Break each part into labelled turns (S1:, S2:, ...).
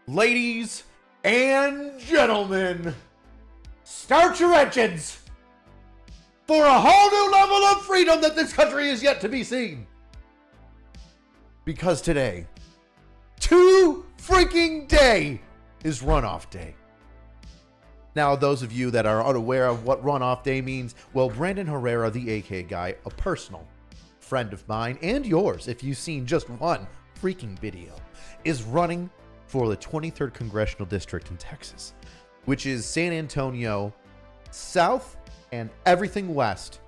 S1: Ladies and gentlemen, start your engines for a whole new level of freedom that this country is yet to be seen. Because today, two freaking day, is runoff day. Now, those of you that are unaware of what runoff day means, well, Brandon Herrera, the AK guy, a personal friend of mine and yours, if you've seen just one freaking video, is running for the 23rd Congressional District in Texas, which is San Antonio south and everything west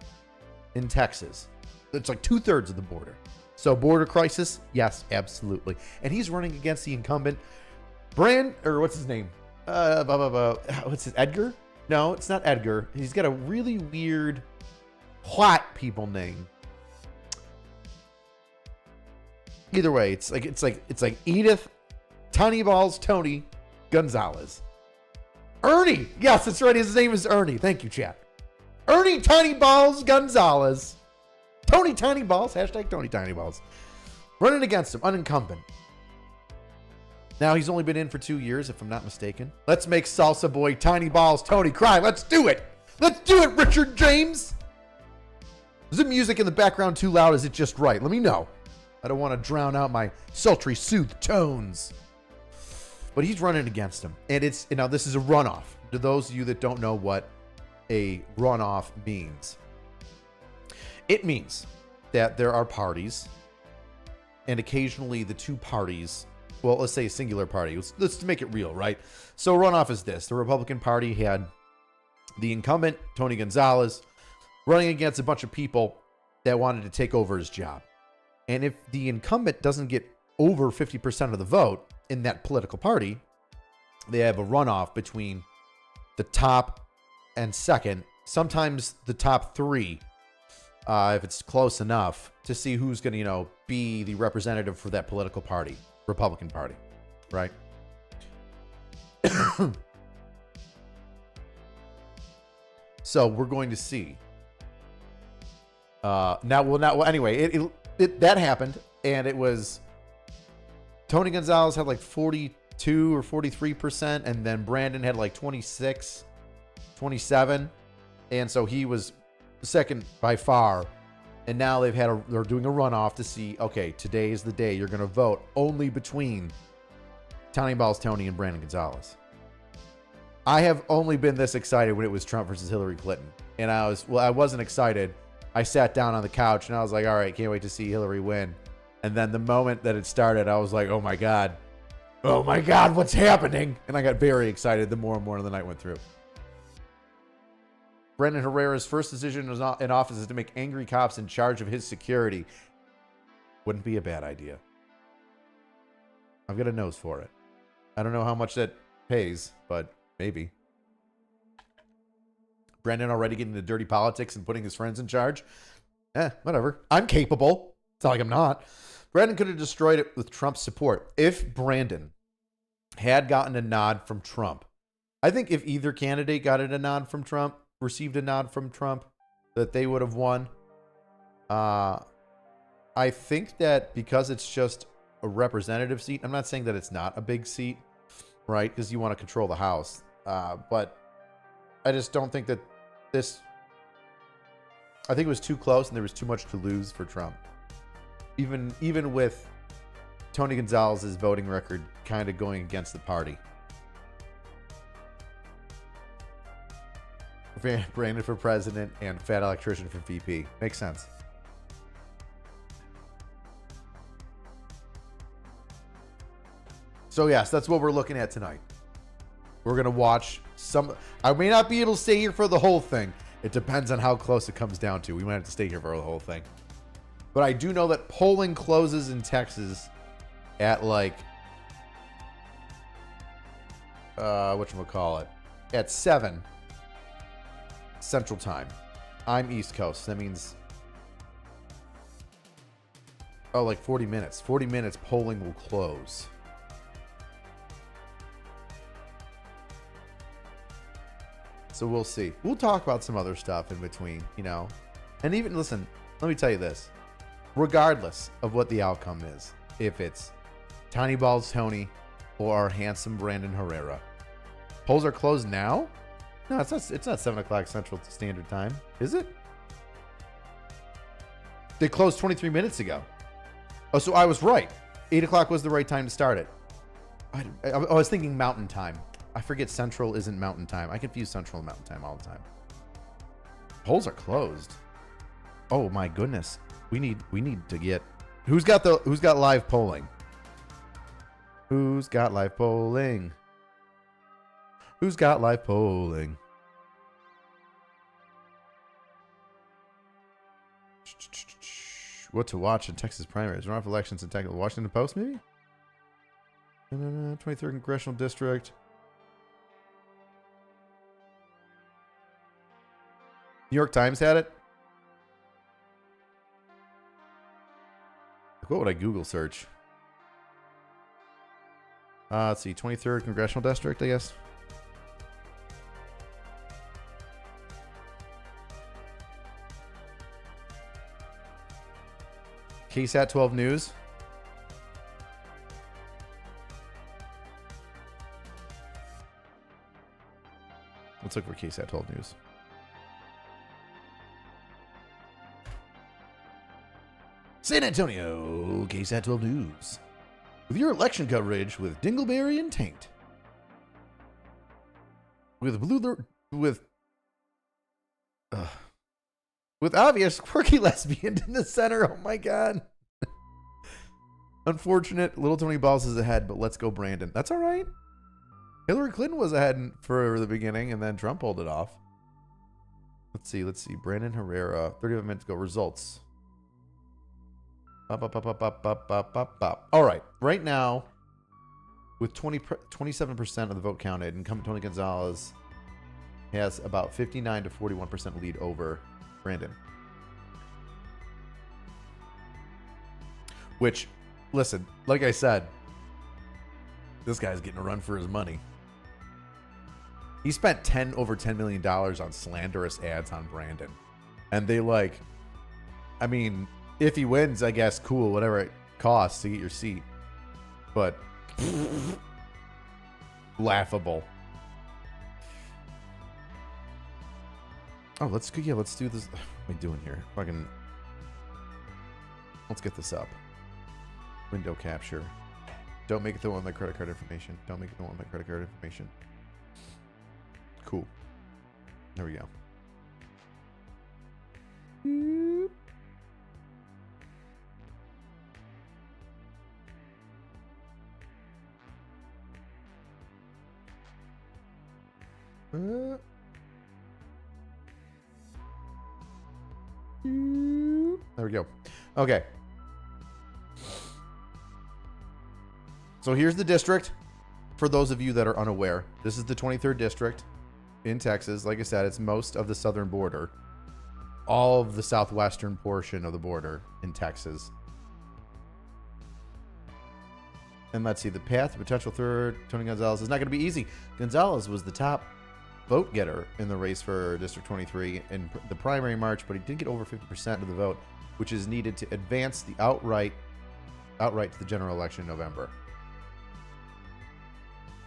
S1: in Texas. It's like 2/3 of the border. So border crisis? Yes, absolutely. And he's running against the incumbent what's his name? What's his, Edgar? No, it's not Edgar. He's got a really weird white people name. Either way, it's like Edith Tiny Balls Tony Gonzalez. Ernie! Yes, that's right. His name is Ernie. Thank you, chat. Ernie Tiny Balls Gonzalez. Tony Tiny Balls. Hashtag Tony Tiny Balls. Running against him, unincumbent. Now, he's only been in for 2 years, if I'm not mistaken. Let's make Salsa Boy Tiny Balls Tony cry. Let's do it. Let's do it, Richard James. Is the music in the background too loud? Is it just right? Let me know. I don't want to drown out my sultry, soothed tones. But he's running against him. And now this is a runoff. To those of you that don't know what a runoff means. It means that there are parties, and occasionally the two parties, well, let's say a singular party. Let's make it real, right? So runoff is this. The Republican Party had the incumbent, Tony Gonzalez, running against a bunch of people that wanted to take over his job. And if the incumbent doesn't get over 50% of the vote in that political party, they have a runoff between the top and second, sometimes the top three, if it's close enough, to see who's going to, be the representative for that political party, Republican Party, right? So we're going to see. Anyway, that happened, and it was Tony Gonzalez had like 42 or 43%, and then Brandon had like 26, 27, and so he was second by far. And now they're doing a runoff to see, okay, today is the day you're going to vote only between Tiny Balls Tony and Brandon Gonzalez. I have only been this excited when it was Trump versus Hillary Clinton, and I wasn't excited. I sat down on the couch and I was like, all right, can't wait to see Hillary win. And then the moment that it started, I was like, oh my God, what's happening? And I got very excited the more and more the night went through. Brandon Herrera's first decision in office is to make angry cops in charge of his security. Wouldn't be a bad idea. I've got a nose for it. I don't know how much that pays, but maybe. Brandon already getting into dirty politics and putting his friends in charge? Whatever. I'm capable. It's not like I'm not. Brandon could have destroyed it with Trump's support. If Brandon had gotten a nod from Trump, I think if either candidate received a nod from Trump, that they would have won. I think that because it's just a representative seat, I'm not saying that it's not a big seat, right? Because you want to control the House. But I just don't think that I think it was too close and there was too much to lose for Trump. Even with Tony Gonzalez's voting record kind of going against the party. Brandon for president and fat electrician for VP. Makes sense. So yes, that's what we're looking at tonight. We're going to watch I may not be able to stay here for the whole thing. It depends on how close it comes down to. We might have to stay here for the whole thing. But I do know that polling closes in Texas at at 7 Central Time. I'm East Coast. That means 40 minutes. 40 minutes polling will close. So we'll see. We'll talk about some other stuff in between, And even, listen, let me tell you this. Regardless of what the outcome is, if it's Tiny Balls Tony or our handsome Brandon Herrera. Polls are closed now? No, it's not. It's not 7 o'clock Central Standard Time, is it? They closed 23 minutes ago. Oh, so I was right. 8 o'clock was the right time to start it. I was thinking Mountain Time. I forget Central isn't Mountain Time. I confuse Central and Mountain Time all the time. Polls are closed. Oh my goodness. We need to get who's got live polling? Who's got live polling? Who's got live polling? What to watch in Texas primaries? Runoff elections in Texas. Washington Post, maybe? 23rd Congressional District. New York Times had it. What would I Google search? Let's see. 23rd Congressional District, I guess. KSAT 12 News. Let's look for KSAT 12 News. San Antonio, KSAT 12 News. With your election coverage with Dingleberry and Taint. With obvious quirky lesbian in the center. Oh my god. Unfortunate. Little Tony Balls is ahead, but let's go Brandon. That's all right. Hillary Clinton was ahead for the beginning, and then Trump pulled it off. Let's see. Brandon Herrera. 35 minutes ago. Results. All right. Right now, with 27% of the vote counted, incumbent Tony Gonzalez has about 59 to 41% lead over Brandon. Which, listen, like I said, this guy's getting a run for his money. He spent over $10 million on slanderous ads on Brandon. And they I mean, if he wins, I guess, cool, whatever it costs to get your seat. But laughable. Oh, let's do this. What am I doing here? Let's get this up. Window capture. Don't make it the one with my credit card information. Cool. There we go. There we go. Okay. So here's the district. For those of you that are unaware, this is the 23rd district in Texas. Like I said, it's most of the southern border. All of the southwestern portion of the border in Texas. And let's see, the path to potential third, Tony Gonzalez, is not going to be easy. Gonzalez was the top vote getter in the race for District 23 in the primary March, but he did get over 50% of the vote, which is needed to advance the outright to the general election in November.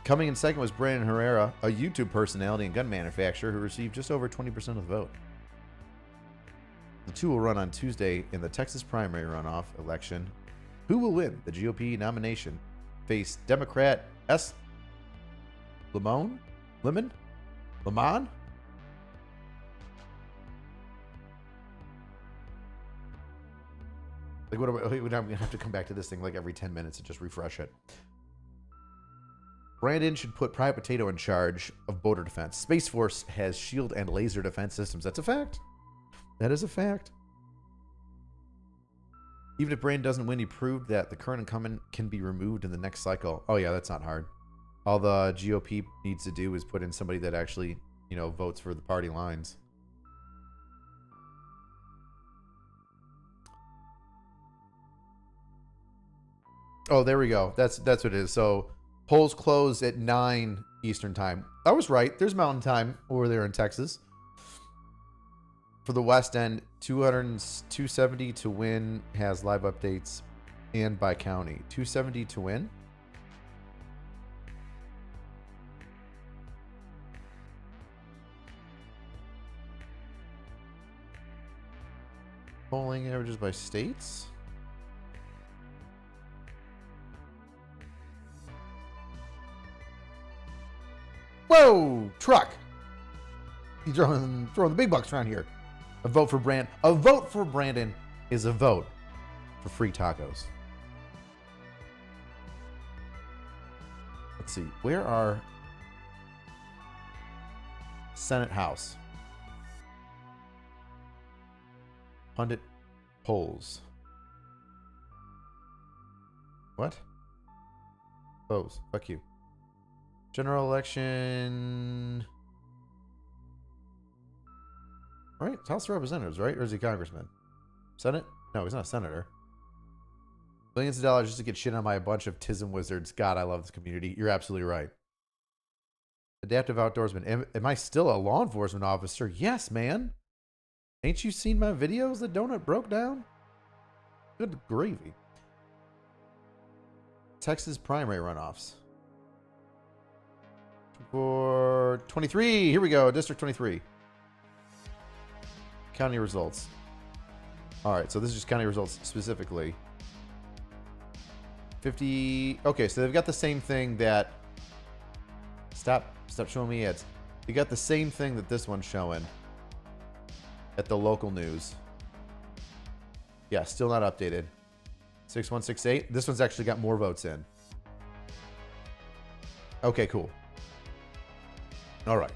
S1: Coming in second was Brandon Herrera, a YouTube personality and gun manufacturer who received just over 20% of the vote. The two will run on Tuesday in the Texas primary runoff election. Who will win the GOP nomination? Face Democrat S. Lemon? Like, what am I? I'm going to have to come back to this thing like every 10 minutes and just refresh it. Brandon should put Private Potato in charge of border defense. Space Force has shield and laser defense systems. That's a fact. That is a fact. Even if Brandon doesn't win, he proved that the current incumbent can be removed in the next cycle. Oh, yeah, that's not hard. All the GOP needs to do is put in somebody that actually, votes for the party lines. Oh, there we go. That's what it is. So polls close at 9 Eastern time. I was right. There's Mountain Time over there in Texas. For the West End, 270 to win has live updates and by county. 270 to win. Polling averages by states. Whoa, truck. He's throwing the big bucks around here. A vote for Brandon is a vote for free tacos. Let's see. Where are Senate House? Pundit polls. What? Polls. Fuck you. General election. All right, it's House of Representatives, right? Or is he congressman? Senate? No, he's not a senator. Billions of dollars just to get shit on by a bunch of tism wizards. God, I love this community. You're absolutely right. Adaptive outdoorsman. Am I still a law enforcement officer? Yes, man. Ain't you seen my videos? The donut broke down? Good gravy. Texas primary runoffs. For 23. Here we go. District 23. County results. All right, so this is just county results specifically. 50. Okay, so they've got the same thing that. Stop showing me ads. You got the same thing that this one's showing at the local news. Yeah, still not updated. 6168. This one's actually got more votes in. Okay, cool. All right.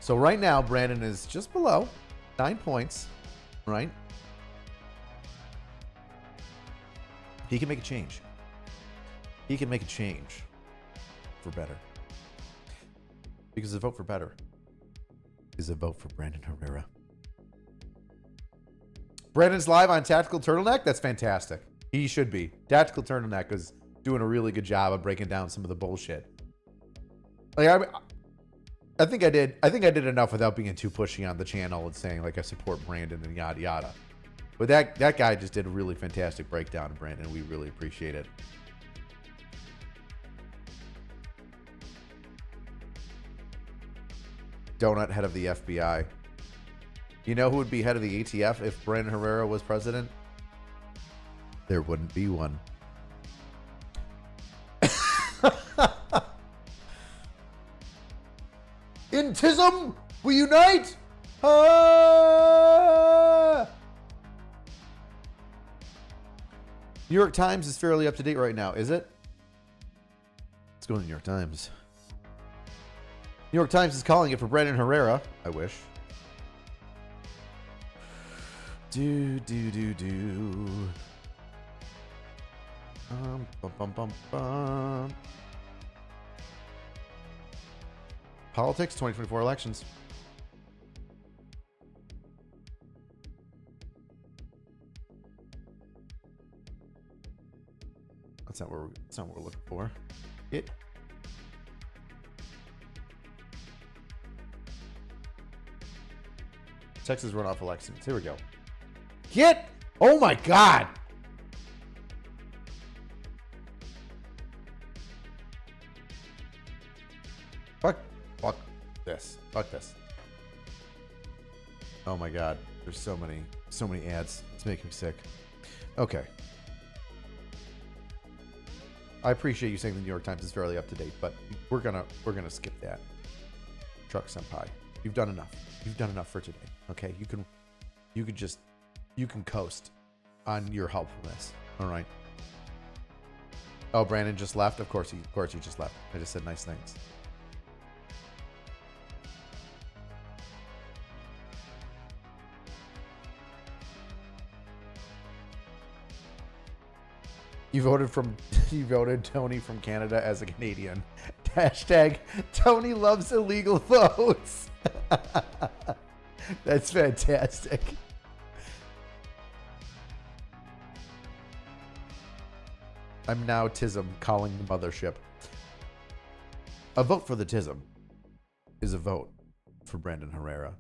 S1: So right now, Brandon is just below 9 points. Right? He can make a change. He can make a change for better. Because a vote for better is a vote for Brandon Herrera. Brandon's live on Tactical Turtleneck. That's fantastic. He should be. Tactical Turtleneck is doing a really good job of breaking down some of the bullshit. Like I think I did enough without being too pushy on the channel and saying like I support Brandon and yada yada. But that guy just did a really fantastic breakdown of Brandon. We really appreciate it. Donut, head of the FBI. You know who would be head of the ATF if Brandon Herrera was president? There wouldn't be one. In TISM, we unite! Ah! New York Times is fairly up to date right now, is it? Let's go to New York Times. New York Times is calling it for Brandon Herrera. I wish. Do. Bum. Politics, 2024 elections. That's not what we're looking for. Texas runoff elections. Here we go. Oh my God. Fuck this. Fuck this. Oh my God. There's so many ads. It's making me sick. Okay. I appreciate you saying the New York Times is fairly up to date, but we're gonna skip that. Truck Senpai. You've done enough. You've done enough for today. Okay? You can coast on your helpfulness. All right. Oh, Brandon just left? Of course he just left. I just said nice things. You voted Tony from Canada as a Canadian. Hashtag Tony loves illegal votes. That's fantastic. I'm now TISM calling the mothership. A vote for the TISM is a vote for Brandon Herrera.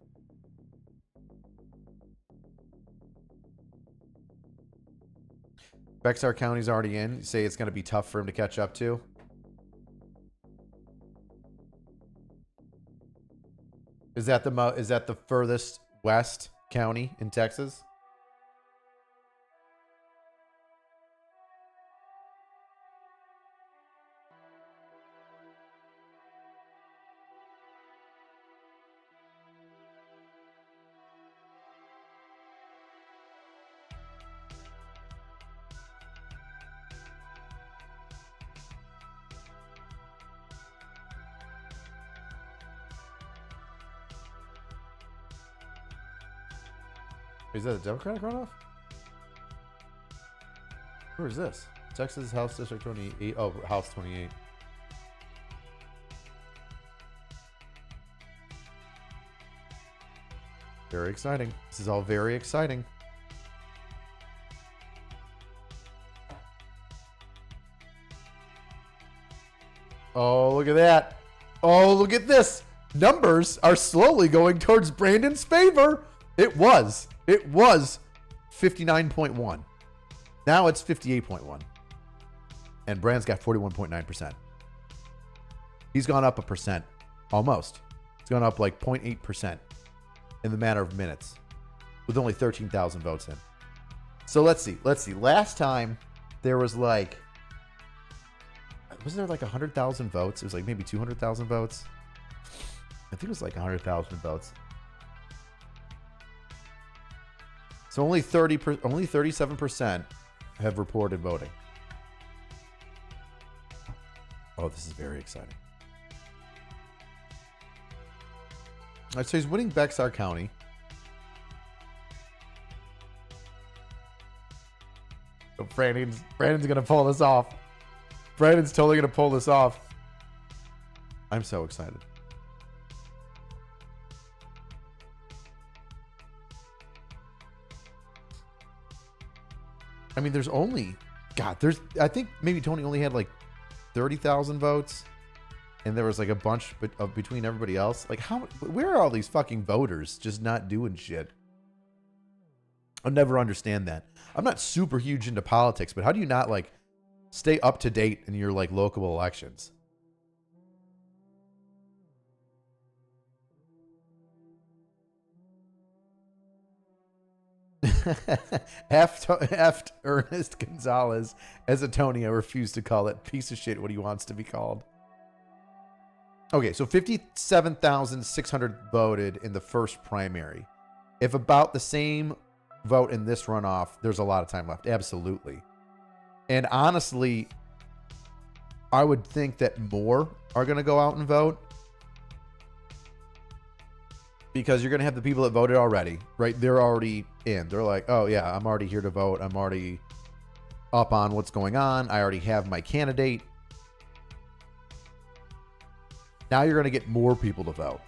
S1: Bexar County's already in. You say it's going to be tough for him to catch up to. Is that the furthest west county in Texas? Is that a Democratic runoff? Where is this? Texas House District 28. Oh, House 28. Very exciting. This is all very exciting. Oh, look at that. Oh, look at this. Numbers are slowly going towards Brandon's favor. It was 59.1. Now it's 58.1. And Brand's got 41.9%. He's gone up a percent. Almost. He's gone up like 0.8% in the matter of minutes with only 13,000 votes in. So let's see. Last time there was like, wasn't there like 100,000 votes? It was like maybe 200,000 votes. I think it was like 100,000 votes. So only 37% have reported voting. Oh, this is very exciting. All right, so he's winning Bexar County. So Brandon's gonna pull this off. Brandon's totally gonna pull this off. I'm so excited. I mean, there's only, God, I think maybe Tony only had like 30,000 votes, and there was like a bunch of between everybody else. Like, where are all these fucking voters just not doing shit? I'll never understand that. I'm not super huge into politics, but how do you not like stay up to date in your like local elections? F Ernest Gonzalez as a Tony. I refuse to call it piece of shit what he wants to be called. Okay, so 57,600 voted in the first primary. If about the same vote in this runoff, there's a lot of time left. Absolutely. And honestly, I would think that more are going to go out and vote, because you're going to have the people that voted already, right? They're already in. They're like, oh, yeah, I'm already here to vote. I'm already up on what's going on. I already have my candidate. Now you're going to get more people to vote,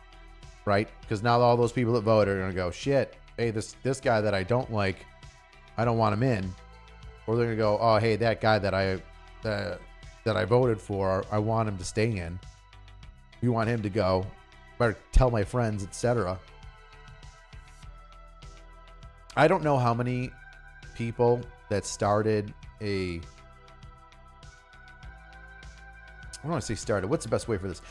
S1: right? Because now all those people that voted are going to go, shit, hey, this guy that I don't like, I don't want him in. Or they're going to go, oh, hey, that guy that I voted for, I want him to stay in. We want him to go. Better tell my friends, etc. I don't know how many people that started I don't want to say started. What's the best way for this?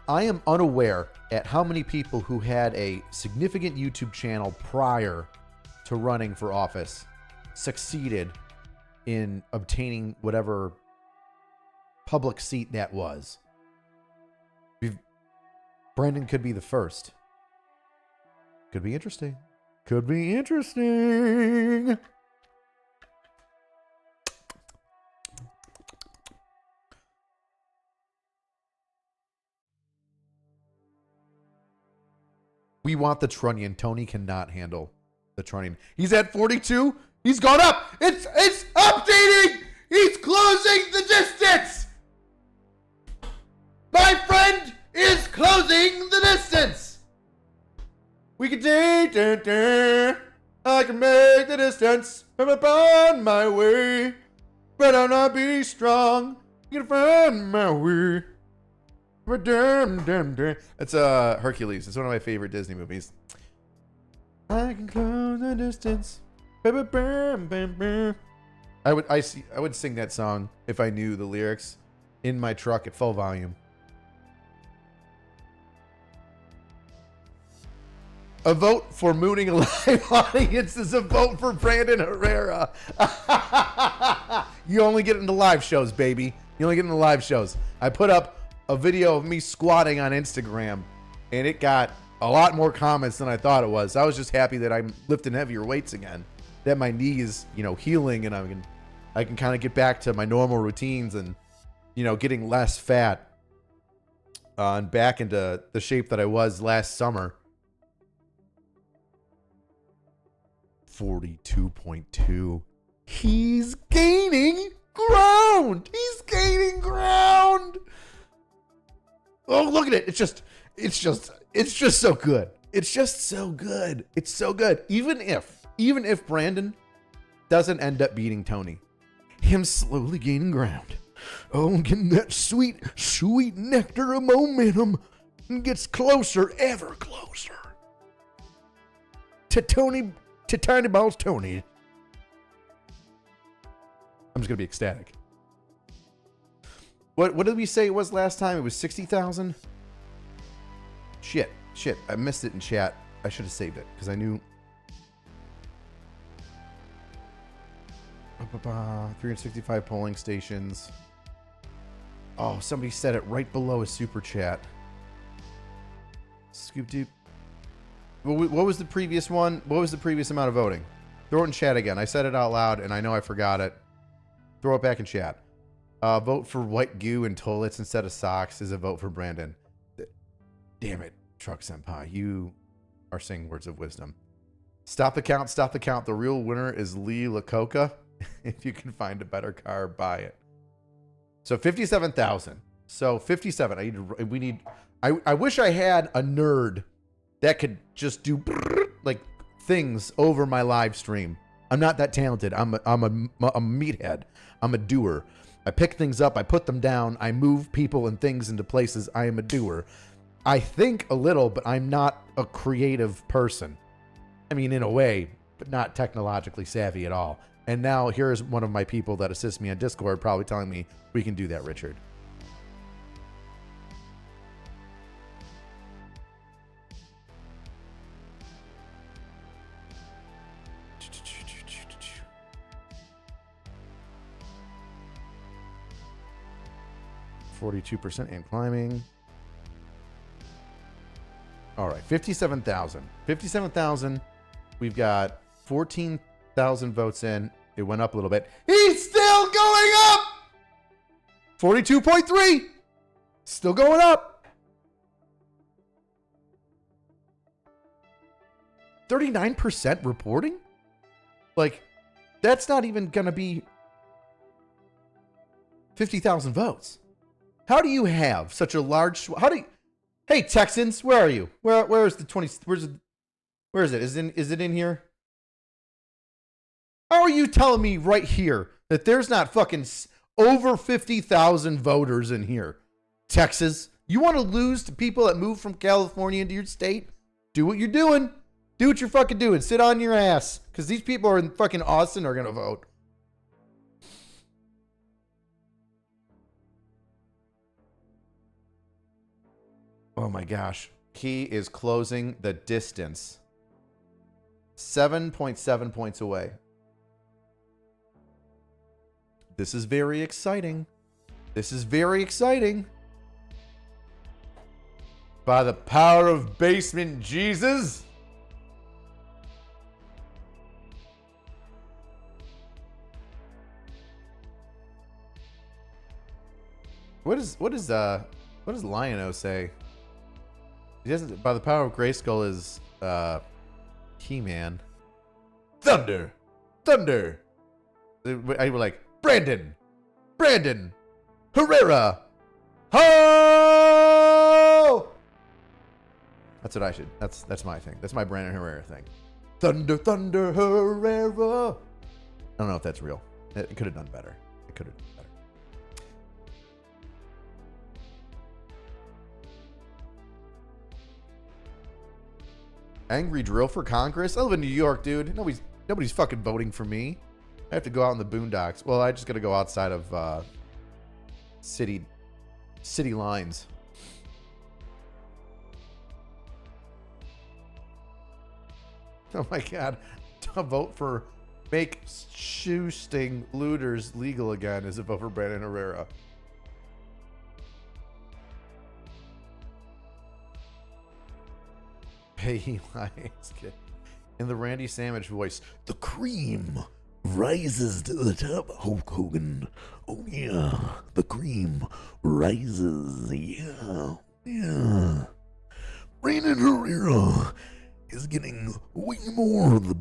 S1: I am unaware at how many people who had a significant YouTube channel prior to running for office succeeded in obtaining whatever public seat that was. Brandon could be the first. Could be interesting. Could be interesting. We want the trunnion. Tony cannot handle the trunnion. He's at 42. He's gone up. It's updating. He's closing the distance. My friend is closing the distance. We can I can make the distance from upon my way, but I'll not be strong. You can find my way. It's Hercules. It's one of my favorite Disney movies. I can close the distance. I would sing that song if I knew the lyrics in my truck at full volume. A vote for mooning a live audience is a vote for Brandon Herrera. You only get into live shows, baby. You only get into live shows. I put up a video of me squatting on Instagram, and it got a lot more comments than I thought it was. I was just happy that I'm lifting heavier weights again, that my knee is, healing, and I can kind of get back to my normal routines and, getting less fat and back into the shape that I was last summer. 42.2. He's gaining ground. He's gaining ground. Oh, look at it. It's just so good. It's just so good. It's so good. Even if Brandon doesn't end up beating Tony, him slowly gaining ground. Oh, getting that sweet, sweet nectar of momentum, and gets closer, ever closer to Tony, to Tiny Balls Tony. I'm just gonna be ecstatic. What did we say it was last time? It was 60,000. Shit. I missed it in chat. I should have saved it because I knew. 365 polling stations. Oh, somebody said it right below a super chat. Scoop Doop. What was the previous one? What was the previous amount of voting? Throw it in chat again. I said it out loud and I know I forgot it. Throw it back in chat. Vote for white goo and toilets instead of socks is a vote for Brandon. Damn it, Truck Senpai. You are saying words of wisdom. Stop the count. Stop the count. The real winner is Lee Lacoca. If you can find a better car, buy it. So 57,000. So 57. I wish I had a nerd that could just do like things over my live stream. I'm not that talented. I'm a meathead. I'm a doer. I pick things up. I put them down. I move people and things into places. I am a doer. I think a little, but I'm not a creative person. I mean, in a way, but not technologically savvy at all. And now here's one of my people that assists me on Discord probably telling me we can do that, Richard. %, and climbing. All right, 57,000. 57,000. We've got 14,000 votes in. It went up a little bit. He's still going up. 42.3. Still going up. 39% reporting? Like, that's not even going to be 50,000 votes. How do you have such a large... Hey, Texans, where are you? Where is the 20... Where is it? Is it in here? How are you telling me right here that there's not fucking over 50,000 voters in here? Texas, you want to lose to people that move from California into your state? Do what you're doing. Do what you're fucking doing. Sit on your ass. Because these people are in fucking Austin are going to vote. Oh my gosh. He is closing the distance. 7.7 points away. This is very exciting. This is very exciting. By the power of basement Jesus. What does Lion-O say? He doesn't. By the power of Grayskull is He-Man. Thunder. I were like Brandon, Herrera. Ho! That's what I should. That's my thing. That's my Brandon Herrera thing. Thunder, Herrera. I don't know if that's real. It could have done better. Angry drill for Congress? I live in New York, dude. Nobody's fucking voting for me. I have to go out in the boondocks. Well, I just got to go outside of city lines. Oh my God. To vote for make shoe-sting looters legal again is a vote for Brandon Herrera. Hey, Elias, in the Randy Savage voice, the cream rises to the top, Hulk Hogan. Oh yeah, the cream rises. Yeah. Brandon Herrera is getting way more of the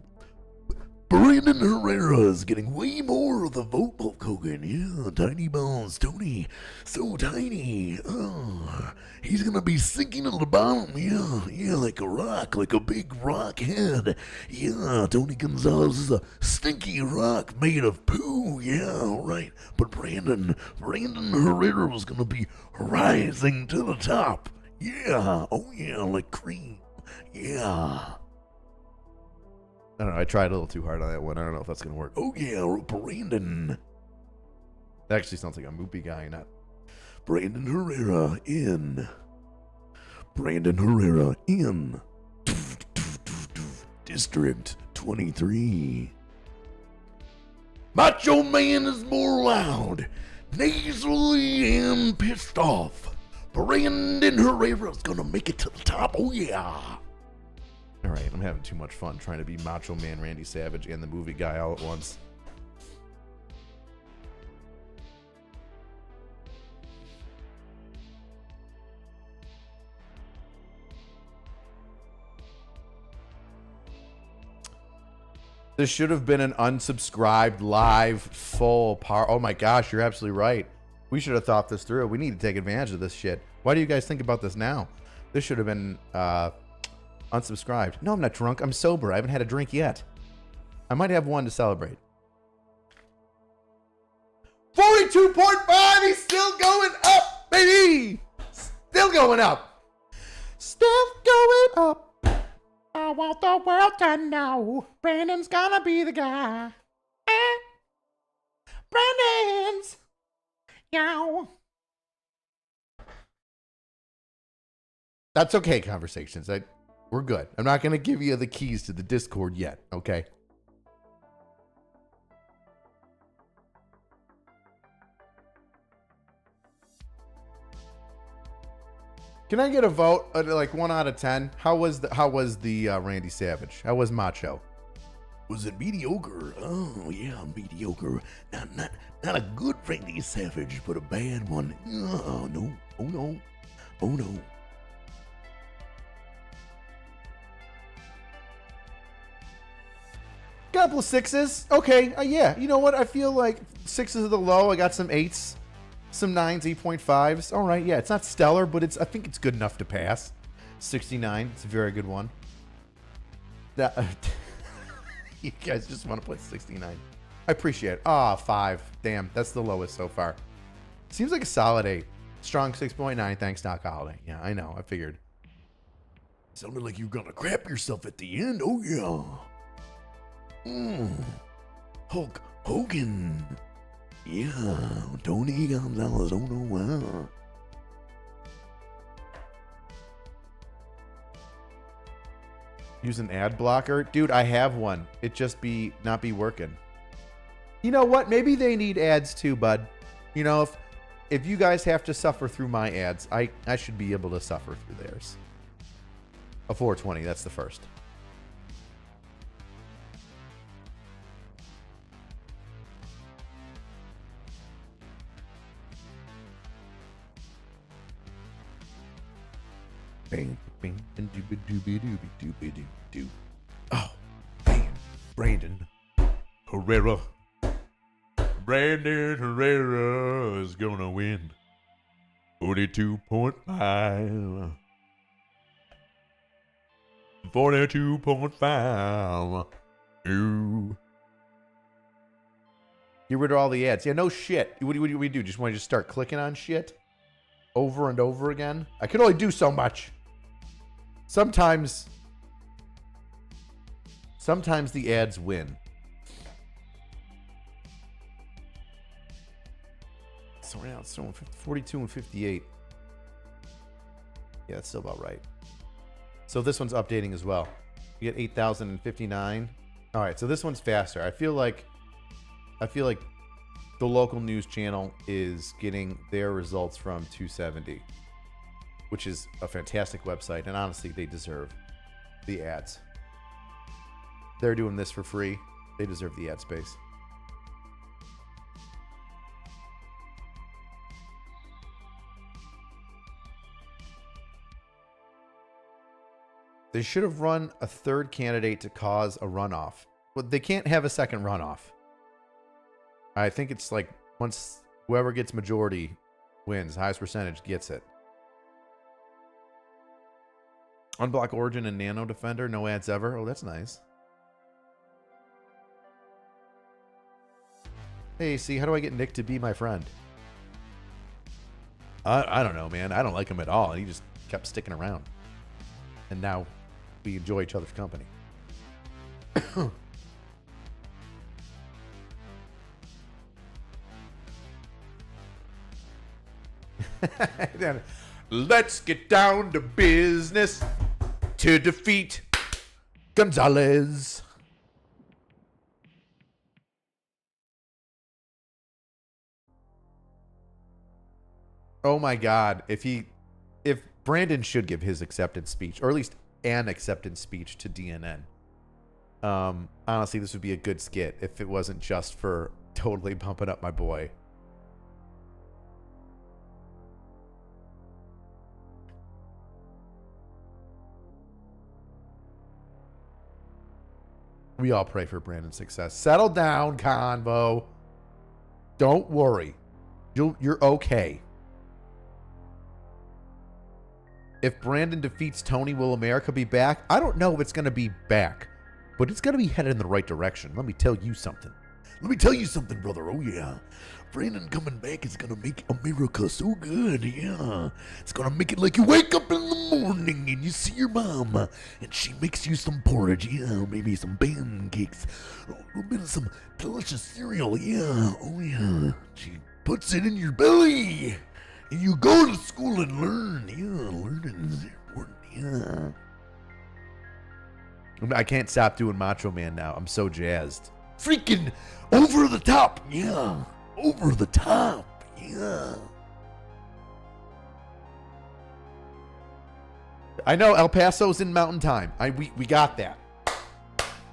S2: Brandon Herrera is getting way more of the vote, Hulk Hogan. Yeah, tiny balls, Tony. So tiny. Oh, he's gonna be sinking to the bottom. Yeah, like a rock, like a big rock head. Yeah, Tony Gonzalez is a stinky rock made of poo. Yeah, right. But Brandon Herrera was gonna be rising to the top. Yeah, oh yeah, like cream. Yeah.
S1: I don't know. I tried a little too hard on that one. I don't know if that's going to work.
S2: Oh, yeah, Brandon.
S1: That actually sounds like a Moopy guy, not.
S2: Brandon Herrera in. Brandon Herrera in. District 23. Macho Man is more loud, nasally, and pissed off. Brandon Herrera's gonna make it to the top. Oh, yeah.
S1: All right, I'm having too much fun trying to be Macho Man, Randy Savage, and the movie guy all at once. This should have been an unsubscribed live full par. Oh my gosh, you're absolutely right. We should have thought this through. We need to take advantage of this shit. Why do you guys think about this now? This should have been unsubscribed. No, I'm not drunk. I'm sober. I haven't had a drink yet. I might have one to celebrate. 42.5. He's still going up, baby. Still going up. Still going up. I want the world to know Brandon's gonna be the guy. Brandon's. Yow. That's okay, Conversations. We're good. I'm not going to give you the keys to the Discord yet, okay? Can I get a vote, like 1 out of 10? How was the Randy Savage? How was Macho?
S2: Was it mediocre? Oh yeah, mediocre. Not a good Randy Savage, but a bad one. Oh no, oh no, oh no.
S1: Couple of 6s. Okay, yeah. You know what? I feel like 6s are the low. I got some 8s, some 9s, 8.5s. All right, yeah. It's not stellar, but I think it's good enough to pass. 69. It's a very good one. That you guys just want to play 69. I appreciate it. 5. Damn, that's the lowest so far. Seems like a solid 8. Strong 6.9. Thanks, Doc Holiday. Yeah, I know. I figured.
S2: Sounded like you were gonna crap yourself at the end. Oh yeah. Hulk Hogan. Yeah, Tony Gonzalez. Oh no, wow.
S1: Use an ad blocker? Dude, I have one. It just not be working. You know what? Maybe they need ads too, bud. You know, if you guys have to suffer through my ads, I should be able to suffer through theirs. A 420, that's the first. Bang, bang, and dooby dooby dooby dooby doo. Oh, man. Brandon Herrera. Brandon Herrera is gonna win. 42.5. 42.5. Ooh. Get rid of all the ads. Yeah, no shit. What do we do? Just want to just start clicking on shit over and over again? I can only do so much. Sometimes the ads win. So right now it's still 42 and 58. Yeah, that's still about right. So this one's updating as well. You get 8,059. All right, so this one's faster. I feel like the local news channel is getting their results from 270, which is a fantastic website, and honestly, they deserve the ads. They're doing this for free. They deserve the ad space. They should have run a third candidate to cause a runoff. they can't have a second runoff. I think it's like once whoever gets majority wins, highest percentage gets it. Unblock Origin and Nano Defender, no ads ever. Oh, that's nice. Hey, see, how do I get Nick to be my friend? I don't know, man. I don't like him at all. He just kept sticking around. And now we enjoy each other's company. Then, let's get down to business to defeat Gonzalez. Oh my God. If Brandon should give his acceptance speech, or at least an acceptance speech to DNN. Honestly, this would be a good skit if it wasn't just for totally pumping up my boy. We all pray for Brandon's success. Settle down, Convo. Don't worry. You're okay. If Brandon defeats Tony, will America be back? I don't know if it's going to be back, but it's going to be headed in the right direction. Let me tell you something.
S2: Let me tell you something, brother. Oh, yeah. Brandon coming back is going to make America so good, yeah. It's going to make it like you wake up in the morning and you see your mom, and she makes you some porridge, yeah. Maybe some pancakes, a little bit of some delicious cereal, yeah. Oh, yeah. She puts it in your belly, and you go to school and learn, yeah. Learning is important, yeah.
S1: I can't stop doing Macho Man now. I'm so jazzed.
S2: Freaking over the top, yeah. Over the top, yeah.
S1: I know El Paso's in Mountain Time. We got that.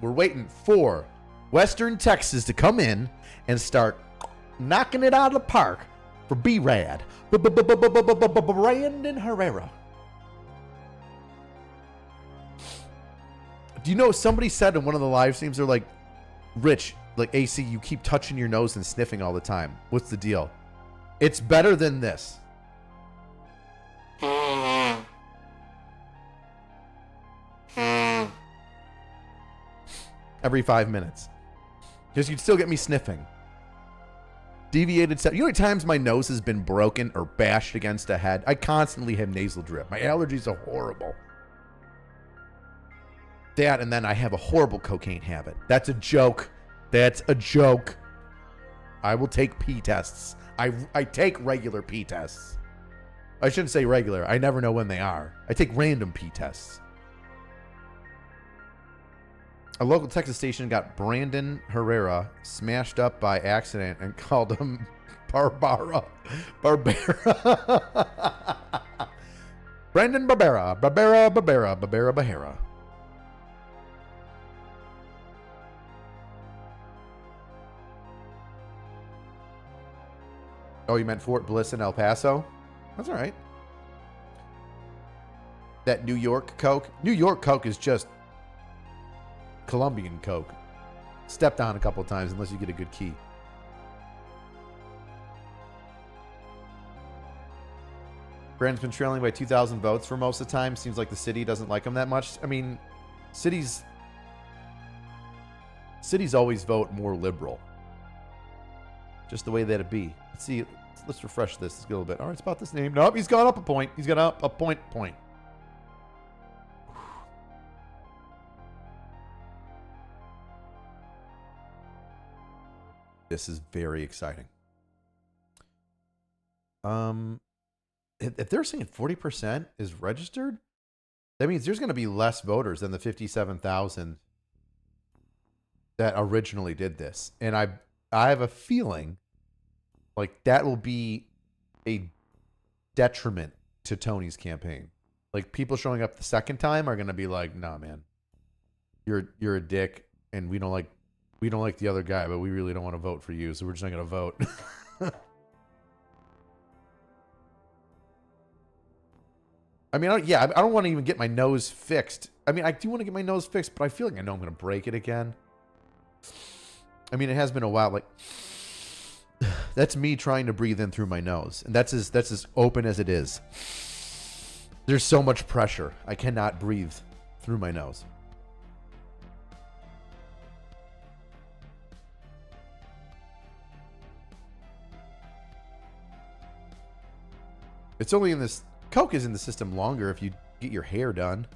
S1: We're waiting for Western Texas to come in and start knocking it out of the park for B-Rad. Brandon Herrera. Do you know somebody said in one of the live streams, they're like, Rich, like AC, you keep touching your nose and sniffing all the time. What's the deal? It's better than this. Every 5 minutes. Because you'd still get me sniffing. Deviated step. You know how many times my nose has been broken or bashed against a head? I constantly have nasal drip. My allergies are horrible. That, and then I have a horrible cocaine habit. That's a joke. That's a joke. I will take pee tests. I take regular pee tests. I shouldn't say regular. I never know when they are. I take random pee tests. A local Texas station got Brandon Herrera smashed up by accident and called him Barbara. Brandon Barbera. Oh, you meant Fort Bliss in El Paso? That's all right. That New York Coke? New York Coke is just Colombian Coke. Stepped on a couple of times unless you get a good key. Brandon's been trailing by 2,000 votes for most of the time. Seems like the city doesn't like him that much. I mean, cities always vote more liberal. Just the way that it be. Let's see. Let's refresh this a little bit. All right, it's about this name. Nope, he's gone up a point. He's gone up a point. This is very exciting. If they're saying 40% is registered, that means there's going to be less voters than the 57,000 that originally did this. And I have a feeling like that will be a detriment to Tony's campaign. Like people showing up the second time are going to be like, "Nah, man. You're a dick and we don't like the other guy, but we really don't want to vote for you, so we're just not going to vote." I mean, I don't want to even get my nose fixed. I mean, I do want to get my nose fixed, but I feel like I know I'm going to break it again. I mean, it has been a while. Like, that's me trying to breathe in through my nose, and that's as open as it is. There's so much pressure. I cannot breathe through my nose. It's only in this... Coke is in the system longer if you get your hair done.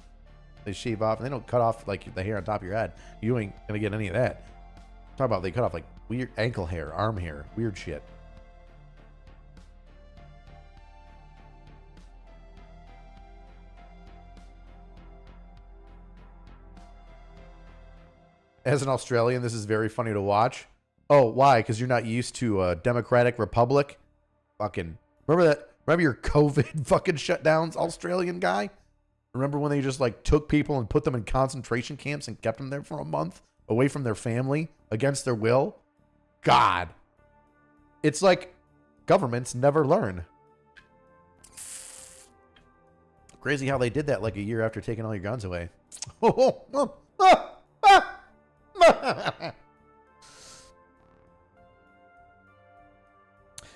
S1: They shave off, and they don't cut off, like, the hair on top of your head. You ain't gonna get any of that. Talk about they cut off, like, weird ankle hair, arm hair, weird shit. As an Australian, this is very funny to watch. Oh, why? Because you're not used to a democratic republic? Fucking... Remember that? Remember your COVID fucking shutdowns, Australian guy? Remember when they just, like, took people and put them in concentration camps and kept them there for a month? Away from their family? Against their will? God. It's like governments never learn. Crazy how they did that like a year after taking all your guns away.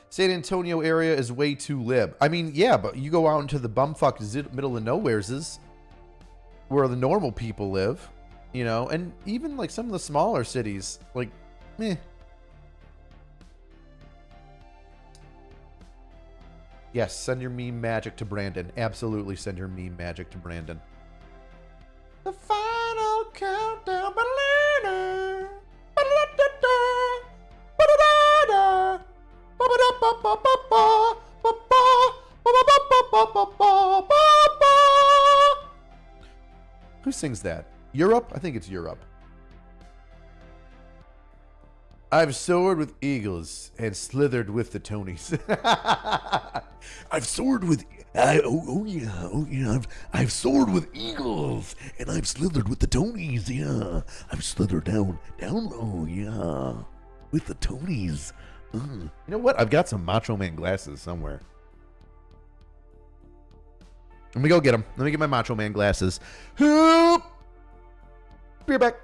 S1: San Antonio area is way too lib. I mean, yeah, but you go out into the bumfuck middle of nowhere's where the normal people live, you know, and even like some of the smaller cities, like, meh. Yes, send your meme magic to Brandon. Absolutely send your meme magic to Brandon. The final countdown. Who sings that? Europe? I think it's Europe. I've soared with eagles and slithered with the Tonys.
S2: I've soared with... Oh yeah. I've soared with eagles and I've slithered with the Tonys. Yeah, I've slithered down low. Yeah, with the Tonys.
S1: You know what? I've got some Macho Man glasses somewhere. Let me go get them. Let me get my Macho Man glasses. Hoop! Be right back.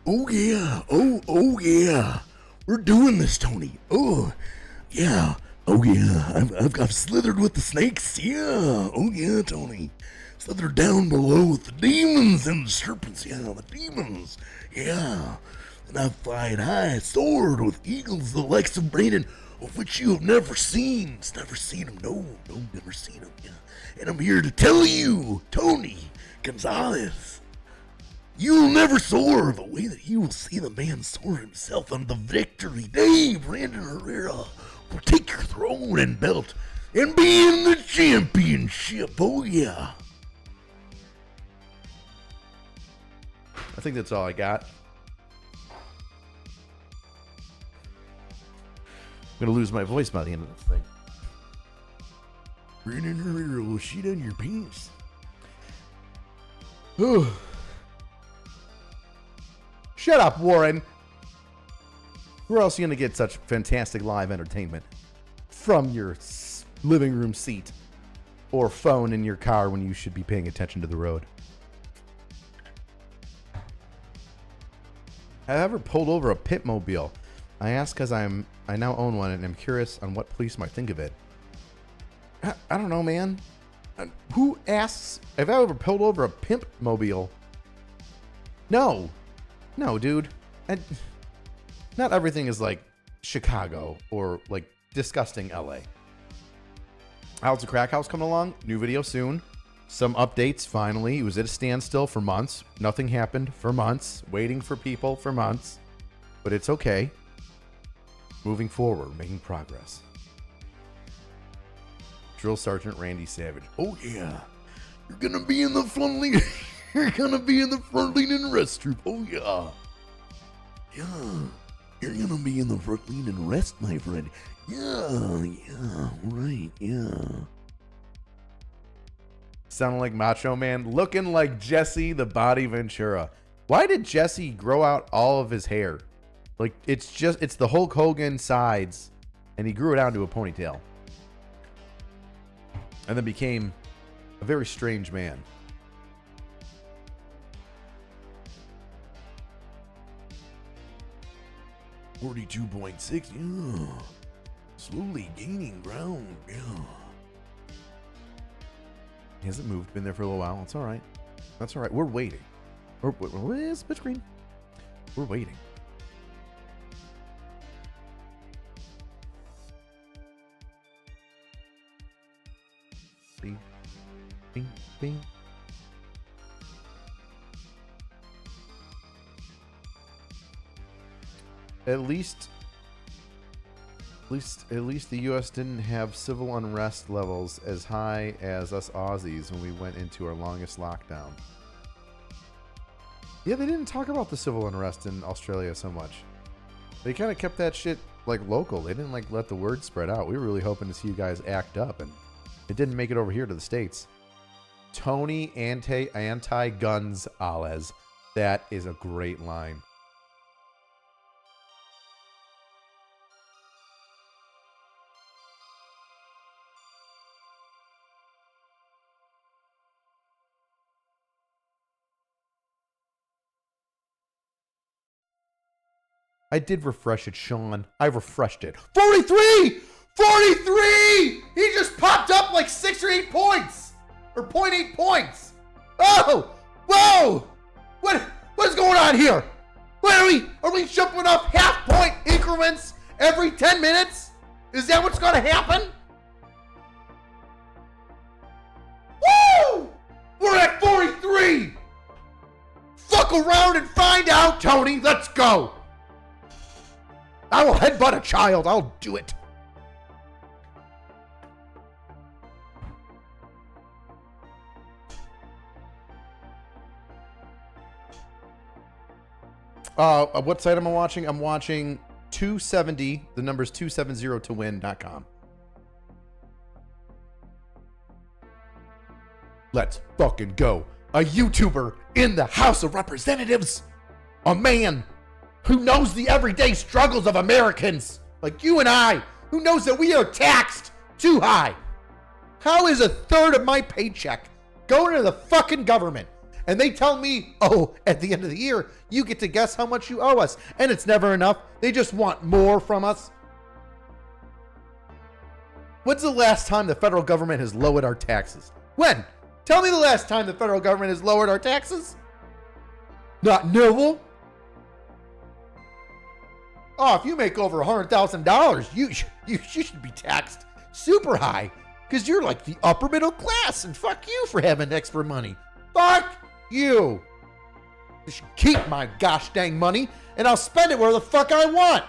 S2: Oh yeah. Oh yeah. We're doing this, Tony. Oh yeah. Oh yeah. I've slithered with the snakes. Yeah. Oh yeah, Tony. Slithered down below with the demons and the serpents. Yeah, the demons. Yeah. And I've flied high, soared with eagles the likes of Brandon, of which you have never seen. It's never seen him. No, never seen him. Yeah. And I'm here to tell you, Tony Gonzalez, you'll never soar the way that you will see the man soar himself on the victory day. Brandon Herrera will take your throne and belt and be in the championship. Oh yeah.
S1: I think that's all I got. I'm gonna lose my voice by the end of this thing.
S2: Brandon Herrera will shit on your pants.
S1: Oh. Shut up, Warren. Where else are you going to get such fantastic live entertainment? From your living room seat or phone in your car when you should be paying attention to the road. Have I ever pulled over a pit mobile? I ask because I now own one and I'm curious on what police might think of it. I don't know, man. Who asks? Have I ever pulled over a pimp mobile? No. No, dude. Not everything is like Chicago or like disgusting LA. How's the Crack House coming along? New video soon. Some updates finally. It was at a standstill for months. Nothing happened for months. Waiting for people for months. But it's okay. Moving forward, making progress. Drill Sergeant Randy Savage.
S2: Oh yeah, you're gonna be in the front line. You're gonna be in the front line in the rest troop. Oh yeah, yeah. You're gonna be in the front line and rest, my friend. Yeah, right, yeah.
S1: Sounding like Macho Man, looking like Jesse the Body Ventura. Why did Jesse grow out all of his hair? Like, it's the Hulk Hogan sides, and he grew it out into a ponytail. And then became a very strange man.
S2: $42.6, yeah. Slowly gaining ground, yeah.
S1: He hasn't moved, been there for a little while. It's all right. That's all right. We're waiting. We're split screen. We're waiting. Bing, bing, bing. At least the U.S. didn't have civil unrest levels as high as us Aussies when we went into our longest lockdown. Yeah, they didn't talk about the civil unrest in Australia so much. They kind of kept that shit like local. They didn't like let the word spread out. We were really hoping to see you guys act up, and it didn't make it over here to the States. Tony anti-guns Ales. That is a great line. I did refresh it, Sean. I refreshed it. 43! 43! He just popped up like 6 or 8 points. Or 0.8 points. Oh! Whoa! What's going on here? What are we jumping up half-point increments every 10 minutes? Is that what's gonna happen? Woo! We're at 43! Fuck around and find out, Tony. Let's go. I will headbutt a child. I'll do it. What site am I watching? I'm watching 270. The number's 270towin.com. Let's fucking go. A YouTuber in the House of Representatives. A man who knows the everyday struggles of Americans like you and I, who knows that we are taxed too high. How is a third of my paycheck going to the fucking government? And they tell me, oh, at the end of the year, you get to guess how much you owe us. And it's never enough. They just want more from us. When's the last time the federal government has lowered our taxes? When? Tell me the last time the federal government has lowered our taxes. Not Noble. Oh, if you make over $100,000, you should be taxed super high because you're like the upper middle class, and fuck you for having extra money. Fuck you. You should keep my gosh dang money, and I'll spend it where the fuck I want.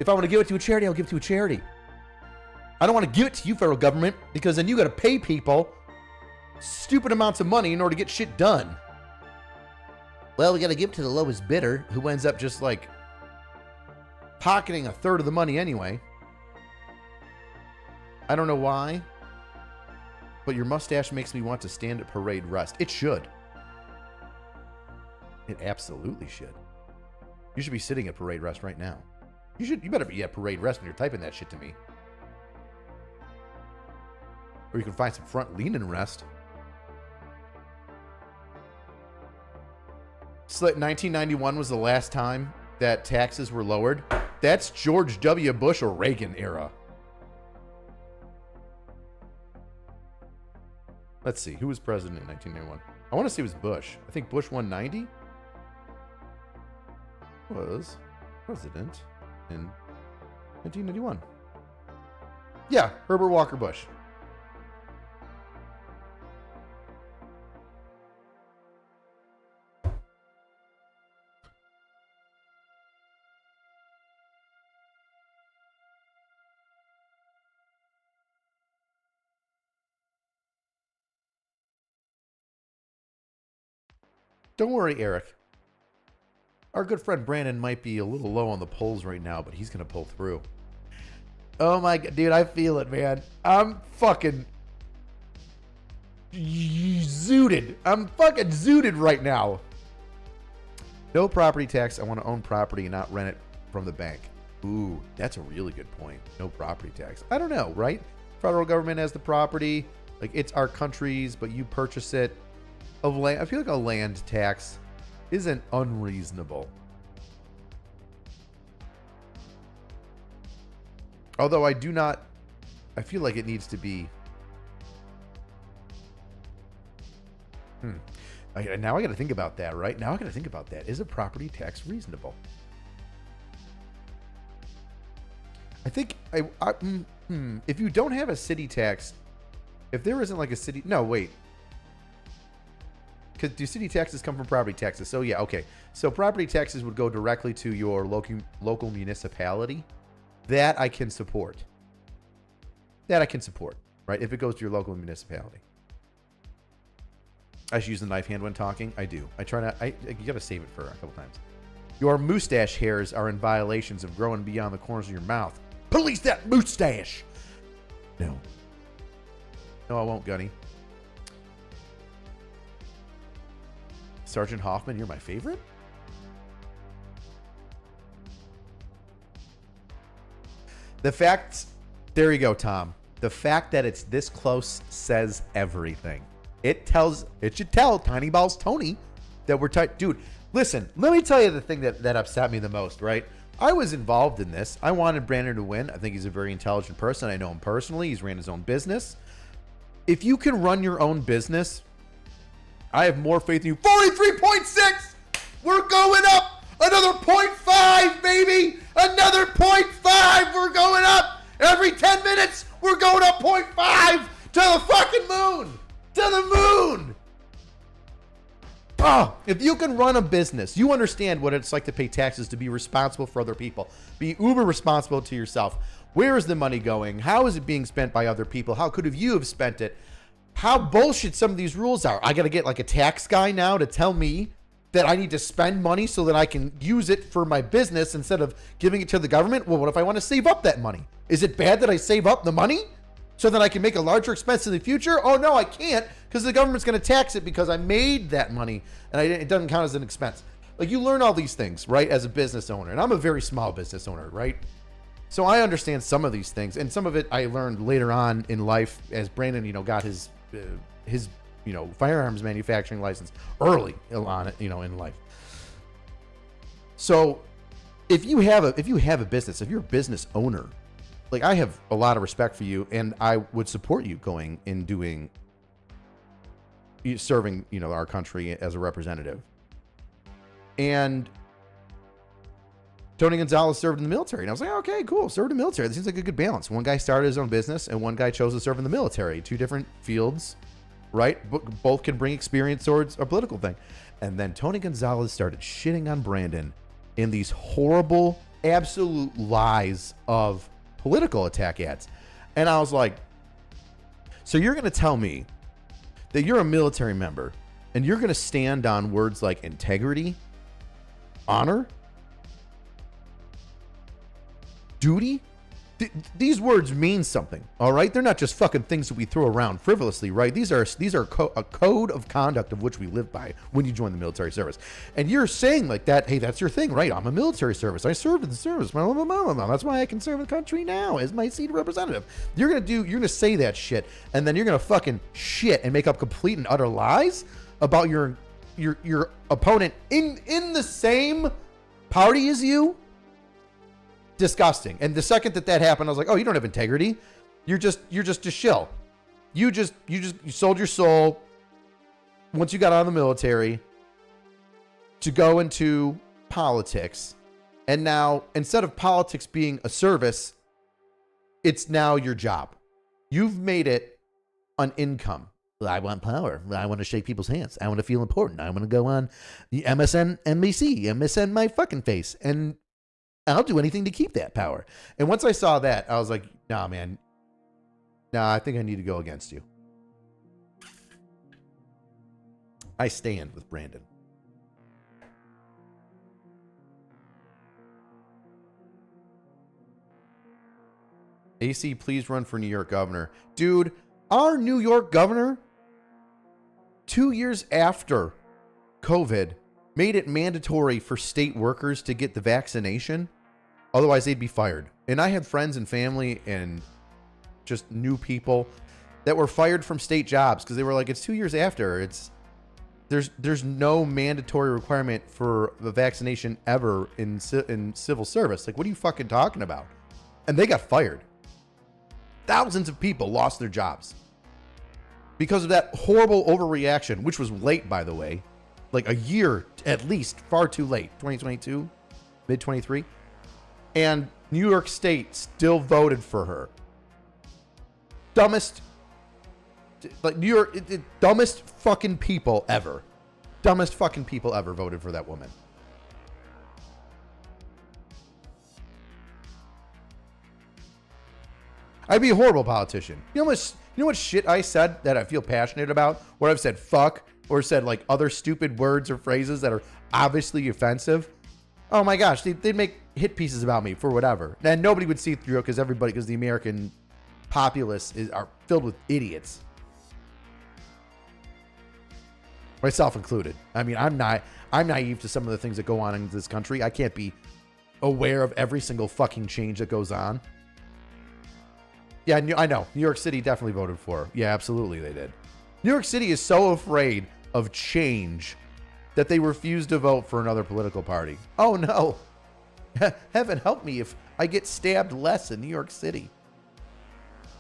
S1: If I want to give it to a charity, I'll give it to a charity. I don't want to give it to you, federal government, because then you got to pay people stupid amounts of money in order to get shit done. Well, we got to give it to the lowest bidder, who ends up just like pocketing a third of the money anyway. I don't know why, but your mustache makes me want to stand at parade rest. It should. It absolutely should. You should be sitting at parade rest right now. You better be at parade rest when you're typing that shit to me. Or you can find some front leaning rest. So 1991 was the last time that taxes were lowered. That's George W. Bush or Reagan era. Let's see. Who was president in 1991? I want to say it was Bush. I think Bush 190 was president in 1991. Yeah, Herbert Walker Bush. Don't worry, Eric. Our good friend Brandon might be a little low on the polls right now, but he's going to pull through. Oh my God, dude, I feel it, man. I'm fucking zooted. I'm fucking zooted right now. No property tax. I want to own property and not rent it from the bank. Ooh, that's a really good point. No property tax. I don't know, right? Federal government has the property. Like, it's our country's, but you purchase it. Of land. I feel like a land tax isn't unreasonable. Although I feel like it needs to be. Now I got to think about that, right? Now I got to think about that. Is a property tax reasonable? I think if you don't have a city tax, if there isn't like a city, no, wait. Because do city taxes come from property taxes? So yeah, okay. So property taxes would go directly to your local municipality. That I can support. Right? If it goes to your local municipality. I should use the knife hand when talking. I do. I try not. You got to save it for a couple times. Your mustache hairs are in violations of growing beyond the corners of your mouth. Police that mustache. No, I won't, Gunny. Sergeant Hoffman, you're my favorite? There you go, Tom. The fact that it's this close says everything. It should tell Tiny Balls Tony that we're tight. Dude, listen, let me tell you the thing that upset me the most, right? I was involved in this. I wanted Brandon to win. I think he's a very intelligent person. I know him personally. He's ran his own business. If you can run your own business, I have more faith in you. 43.6! We're going up! Another 0.5, baby! Another 0.5! We're going up! Every 10 minutes, we're going up 0.5 to the fucking moon! To the moon! Oh, if you can run a business, you understand what it's like to pay taxes, to be responsible for other people. Be uber responsible to yourself. Where is the money going? How is it being spent by other people? How could you have spent it? How bullshit some of these rules are. I got to get like a tax guy now to tell me that I need to spend money so that I can use it for my business instead of giving it to the government. Well, what if I want to save up that money? Is it bad that I save up the money so that I can make a larger expense in the future? Oh, no, I can't, because the government's going to tax it because I made that money and it doesn't count as an expense. Like, you learn all these things, right, as a business owner. And I'm a very small business owner, right? So I understand some of these things, and some of it I learned later on in life as Brandon, got his firearms manufacturing license early on it, in life. So if you have a business, if you're a business owner, like, I have a lot of respect for you, and I would support you going and serving, our country as a representative. And Tony Gonzalez served in the military, and I was like, okay, cool, served in the military. This seems like a good balance. One guy started his own business, and one guy chose to serve in the military. Two different fields, right? Both can bring experience towards a political thing. And then Tony Gonzalez started shitting on Brandon in these horrible, absolute lies of political attack ads. And I was like, so you're going to tell me that you're a military member, and you're going to stand on words like integrity, honor, duty? These words mean something, all right? They're not just fucking things that we throw around frivolously, right? These are a code of conduct of which we live by when you join the military service. And you're saying like that, hey, that's your thing, right? I'm a military service. I served in the service. Blah, blah, blah, blah, blah. That's why I can serve the country now as my seat representative. You're gonna say that shit, and then you're gonna fucking shit and make up complete and utter lies about your opponent in the same party as you. Disgusting. And the second that happened, I was like, oh, you don't have integrity. You're just a shill. You sold your soul once you got out of the military to go into politics. And now, instead of politics being a service, it's now your job. You've made it an income. I want power. I want to shake people's hands. I want to feel important. I want to go on the MSN, MSN my fucking face. And I'll do anything to keep that power. And once I saw that, I was like, nah, man. Nah, I think I need to go against you. I stand with Brandon. AC, please run for New York governor. Dude, our New York governor, 2 years after COVID, made it mandatory for state workers to get the vaccination. Otherwise, they'd be fired. And I had friends and family and just new people that were fired from state jobs because they were like, it's 2 years after. There's no mandatory requirement for the vaccination ever in civil service. Like, what are you fucking talking about? And they got fired. Thousands of people lost their jobs because of that horrible overreaction, which was late, by the way, like a year at least, far too late. 2022, mid 23, and New York State still voted for her. Dumbest, like New York, dumbest fucking people ever. Dumbest fucking people ever voted for that woman. I'd be a horrible politician. You know what shit I said that I feel passionate about? Where I've said fuck or said like other stupid words or phrases that are obviously offensive. Oh my gosh, they'd make hit pieces about me for whatever. And nobody would see through it because the American populace are filled with idiots. Myself included. I mean, I'm naive to some of the things that go on in this country. I can't be aware of every single fucking change that goes on. Yeah, I know. New York City definitely voted for her. Yeah, absolutely they did. New York City is so afraid of change that they refuse to vote for another political party. Oh no. Heaven help me if I get stabbed less in New York City.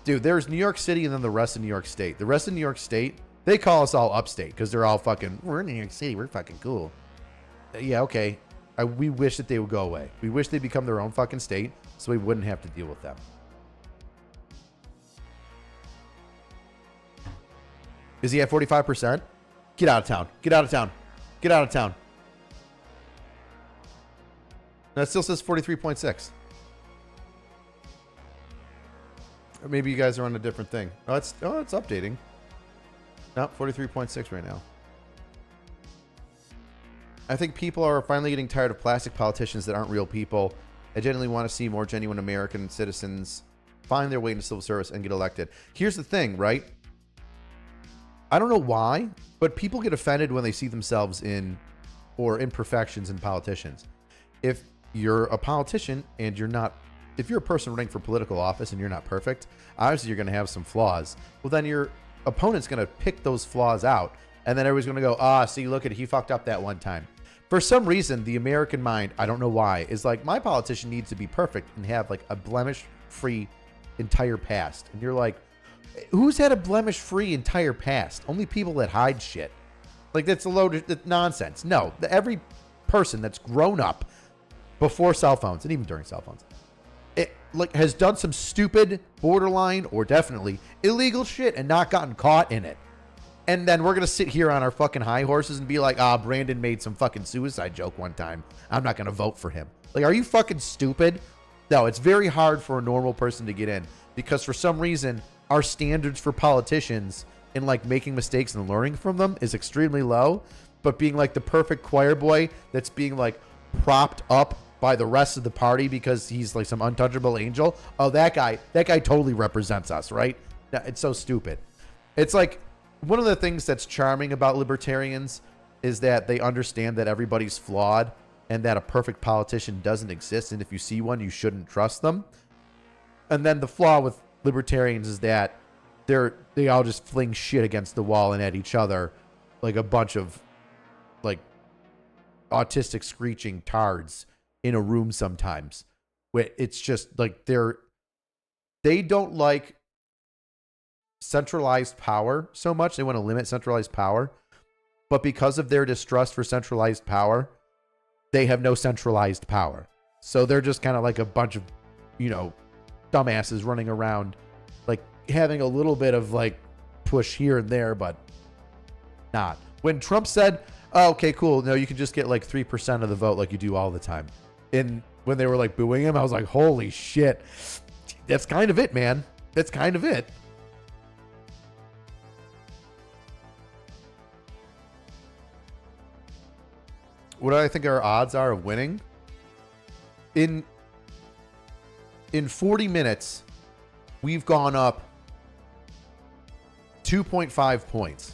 S1: Dude, there's New York City and then the rest of New York State. The rest of New York State, they call us all upstate because they're all fucking, we're in New York City, we're fucking cool. Yeah, okay. We wish that they would go away. We wish they'd become their own fucking state so we wouldn't have to deal with them. Is he at 45%? Get out of town. Get out of town. Get out of town. That still says 43.6. Or maybe you guys are on a different thing. Oh, it's updating. No, 43.6 right now. I think people are finally getting tired of plastic politicians that aren't real people. I genuinely want to see more genuine American citizens find their way into civil service and get elected. Here's the thing, right? I don't know why, but people get offended when they see themselves in or imperfections in politicians. If you're a politician and if you're a person running for political office and you're not perfect, obviously you're going to have some flaws. Well, then your opponent's going to pick those flaws out, and then everybody's going to go, see, look at it, he fucked up that one time. For some reason, the American mind, I don't know why, is like, my politician needs to be perfect and have like a blemish-free entire past. And you're like, who's had a blemish-free entire past? Only people that hide shit. Like, that's a load of nonsense. No, every person that's grown up before cell phones, and even during cell phones, it like has done some stupid, borderline, or definitely illegal shit and not gotten caught in it. And then we're going to sit here on our fucking high horses and be like, Brandon made some fucking suicide joke one time. I'm not going to vote for him. Like, are you fucking stupid? No, it's very hard for a normal person to get in because for some reason, our standards for politicians in like making mistakes and learning from them is extremely low. But being like the perfect choir boy that's being like propped up by the rest of the party because he's like some untouchable angel. Oh, that guy totally represents us, right? It's so stupid. It's like one of the things that's charming about libertarians is that they understand that everybody's flawed and that a perfect politician doesn't exist. And if you see one, you shouldn't trust them. And then the flaw with libertarians is that they all just fling shit against the wall and at each other like a bunch of like autistic screeching tards in a room sometimes. Where it's just like they don't like centralized power so much. They want to limit centralized power. But because of their distrust for centralized power, they have no centralized power. So they're just kind of like a bunch of, dumbasses running around, like having a little bit of like push here and there, but not. When Trump said, okay, cool, no, you can just get like 3% of the vote like you do all the time. And when they were like booing him, I was like, holy shit. That's kind of it, man. That's kind of it. What do I think our odds are of winning? In 40 minutes, we've gone up 2.5 points.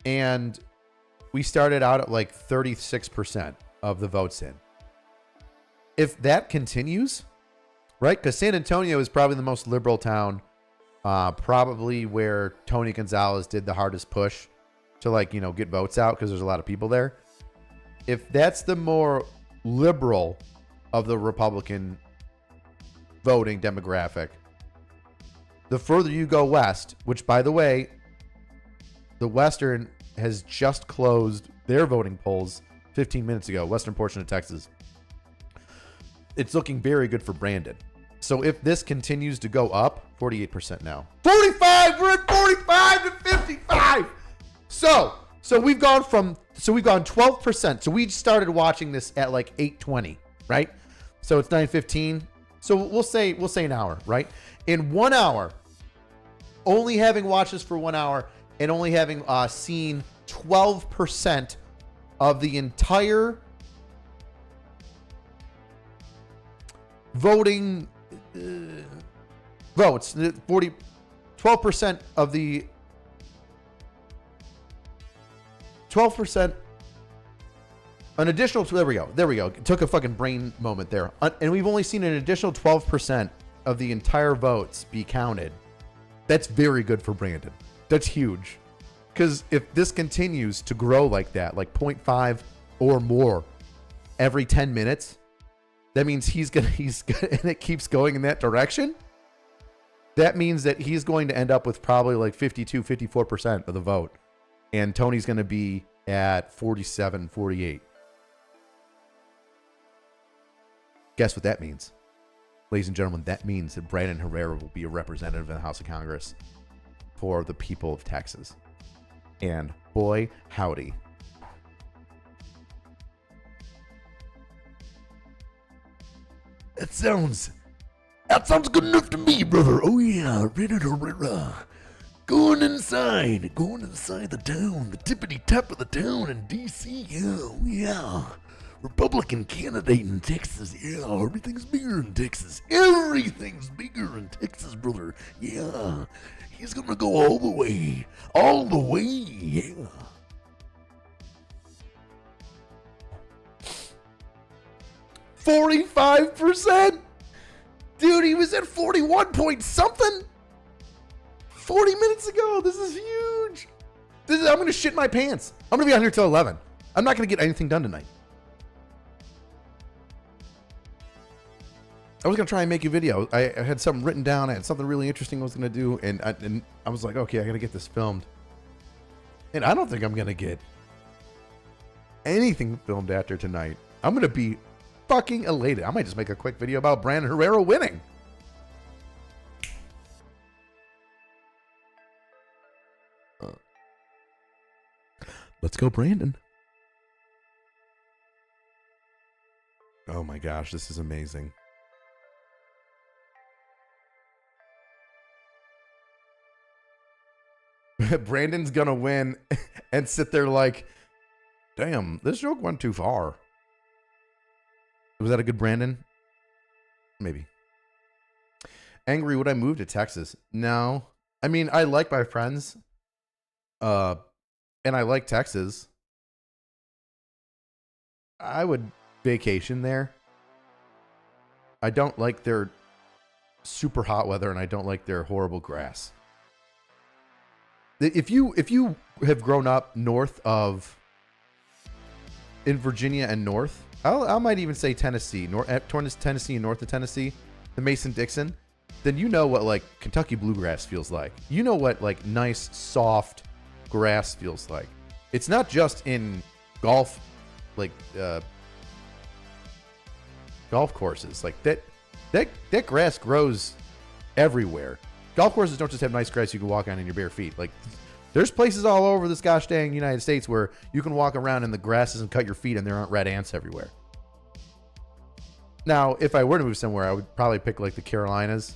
S1: And we started out at like 36% of the votes in. If that continues, right? Because San Antonio is probably the most liberal town, probably where Tony Gonzalez did the hardest push to, like, you know, get votes out because there's a lot of people there. If that's the more liberal of the Republican voting demographic, the further you go west, which, by the way, the Western has just closed their voting polls 15 minutes ago, western portion of Texas. It's looking very good for Brandon. So if this continues to go up, 48% now. 45! We're at 45 to 55! So we've gone 12%. So we started watching this at like 8:20, right? So it's 9:15. So we'll say an hour, right? In 1 hour, only having watched this for 1 hour and only having seen 12% of the entire voting votes, 12% of the 12%, an additional, there we go. It took a fucking brain moment there. And we've only seen an additional 12% of the entire votes be counted. That's very good for Brandon. That's huge. Because if this continues to grow like that, like 0.5 or more every 10 minutes, that means he's gonna, and it keeps going in that direction. That means that he's going to end up with probably like 52, 54% of the vote. And Tony's going to be at 47, 48. Guess what that means? Ladies and gentlemen, that means that Brandon Herrera will be a representative in the House of Congress for the people of Texas. And boy, howdy.
S2: That sounds good enough to me, brother. Oh yeah, Brandon Herrera. Going inside the town, the tippity top of the town in D.C. Yeah, oh yeah. Republican candidate in Texas. Yeah, everything's bigger in Texas. Everything's bigger in Texas, brother. Yeah, he's gonna go all the way. Yeah.
S1: $45%? Dude, he was at 41 point something 40 minutes ago. This is huge. I'm going to shit my pants. I'm going to be out here till 11. I'm not going to get anything done tonight. I was going to try and make a video. I had something written down. I had something really interesting I was going to do. And I was like, okay, I got to get this filmed. And I don't think I'm going to get anything filmed after tonight. I'm going to be fucking elated. I might just make a quick video about Brandon Herrera winning. Let's go, Brandon. Oh my gosh, this is amazing. Brandon's gonna win and sit there like, damn, this joke went too far. Was that a good Brandon? Maybe. Angry, would I move to Texas? No. I mean, I like my friends. And I like Texas. I would vacation there. I don't like their super hot weather, and I don't like their horrible grass. If you have grown up north of, in Virginia and north, I might even say Tennessee, Tennessee and north of Tennessee, the Mason-Dixon, then you know what like Kentucky bluegrass feels like. You know what like nice, soft grass feels like. It's not just in golf, like golf courses. Like that grass grows everywhere. Golf courses don't just have nice grass you can walk on in your bare feet. Like there's places all over this gosh dang United States where you can walk around and the grass doesn't cut your feet and there aren't red ants everywhere. Now, if I were to move somewhere, I would probably pick like the Carolinas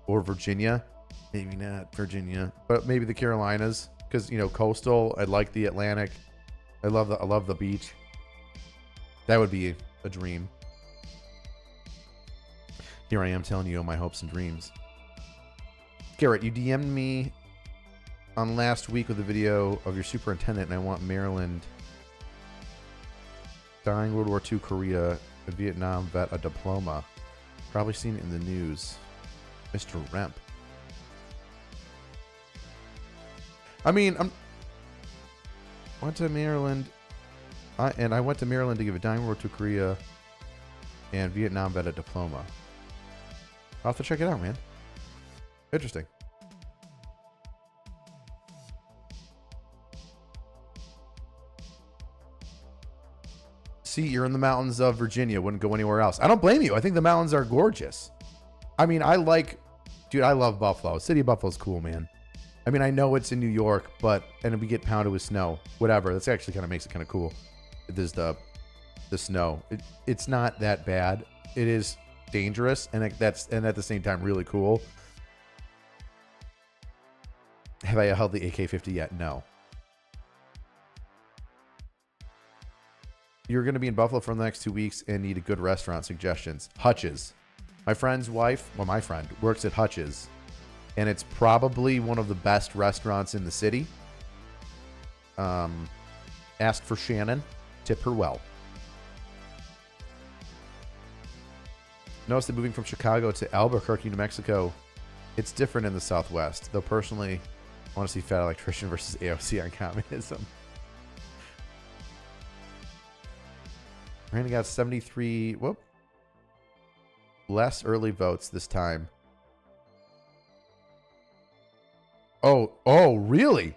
S1: or Virginia. Maybe not Virginia, but maybe the Carolinas. Because, you know, coastal, I like the Atlantic. I love the beach. That would be a dream. Here I am telling you my hopes and dreams. Garrett, you DM'd me on last week with a video of your superintendent, and I want Maryland dying World War II, Korea, a Vietnam vet, a diploma. Probably seen it in the news. Mr. Remp. I mean, went to Maryland, I went to Maryland to give a dying World War II, Korea, and Vietnam vet a diploma. I'll have to check it out, man. Interesting. See, you're in the mountains of Virginia. Wouldn't go anywhere else. I don't blame you. I think the mountains are gorgeous. I mean, dude, I love Buffalo. City of Buffalo's cool, man. I mean, I know it's in New York, and we get pounded with snow. Whatever. That's actually kind of makes it kind of cool. There's the snow. It's not that bad. It is dangerous, and at the same time really cool. Have I held the AK-50 yet? No. You're going to be in Buffalo for the next 2 weeks and need a good restaurant suggestions. Hutch's. My friend's wife, well, my friend, works at Hutch's, and it's probably one of the best restaurants in the city. Ask for Shannon. Tip her well. Notice that moving from Chicago to Albuquerque, New Mexico, it's different in the Southwest. Though personally, I want to see Fat Electrician versus AOC on communism. Randy got 73, less early votes this time. Oh, really?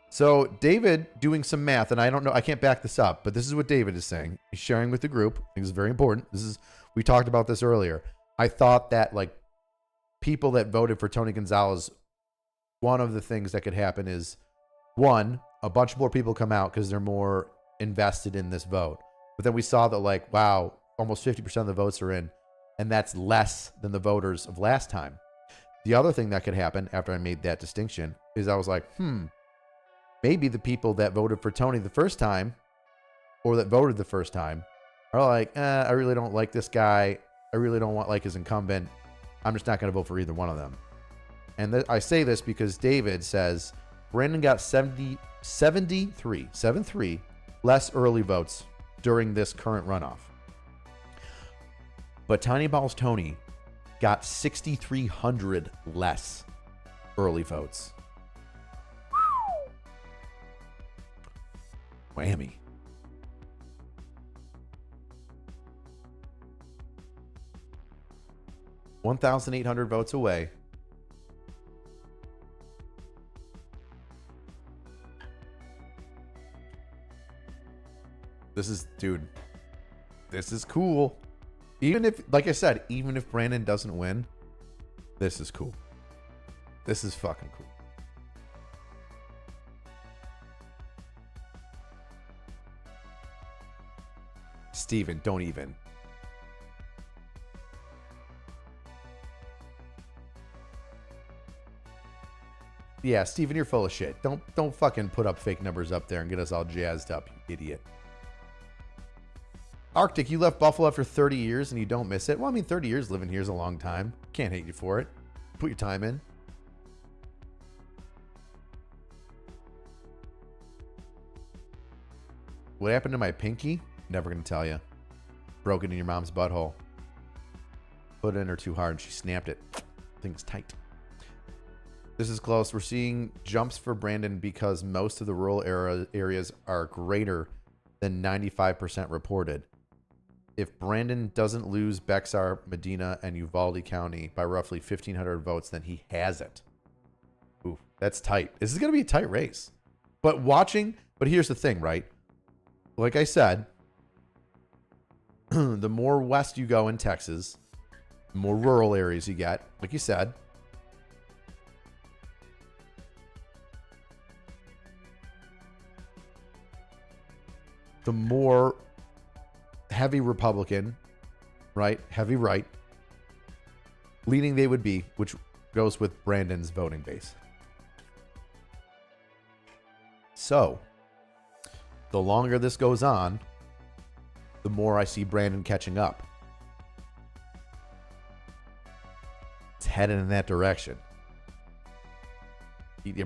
S1: So David doing some math, and I don't know, I can't back this up, but this is what David is saying. He's sharing with the group. I think it's very important. We talked about this earlier. I thought that like people that voted for Tony Gonzalez, one of the things that could happen is, one, a bunch more people come out because they're more invested in this vote. But then we saw that like, wow, almost 50% of the votes are in, and that's less than the voters of last time. The other thing that could happen after I made that distinction is I was like, maybe the people that voted for Tony the first time or that voted the first time are like, I really don't like this guy. I really don't want like his incumbent. I'm just not going to vote for either one of them. And I say this because David says Brandon got 73 less early votes during this current runoff. But Tiny Balls Tony got 6,300 less early votes. Whammy. $1,800 votes away. This is cool. Even if, like I said, even if Brandon doesn't win, this is cool. This is fucking cool. Steven, don't even. Yeah, Steven, you're full of shit. Don't fucking put up fake numbers up there and get us all jazzed up, you idiot. Arctic, you left Buffalo after 30 years and you don't miss it. Well, I mean, 30 years living here is a long time. Can't hate you for it. Put your time in. What happened to my pinky? Never gonna tell you. Broke it in your mom's butthole. Put it in her too hard and she snapped it. Thing's tight. This is close. We're seeing jumps for Brandon because most of the rural areas are greater than 95% reported. If Brandon doesn't lose Bexar, Medina, and Uvalde County by roughly 1,500 votes, then he has it. Ooh, that's tight. This is going to be a tight race. But here's the thing, right? Like I said, the more west you go in Texas, the more rural areas you get, like you said, the more heavy Republican, right? Heavy right leaning they would be, which goes with Brandon's voting base. So, the longer this goes on, the more I see Brandon catching up. It's heading in that direction.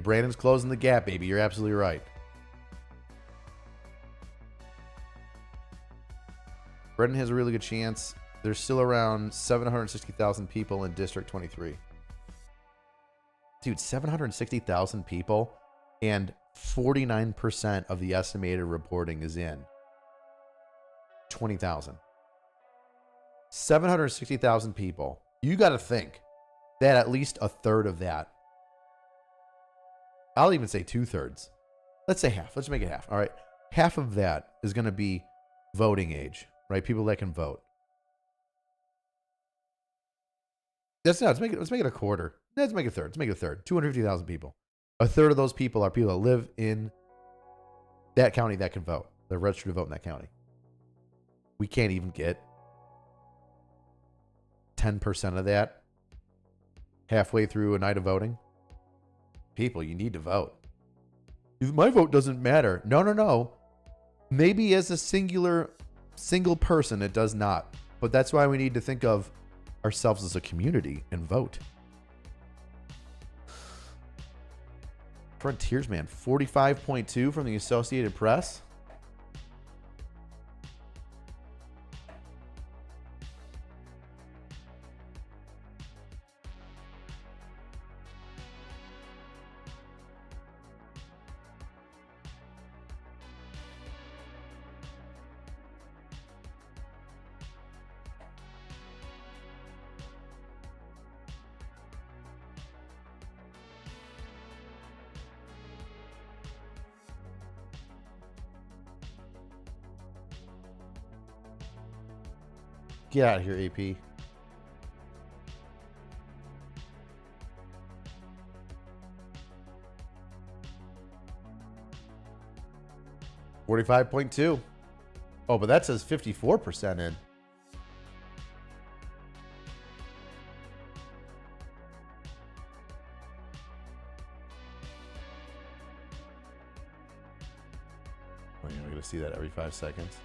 S1: Brandon's closing the gap, baby. You're absolutely right. Brandon has a really good chance. There's still around 760,000 people in District 23. Dude, 760,000 people, and 49% of the estimated reporting is in 20,000. 760,000 people. You got to think that at least a third of that, I'll even say 2/3. Let's say half. Let's make it half. All right. Half of that is going to be voting age, right? People that can vote. Let's make it a quarter. Let's make it a third. Let's make it a third. 250,000 people. A third of those people are people that live in that county that can vote. They're registered to vote in that county. We can't even get 10% of that halfway through a night of voting. People, you need to vote. My vote doesn't matter. No. Maybe as a single person, it does not. But that's why we need to think of ourselves as a community and vote. Frontiersman, 45.2 from the Associated Press. Get out of here, AP. $45.2. Oh, but that says 54% in. Oh, yeah, we're going to see that every 5 seconds.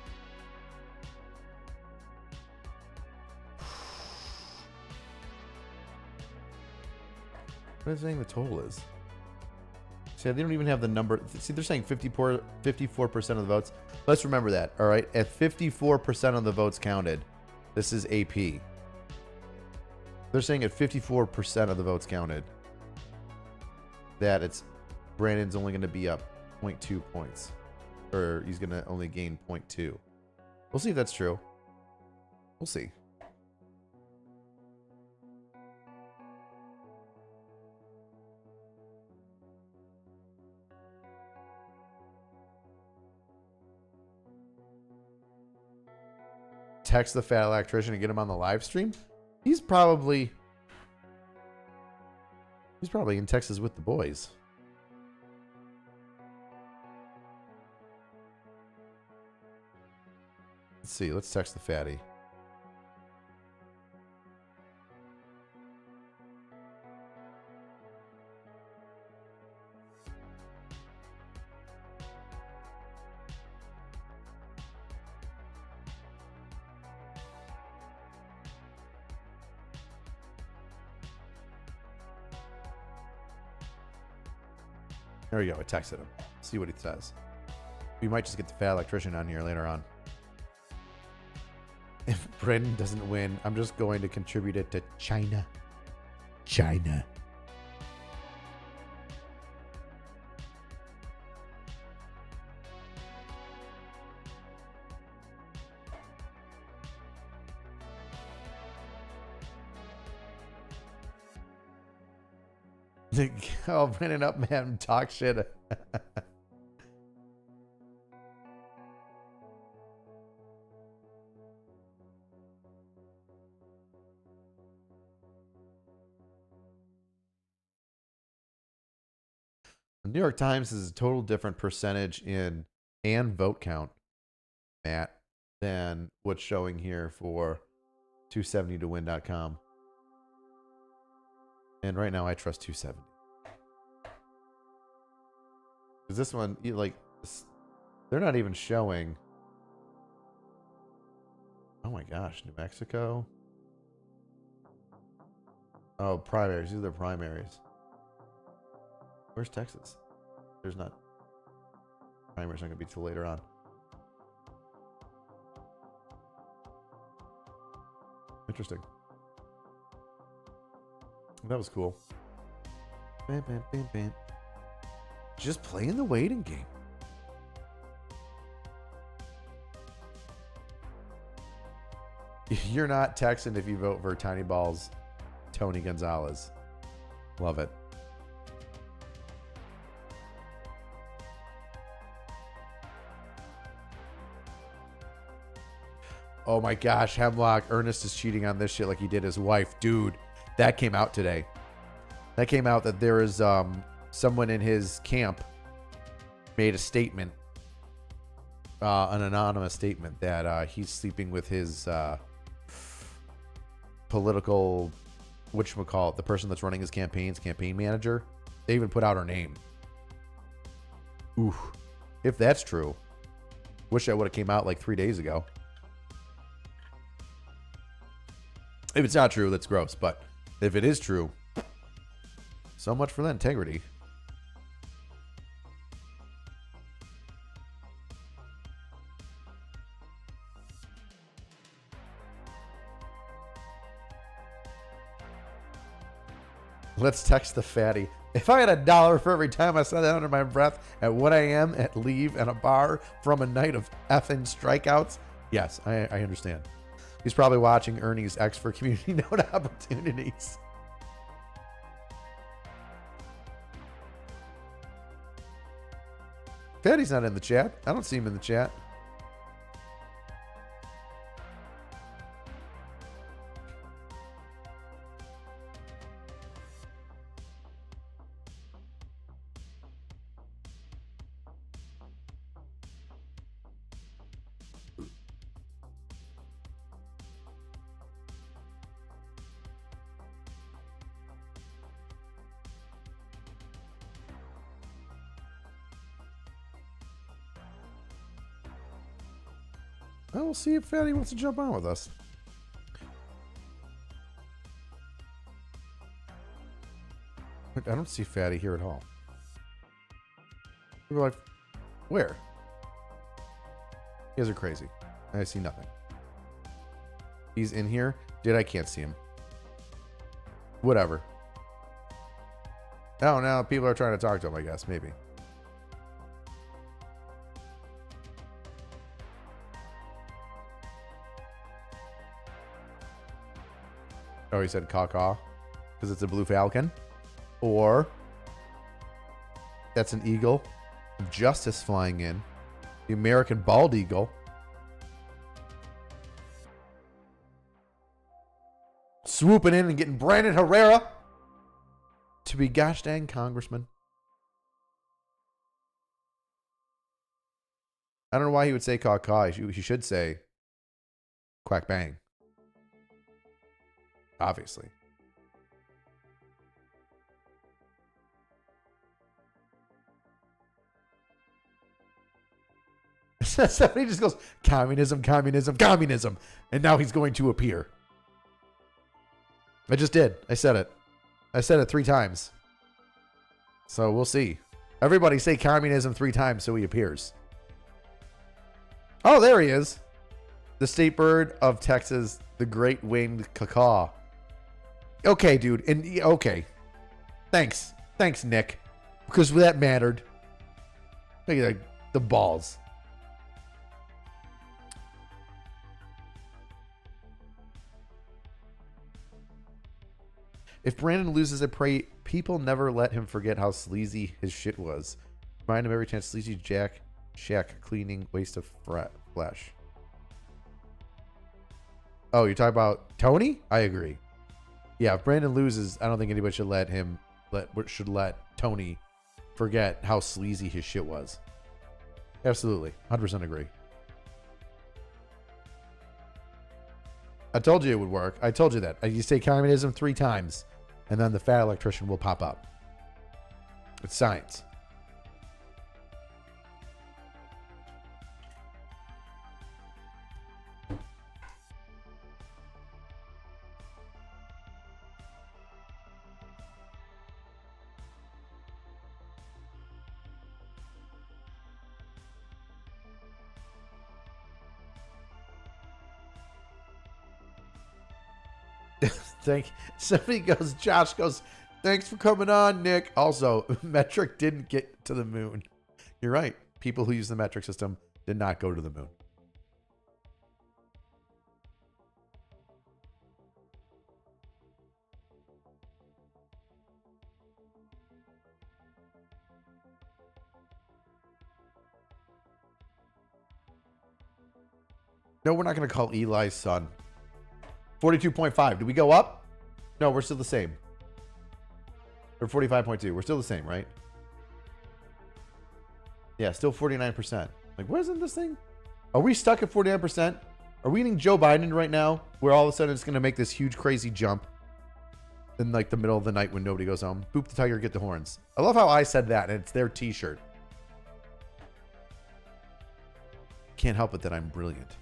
S1: What are they saying the total is? See, they don't even have the number. See, they're saying 54% of the votes. Let's remember that, all right? At 54% of the votes counted, this is AP. They're saying at 54% of the votes counted that it's Brandon's only going to be up 0.2 points. Or he's going to only gain 0.2. We'll see if that's true. We'll see. Text the fat electrician and get him on the live stream. He's probably in Texas with the boys. Let's see. Let's text the fatty. There we go. I texted him. See what he says. We might just get the fat electrician on here later on. If Brandon doesn't win, I'm just going to contribute it to China. China. Oh, Brandon up, man. Talk shit. The New York Times is a total different percentage in and vote count, Matt, than what's showing here for 270towin.com. And right now I trust 270. Because this one, they're not even showing. Oh my gosh, New Mexico. Oh, primaries. These are their primaries. Where's Texas? There's not. Primaries not going to be till later on. Interesting. That was cool. Bam, bam, bam, bam. Just playing the waiting game. You're not Texan if you vote for Tiny Balls Tony Gonzalez. Love it. Oh my gosh, Hemlock. Ernest is cheating on this shit like he did his wife. Dude, that came out today. That came out that there is someone in his camp made a statement, an anonymous statement, that he's sleeping with his political, whatchamacallit, the person that's running his campaign manager. They even put out her name. Oof. If that's true, wish that would have came out like 3 days ago. If it's not true, that's gross. But if it is true, so much for the integrity. Let's text the fatty. If I had $1 for every time I said that under my breath at 1 a.m. at leave and a bar from a night of effing strikeouts, yes, I understand. He's probably watching Ernie's X for community note opportunities. Fatty's not in the chat. I don't see him in the chat. Well, we'll see if Fatty wants to jump on with us. I don't see Fatty here at all. People are like, where? You guys are crazy. I see nothing. He's in here. Dude, I can't see him. Whatever. Oh, now people are trying to talk to him, I guess. Maybe. Oh, he said caw-caw because it's a blue falcon. Or that's an eagle of justice flying in. The American bald eagle. Swooping in and getting Brandon Herrera to be gosh dang congressman. I don't know why he would say caw-caw. He should say quack bang. Obviously. Somebody just goes, communism, communism, communism. And now he's going to appear. I just did. I said it. I said it 3 times. So we'll see. Everybody say communism 3 times so he appears. Oh, there he is. The state bird of Texas, the great winged caw. Okay, dude. And okay. Thanks. Thanks, Nick. Because that mattered. Look at the balls. If Brandon loses, I pray people never let him forget how sleazy his shit was. Remind him every chance sleazy Jack Shack cleaning waste of flesh. Oh, you're talking about Tony? I agree. Yeah, if Brandon loses, I don't think anybody should let Tony forget how sleazy his shit was. Absolutely. 100% agree. I told you it would work. I told you that. You say communism 3 times, and then the fat electrician will pop up. It's science. Somebody goes, Josh goes, thanks for coming on, Nick. Also, metric didn't get to the moon. You're right. People who use the metric system did not go to the moon. No, we're not going to call Eli's son. 42.5. Did we go up? No, we're still the same. Or 45.2. We're still the same, right? Yeah, still 49%. Like, where isn't this thing? Are we stuck at 49%? Are we eating Joe Biden right now? Where all of a sudden it's going to make this huge, crazy jump in like the middle of the night when nobody goes home. Boop the tiger, get the horns. I love how I said that, and it's their t-shirt. Can't help it that I'm brilliant.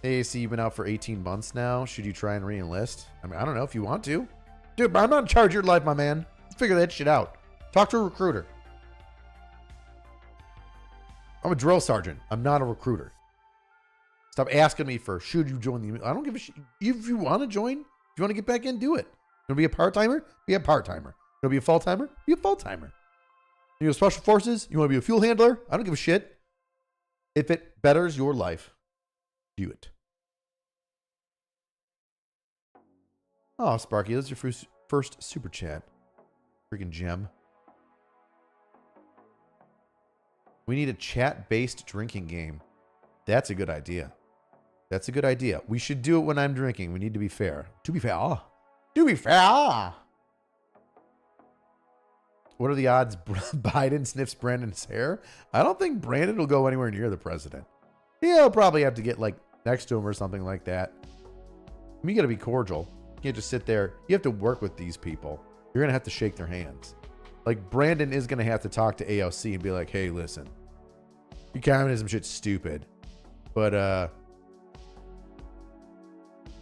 S1: Hey, AC, you've been out for 18 months now. Should you try and re-enlist? I mean, I don't know if you want to. Dude, I'm not in charge of your life, my man. Let's figure that shit out. Talk to a recruiter. I'm a drill sergeant. I'm not a recruiter. Stop asking me for, should you join the... I don't give a shit. If you want to join, if you want to get back in, do it. You want to be a part-timer? Be a part-timer. You want to be a full-timer? Be a full-timer. You know, special forces? You want to be a fuel handler? I don't give a shit. If it betters your life, do it. Oh, Sparky, that's your first super chat. Freaking gem. We need a chat-based drinking game. That's a good idea. That's a good idea. We should do it when I'm drinking. We need to be fair. To be fair. To be fair. What are the odds Biden sniffs Brandon's hair? I don't think Brandon will go anywhere near the president. He'll probably have to get like next to him or something like that. I mean, you got to be cordial. You can't just sit there. You have to work with these people. You're going to have to shake their hands. Like, Brandon is going to have to talk to AOC and be like, hey, listen, your communism shit's stupid, but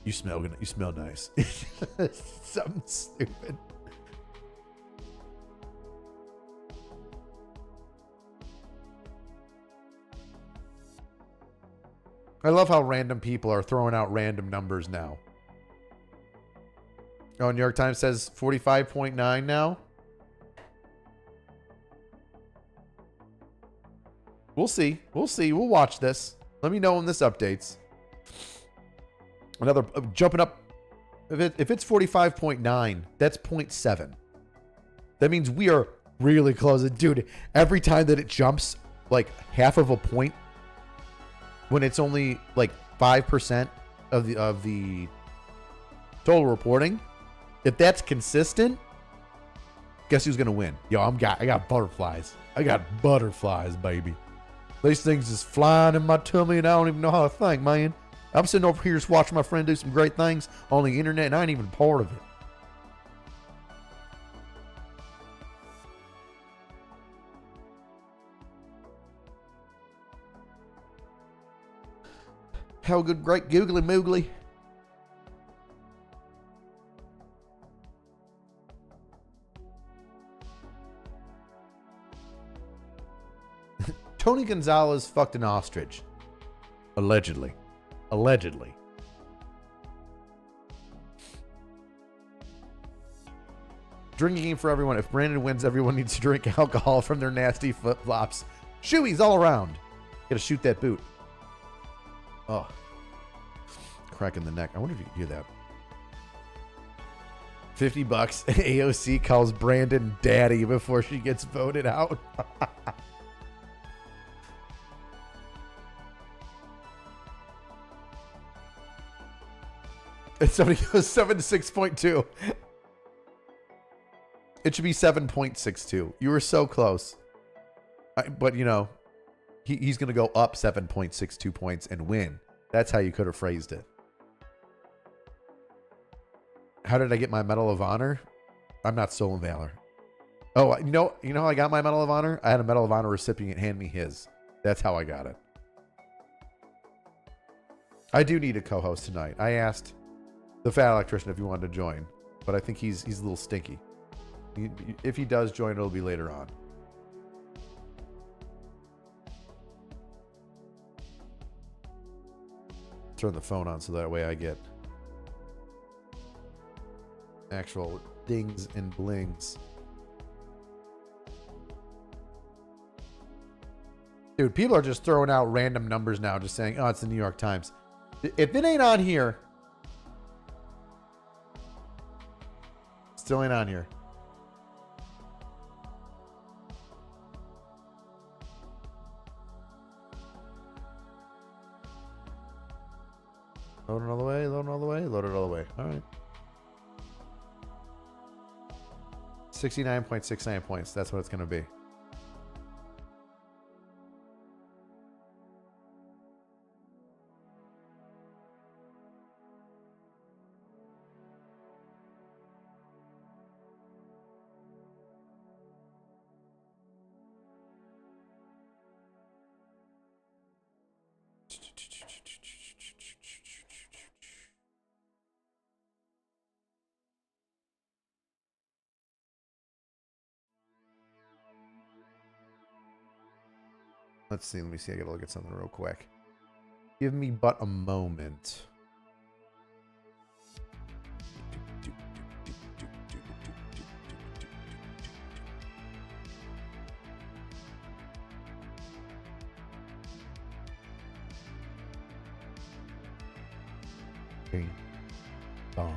S1: you smell nice. Something stupid. I love how random people are throwing out random numbers now. Oh, New York Times says 45.9 now. We'll see. We'll see. We'll watch this. Let me know when this updates. Another jumping up. If it's 45.9, that's 0.7. That means we are really close. Dude, every time that it jumps like half of a point, when it's only like 5% of the total reporting, if that's consistent, guess who's gonna win? Yo, I got butterflies. I got butterflies, baby. These things is flying in my tummy and I don't even know how to think, man. I'm sitting over here just watching my friend do some great things on the internet and I ain't even part of it. How good, great googly moogly. Tony Gonzalez fucked an ostrich. Allegedly. Allegedly. Drinking game for everyone. If Brandon wins, everyone needs to drink alcohol from their nasty flip-flops. Shoeies all around. Gotta shoot that boot. Oh. Crack in the neck. I wonder if you can hear that. $50. AOC calls Brandon daddy before she gets voted out. And somebody goes 76.2. It should be 7.62. You were so close. But, you know, he's going to go up 7.62 points and win. That's how you could have phrased it. How did I get my Medal of Honor? I'm not stolen valor. Oh, you know how I got my Medal of Honor? I had a Medal of Honor recipient hand me his. That's how I got it. I do need a co-host tonight. I asked the fat electrician if he wanted to join, but I think he's a little stinky. If he does join, it'll be later on. Turn the phone on so that way I get Actual dings and blings. Dude, people are just throwing out random numbers now, just saying, oh, it's the New York Times. If it ain't on here, still ain't on here. Loading all the way, loading all the way, loaded all the way. All right. 69.69 points. That's what it's going to be. Let's see. Let me see. I gotta look at something real quick. Give me but a moment. Bing. Bomb.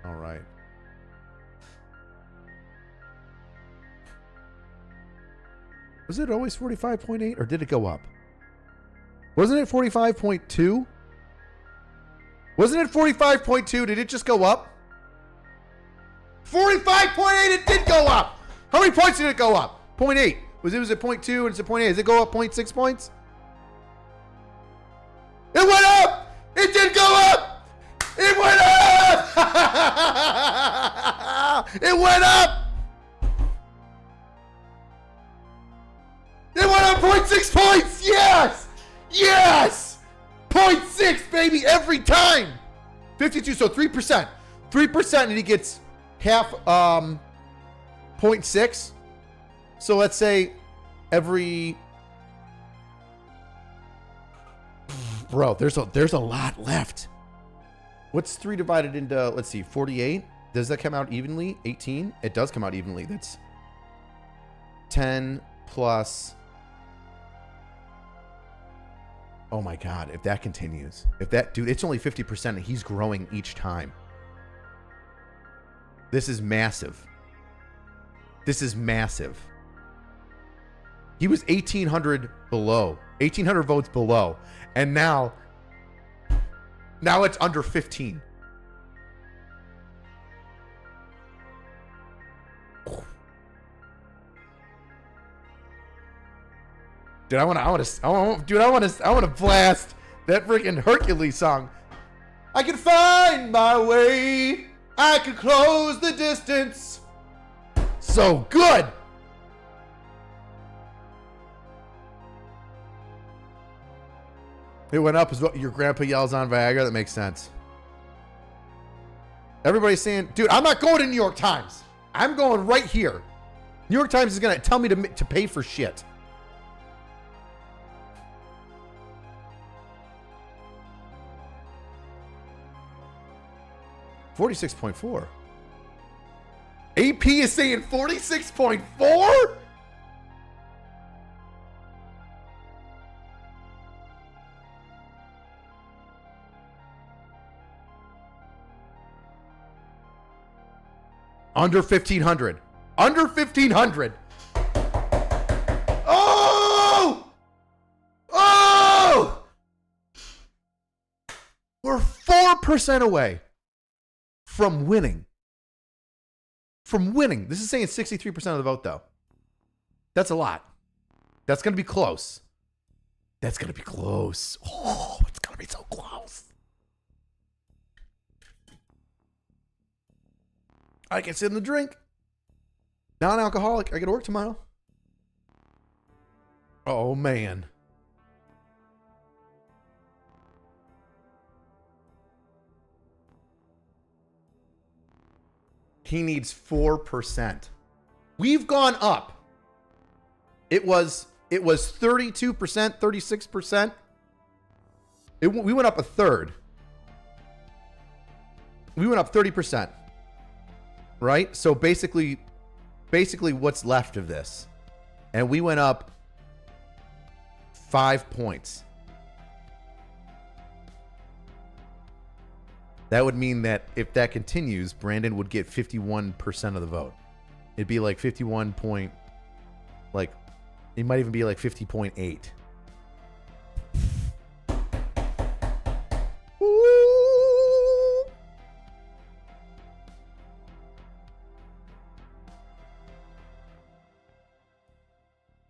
S1: All right. Was it always 45.8 or did it go up? Wasn't it 45.2? Wasn't it 45.2? Did it just go up? 45.8, it did go up. How many points did it go up? 0.8. Was it at 0.2 and it's at 0.8? Does it go up 0.6 points? It went up! It did go up! It went up! It went up! It went up 0.6 points! Yes! Yes! 0.6, baby, every time! 52, so 3%. 3% and he gets half 0.6. So let's say every... Bro, there's a lot left. What's 3 divided into, let's see, 48? Does that come out evenly? 18? It does come out evenly. That's 10 plus... Oh my God, if that continues. If that, dude, it's only 50% and he's growing each time. This is massive. This is massive. He was 1,800 below. 1,800 votes below. And now it's under 15. Dude, I want to blast that freaking Hercules song. I can find my way. I can close the distance. So good. It went up as what your grandpa yells on Viagra. That makes sense. Everybody's saying, dude, I'm not going to New York Times. I'm going right here. New York Times is going to tell me to pay for shit. $46.4. AP is saying 46.4? Under 1,500. Under 1,500. Oh! Oh! We're 4% away from winning. From winning. This is saying 63% of the vote, though. That's a lot. That's going to be close. That's going to be close. Oh, it's going to be so close. I can sit in the drink. Non-alcoholic. I got to work tomorrow. Oh, man. He needs 4%. We've gone up. It was It was 32%, 36%. We went up a third. We went up 30%. Right? So basically what's left of this. And we went up 5 points. That would mean that if that continues, Brandon would get 51% of the vote. It'd be like 51 point, like, it might even be like 50.8.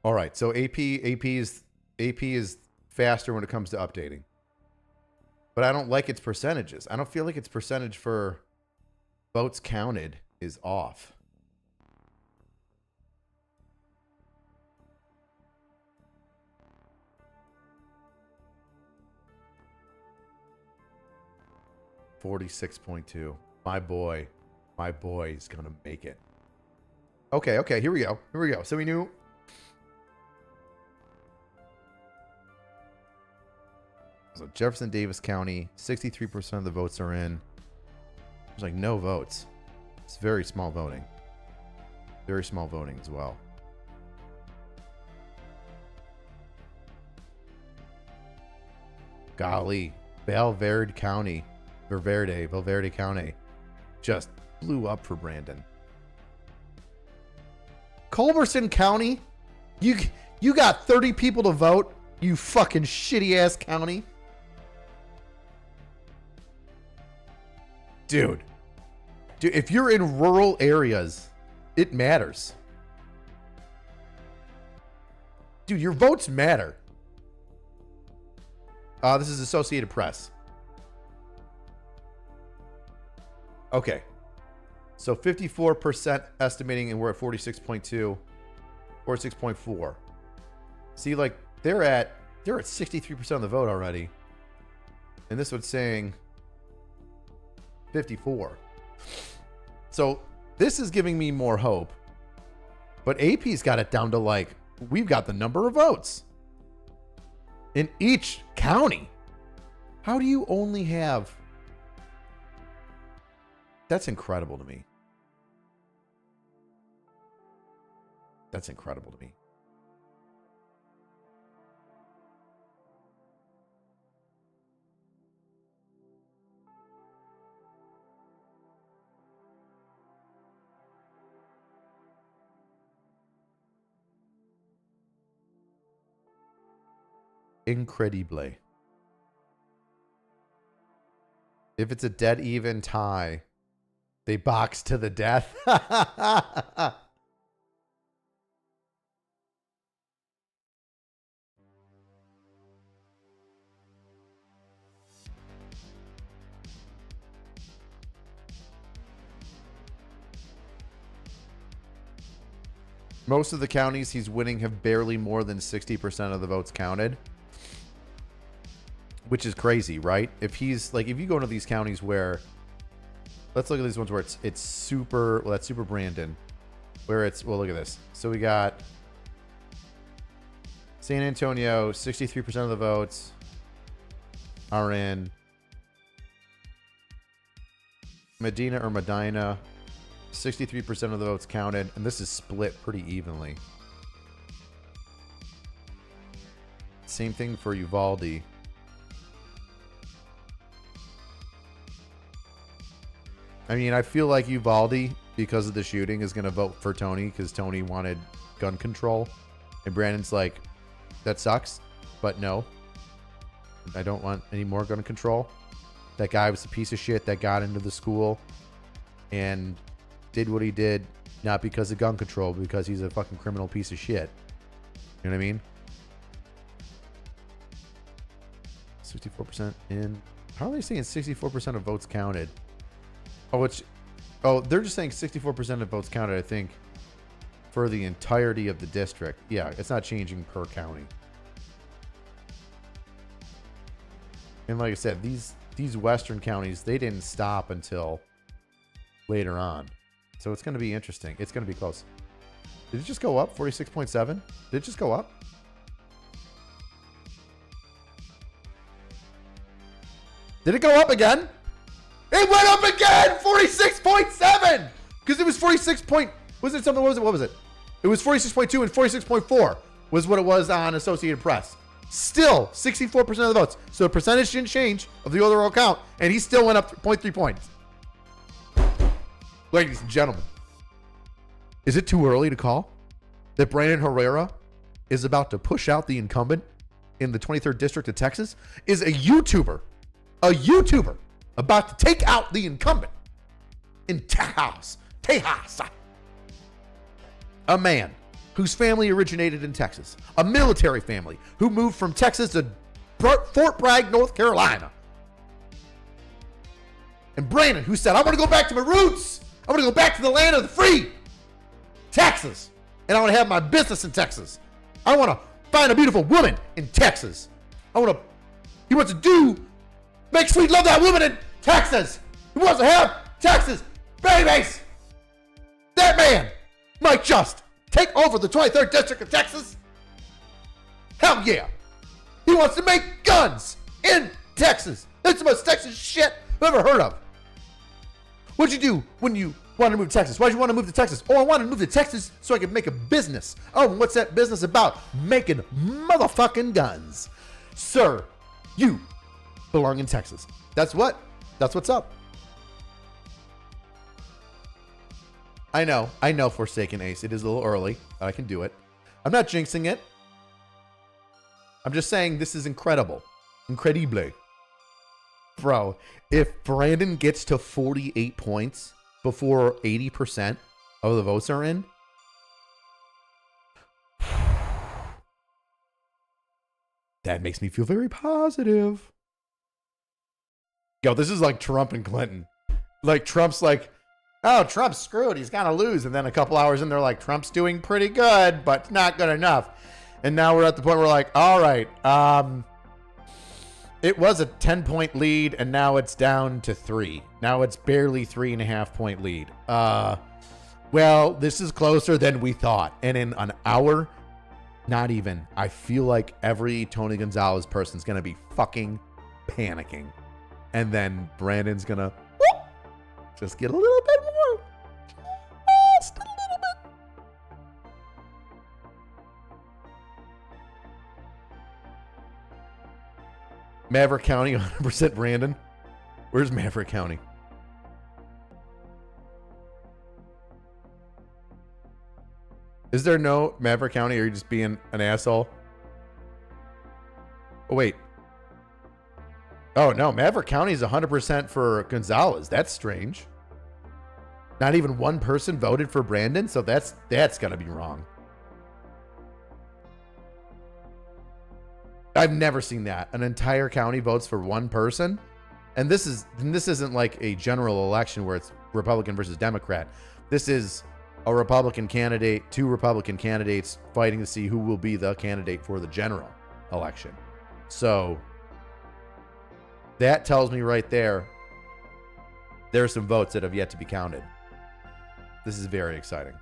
S1: All right, so AP is faster when it comes to updating. But I don't like its percentages. I don't feel like its percentage for votes counted is off. $46.2. My boy is gonna make it. Okay, here we go. So we knew. So Jefferson Davis County, 63% of the votes are in. There's like no votes. It's very small voting. Very small voting as well. Golly, Valverde County just blew up for Brandon. Culberson County, you got 30 people to vote, you fucking shitty ass county. Dude, if you're in rural areas, it matters. Dude, your votes matter. This is Associated Press. Okay. So 54% estimating, and we're at 46.2, 46.4. See, like, they're at 63% of the vote already. And this one's saying 54. So this is giving me more hope. But AP's got it down to, like, we've got the number of votes in each county. How do you only have... That's incredible to me. That's incredible to me. Incredibly. If it's a dead even tie, they box to the death. Most of the counties he's winning have barely more than 60% of the votes counted. Which is crazy, right? If he's like, if you go into these counties where, let's look at these ones where it's super, well, that's super Brandon, where it's, well, look at this. So we got San Antonio, 63% of the votes are in. Medina, 63% of the votes counted, and this is split pretty evenly. Same thing for Uvalde. I mean, I feel like Uvalde, because of the shooting, is going to vote for Tony because Tony wanted gun control. And Brandon's like, that sucks, but no. I don't want any more gun control. That guy was a piece of shit that got into the school and did what he did, not because of gun control, but because he's a fucking criminal piece of shit. You know what I mean? 64% in. How are they saying 64% of votes counted? They're just saying 64% of votes counted, I think, for the entirety of the district. Yeah, it's not changing per county. And like I said, these western counties, they didn't stop until later on. So it's going to be interesting. It's going to be close. Did it just go up? 46.7? Did it just go up? Did it go up again? It went up again! 46.7! Because it was 46 point... Was it something? What was it? It was 46.2 and 46.4 was what it was on Associated Press. Still 64% of the votes. So the percentage didn't change of the overall count, and he still went up 0.3 points. Ladies and gentlemen, is it too early to call that Brandon Herrera is about to push out the incumbent in the 23rd District of Texas? Is a YouTuber about to take out the incumbent in Tejas? A man whose family originated in Texas, a military family who moved from Texas to Fort Bragg, North Carolina. And Brandon, who said, I want to go back to my roots. I want to go back to the land of the free, Texas. And I want to have my business in Texas. I want to find a beautiful woman in Texas. He wants to make sweet love that woman in Texas. He wants to have Texas babies. That man might just take over the 23rd District of Texas. Hell yeah. He wants to make guns in Texas. That's the most Texas shit I've ever heard of. What'd you do when you wanted to move to Texas? Why'd you want to move to Texas? Oh, I wanted to move to Texas so I could make a business. Oh, and what's that business about? Making motherfucking guns. Sir, you belong in Texas. That's what's up. I know Forsaken Ace. It is a little early, but I can do it. I'm not jinxing it. I'm just saying this is incredible. Incredible. Bro, if Brandon gets to 48 points before 80% of the votes are in, that makes me feel very positive. Yo, this is like Trump and Clinton. Like, Trump's like, oh, Trump's screwed. He's going to lose. And then a couple hours in, they're like, Trump's doing pretty good, but not good enough. And now we're at the point where we're like, all right, it was a 10-point lead, and now it's down to 3. Now it's barely 3.5-point lead. Well, this is closer than we thought. And in an hour, not even, I feel like every Tony Gonzalez person's going to be fucking panicking. And then Brandon's going to just get a little bit more. Just a little bit. Maverick County, 100% Brandon. Where's Maverick County? Is there no Maverick County, or are you just being an asshole? Oh, wait. Oh, no. Maverick County is 100% for Gonzalez. That's strange. Not even one person voted for Brandon, so that's got to be wrong. I've never seen that. An entire county votes for one person. And this isn't like a general election where it's Republican versus Democrat. This is a Republican candidate, 2 Republican candidates fighting to see who will be the candidate for the general election. So that tells me right there, there are some votes that have yet to be counted. This is very exciting.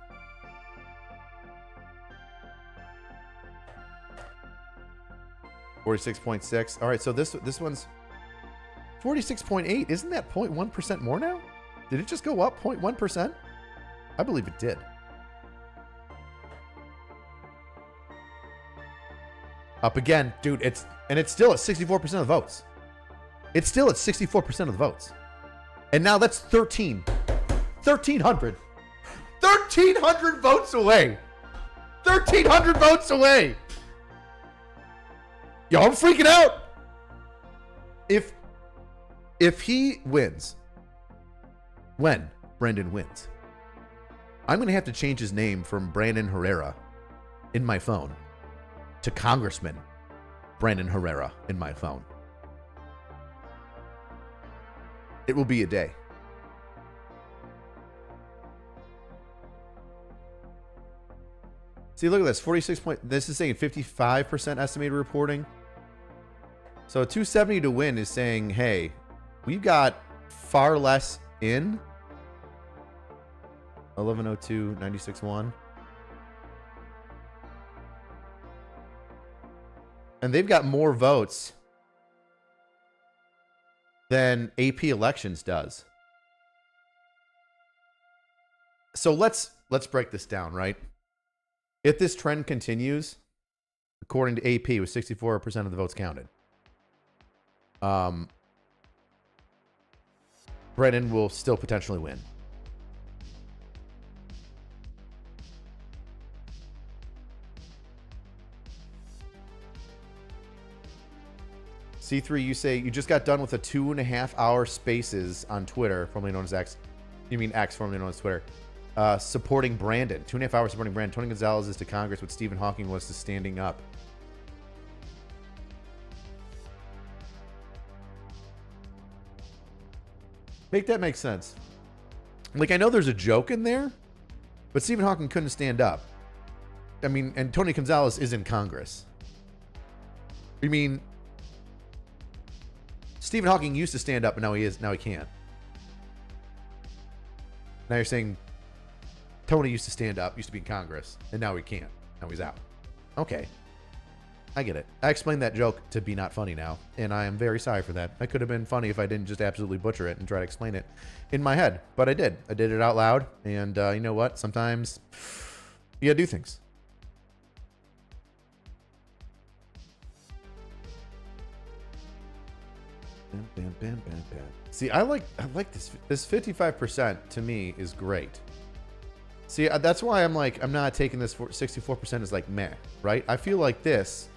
S1: $46.6. All right, so this one's 46.8. Isn't that 0.1% more now? Did it just go up 0.1%? I believe it did. Up again, dude. It's still at 64% of the votes. It's still at 64% of the votes. And now that's 1,300. 1,300 votes away. 1,300 votes away. Yo, I'm freaking out. If he wins, when Brandon wins, I'm going to have to change his name from Brandon Herrera in my phone to Congressman Brandon Herrera in my phone. It will be a day. See, look at this. 46 point. This is saying 55% estimated reporting. So 270 to win is saying, hey, we've got far less in. 1102, 96.1. And they've got more votes than AP elections does. So let's break this down, right? If this trend continues, according to AP, with 64% of the votes counted, Brennan will still potentially win. C3, you say you just got done with a 2.5-hour spaces on Twitter, formerly known as X. You mean X, formerly known as Twitter. Supporting Brandon. 2.5 hours supporting Brandon. Tony Gonzalez is to Congress what Stephen Hawking was to standing up. Make that make sense. Like, I know there's a joke in there, but Stephen Hawking couldn't stand up. I mean, and Tony Gonzalez is in Congress. You mean Stephen Hawking used to stand up, but now he can't. Now you're saying Tony used to stand up, used to be in Congress, and now he can't. Now he's out. Okay. I get it. I explained that joke to be not funny now, and I am very sorry for that. That could have been funny if I didn't just absolutely butcher it and try to explain it in my head, but I did. I did it out loud, and you know what? Sometimes you gotta do things. Bam, bam, bam, bam, bam. See, I like this. This 55% to me is great. See, that's why I'm not taking this 64% as like meh, right? I feel like this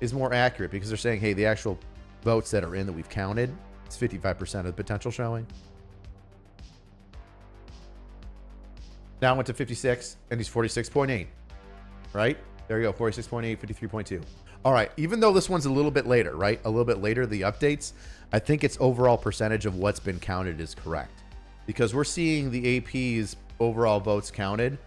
S1: is more accurate because they're saying, hey, the actual votes that are in that we've counted, it's 55% of the potential showing. Now I went to 56 and he's 46.8, right? There you go, 46.8, 53.2. All right, even though this one's a little bit later, right? A little bit later, the updates, I think its overall percentage of what's been counted is correct because we're seeing the AP's overall votes counted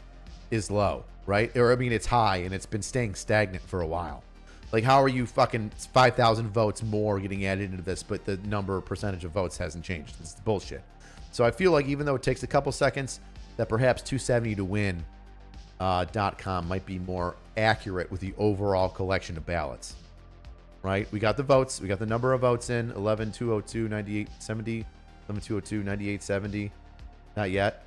S1: is low, right? Or I mean, it's high and it's been staying stagnant for a while. Like, how are you fucking 5,000 votes more getting added into this, but the number percentage of votes hasn't changed? It's bullshit. So I feel like even though it takes a couple seconds, that perhaps 270 to win .com might be more accurate with the overall collection of ballots, right? We got the votes. We got the number of votes in 11,202, 9870, 11,202, 9870. Not yet.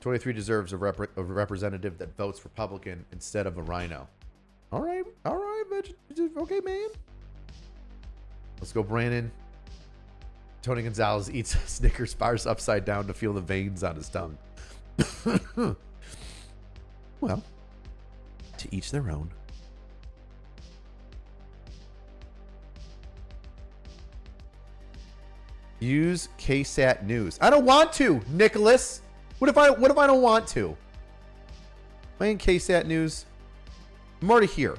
S1: 23 deserves a representative that votes Republican instead of a rhino. All right, okay, man. Let's go, Brandon. Tony Gonzalez eats Snickers bars upside down to feel the veins on his tongue. Well, to each their own. Use KSAT News. I don't want to, Nicholas. What if I don't want to? Am I in KSAT News? I'm already here.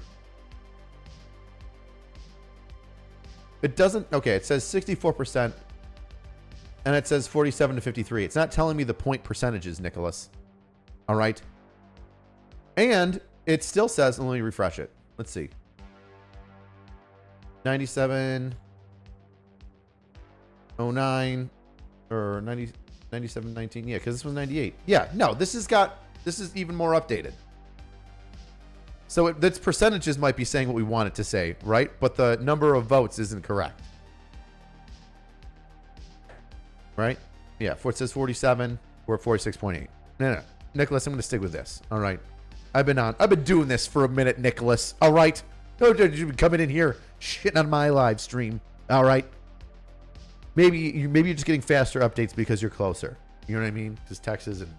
S1: It doesn't. Okay, it says 64%. And it says 47 to 53. It's not telling me the point percentages, Nicholas. All right. And it still says, let me refresh it. Let's see. 9709 or 9719. Yeah, because this was 98. Yeah, no, this is even more updated. So its percentages might be saying what we want it to say, right? But the number of votes isn't correct. Right? Yeah, it says 47. We're at 46.8. No. Nicholas, I'm going to stick with this. All right. I've been doing this for a minute, Nicholas. All right. No, you've been coming in here shitting on my live stream. All right. Maybe you're just getting faster updates because you're closer. You know what I mean? Because Texas and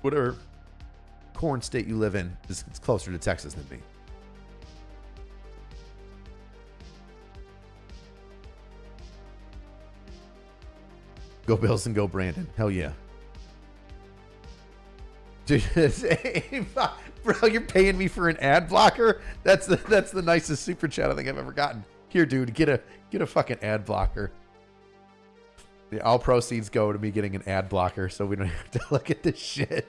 S1: whatever corn state you live in it's closer to Texas than me. Go Bills and go Brandon. Hell yeah. Dude, bro, you're paying me for an ad blocker? That's the nicest super chat I think I've ever gotten. Here, dude, get a fucking ad blocker. Yeah, all proceeds go to me getting an ad blocker so we don't have to look at this shit.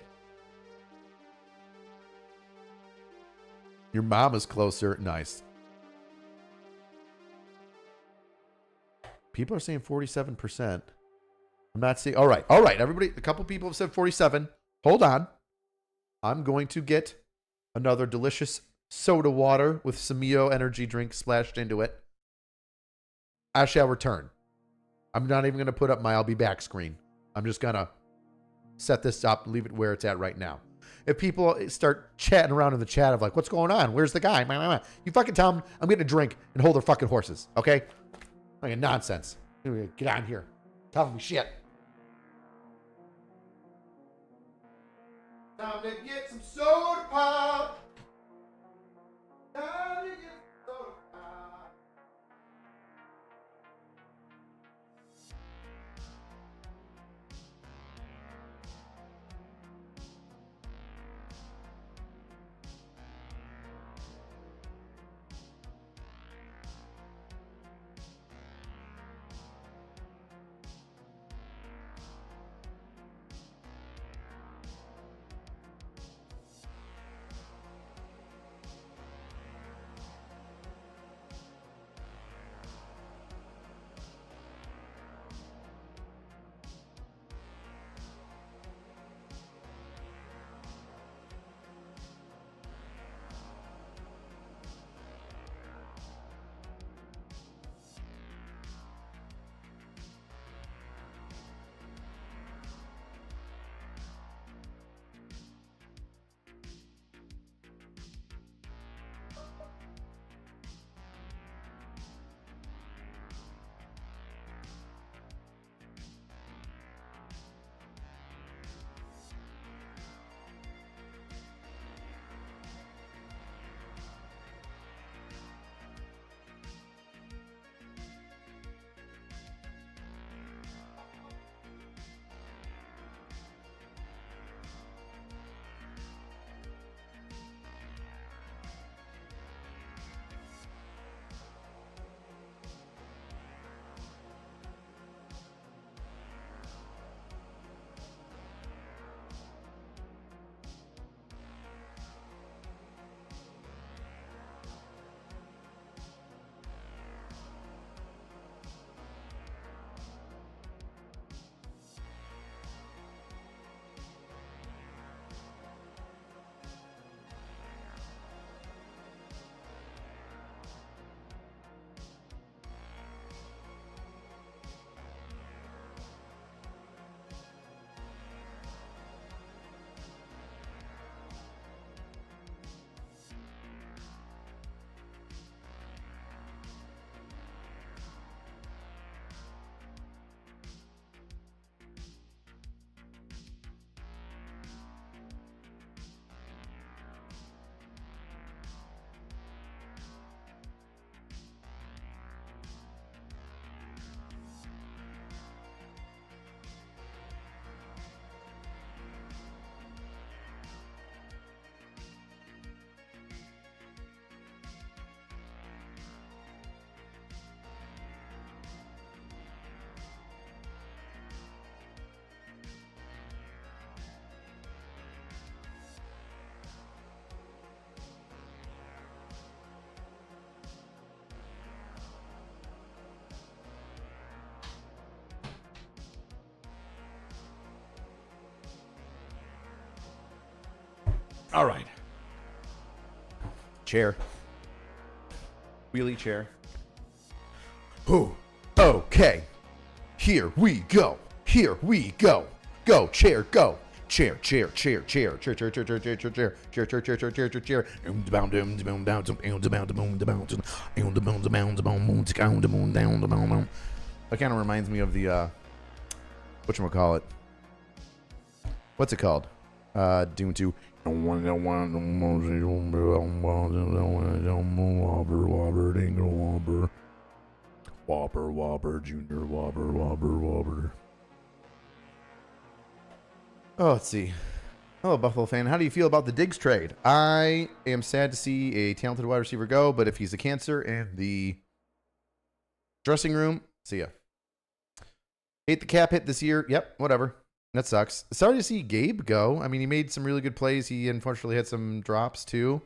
S1: Your mom is closer. Nice. People are saying 47%. I'm not seeing. All right. Everybody, a couple people have said 47. Hold on. I'm going to get another delicious soda water with some Mio energy drink splashed into it. I shall return. I'm not even going to put up my I'll be back screen. I'm just going to set this up, leave it where it's at right now. If people start chatting around in the chat of like, what's going on? Where's the guy? You fucking tell them I'm getting a drink and hold their fucking horses, okay? Like a nonsense. Get on here. Telling me shit. Time to get some soda pop. Time to get some soda pop. All right. Chair. Wheelie chair. Ooh. Okay. Here we go. Here we go. Go, chair, go. Chair, chair, chair, chair, chair, chair, chair, chair, chair, chair, chair, chair, chair, chair, chair, chair, chair, chair. That kind of reminds me of the whatchamacallit. What's it called? Dune 2. Whopper, Whopper, Junior, Whopper, Whopper, Whopper. Oh, let's see. Hello, Buffalo fan. How do you feel about the Diggs trade? I am sad to see a talented wide receiver go, but if he's a cancer in the dressing room, see ya. Hate the cap hit this year. Yep, whatever. That sucks. Sorry to see Gabe go. I mean, he made some really good plays. He unfortunately had some drops too.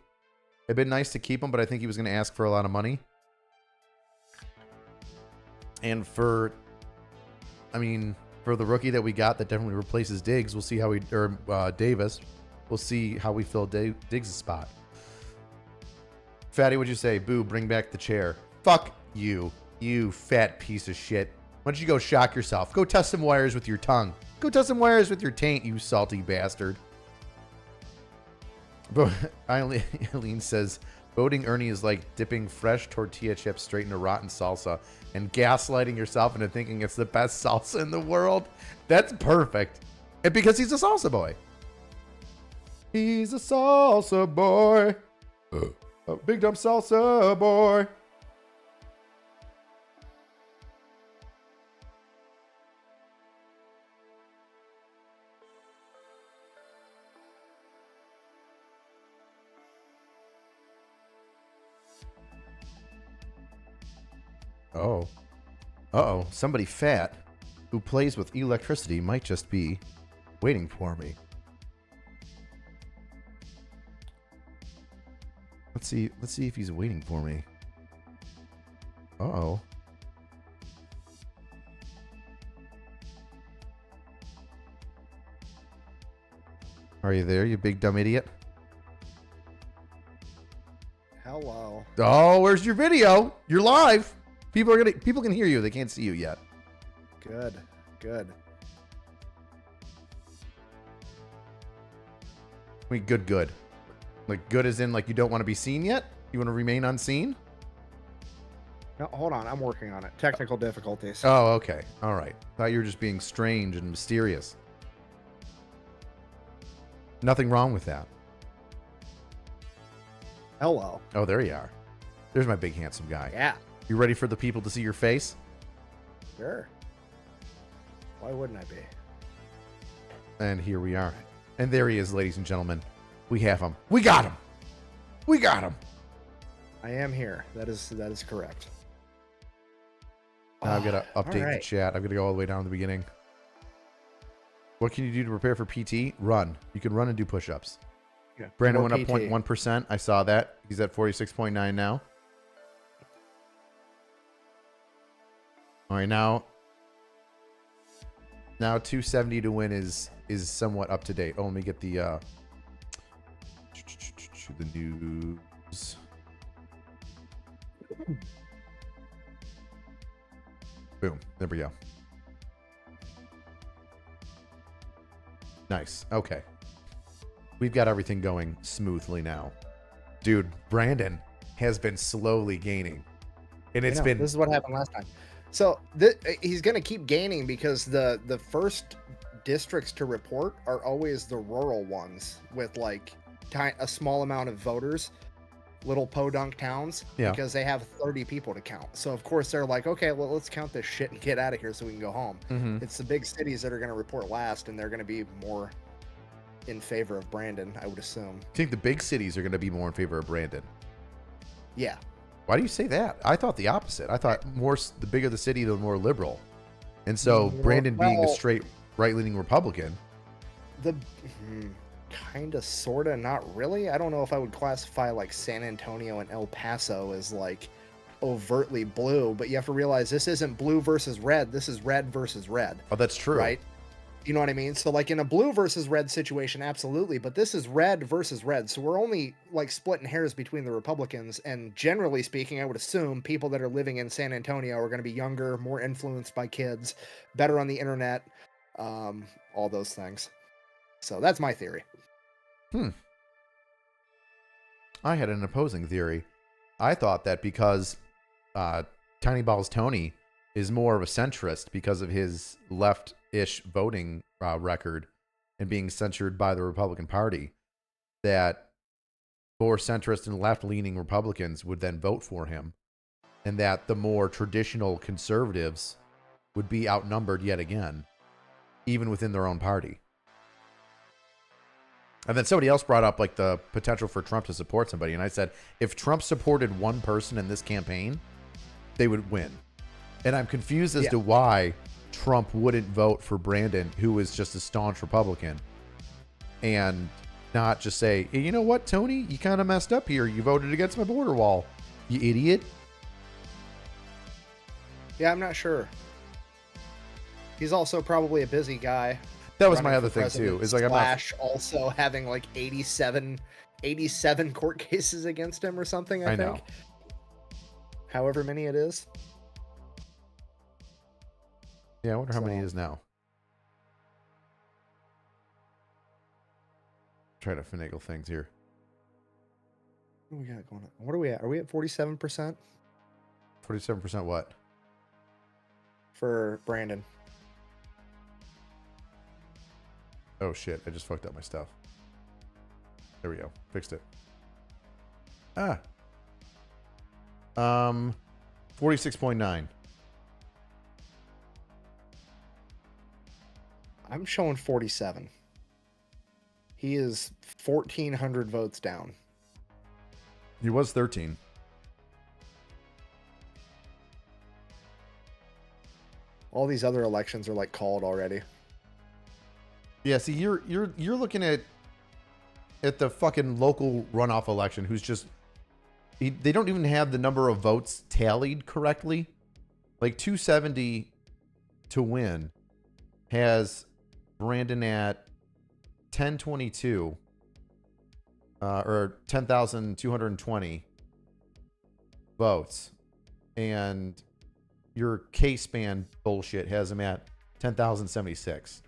S1: It'd been nice to keep him, but I think he was going to ask for a lot of money. And for the rookie that we got that definitely replaces Diggs, we'll see how Davis. We'll see how we fill Diggs' spot. Fatty, what'd you say? Boo, bring back the chair. Fuck you, you fat piece of shit. Why don't you go shock yourself? Go test some wires with your tongue. Go test some wires with your taint, you salty bastard. But Eileen says, voting Ernie is like dipping fresh tortilla chips straight into rotten salsa and gaslighting yourself into thinking it's the best salsa in the world. That's perfect. And because he's a salsa boy. He's a salsa boy. A big dumb salsa boy. Oh. Uh-oh. Somebody fat who plays with electricity might just be waiting for me. Let's see if he's waiting for me. Uh-oh. Are you there, you big dumb idiot?
S3: Hello.
S1: Oh, where's your video? You're live. People can hear you. They can't see you yet.
S3: Good. Good.
S1: I mean, good. Like good as in like you don't want to be seen yet? You want to remain unseen?
S3: No, hold on. I'm working on it. Technical difficulties.
S1: Oh, okay. All right. Thought you were just being strange and mysterious. Nothing wrong with that.
S3: Hello.
S1: Oh, there you are. There's my big handsome guy.
S3: Yeah.
S1: You ready for the people to see your face?
S3: Sure. Why wouldn't I be?
S1: And here we are. And there he is, ladies and gentlemen. We have him. We got him. We got him.
S3: I am here. That is correct.
S1: Now I've got to update
S3: right.
S1: the chat. I've got to go all the way down to the beginning. What can you do to prepare for PT? Run. You can run and do push-ups.
S3: Yeah.
S1: Brandon
S3: More
S1: went up
S3: PT.
S1: 0.1%. I saw that. He's at 46.9 now. All right, now 270 to win is somewhat up to date. Oh, let me get the news. Boom. There we go. Nice. Okay. We've got everything going smoothly now. Dude, Brandon has been slowly gaining. And it's been...
S3: This is what happened last time. So he's going to keep gaining because the first districts to report are always the rural ones with like a small amount of voters, little podunk towns, because they have 30 people to count. So of course they're like, okay, well, let's count this shit and get out of here so we can go home.
S1: Mm-hmm.
S3: It's the big cities that are going to report last, and they're going to be more in favor of Brandon, I would assume.
S1: I think the big cities are going to be more in favor of Brandon.
S3: Yeah.
S1: Why do you say that? I thought the opposite. I thought the bigger the city, the more liberal. And so Brandon being a straight right-leaning Republican.
S3: Kind of, sort of, not really. I don't know if I would classify like San Antonio and El Paso as like overtly blue, but you have to realize this isn't blue versus red. This is red versus red.
S1: Oh, that's true.
S3: Right? You know what I mean? So like in a blue versus red situation, absolutely. But this is red versus red. So we're only like splitting hairs between the Republicans. And generally speaking, I would assume people that are living in San Antonio are going to be younger, more influenced by kids, better on the internet, all those things. So that's my theory.
S1: I had an opposing theory. I thought that because Tiny Balls Tony is more of a centrist because of his left-ish voting record and being censured by the Republican Party, that more centrist and left-leaning Republicans would then vote for him, and that the more traditional conservatives would be outnumbered yet again, even within their own party. And then somebody else brought up like the potential for Trump to support somebody, and I said, if Trump supported one person in this campaign, they would win. And I'm confused as to why Trump wouldn't vote for Brandon, who is just a staunch Republican, and not just say, hey, you know what, Tony, you kind of messed up here. You voted against my border wall, you idiot.
S3: Yeah, I'm not sure. He's also probably a busy guy.
S1: That was my other thing too. Is like
S3: Slash also having like 87 87 court cases against him or something, I think.
S1: know.
S3: However many it is.
S1: Yeah, I wonder how many it
S3: So-
S1: is now. Try to finagle things here.
S3: What do we got going on? What are we at? Are we at 47%
S1: 47% what?
S3: for Brandon?
S1: Oh shit, I just fucked up my stuff. There we go. Fixed it. 46.9.
S3: I'm showing 47. He is 1,400 votes down.
S1: He was 13.
S3: All these other elections are like called already.
S1: Yeah, see, you're looking at the fucking local runoff election. Who's just they don't even have the number of votes tallied correctly. Like 270 to win has Brandon at 1022 or 10,220 votes, and your K-span bullshit has him at 10,076,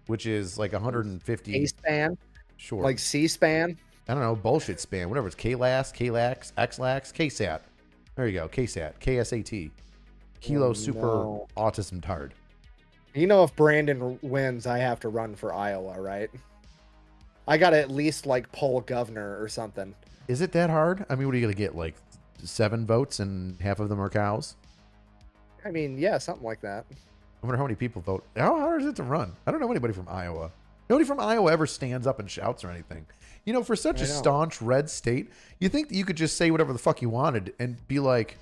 S1: which is like 150.
S3: A-span?
S1: Sure.
S3: Like C-span?
S1: I don't know, bullshit span, whatever. It's KLAS, KLAX, XLAX, KSAT. There you go, KSAT, KSAT. Kilo Super
S3: no.
S1: Autism Tard.
S3: You know, if Brandon wins, I have to run for Iowa, right? I got to at least like poll governor or something.
S1: Is it that hard? I mean, what are you going to get, like 7 votes and half of them are cows?
S3: I mean, yeah, something like that.
S1: I wonder how many people vote. How hard is it to run? I don't know anybody from Iowa. Nobody from Iowa ever stands up and shouts or anything. You know, for such a staunch red state, you think that you could just say whatever the fuck you wanted and be like,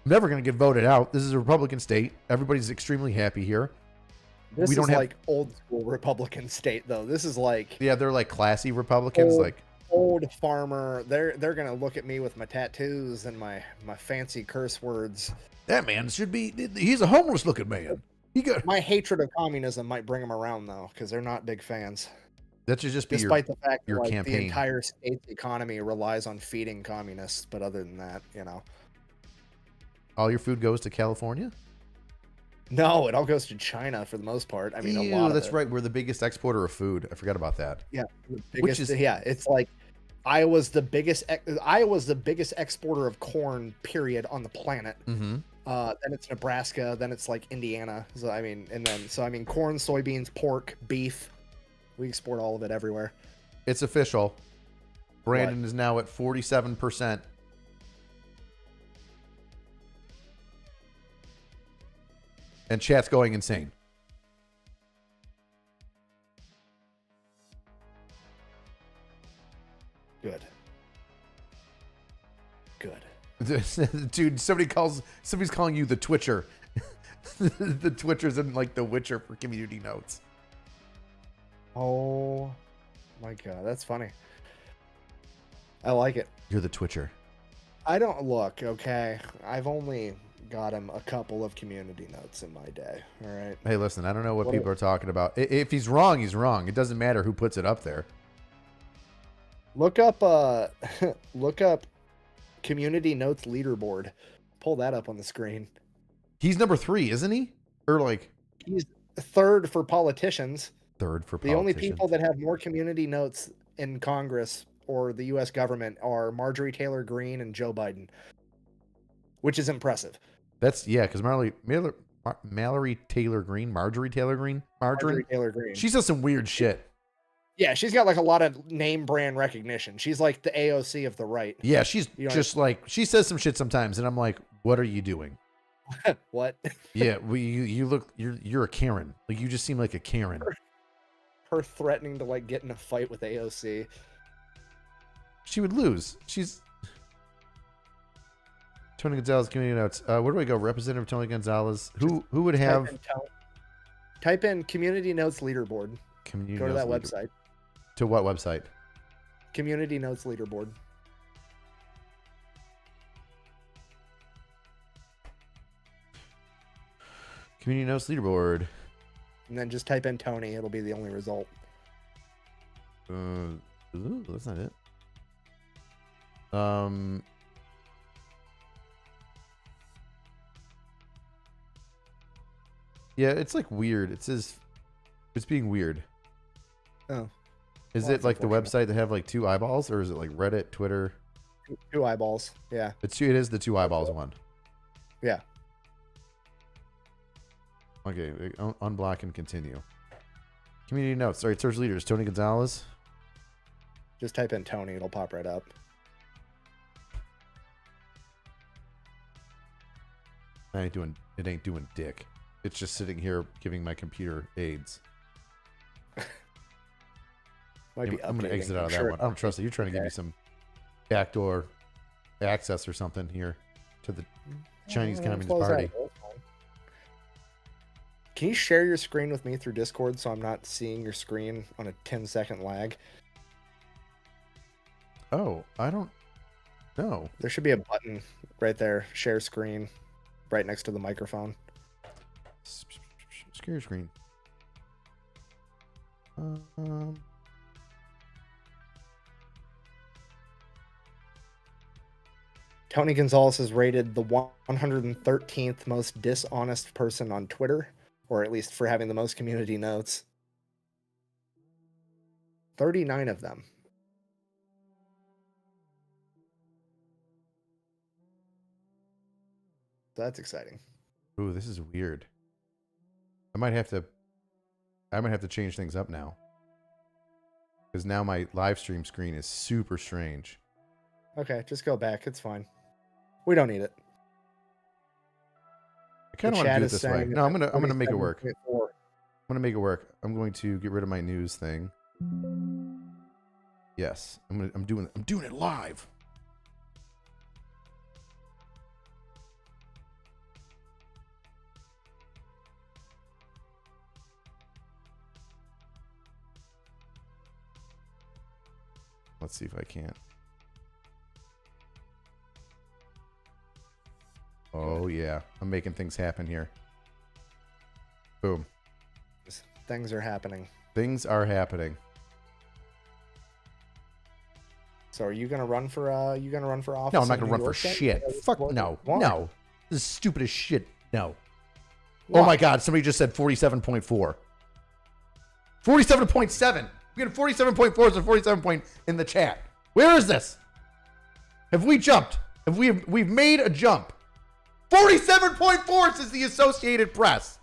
S1: I'm never going to get voted out. This is a Republican state. Everybody's extremely happy here.
S3: This
S1: We don't
S3: is
S1: have-
S3: like old school Republican state, though. This is like
S1: Yeah, they're like classy Republicans.
S3: Old-
S1: Like,
S3: old farmer. They're gonna look at me with my tattoos and my fancy curse words.
S2: That man should be. He's a homeless looking man. He got.
S3: My hatred of communism might bring them around though, because they're not big fans.
S1: that should just be
S3: Despite the fact that
S1: your
S3: like,
S1: campaign.
S3: the entire state's economy relies on feeding communists, but other than that, you know,
S1: all your food goes to California?
S3: no, it all goes to China for the most part. I mean, a
S1: Ew,
S3: lot.
S1: that's
S3: of it.
S1: right. We're the biggest exporter of food. I forgot about that.
S3: Yeah, the
S1: Which
S3: biggest,
S1: is-
S3: yeah, it's like Iowa's the biggest exporter of corn period on the planet.
S1: Mm-hmm.
S3: Then it's Nebraska, then it's like Indiana. So I mean, corn, soybeans, pork, beef. We export all of it everywhere.
S1: It's official. Brandon is now at 47%. And chat's going insane.
S3: Good. Good.
S1: Dude, somebody's calling you the Twitcher. The Twitcher's in like the Witcher for community notes.
S3: Oh my god, that's funny. I like it.
S1: You're the Twitcher.
S3: I don't look, okay. I've only got him a couple of community notes in my day. All right.
S1: Hey, listen, I don't know what people are talking about. If he's wrong, he's wrong. It doesn't matter who puts it up there.
S3: Look up look up community notes leaderboard. Pull that up on the screen.
S1: He's number 3, isn't he? Or like
S3: He's third for politicians.
S1: 3rd for
S3: The only
S1: politicians.
S3: people that have more community notes in Congress or the US government are Marjorie Taylor Greene and Joe Biden. Which is impressive.
S1: That's because Mallory Taylor Greene, Marjorie Taylor Greene,
S3: Marjorie Taylor Greene.
S1: She says some weird shit.
S3: Yeah, she's got like a lot of name brand recognition. She's like the AOC of the right.
S1: Yeah, she's
S3: You know,
S1: just like she says some shit sometimes, and I'm like, what are you doing?
S3: What?
S1: Yeah, you look you're a Karen. Like you just seem like a Karen.
S3: Her threatening to like get in a fight with AOC.
S1: She would lose. She's Tony Gonzalez community notes. Where do I go? Representative Tony Gonzalez. Who would have
S3: Type in community notes leaderboard.
S1: community
S3: Go to that
S1: notes
S3: website.
S1: To what website?
S3: Community notes leaderboard.
S1: Community notes leaderboard.
S3: And then just type in Tony. It'll be the only result.
S1: Ooh, that's not it. Um. Yeah, it's like weird. It says it's being weird.
S3: Oh.
S1: Is
S3: Well,
S1: it
S3: that's
S1: like the
S3: unfortunate.
S1: website that have like 2 eyeballs, or is it like Reddit, Twitter?
S3: 2 eyeballs. Yeah.
S1: It is the 2 eyeballs one.
S3: Yeah.
S1: Okay, unblock and continue. Community notes. Sorry, search leaders. Tony Gonzalez.
S3: Just type in Tony. It'll pop right up.
S1: It ain't doing dick. It's just sitting here giving my computer AIDS.
S3: Might be
S1: I'm going to
S3: updating.
S1: exit out of
S3: I'm
S1: that
S3: sure
S1: one. I don't trust it. You're trying to give me some backdoor access or something here to the Chinese Communist
S3: close
S1: Party.
S3: that. That's fine. Can you share your screen with me through Discord so I'm not seeing your screen on a 10-second lag?
S1: Oh, I don't know.
S3: There should be a button right there, share screen, right next to the microphone.
S1: Share screen.
S3: Tony Gonzalez is rated the 113th most dishonest person on Twitter, or at least for having the most community notes. 39 of them. So that's exciting.
S1: Ooh, this is weird. I might have to change things up now. Because now my live stream screen is super strange.
S3: Okay, just go back. It's fine. We don't need it.
S1: I kind of want to do it this way. No, I'm gonna make it work.
S3: 47.4.
S1: I'm gonna make it work. I'm going to get rid of my news thing. Yes, I'm doing it live. Let's see if I can't. Oh yeah, I'm making things happen here. Boom.
S3: Things are happening.
S1: Things are happening.
S3: So are you gonna run for office?
S1: No, I'm not
S3: in
S1: gonna
S3: New
S1: run for
S3: York then?
S1: shit. Fuck no.
S3: Why?
S1: No. This is stupid as shit. No.
S3: Why?
S1: Oh my god, somebody just said 47.4. 47.7. We got 47.4 and 47 point in the chat. Where is this? Have we jumped? We've made a jump. 47.4 says the Associated Press.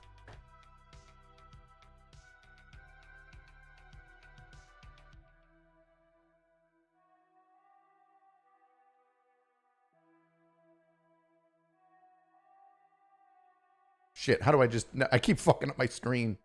S1: Shit, how do I keep fucking up my screen.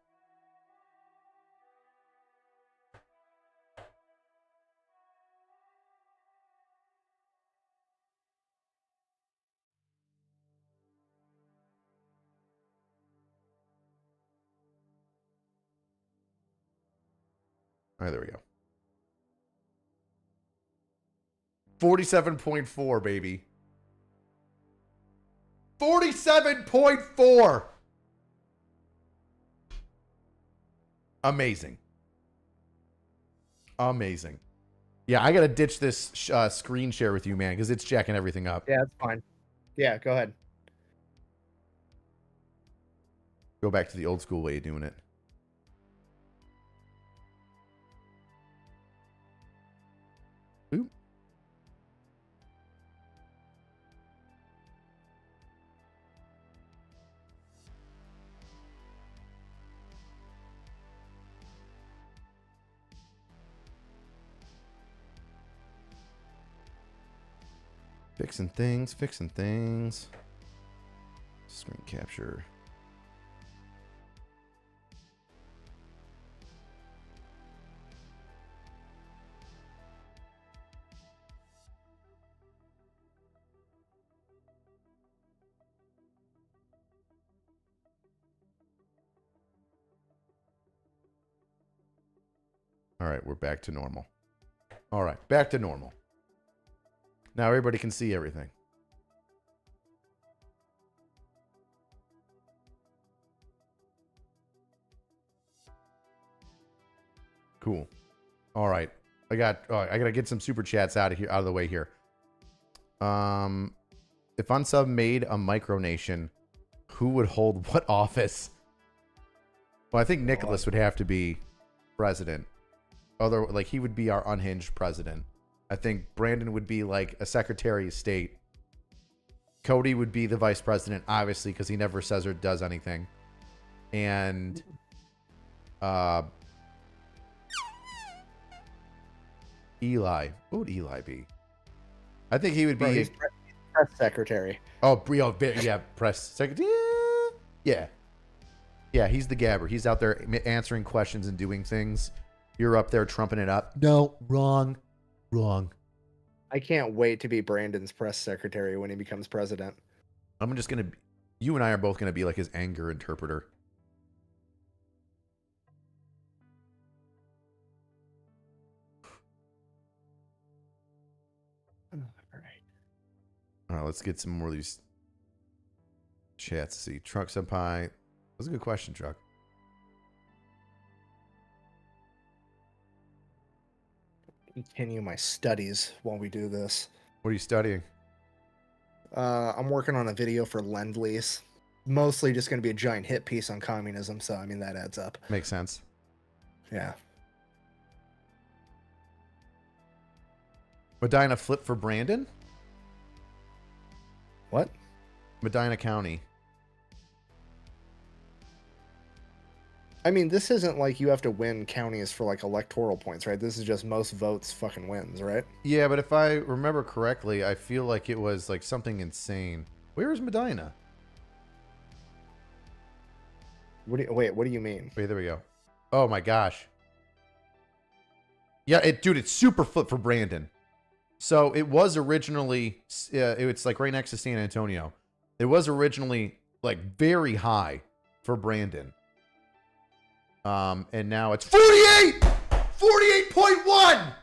S1: All right, there we go. 47.4, baby. 47.4. Amazing. Amazing. Yeah, I got to ditch this screen share with you, man, because it's jacking everything up.
S3: Yeah, that's fine. Yeah, go ahead.
S1: Go back to the old school way of doing it. Oop. Fixing things. Screen capture. All right, we're back to normal. All right, back to normal. Now everybody can see everything. Cool. All right. I gotta get some super chats out of the way here. If Unsub made a micronation, who would hold what office? Well, I think Nicholas would have to be president. Although, like, he would be our unhinged president. I think Brandon would be like a secretary of state. Cody would be the vice president, obviously, because he never says or does anything. And Eli. What would Eli be? I think he would be...
S3: He's press secretary.
S1: Oh, yeah, press secretary. Yeah. Yeah, he's the gabber. He's out there answering questions and doing things. You're up there trumping it up. No, wrong.
S3: I can't wait to be Brandon's press secretary when he becomes president.
S1: I'm just going to... You and I are both going to be like his anger interpreter. All right, let's get some more of these chats to see. Truck Senpai. That's a good question, Truck.
S3: Continue my studies while we do this.
S1: What are you studying?
S3: I'm working on a video for Lend-Lease. Mostly just going to be a giant hit piece on communism, so I mean that adds up.
S1: Makes sense.
S3: Yeah.
S1: Medina flip for Brandon?
S3: What?
S1: Medina County.
S3: I mean, this isn't like you have to win counties for like electoral points, right? This is just most votes fucking wins, right?
S1: Yeah, but if I remember correctly, I feel like it was like something insane. Where is Medina?
S3: Wait, what do you mean?
S1: Wait, there we go. Oh my gosh. Yeah, dude, it's super flip for Brandon. So it was originally, it's like right next to San Antonio. It was originally like very high for Brandon. And now it's 48.1,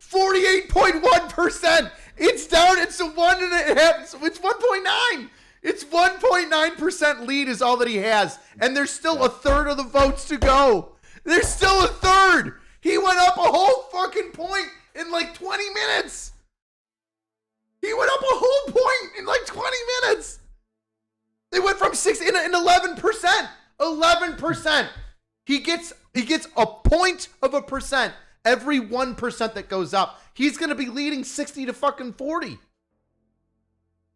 S1: 48.1%. It's down. It's a 1.5. It's 1.9. It's 1.9% lead is all that he has. And there's still a third of the votes to go. There's still a third. He went up a whole fucking point in like 20 minutes. He went up a whole point in like 20 minutes. They went from 6 in 11%. 11%. He gets a point of a percent every 1% that goes up. He's going to be leading 60 to fucking 40.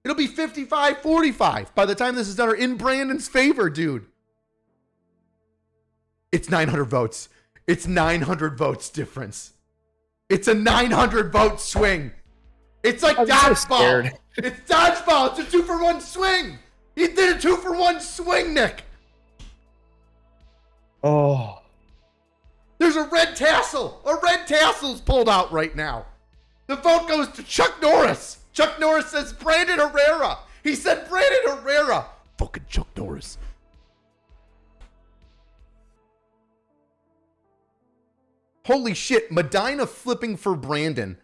S1: It'll be 55-45 by the time this is done, or in Brandon's favor, dude. It's 900 votes. It's 900 votes difference. It's a 900 vote swing. It's like dodgeball. It's dodgeball. It's a 2-for-1 swing. He did a 2-for-1 swing, Nick.
S3: Oh.
S1: There's a red tassel. A red tassel's pulled out right now. The vote goes to Chuck Norris. Chuck Norris says Brandon Herrera. He said Brandon Herrera. Fucking Chuck Norris. Holy shit. Medina flipping for Brandon.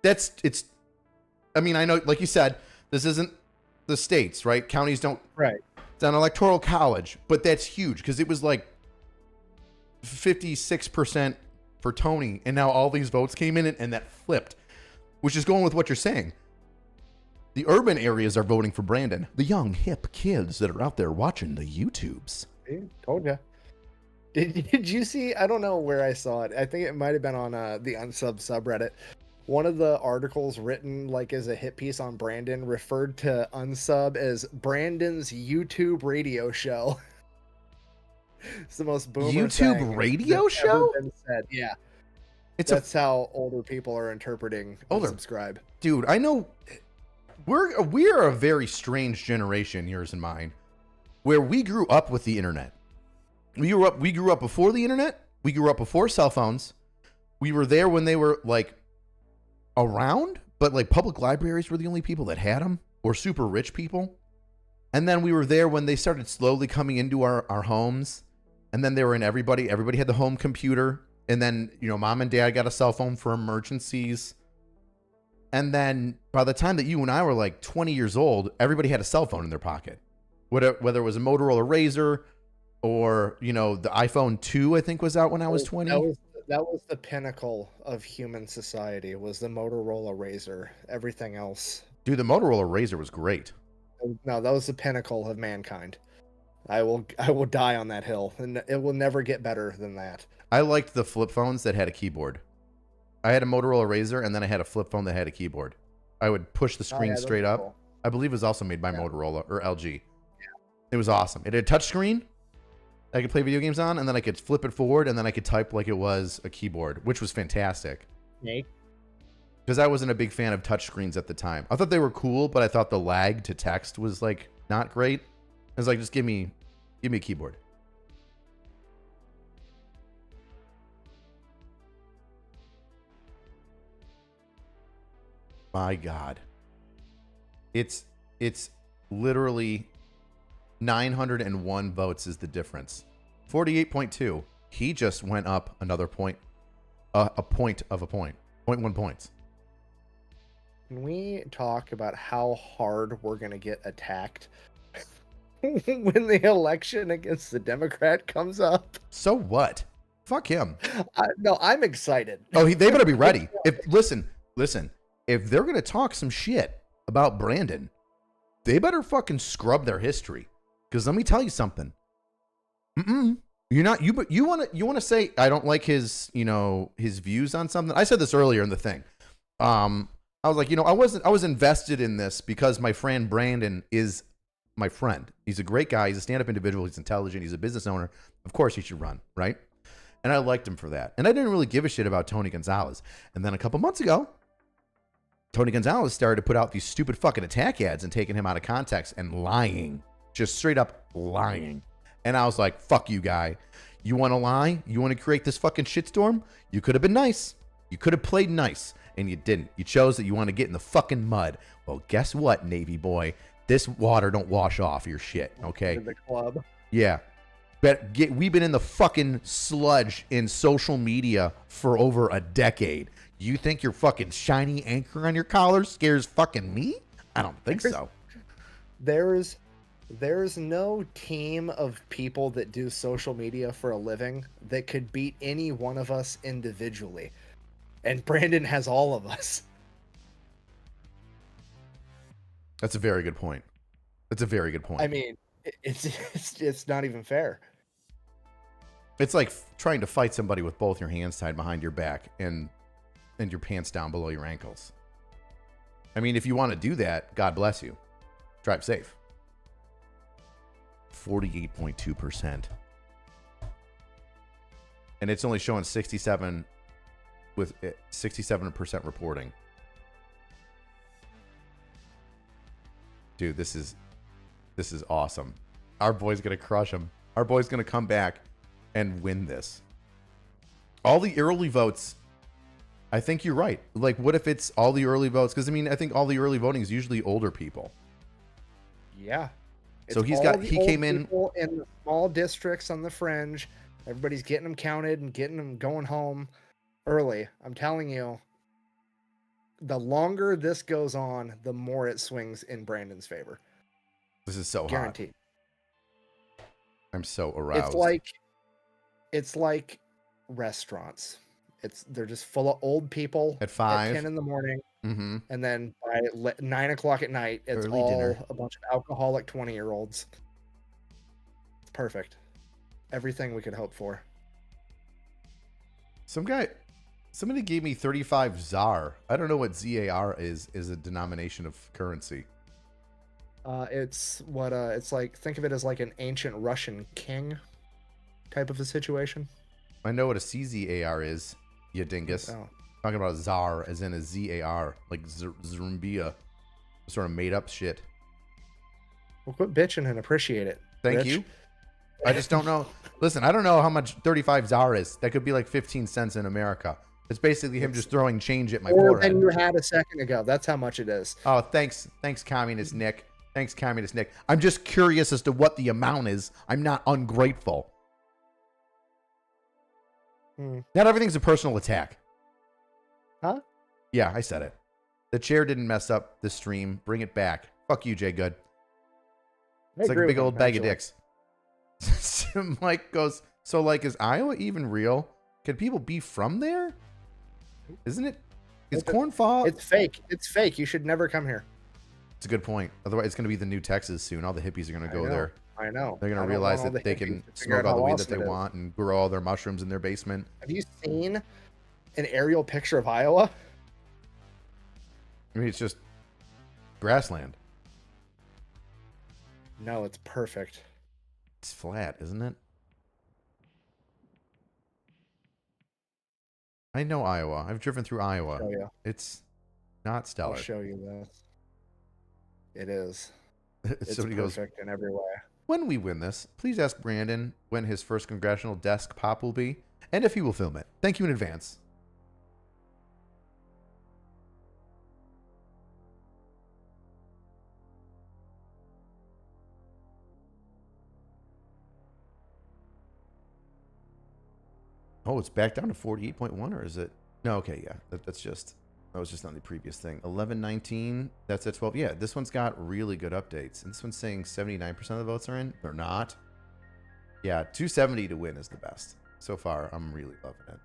S1: I mean, I know, like you said, this isn't the states, right? Counties don't.
S3: Right.
S1: It's an electoral college, but that's huge because it was like 56% for Tony, and now all these votes came in and that flipped, which is going with what you're saying. The urban areas are voting for Brandon. The young, hip kids that are out there watching the YouTubes.
S3: See, told ya. Did you see? I don't know where I saw it. I think it might have been on the Unsub subreddit. One of the articles written like as a hit piece on Brandon referred to Unsub as Brandon's YouTube radio show. It's the most boomer
S1: YouTube radio show?
S3: Ever been said. Yeah.
S1: That's
S3: how older people are interpreting unsubscribe.
S1: Dude, I know we are a very strange generation, yours and mine, where we grew up with the internet. We grew up before the internet. We grew up before cell phones. We were there when they were like around, but like public libraries were the only people that had them, or super rich people. And then we were there when they started slowly coming into our homes. And then they were in everybody had the home computer. And then, you know, mom and dad got a cell phone for emergencies. And then by the time that you and I were like 20 years old, everybody had a cell phone in their pocket. Whether it was a Motorola Razr or, you know, the iPhone 2, I think was out when I was 20.
S3: was the pinnacle of human society, was the Motorola Razr. Everything else.
S1: Dude, the Motorola Razr was great.
S3: No, that was the pinnacle of mankind. I will die on that hill, and it will never get better than that.
S1: I liked the flip phones that had a keyboard. I had a Motorola Razr, and then I had a flip phone that had a keyboard. I would push the screen
S3: those
S1: straight
S3: are
S1: up.
S3: cool.
S1: I believe it was also made by Motorola or LG. It was awesome. It had a touch screen I could play video games on, and then I could flip it forward, and then I could type like it was a keyboard, which was fantastic.
S3: Snake.
S1: Because I wasn't a big fan of touch screens at the time. I thought they were cool, but I thought the lag to text was like not great. I was like, just give me a keyboard. My God. It's literally 901 votes is the difference. 48.2. He just went up another point. A point of a point. 0.1 points.
S3: Can we talk about how hard we're going to get attacked when the election against the Democrat comes up?
S1: So what? Fuck him.
S3: No, I'm excited.
S1: Oh, they better be ready. Listen. If they're gonna talk some shit about Brandon, they better fucking scrub their history. Because let me tell you something. You're not you, but you wanna say I don't like his his views on something. I said this earlier in the thing. I was like, I was invested in this because my friend Brandon is my friend. He's a great guy. He's a stand-up individual. He's intelligent. He's a business owner. Of course he should run, right? And I liked him for that. And I didn't really give a shit about Tony Gonzalez. And then a couple months ago, Tony Gonzalez started to put out these stupid fucking attack ads and taking him out of context and lying. Just straight up lying. And I was like, fuck you, guy. You want to lie? You want to create this fucking shitstorm? You could have been nice. You could have played nice. And you didn't. You chose that you want to get in the fucking mud. Well, guess what, Navy boy? This water don't wash off your shit, okay?
S3: In the club.
S1: Yeah. We've been in the fucking sludge in social media for over a decade. You think your fucking shiny anchor on your collar scares fucking me? I don't think so.
S3: There's no team of people that do social media for a living that could beat any one of us individually. And Brandon has all of us.
S1: That's a very good point.
S3: I mean, it's not even fair.
S1: It's like trying to fight somebody with both your hands tied behind your back and your pants down below your ankles. I mean, if you want to do that, God bless you. Drive safe. 48.2%. And it's only showing 67 with 67% reporting. Dude, this is awesome. Our boy's going to crush him. Our boy's going to come back and win this. All the early votes, I think you're right. Like, what if it's all the early votes? Because, I mean, I think all the early voting is usually older people.
S3: Yeah.
S1: So he came in
S3: the small districts on the fringe. Everybody's getting them counted and getting them going home early. I'm telling you, the longer this goes on, the more it swings in Brandon's favor.
S1: This is so
S3: Guaranteed.
S1: hot. I'm so aroused.
S3: It's like restaurants. They're just full of old people
S1: at 5,
S3: 10 in the morning,
S1: and
S3: then by 9 o'clock at night, it's
S1: early
S3: all
S1: dinner.
S3: A bunch of alcoholic 20-year-olds. It's perfect. Everything we could hope for.
S1: Somebody gave me 35 ZAR. I don't know what ZAR is a denomination of currency.
S3: It's like, think of it as like an ancient Russian king type of a situation.
S1: I know what a CZAR is, you dingus.
S3: Oh.
S1: Talking about a ZAR as in a ZAR, like Zrumbia, sort of made up shit.
S3: Well, quit bitching and appreciate it.
S1: Thank
S3: Rich.
S1: you. I just don't know. Listen, I don't know how much 35 ZAR is. That could be like 15 cents in America. It's basically him just throwing change at my
S3: More
S1: forehead.
S3: than you had a second ago. That's how much it is.
S1: Oh, thanks, Communist Nick. Thanks, Communist Nick. I'm just curious as to what the amount is. I'm not ungrateful. Not everything's a personal attack.
S3: Huh?
S1: Yeah, I said it. The chair didn't mess up the stream. Bring it back. Fuck you, Jay Good. It's like a big old bag of dicks. Mike goes, so like, is Iowa even real? Can people be from there? Isn't it? Is corn fall?
S3: It's fake. It's fake. You should never come here.
S1: It's a good point. Otherwise, it's going to be the new Texas soon. All the hippies are going to go there.
S3: I know.
S1: They're going to realize that they can smoke all the weed that they want and grow all their mushrooms in their basement.
S3: Have you seen an aerial picture of Iowa?
S1: I mean, it's just grassland.
S3: No, it's perfect.
S1: It's flat, isn't it? I know Iowa. I've driven through Iowa.
S3: Oh, yeah.
S1: It's not stellar.
S3: I'll show you this. It is. It's
S1: Somebody
S3: perfect
S1: goes,
S3: in every way.
S1: when we win this, please ask Brandon when his first congressional desk pop will be, and if he will film it. Thank you in advance. Oh, it's back down to 48.1, or is it? No, okay, yeah. That was just on the previous thing. 1119, that's at 12. Yeah, this one's got really good updates. And this one's saying 79% of the votes are in. They're not. Yeah, 270 to win is the best. So far, I'm really loving it.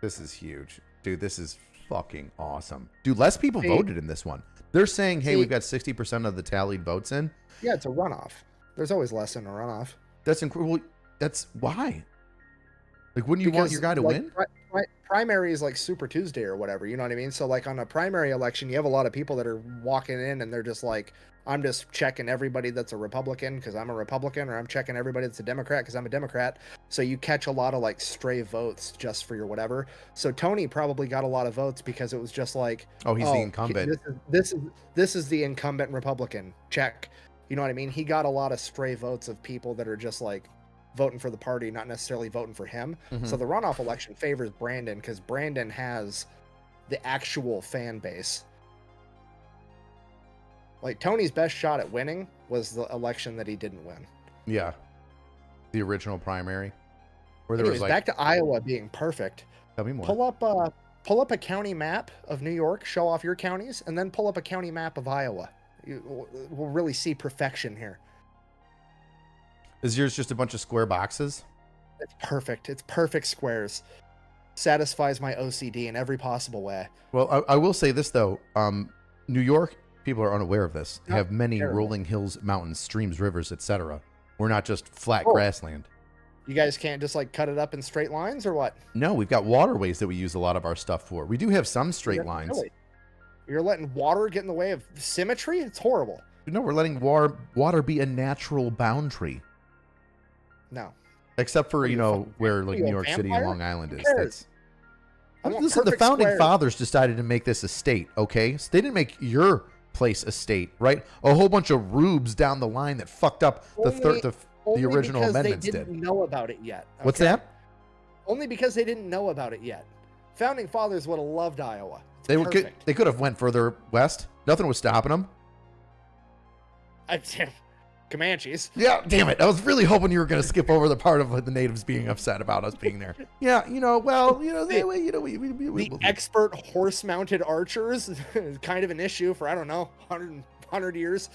S1: This is huge. Dude, this is fucking awesome. Dude, less people voted in this one. They're saying, hey, we've got 60% of the tallied votes in.
S3: Yeah, it's a runoff. There's always less in a runoff.
S1: That's incredible. That's why. Like, wouldn't you want your guy to win?
S3: Primary is like Super Tuesday or whatever, you know what I mean? So like on a primary election, you have a lot of people that are walking in and they're just like, I'm just checking everybody that's a Republican because I'm a Republican, or I'm checking everybody that's a Democrat because I'm a Democrat. So you catch a lot of like stray votes just for your whatever. So Tony probably got a lot of votes because it was just like,
S1: oh, he's the incumbent.
S3: This is the incumbent Republican. Check. You know what I mean? He got a lot of stray votes of people that are just like voting for the party, not necessarily voting for him.
S1: Mm-hmm.
S3: So the runoff election favors Brandon because Brandon has the actual fan base. Like Tony's best shot at winning was the election that he didn't win.
S1: Yeah. The original primary. Where there
S3: Anyways,
S1: was like,
S3: back to Iowa being perfect.
S1: Tell me more.
S3: Pull up a county map of New York, show off your counties, and then pull up a county map of Iowa. We'll really see perfection here.
S1: Is yours just a bunch of square boxes?
S3: It's perfect. It's perfect squares. Satisfies my OCD in every possible way.
S1: Well, I will say this, though. New York, people are unaware of this, have many rolling hills, mountains, streams, rivers, etc. We're not just flat grassland.
S3: You guys can't just like cut it up in straight lines or what?
S1: No, we've got waterways that we use a lot of our stuff for. We do have some straight lines.
S3: Really? You're letting water get in the way of symmetry? It's horrible.
S1: No, we're letting water be a natural boundary.
S3: No.
S1: Except for, where like New York City and Long Island is. That's listen, the founding fathers decided to make this a state, okay? So they didn't make your place a state, right? A whole bunch of rubes down the line that fucked up the original amendments did.
S3: They didn't know about it yet. Okay?
S1: What's that?
S3: Only because they didn't know about it yet. Founding fathers would have loved Iowa.
S1: They could have went further west. Nothing was stopping them.
S3: Comanches.
S1: Yeah, damn it. I was really hoping you were going to skip over the part of the natives being upset about us being there. Yeah,
S3: the expert horse-mounted archers is kind of an issue for, I don't know, 100 years.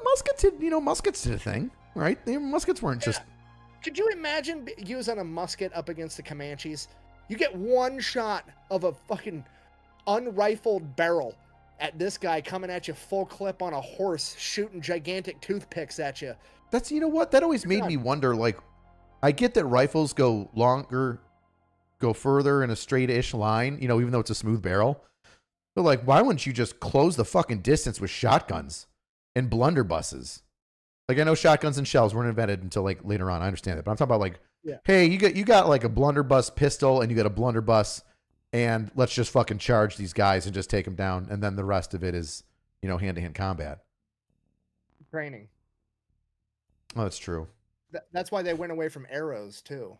S1: Muskets did a thing, right? Muskets weren't just...
S3: Could you imagine using a musket up against the Comanches? You get one shot of a fucking unrifled barrel at this guy coming at you full clip on a horse, shooting gigantic toothpicks at you.
S1: That's, that always made me wonder, like, I get that rifles go further in a straight-ish line, even though it's a smooth barrel. But, like, why wouldn't you just close the fucking distance with shotguns and blunderbusses? Like, I know shotguns and shells weren't invented until, like, later on. I understand that. But I'm talking about, like, hey, you got, like, a blunderbuss pistol and you got a blunderbuss, and let's just fucking charge these guys and just take them down. And then the rest of it is, hand-to-hand combat.
S3: Training.
S1: Oh, that's true.
S3: That's why they went away from arrows, too.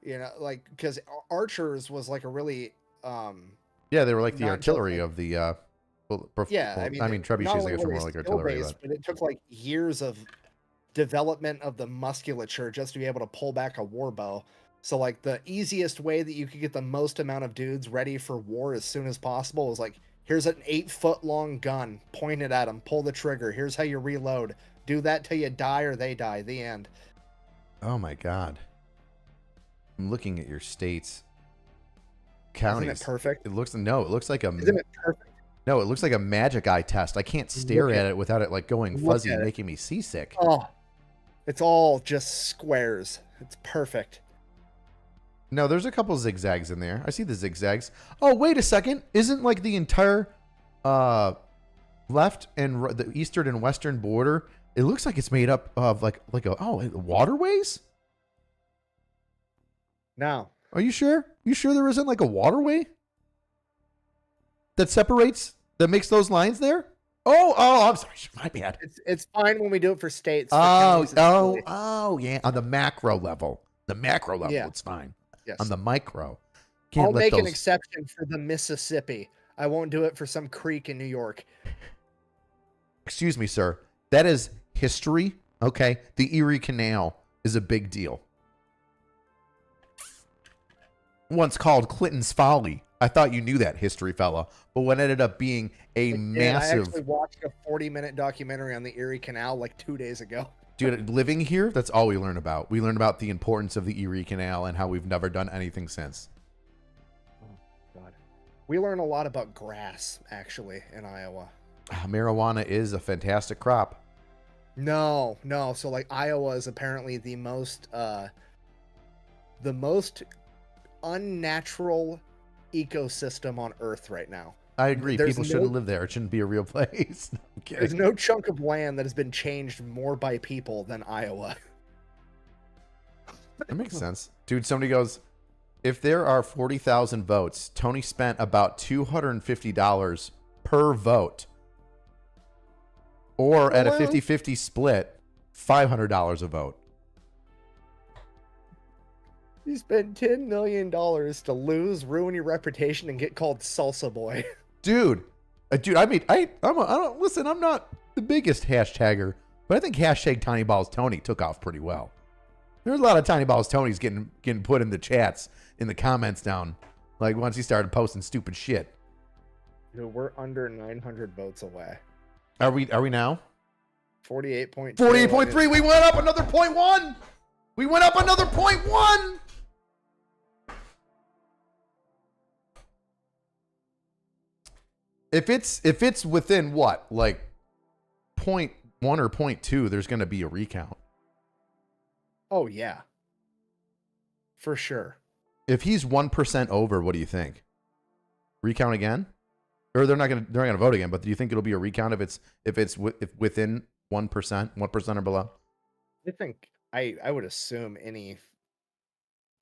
S3: Because archers was, like, a really...
S1: yeah, they were like the artillery of the... trebuchets, I guess, were more like artillery.
S3: But it took, like, years of development of the musculature just to be able to pull back a war bow. So, like, the easiest way that you could get the most amount of dudes ready for war as soon as possible was, like, here's an 8-foot-long gun, point it at them, pull the trigger, here's how you reload. Do that till you die or they die, the end.
S1: Oh, my God. I'm looking at your states, counties.
S3: Isn't it perfect?
S1: It looks like a
S3: Isn't it perfect?
S1: no. It looks like a magic eye test. I can't stare at it without it like going
S3: Look
S1: fuzzy
S3: at
S1: and
S3: it.
S1: making me seasick.
S3: Oh, it's all just squares. It's perfect.
S1: No, there's a couple zigzags in there. I see the zigzags. Oh, wait a second. Isn't like the entire left and the eastern and western border? It looks like it's made up of like waterways.
S3: Now,
S1: Are you sure? You sure there isn't like a waterway that makes those lines there? Oh, I'm sorry. My bad.
S3: it's fine when we do it for states. For
S1: Oh,
S3: counties, it's silly.
S1: yeah. On the macro level,
S3: Yeah.
S1: it's fine.
S3: Yes.
S1: On the micro,
S3: I'll
S1: can't let
S3: make an
S1: those.
S3: exception for the Mississippi. I won't do it for some creek in New York.
S1: Excuse me, sir. That is history. Okay, the Erie Canal is a big deal. Once called Clinton's Folly. I thought you knew that, history fella. But what ended up being a
S3: I
S1: massive
S3: actually watched a 40-minute documentary on the Erie Canal like 2 days ago.
S1: dude, living here, that's all we learn about. We learn about the importance of the Erie Canal and how we've never done anything since.
S3: God. We learn a lot about grass, actually, in Iowa.
S1: Marijuana is a fantastic crop.
S3: No. So like Iowa is apparently the most unnatural ecosystem on Earth right now.
S1: I agree.
S3: There's
S1: People shouldn't live there. It shouldn't be a real place. No, I'm kidding.
S3: There's no chunk of land that has been changed more by people than Iowa.
S1: That makes sense. Dude, somebody goes, if there are 40,000 votes, Tony spent about $250 per vote. Or at a
S3: Well-
S1: 50-50 split, $500 a vote.
S3: You spent $10 million to lose, ruin your reputation, and get called salsa boy.
S1: Dude, listen, I'm not the biggest hashtagger, but I think hashtag Tiny Balls Tony took off pretty well. There's a lot of Tiny Balls Tonys getting put in the chats, in the comments down, like once he started posting stupid shit.
S3: Dude, we're under 900 votes away.
S1: Are we now?
S3: 48.2.
S1: 48.3. We went up another 0.1. We went up another 0.1. If it's within what, like 0.1 or 0.2, there's going to be a recount.
S3: Oh, yeah. For sure.
S1: If he's 1% over, what do you think? Recount again? Or they're not going to vote again, but do you think it'll be a recount if it's within 1%, 1% or below?
S3: I think I would assume any.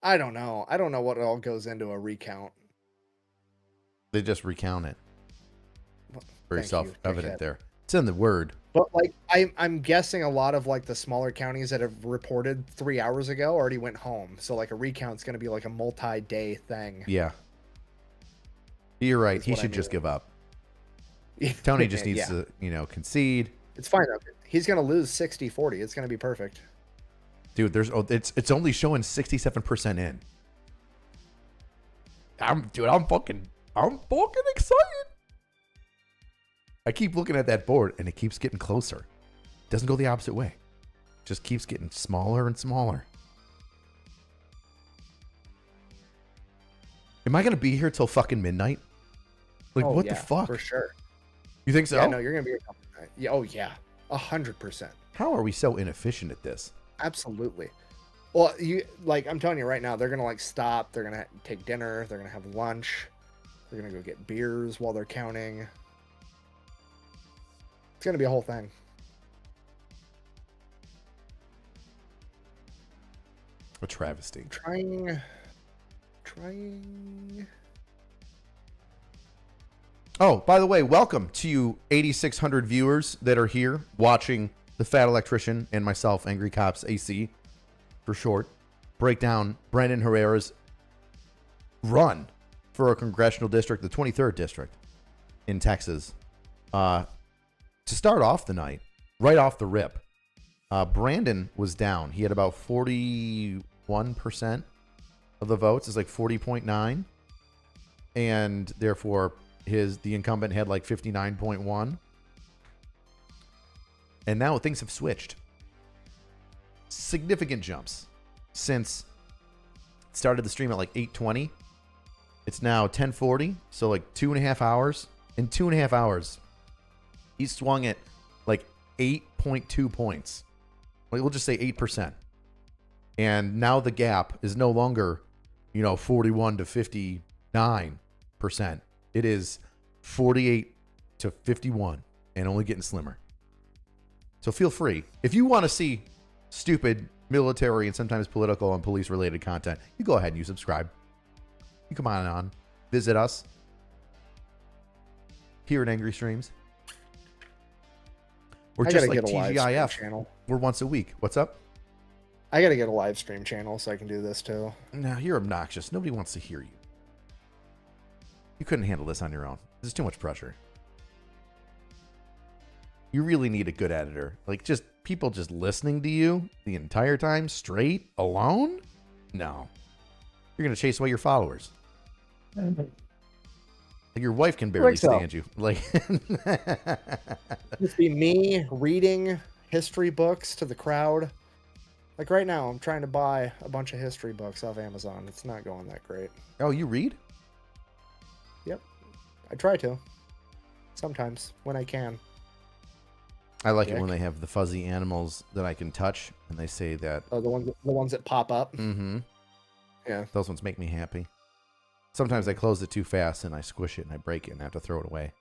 S3: I don't know. I don't know what all goes into a recount.
S1: They just recount it. Very
S3: Thank you,
S1: self-evident
S3: dickhead.
S1: there. It's in the word.
S3: But like I'm guessing a lot of like the smaller counties that have reported 3 hours ago already went home. So like a recount's going to be like a multi-day thing.
S1: Yeah. You're right.
S3: That's
S1: He
S3: what I
S1: should just
S3: mean.
S1: give up. Tony just needs
S3: Yeah.
S1: to, concede.
S3: It's fine though. He's going to lose 60-40. It's going to be perfect.
S1: Dude, it's only showing 67% in. I'm fucking excited. I keep looking at that board and it keeps getting closer. It doesn't go the opposite way. It just keeps getting smaller and smaller. Am I gonna be here till fucking midnight? Like,
S3: Oh,
S1: what
S3: yeah,
S1: the fuck?
S3: For sure.
S1: You think so?
S3: Yeah, no, you're going to be a couple night. Yeah, oh yeah. 100%.
S1: How are we so inefficient at this?
S3: Absolutely. Well, I'm telling you right now, they're gonna like stop. They're gonna take dinner. They're gonna have lunch. They're gonna go get beers while they're counting. It's gonna be a whole thing.
S1: A travesty.
S3: Trying.
S1: Oh, by the way, welcome to you 8,600 viewers that are here watching the Fat Electrician and myself, Angry Cops AC, for short, break down Brandon Herrera's run for a congressional district, the 23rd district in Texas. To start off the night, right off the rip, Brandon was down. He had about 41% of the votes. It's like 40.9. And therefore, the incumbent had like 59.1. And now things have switched. Significant jumps since started the stream at like 8:20. It's now 10:40, so like 2.5 hours. In 2.5 hours, he swung it like 8.2 points. Like, we'll just say 8%. And now the gap is no longer, 41 to 59%. It is 48 to 51 and only getting slimmer. So feel free. If you want to see stupid military and sometimes political and police related content, you go ahead and you subscribe. You come on, visit us here at Angry Streams. We're just like TGIF.
S3: Channel.
S1: We're once a week. What's up?
S3: I gotta get a live stream channel so I can do this too.
S1: No, you're obnoxious. Nobody wants to hear you. You couldn't handle this on your own. There's too much pressure. You really need a good editor. Like, just people just listening to you the entire time straight alone? No. You're going to chase away your followers. Like, your wife can barely stand you. Like,
S3: just be me reading history books to the crowd. Like right now, I'm trying to buy a bunch of history books off Amazon. It's not going that great.
S1: Oh, you read?
S3: Yep. I try to. Sometimes, when I can.
S1: I like it when they have the fuzzy animals that I can touch, and they say that...
S3: Oh, the ones that pop up?
S1: Mm-hmm.
S3: Yeah.
S1: Those ones make me happy. Sometimes I close it too fast, and I squish it, and I break it, and I have to throw it away.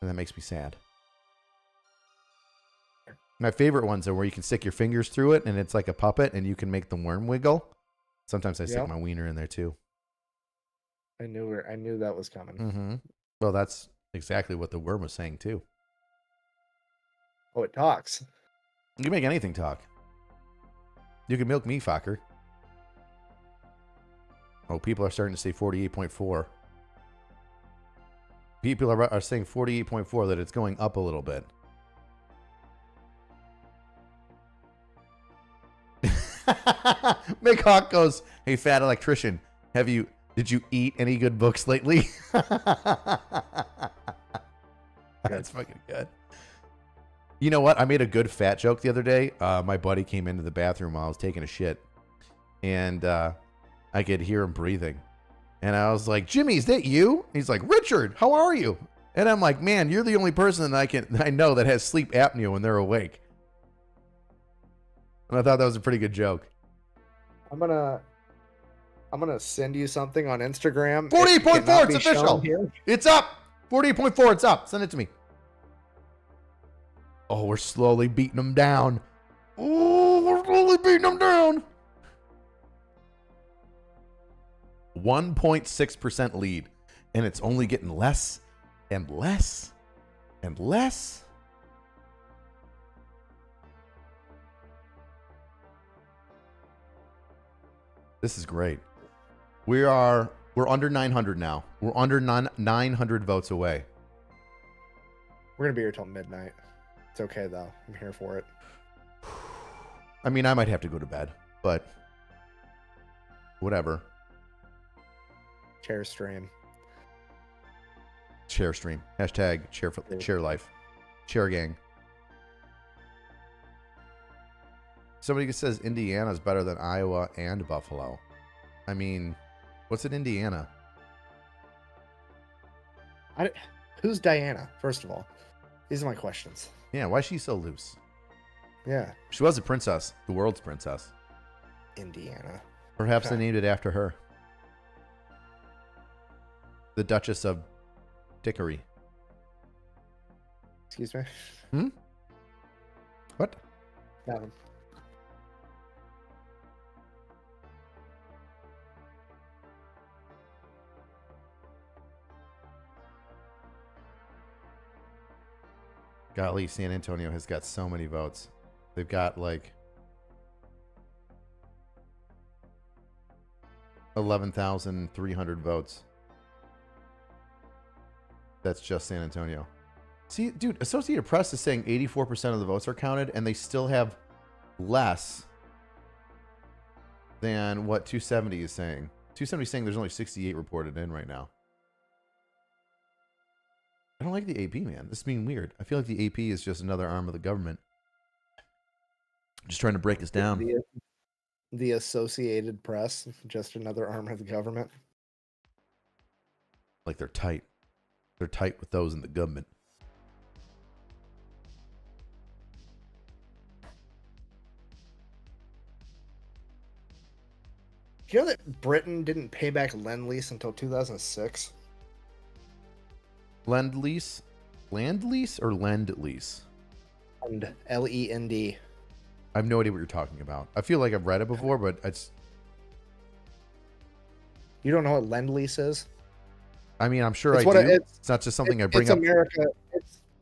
S1: And that makes me sad. My favorite ones are where you can stick your fingers through it, and it's like a puppet, and you can make the worm wiggle. Sometimes I stick my wiener in there, too.
S3: I knew that was coming.
S1: Mm-hmm. Well, that's exactly what the worm was saying, too.
S3: Oh, it talks.
S1: You can make anything talk. You can milk me, fucker. Oh, people are starting to say 48.4. People are saying 48.4, that it's going up a little bit. Mick Hawk goes, "Hey, fat electrician, did you eat any good books lately?" That's fucking good. You know what? I made a good fat joke the other day. My buddy came into the bathroom while I was taking a shit, and I could hear him breathing. And I was like, "Jimmy, is that you?" He's like, "Richard, how are you?" And I'm like, "Man, you're the only person that I know that has sleep apnea when they're awake." And I thought that was a pretty good joke.
S3: I'm gonna send you something on Instagram.
S1: 48.4, it's official. It's up. 48.4, it's up. Send it to me. Oh, we're slowly beating them down. Oh, we're slowly beating them down. 1.6% lead. And it's only getting less and less and less. This is great. We're under 900 now. We're under 900 votes away.
S3: We're gonna be here till midnight. It's okay though. I'm here for it.
S1: I mean, I might have to go to bed, but whatever.
S3: Chair stream.
S1: Share stream. Hashtag share life. Share gang. Somebody says Indiana is better than Iowa and Buffalo. I mean, what's in Indiana?
S3: Who's Diana, first of all? These are my questions.
S1: Yeah, why is she so loose?
S3: Yeah.
S1: She was a princess, the world's princess.
S3: Indiana.
S1: Perhaps they named it after her. The Duchess of Dickory.
S3: Excuse me?
S1: Hmm? What?
S3: Nothing.
S1: Golly, San Antonio has got so many votes. They've got like 11,300 votes. That's just San Antonio. See, dude, Associated Press is saying 84% of the votes are counted, and they still have less than what 270 is saying. 270 is saying there's only 68 reported in right now. I don't like the AP, man. This is being weird. I feel like the AP is just another arm of the government. Just trying to break us down.
S3: The Associated Press, just another arm of the government.
S1: Like they're tight. They're tight with those in the government.
S3: Do you know that Britain didn't pay back Lend-Lease until 2006?
S1: Lend-Lease? Land-Lease or Lend-Lease?
S3: And Lend.
S1: I have no idea what you're talking about. I feel like I've read it before, but it's...
S3: You don't know what Lend-Lease is?
S1: I mean, I'm sure
S3: It's
S1: I
S3: what
S1: do.
S3: it-
S1: It's not just something I bring
S3: It's
S1: up.
S3: America.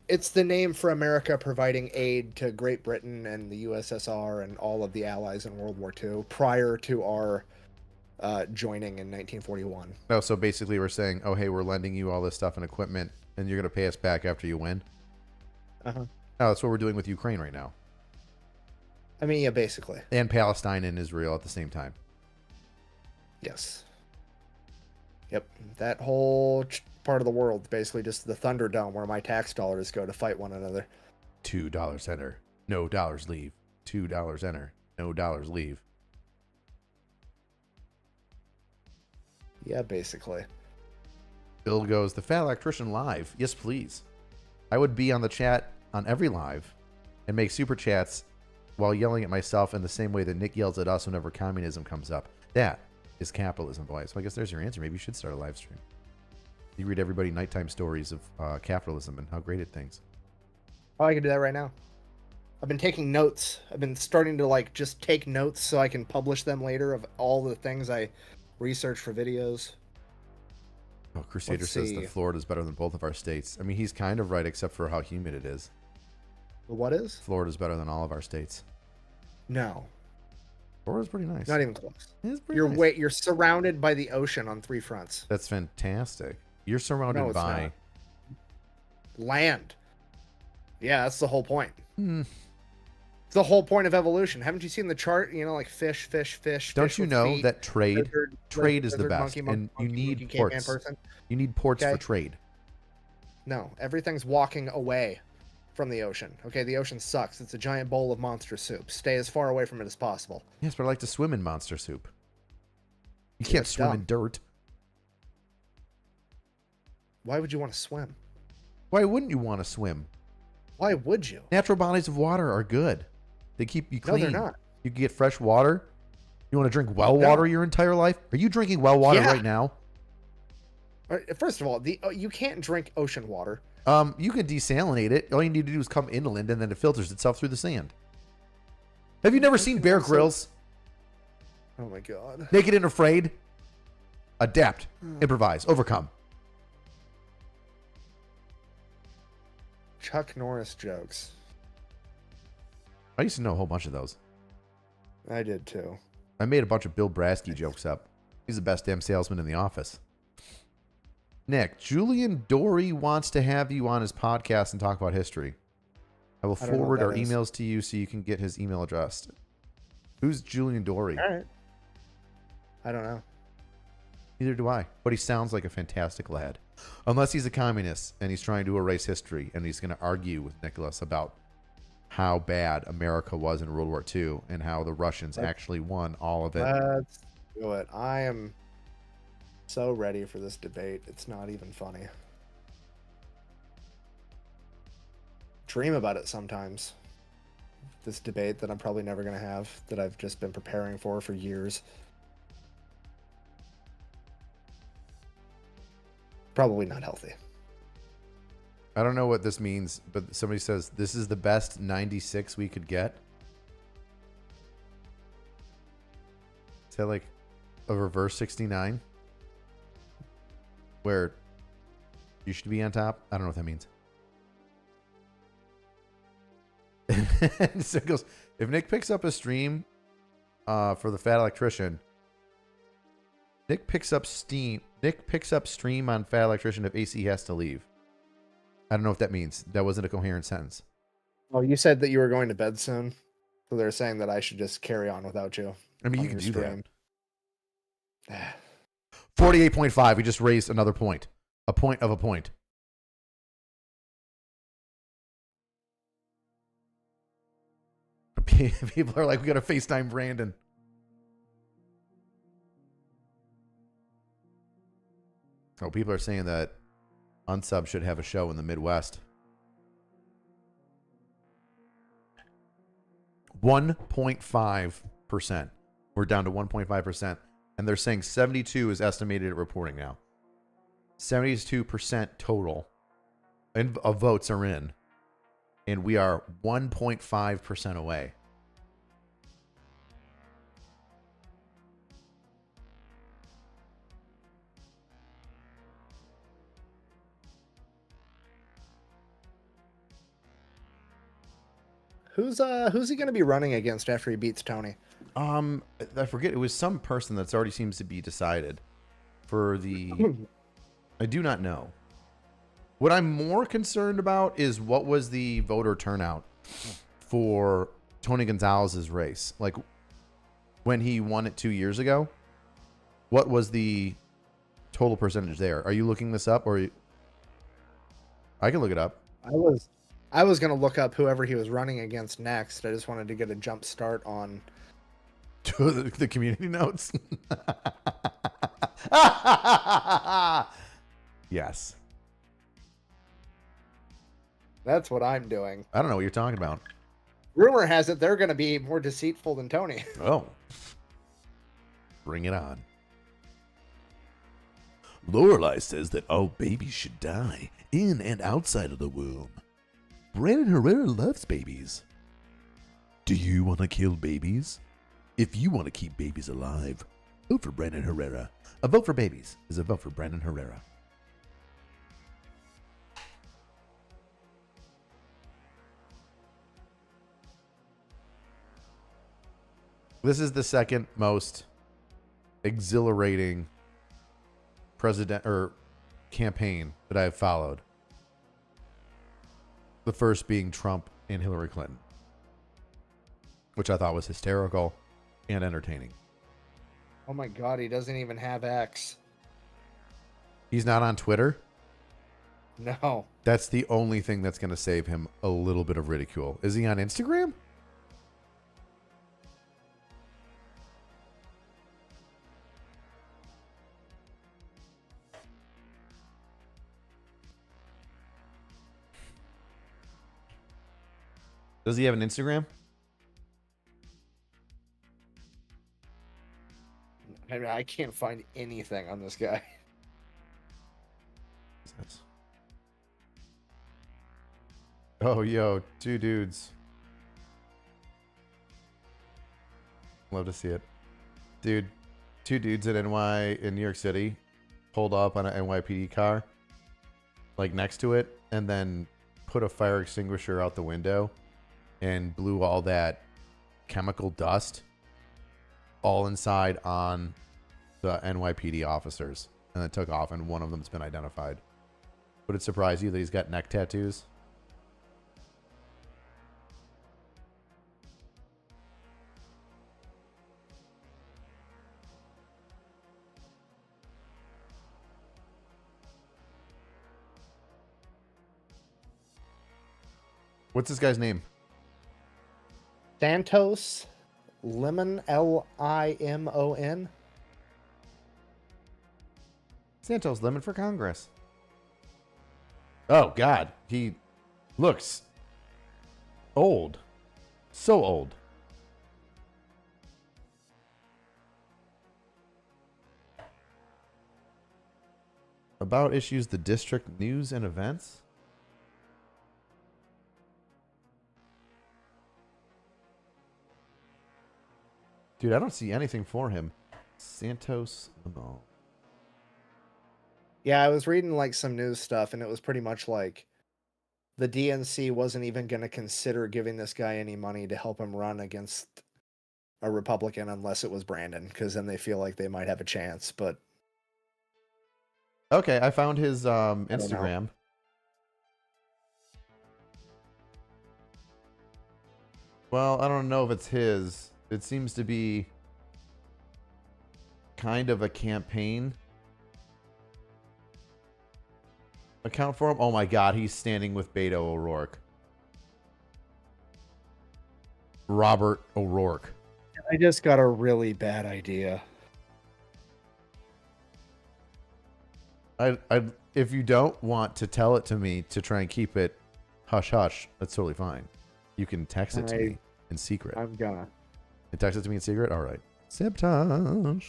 S3: It's the name for America providing aid to Great Britain and the USSR and all of the allies in World War II prior to our joining in 1941.
S1: Oh, so basically we're saying, oh, hey, we're lending you all this stuff and equipment, and you're going to pay us back after you win?
S3: Uh-huh.
S1: Oh, that's what we're doing with Ukraine right now.
S3: I mean, yeah, basically.
S1: And Palestine and Israel at the same time.
S3: Yes. Yep. That whole part of the world, basically just the Thunderdome where my tax dollars go to fight one another.
S1: $2 enter. No dollars leave. $2 enter. No dollars leave.
S3: Yeah, basically.
S1: Bill goes, the Fat Electrician live. Yes, please. I would be on the chat on every live and make super chats while yelling at myself in the same way that Nick yells at us whenever communism comes up. That is capitalism, boys. So I guess there's your answer. Maybe you should start a live stream. You read everybody nighttime stories of capitalism and how great it thinks.
S3: Oh, I can do that right now. I've been taking notes. I've been starting to just take notes so I can publish them later of all the things I research for videos.
S1: Oh, Crusader
S3: Let's
S1: says
S3: see.
S1: that Florida's better than both of our states. I mean, he's kind of right, except for how humid it is.
S3: What is?
S1: Florida's better than all of our states.
S3: No,
S1: Florida's pretty nice.
S3: not even close.
S1: It's pretty nice.
S3: You're surrounded by the ocean on 3 fronts.
S1: That's fantastic. You're surrounded
S3: No, it's
S1: by...
S3: Land. Yeah, that's the whole point.
S1: Hmm.
S3: It's the whole point of evolution. Haven't you seen the chart? You know, like fish.
S1: Don't
S3: fish
S1: you
S3: with
S1: know
S3: feet,
S1: that trade is the
S3: lizard,
S1: best,
S3: monkey,
S1: and you need
S3: monkey, caveman
S1: ports.
S3: person?
S1: You need ports
S3: Okay.
S1: for trade.
S3: No, everything's walking away from the ocean. Okay, the ocean sucks. It's a giant bowl of monster soup. Stay as far away from it as possible.
S1: Yes, but I like to swim in monster soup. You can't
S3: that's
S1: swim
S3: dumb.
S1: in dirt.
S3: Why would you want to swim?
S1: Why wouldn't you want to swim?
S3: Why would you?
S1: Natural bodies of water are good. They keep you
S3: No,
S1: clean.
S3: they're not.
S1: You can get fresh water. You want to drink well
S3: No.
S1: water your entire life? Are you drinking well water
S3: Yeah.
S1: right now?
S3: First of all, you can't drink ocean water.
S1: You can desalinate it. All you need to do is come inland, and then it filters itself through the sand. Have you never seen Bear Grylls?
S3: Oh my god.
S1: Naked and Afraid? Adapt, improvise, overcome.
S3: Chuck Norris jokes.
S1: I used to know a whole bunch of those.
S3: I did too.
S1: I made a bunch of Bill Brasky jokes up. He's the best damn salesman in the office. Nick, Julian Dory wants to have you on his podcast and talk about history. I will
S3: I don't know
S1: forward
S3: what
S1: our
S3: that is.
S1: emails to you so you can get his email address. Who's Julian Dory?
S3: All right. I don't know.
S1: Neither do I. But he sounds like a fantastic lad. Unless he's a communist and he's trying to erase history and he's going to argue with Nicholas about how bad America was in World War II and how the Russians actually won all of it.
S3: Let's do it. I am so ready for this debate. It's not even funny. Dream about it sometimes. This debate that I'm probably never going to have, that I've just been preparing for years. Probably not healthy.
S1: I don't know what this means, but somebody says this is the best 96 we could get. Is that like a reverse 69? Where you should be on top? I don't know what that means. So it goes, if Nick picks up a stream for the Fat Electrician, Nick picks up stream on Fat Electrician if AC has to leave. I don't know what that means. That wasn't a coherent sentence.
S3: Oh, you said that you were going to bed soon, so they're saying that I should just carry on without you.
S1: I mean,
S3: on
S1: you can
S3: your
S1: do
S3: stream.
S1: that. 48.5. We just raised another point. A point of a point. People are like, we got to FaceTime Brandon. Oh, people are saying that Unsub should have a show in the Midwest. 1.5%. We're down to 1.5%. And they're saying 72 is estimated at reporting now. 72% total of votes are in. And we are 1.5% away.
S3: Who's he going to be running against after he beats Tony?
S1: I forget. It was some person that's already seems to be decided for the. I do not know. What I'm more concerned about is what was the voter turnout for Tony Gonzalez's race. Like when he won it 2 years ago, what was the total percentage there? Are you looking this up, or I can look it up?
S3: I was going to look up whoever he was running against next. I just wanted to get a jump start on
S1: the community notes. Yes.
S3: That's what I'm doing.
S1: I don't know what you're talking about.
S3: Rumor has it they're going to be more deceitful than Tony.
S1: Oh. Bring it on.
S2: Lorelai says that all babies should die, in and outside of the womb. Brandon Herrera loves babies. Do you want to kill babies? If you want to keep babies alive, vote for Brandon Herrera.
S1: A vote for babies is a vote for Brandon Herrera. This is the second most exhilarating president or campaign that I've followed. The first being Trump and Hillary Clinton, which I thought was hysterical and entertaining.
S3: Oh my God, he doesn't even have X.
S1: He's not on Twitter.
S3: No.
S1: That's the only thing that's going to save him a little bit of ridicule. Is he on Instagram? Does he have an Instagram?
S3: I mean, I can't find anything on this guy.
S1: Oh, yo, two dudes. Love to see it. Dude, two dudes in New York City pulled up on an NYPD car, like next to it, and then put a fire extinguisher out the window and blew all that chemical dust all inside on the NYPD officers, and then took off, and one of them's been identified. Would it surprise you that he's got neck tattoos? What's this guy's name?
S3: Santos Limon, Limon.
S1: Santos Lemon for Congress. Oh, God. He looks old. So old. About issues, the district news and events. Dude, I don't see anything for him. Santos Limon.
S3: Yeah, I was reading like some news stuff, and it was pretty much like the DNC wasn't even going to consider giving this guy any money to help him run against a Republican unless it was Brandon, because then they feel like they might have a chance. But
S1: okay, I found his Instagram. Well, I don't know if it's his. It seems to be kind of a campaign account for him. Oh my God, he's standing with Beto O'Rourke. Robert O'Rourke.
S3: I just got a really bad idea.
S1: if you don't want to tell it to me to try and keep it hush hush, that's totally fine. You can text it to me in secret.
S3: I'm gonna.
S1: And text it to me in secret? All right. Sabotage.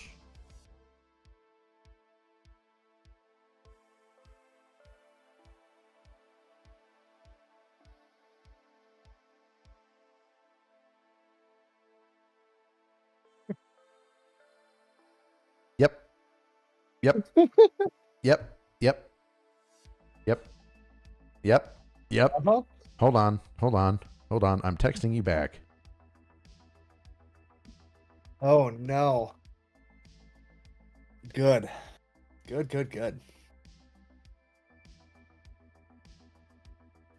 S1: Yep. Yep. Yep. Yep. Yep. Yep. Yep.
S3: Uh-huh.
S1: Hold on. Hold on. Hold on. I'm texting you back.
S3: Oh no. Good. Good.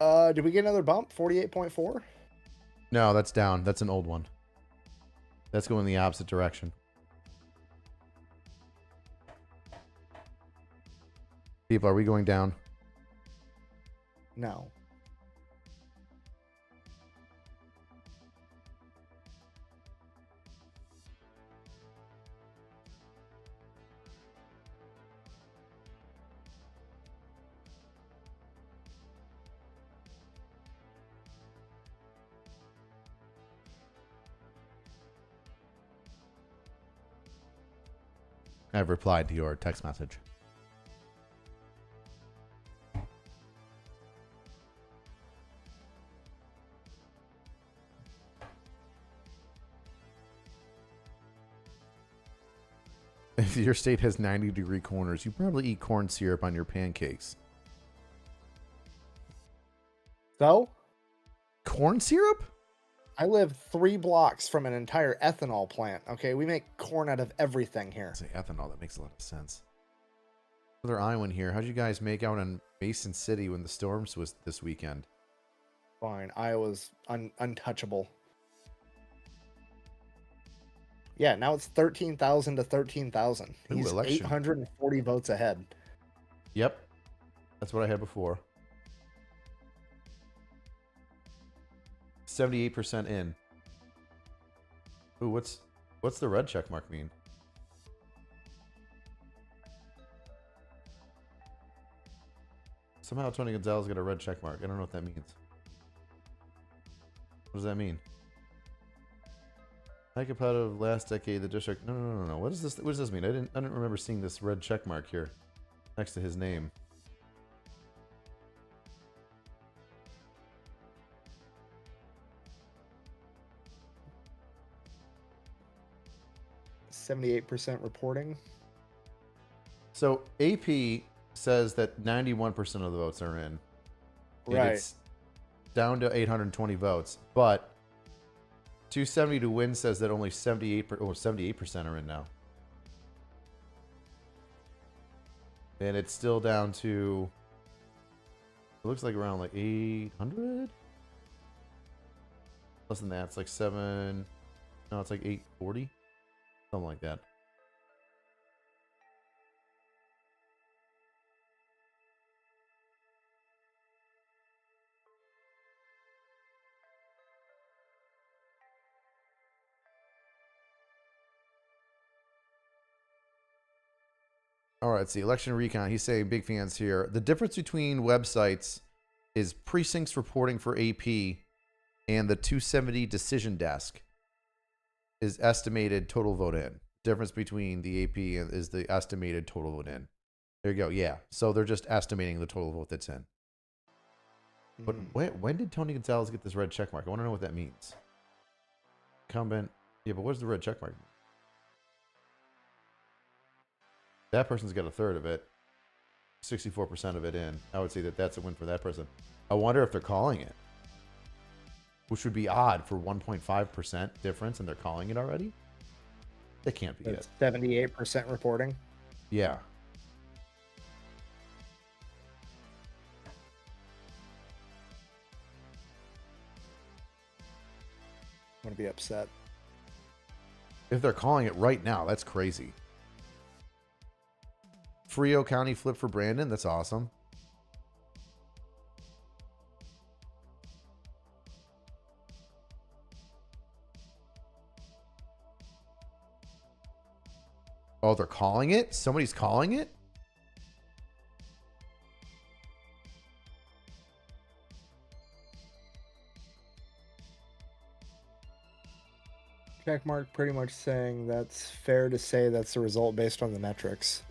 S3: Did we get another bump? 48.4?
S1: No, that's down. That's an old one. That's going the opposite direction. People, are we going down?
S3: No.
S1: I've replied to your text message. If your state has 90-degree corners, you probably eat corn syrup on your pancakes.
S3: So?
S1: Corn syrup?
S3: I live 3 blocks from an entire ethanol plant. Okay, we make corn out of everything here.
S1: Say ethanol. That makes a lot of sense. Another Iowan here. How'd you guys make out in Mason City when the storms was this weekend?
S3: Fine. Iowa's untouchable. Yeah, now it's 13,000 to 13,000. He's
S1: election.
S3: 840 votes ahead.
S1: Yep. That's what I had before. 78% in. Ooh, what's the red check mark mean? Somehow Tony Gonzalez got a red check mark. I don't know what that means. What does that mean? High competitive last decade, the district. No. What is this? What does this mean? I didn't remember seeing this red check mark here next to his name.
S3: .78% reporting.
S1: So AP says that 91% of the votes are in.
S3: Right.
S1: It's down to 820 votes, but 270 to win says that only 78% are in now. And it's still down to, it looks like around like 800? Less than that, it's like 7, no, it's like 840? Something like that. All right, see, election recount. He's saying big fans here. The difference between websites is precincts reporting for AP and the 270 decision desk is estimated total vote in. Difference between the AP and is the estimated total vote in. There you go. Yeah. So they're just estimating the total vote that's in. But when did Tony Gonzalez get this red check mark? I want to know what that means. Incumbent. Yeah, but what does the red check mark mean? That person's got a third of it. 64% of it in. I would say that that's a win for that person. I wonder if they're calling it. Which would be odd for 1.5% difference, and they're calling it already? That can't be it.
S3: 78% reporting.
S1: Yeah.
S3: I'm going to be upset.
S1: If they're calling it right now, that's crazy. Frio County flip for Brandon. That's awesome. Oh, they're calling it? Somebody's calling it?
S3: Checkmark pretty much saying that's fair to say that's the result based on the metrics.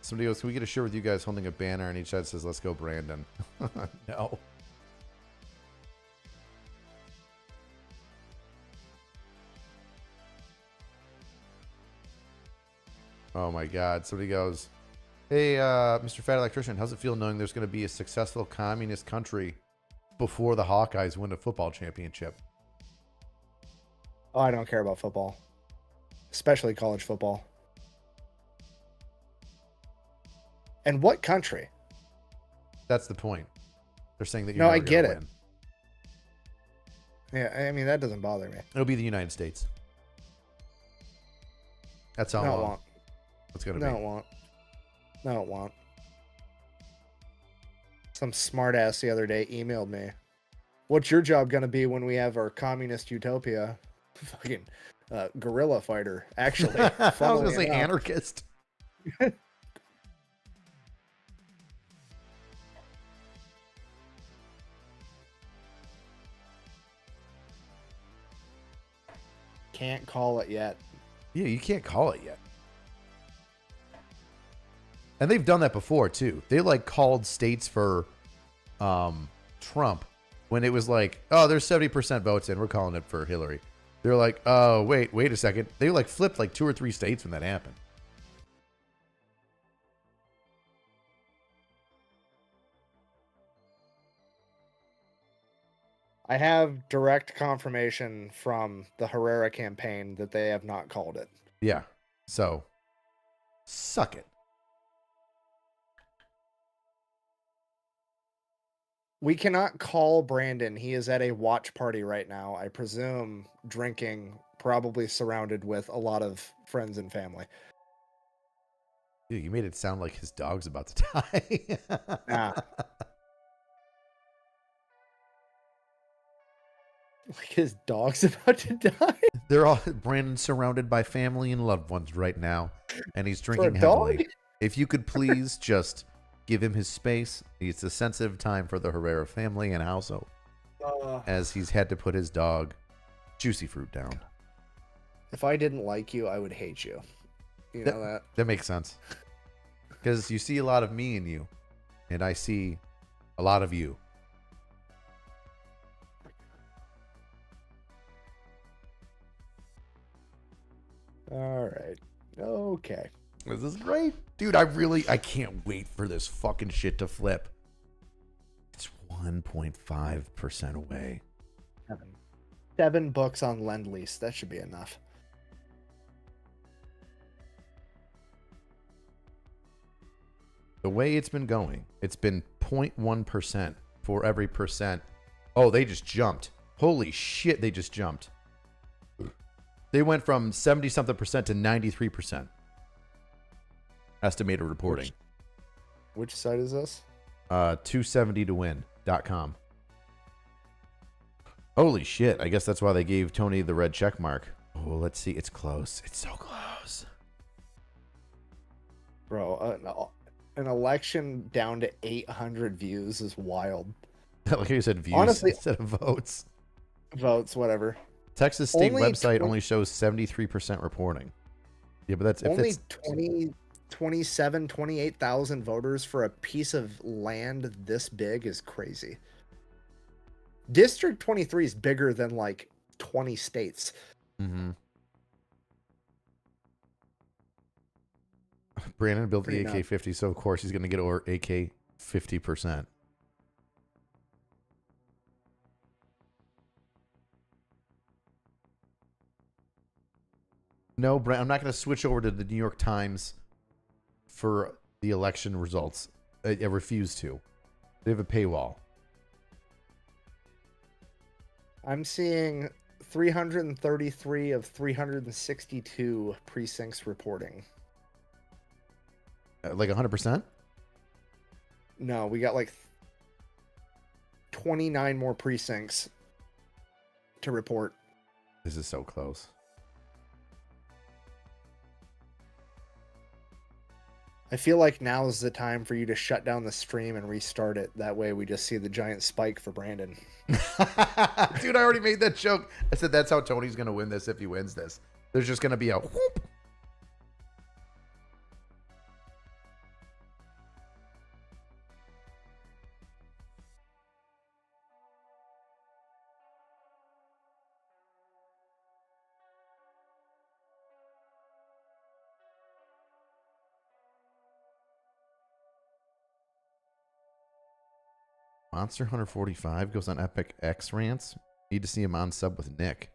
S1: Somebody goes, can we get a shirt with you guys holding a banner and each side says, let's go, Brandon? No. Oh my God. Somebody goes, hey, Mr. Fat Electrician, how's it feel knowing there's going to be a successful communist country before the Hawkeyes win a football championship?
S3: Oh, I don't care about football, especially college football. And what country?
S1: That's the point. They're saying that you're
S3: No,
S1: never
S3: I get
S1: gonna
S3: it.
S1: win.
S3: Yeah, I mean, that doesn't bother me.
S1: It'll be the United States. That's how
S3: No, it
S1: long
S3: won't.
S1: it's going to
S3: No,
S1: be.
S3: it won't. No, it won't. Some smartass the other day emailed me. What's your job going to be when we have our communist utopia? Fucking guerrilla fighter, actually.
S1: I was going to
S3: Funnily
S1: say
S3: enough.
S1: anarchist.
S3: Can't call it yet.
S1: Yeah, you can't call it yet. And they've done that before too. They like called states for Trump when it was like, oh, there's 70% votes in. We're calling it for Hillary. They're like, oh, wait a second. They like flipped like 2 or 3 states when that happened.
S3: I have direct confirmation from the Herrera campaign that they have not called it.
S1: Yeah. So, suck it.
S3: We cannot call Brandon. He is at a watch party right now. I presume drinking, probably surrounded with a lot of friends and family.
S1: Dude, you made it sound like his dog's about to die.
S3: Nah. Like his dog's about to die?
S1: They're all Brandon's surrounded by family and loved ones right now, and he's
S3: For a
S1: drinking heavily.
S3: dog?
S1: If you could please just give him his space. It's a sensitive time for the Herrera family and household, as he's had to put his dog, Juicy Fruit, down.
S3: If I didn't like you, I would hate you. You know that?
S1: That makes sense. Because you see a lot of me in you, and I see a lot of you.
S3: All right. Okay.
S1: This is great. Dude, I can't wait for this fucking shit to flip. It's 1.5% away.
S3: 7 books on Lend-Lease. That should be enough.
S1: The way it's been going, it's been 0.1% for every percent. Oh, they just jumped. Holy shit, they just jumped. They went from 70-something% to 93%. Estimated reporting.
S3: Which site is this?
S1: 270towin.com. Holy shit. I guess that's why they gave Tony the red check mark. Oh, let's see. It's close. It's so close.
S3: Bro, an election down to 800 views is wild.
S1: Like you said, views
S3: Honestly,
S1: instead of votes.
S3: Votes, whatever.
S1: Texas state
S3: Only
S1: website only shows 73% reporting. Yeah, but that's if
S3: Only
S1: it's
S3: 28,000 voters for a piece of land this big is crazy. District 23 is bigger than like 20 states.
S1: Mm-hmm. Brandon built
S3: Pretty
S1: the AK-50, so of course he's going to get over AK 50%. No, Brent, I'm not going to switch over to the New York Times for the election results. I refuse to. They have a paywall.
S3: I'm seeing 333 of 362 precincts reporting.
S1: Like 100%?
S3: No, we got like 29 more precincts to report.
S1: This is so close.
S3: I feel like now is the time for you to shut down the stream and restart it. That way we just see the giant spike for Brandon.
S1: Dude, I already made that joke. I said that's how Tony's going to win this if he wins this. There's just going to be a whoop. Monster Hunter 45 goes on Epic X rants. Need to see him on sub with Nick.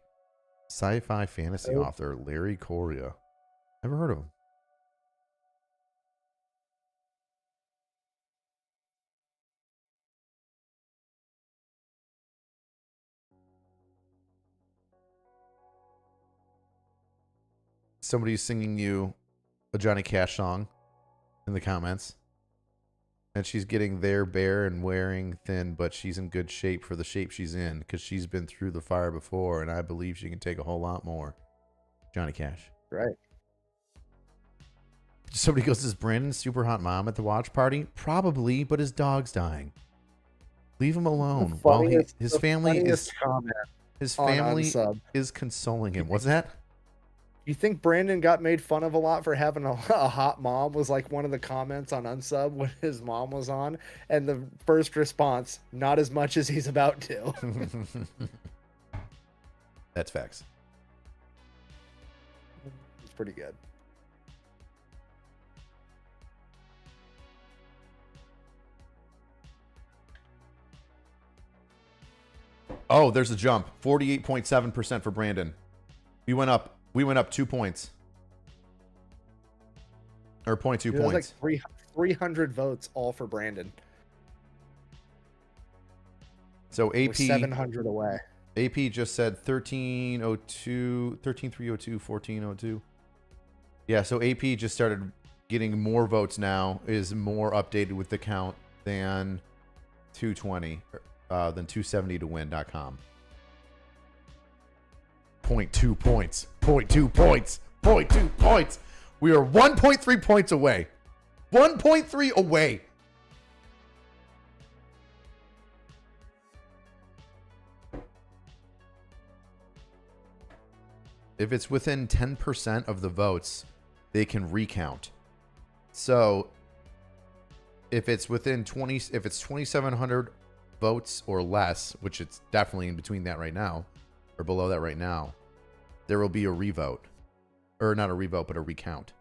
S1: Sci-fi fantasy author Larry Correa. Never heard of him. Somebody's singing you a Johnny Cash song in the comments. And she's getting there bare and wearing thin, but she's in good shape for the shape she's in because she's been through the fire before, and I believe she can take a whole lot more. Johnny Cash.
S3: Right.
S1: Somebody goes, is Brandon super hot mom at the watch party? Probably, but his dog's dying. Leave him alone. While his family is consoling him. What's that?
S3: You think Brandon got made fun of a lot for having a hot mom was like one of the comments on Unsub when his mom was on, and the first response, not as much as he's about to.
S1: That's facts.
S3: It's pretty good.
S1: Oh, there's a jump. 48.7% for Brandon. We went up 2 points. Or 0.2 points.
S3: Like 300 votes all for Brandon.
S1: So AP
S3: We're 700 away.
S1: AP just said 1302, 13302, 1402. Yeah, so AP just started getting more votes now, is more updated with the count than 220, than 270 to win.com. 0.2 points. 0.2 points. 0.2 points. We are 1.3 points away. 1.3 away. If it's within 10% of the votes, they can recount. So if it's within 20, if it's 2,700 votes or less, which it's definitely in between that right now, or below that right now, there will be a revote. Or not a revote, but a recount.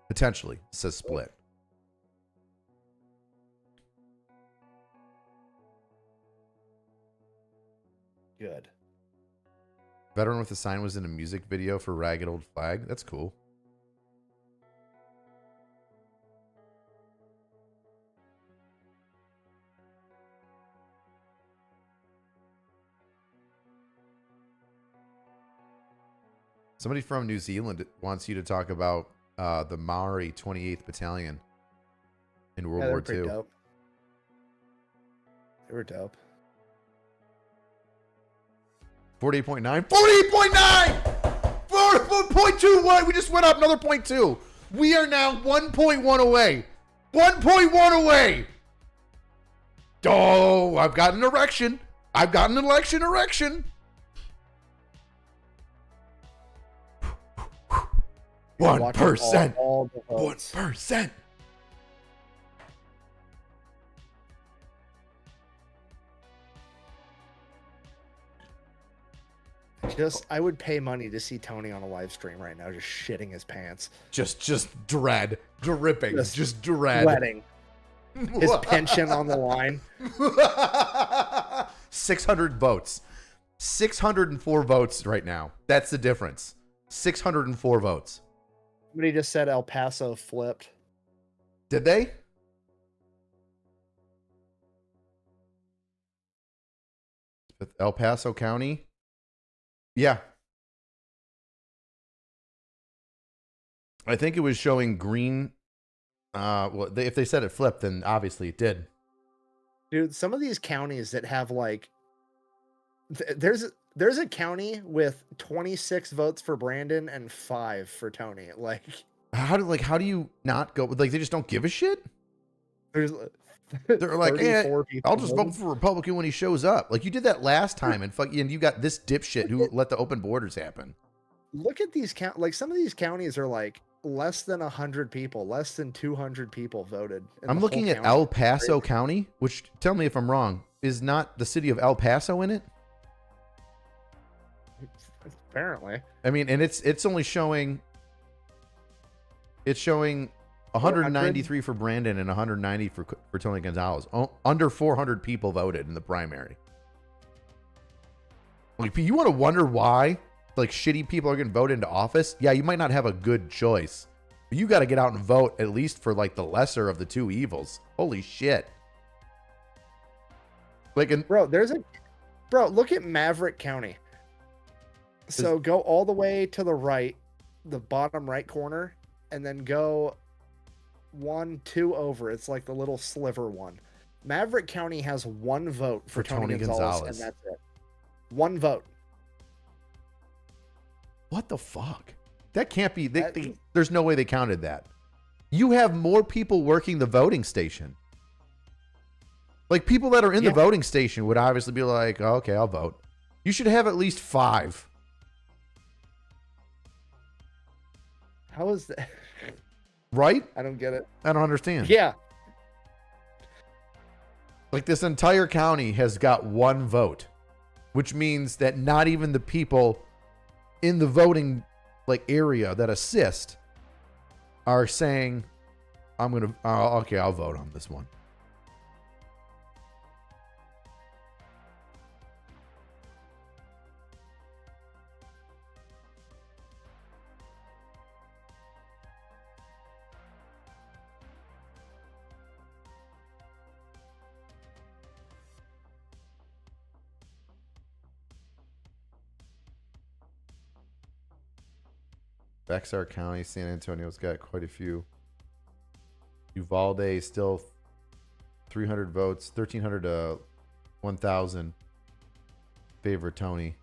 S1: Potentially. It says split.
S3: Good.
S1: Veteran with a Sign was in a music video for Ragged Old Flag. That's cool. Somebody from New Zealand wants you to talk about the Maori 28th Battalion in World War II.
S3: Dope. They were dope.
S1: 48.9. 48.9! 4.21. We just went up another 0.2. We are now 1.1 away. 1.1 away. Oh, I've got an erection. I've got an election erection. 1%. 1%.
S3: I would pay money to see Tony on a live stream right now, just shitting his pants.
S1: Just dread. Dripping. Just dread.
S3: Sweating. His pension on the line.
S1: 600 votes. 604 votes right now. That's the difference. 604 votes.
S3: Somebody just said El Paso flipped.
S1: Did they? El Paso County? Yeah. I think it was showing green. Well, if they said it flipped, then obviously it did.
S3: Dude, some of these counties that have like... There's a county with 26 votes for Brandon and 5 for Tony. Like,
S1: How do you not go? Like, they just don't give a shit.
S3: There's
S1: They're like, yeah,
S3: 34 people
S1: I'll just vote
S3: voted.
S1: for Republican when he shows up. Like you did that last time, and you got this dipshit who let the open borders happen.
S3: Look at these like some of these counties are like less than 100 people, less than 200 people voted.
S1: I'm looking at El Paso County, which, tell me if I'm wrong, is not the city of El Paso in it?
S3: Apparently.
S1: I mean, and it's only showing 193 for Brandon and 190 for Tony Gonzalez. Under 400 people voted in the primary. Like, you want to wonder why like shitty people are getting voted into office? Yeah, you might not have a good choice, but you got to get out and vote at least for like the lesser of the two evils. Holy shit! Like,
S3: bro, look at Maverick County. So go all the way to the right, the bottom right corner, and then go 1, 2 over. It's like the little sliver one. Maverick County has 1 vote for Tony Gonzalez, and that's it. 1 vote.
S1: What the fuck? That can't be. There's no way they counted that. You have more people working the voting station. Like, people that are in the voting station would obviously be like, oh, okay, I'll vote. You should have at least 5.
S3: How is that?
S1: Right?
S3: I don't get it.
S1: I don't understand.
S3: Yeah.
S1: Like, this entire county has got 1 vote, which means that not even the people in the voting like area that assist are saying, I'm going to, okay, I'll vote on this one. Bexar County, San Antonio's got quite a few. Uvalde still 300 votes, 1,300 to 1,000 favor Tony.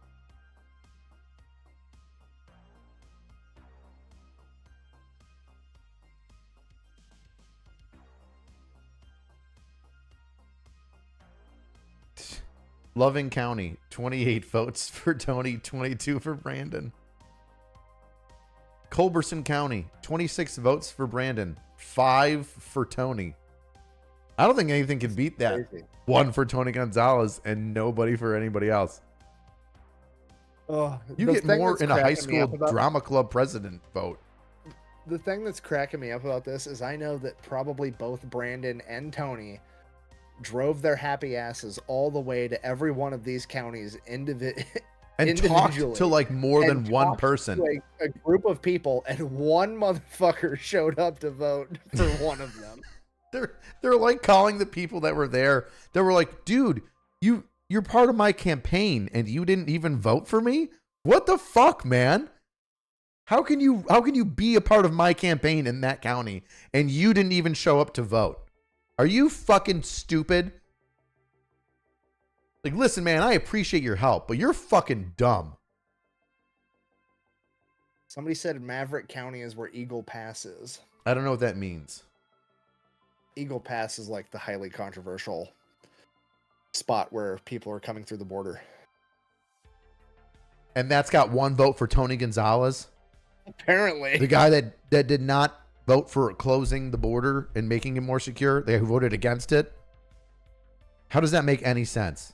S1: Loving County, 28 votes for Tony, 22 for Brandon. Culberson County, 26 votes for Brandon, 5 for Tony. I don't think anything can beat that.
S3: Crazy.
S1: 1 for Tony Gonzalez and nobody for anybody else.
S3: Oh,
S1: You get more in a high school drama club president vote.
S3: The thing that's cracking me up about this is I know that probably both Brandon and Tony drove their happy asses all the way to every one of these counties
S1: and talked to like more than one person.
S3: A group of people, and one motherfucker showed up to vote for one of them.
S1: They're like calling the people that were there. They were like, dude, you're part of my campaign and you didn't even vote for me? What the fuck, man? How can you be a part of my campaign in that county and you didn't even show up to vote? Are you fucking stupid? Like, listen, man, I appreciate your help, but you're fucking dumb.
S3: Somebody said Maverick County is where Eagle Pass is.
S1: I don't know what that means.
S3: Eagle Pass is like the highly controversial spot where people are coming through the border.
S1: And that's got 1 vote for Tony Gonzalez.
S3: Apparently.
S1: The guy that did not vote for closing the border and making it more secure, they voted against it. How does that make any sense?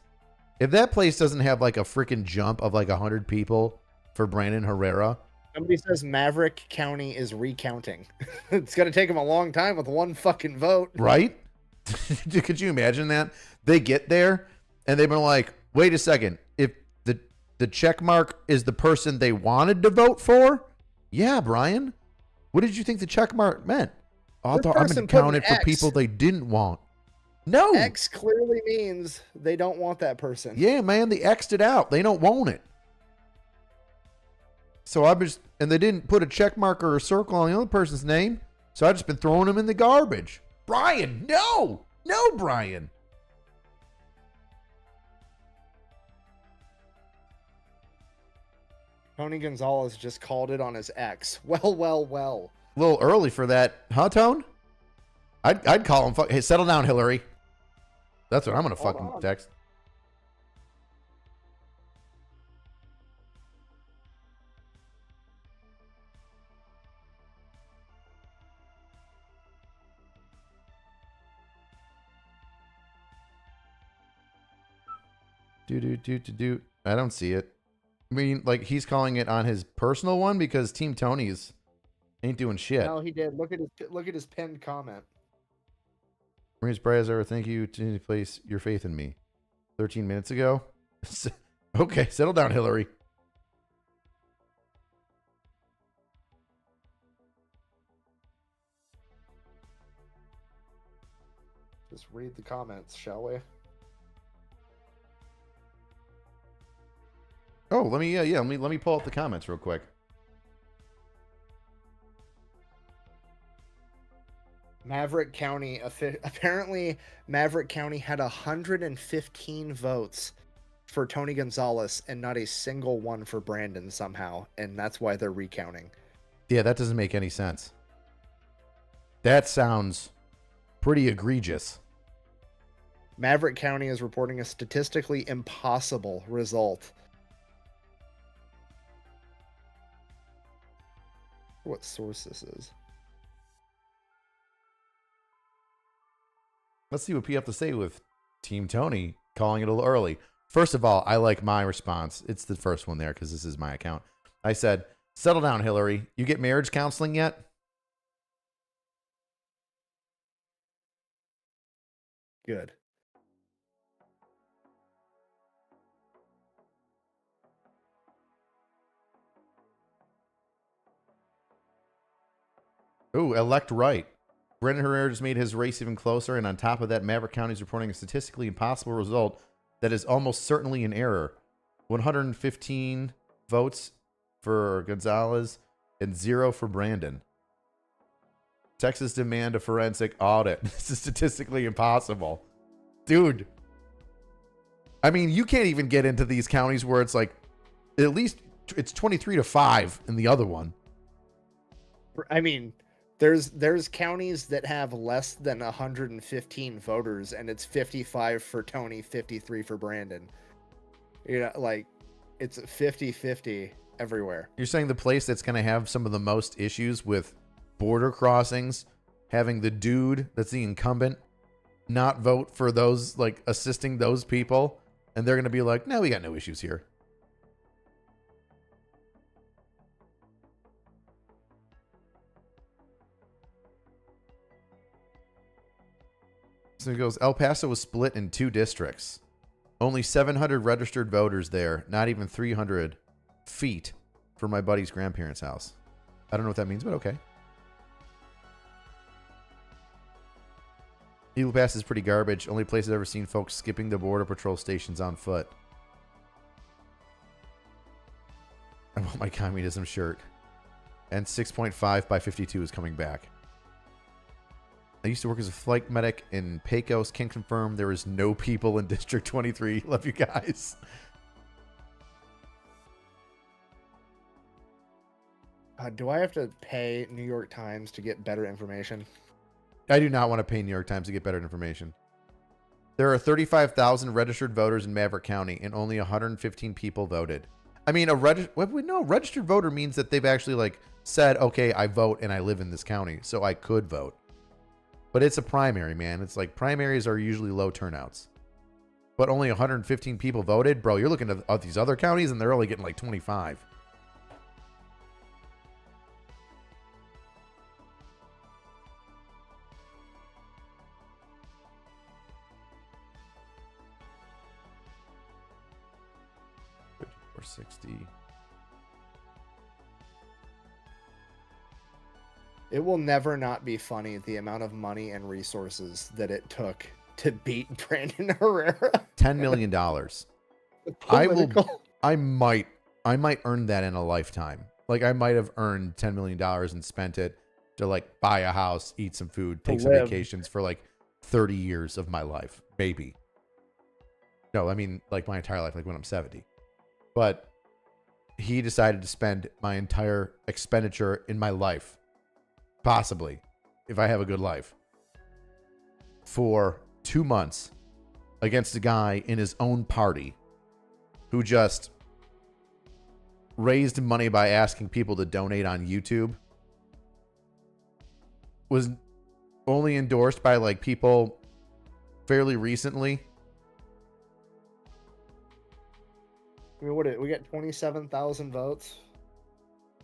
S1: If that place doesn't have like a freaking jump of like 100 people for Brandon Herrera.
S3: Somebody says Maverick County is recounting. It's going to take them a long time with 1 fucking vote.
S1: Right? Could you imagine that? They get there and they've been like, wait a second. If the check mark is the person they wanted to vote for? Yeah, Brian. What did you think the check mark meant? Oh, I thought I'm going to count it for people they didn't want. No.
S3: X clearly means they don't want that person.
S1: Yeah, man, they X'd it out. They don't want it. So and they didn't put a check mark or a circle on the other person's name. So I've just been throwing them in the garbage. Brian, no. No, Brian.
S3: Tony Gonzalez just called it on his X. Well.
S1: A little early for that, huh, Tone? I'd call him. Hey, settle down, Hillary. That's what I'm gonna
S3: Hold
S1: fucking
S3: on.
S1: text. Do. I don't see it. I mean, like he's calling it on his personal one because Team Tony's ain't doing shit.
S3: No, he did. Look at his pinned comment.
S1: Marines Brazer, thank you to place your faith in me. 13 minutes ago. Okay, settle down, Hillary.
S3: Just read the comments, shall we?
S1: Oh, let me pull up the comments real quick.
S3: Maverick County, apparently Maverick County had 115 votes for Tony Gonzalez and not a single one for Brandon somehow, and that's why they're recounting.
S1: Yeah, that doesn't make any sense. That sounds pretty egregious.
S3: Maverick County is reporting a statistically impossible result. What source this is?
S1: Let's see what P have to say with Team Tony calling it a little early. First of all, I like my response. It's the first one there because this is my account. I said, settle down, Hillary. You get marriage counseling yet?
S3: Good.
S1: Ooh, elect right. Brendan Herrera just made his race even closer, and on top of that, Maverick County is reporting a statistically impossible result that is almost certainly an error. 115 votes for Gonzalez and 0 for Brandon. Texas demand a forensic audit. This is statistically impossible. Dude. I mean, you can't even get into these counties where it's like, at least it's 23-5 in the other one.
S3: I mean, there's counties that have less than 115 voters, and it's 55 for Tony, 53 for Brandon. You know, like, it's 50-50 everywhere.
S1: You're saying the place that's going to have some of the most issues with border crossings, having the dude that's the incumbent not vote for those, like, assisting those people, and they're going to be like, no, we got no issues here. So it goes, El Paso was split in 2 districts. Only 700 registered voters there, not even 300 feet from my buddy's grandparents' house. I don't know what that means, but okay. Eagle Pass is pretty garbage. Only place I've ever seen folks skipping the border patrol stations on foot. I want my communism shirt. And 6.5 by 52 is coming back. I used to work as a flight medic in Pecos. Can confirm there is no people in District 23. Love you guys.
S3: Do I have to pay New York Times to get better information?
S1: I do not want to pay New York Times to get better information. There are 35,000 registered voters in Maverick County, and only 115 people voted. I mean, registered voter means that they've actually like said, okay, I vote and I live in this county, so I could vote. But it's a primary, man. It's like primaries are usually low turnouts. But only 115 people voted? Bro, you're looking at these other counties and they're only getting like 25. Or 60.
S3: It will never not be funny the amount of money and resources that it took to beat Brandon Herrera.
S1: $10 million. I might earn that in a lifetime. Like I might have earned $10 million and spent it to like buy a house, eat some food, take some vacations for like 30 years of my life. Maybe. No, I mean like my entire life, like when I'm 70. But he decided to spend my entire expenditure in my life possibly, if I have a good life, for 2 months against a guy in his own party who just raised money by asking people to donate on YouTube, was only endorsed by like people fairly recently.
S3: I mean, we get 27,000 votes.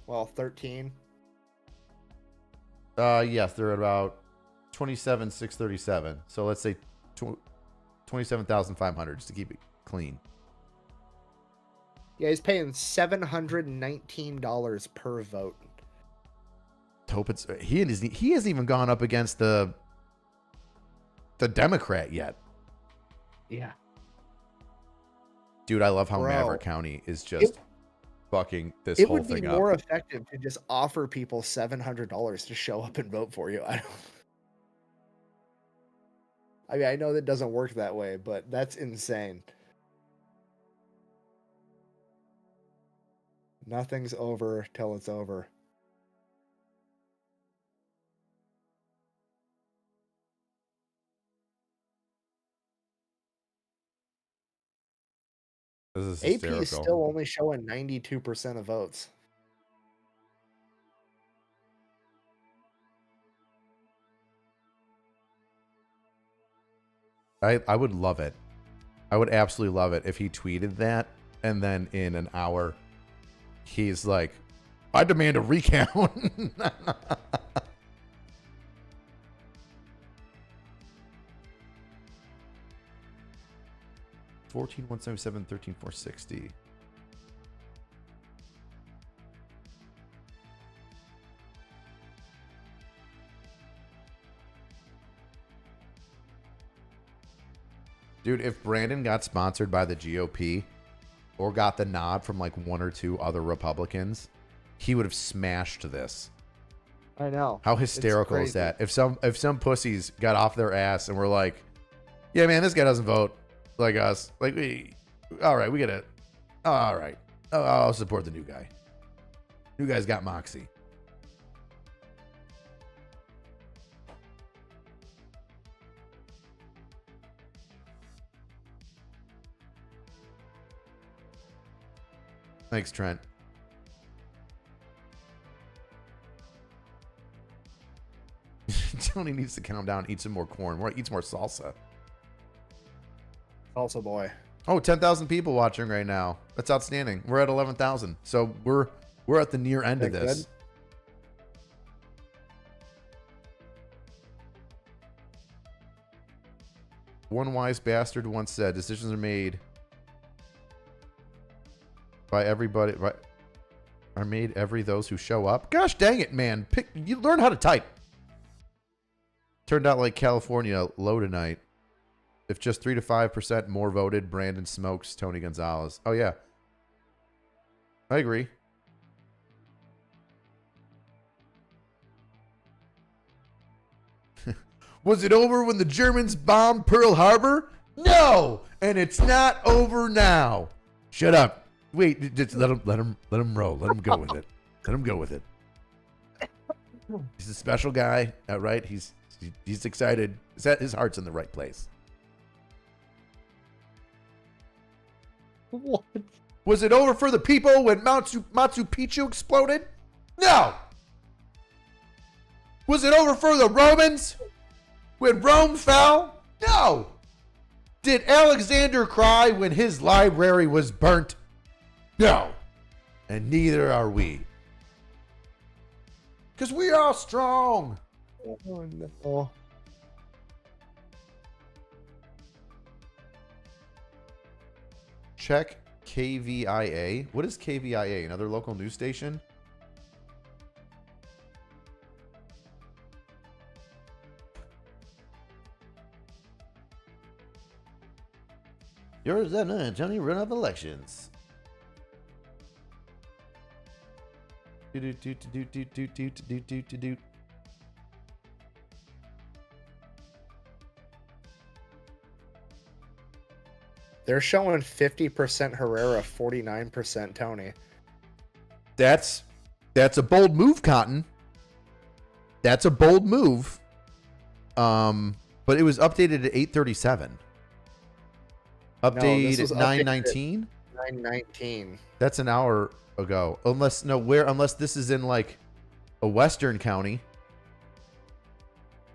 S3: Well, 13.
S1: Yes, they're at about 27,637. So let's say 27,500 just to keep it clean.
S3: Yeah, he's paying $719 per vote.
S1: Hope it's he hasn't even gone up against the Democrat yet.
S3: Yeah.
S1: Dude, I love how
S3: Bro,
S1: Maverick County is just fucking this whole thing up.
S3: It would be more effective to just offer people $700 to show up and vote for you. I mean, I know that doesn't work that way, but that's insane. Nothing's over till it's over.
S1: This is
S3: AP
S1: hysterical.
S3: is still only showing 92% of votes.
S1: I would love it. I would absolutely love it if he tweeted that and then in an hour he's like, I demand a recount. 14,177, 13,460. Dude, if Brandon got sponsored by the GOP or got the nod from like one or two other Republicans, he would have smashed this.
S3: I know.
S1: How hysterical is that? If some pussies got off their ass and were like, yeah, man, this guy doesn't vote like us. Like, all right, we got to, all right. I'll support the new guy. New guy's got moxie. Thanks, Trent. Tony needs to calm down, eat some more corn, eat some more salsa.
S3: Salsa boy.
S1: Oh, 10,000 people watching right now. That's outstanding. We're at 11,000. So we're at the near end of this. Good. One wise bastard once said, decisions are made by everybody, are made every those who show up. Gosh dang it, man. You learn how to type. Turned out like California low tonight. If just 3 to 5% more voted, Brandon smokes Tony Gonzalez. Oh, yeah. I agree. Was it over when the Germans bombed Pearl Harbor? No! And it's not over now. Shut up. Wait, just let him roll. Let him go with it. Let him go with it. He's a special guy, right? He's excited. His heart's in the right place.
S3: What?
S1: Was it over for the people when Machu Picchu exploded? No. Was it over for the Romans when Rome fell? No. Did Alexander cry when his library was burnt? No. And neither are we. Because we are strong.
S3: Oh, no.
S1: Check KVIA. What is KVIA? Another local news station? Yours that Johnny run up elections.
S3: They're showing 50% Herrera, 49% Tony.
S1: That's a bold move, Cotton. That's a bold move. But it was updated at 8:37. Update at 9:19.
S3: 9:19.
S1: That's an hour ago. Unless this is in like a western county.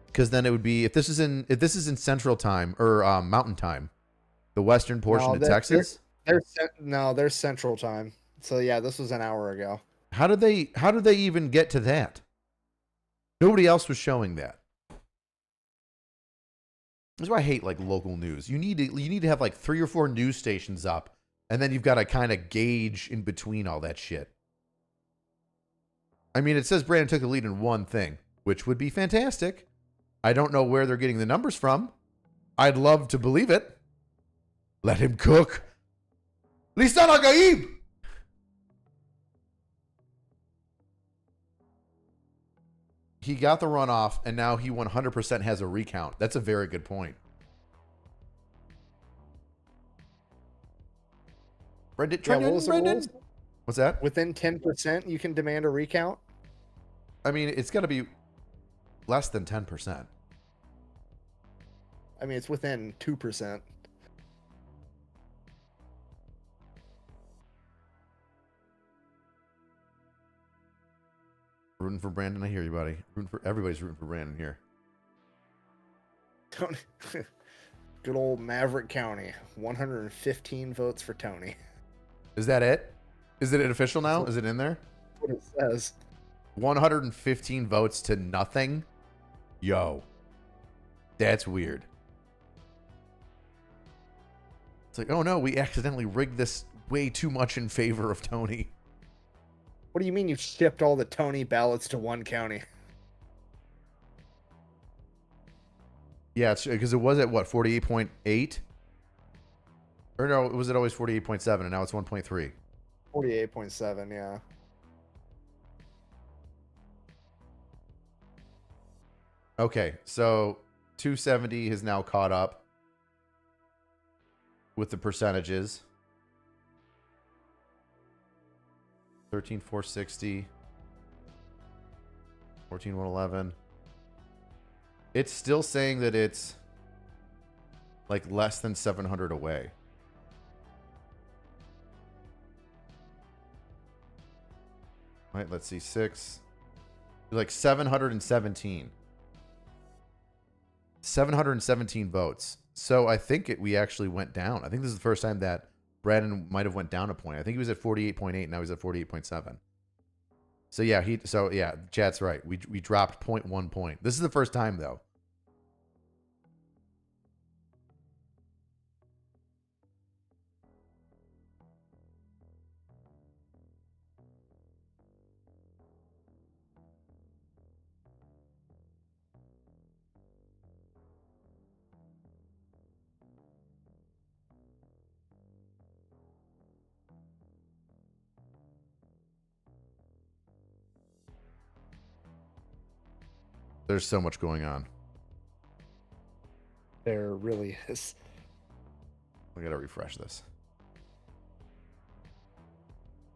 S1: Because then it would be if this is in Central Time or Mountain Time, the western portion of Texas.
S3: They're Central Time. So yeah, this was an hour ago.
S1: How did they even get to that? Nobody else was showing that. That's why I hate like local news. You need to have like 3 or 4 news stations up, and then you've got to kind of gauge in between all that shit. I mean, it says Brandon took the lead in one thing, which would be fantastic. I don't know where they're getting the numbers from. I'd love to believe it. Let him cook. Lisan Agaib! He got the runoff, and now he 100% has a recount. That's a very good point. Brendan? What's that?
S3: Within 10%, you can demand a recount?
S1: I mean, it's got to be less than 10%.
S3: I mean, it's within 2%.
S1: Rooting for Brandon, I hear you, buddy. Everybody's rooting for Brandon here.
S3: Tony, good old Maverick County, 115 votes for Tony.
S1: Is that it? Is it official now? Is it in there?
S3: That's what it says.
S1: 115 votes to nothing? Yo. That's weird. It's like, oh no, we accidentally rigged this way too much in favor of Tony.
S3: What do you mean you shipped all the Tony ballots to one county?
S1: Yeah, because it was at what, 48.8? Or no, was it always 48.7 and now it's 1.3?
S3: 48.7, yeah.
S1: Okay, so 270 has now caught up with the percentages. 13,460. 14,111. It's still saying that it's like less than 700 away. Right, let's see. 6. Like 717. 717 votes. So I think we actually went down. I think this is the first time that Brandon might have went down a point. I think he was at 48.8. Now he's at 48.7. So yeah, chat's right. We dropped 0.1 point. This is the first time though. There's so much going on.
S3: There really is.
S1: I gotta refresh this.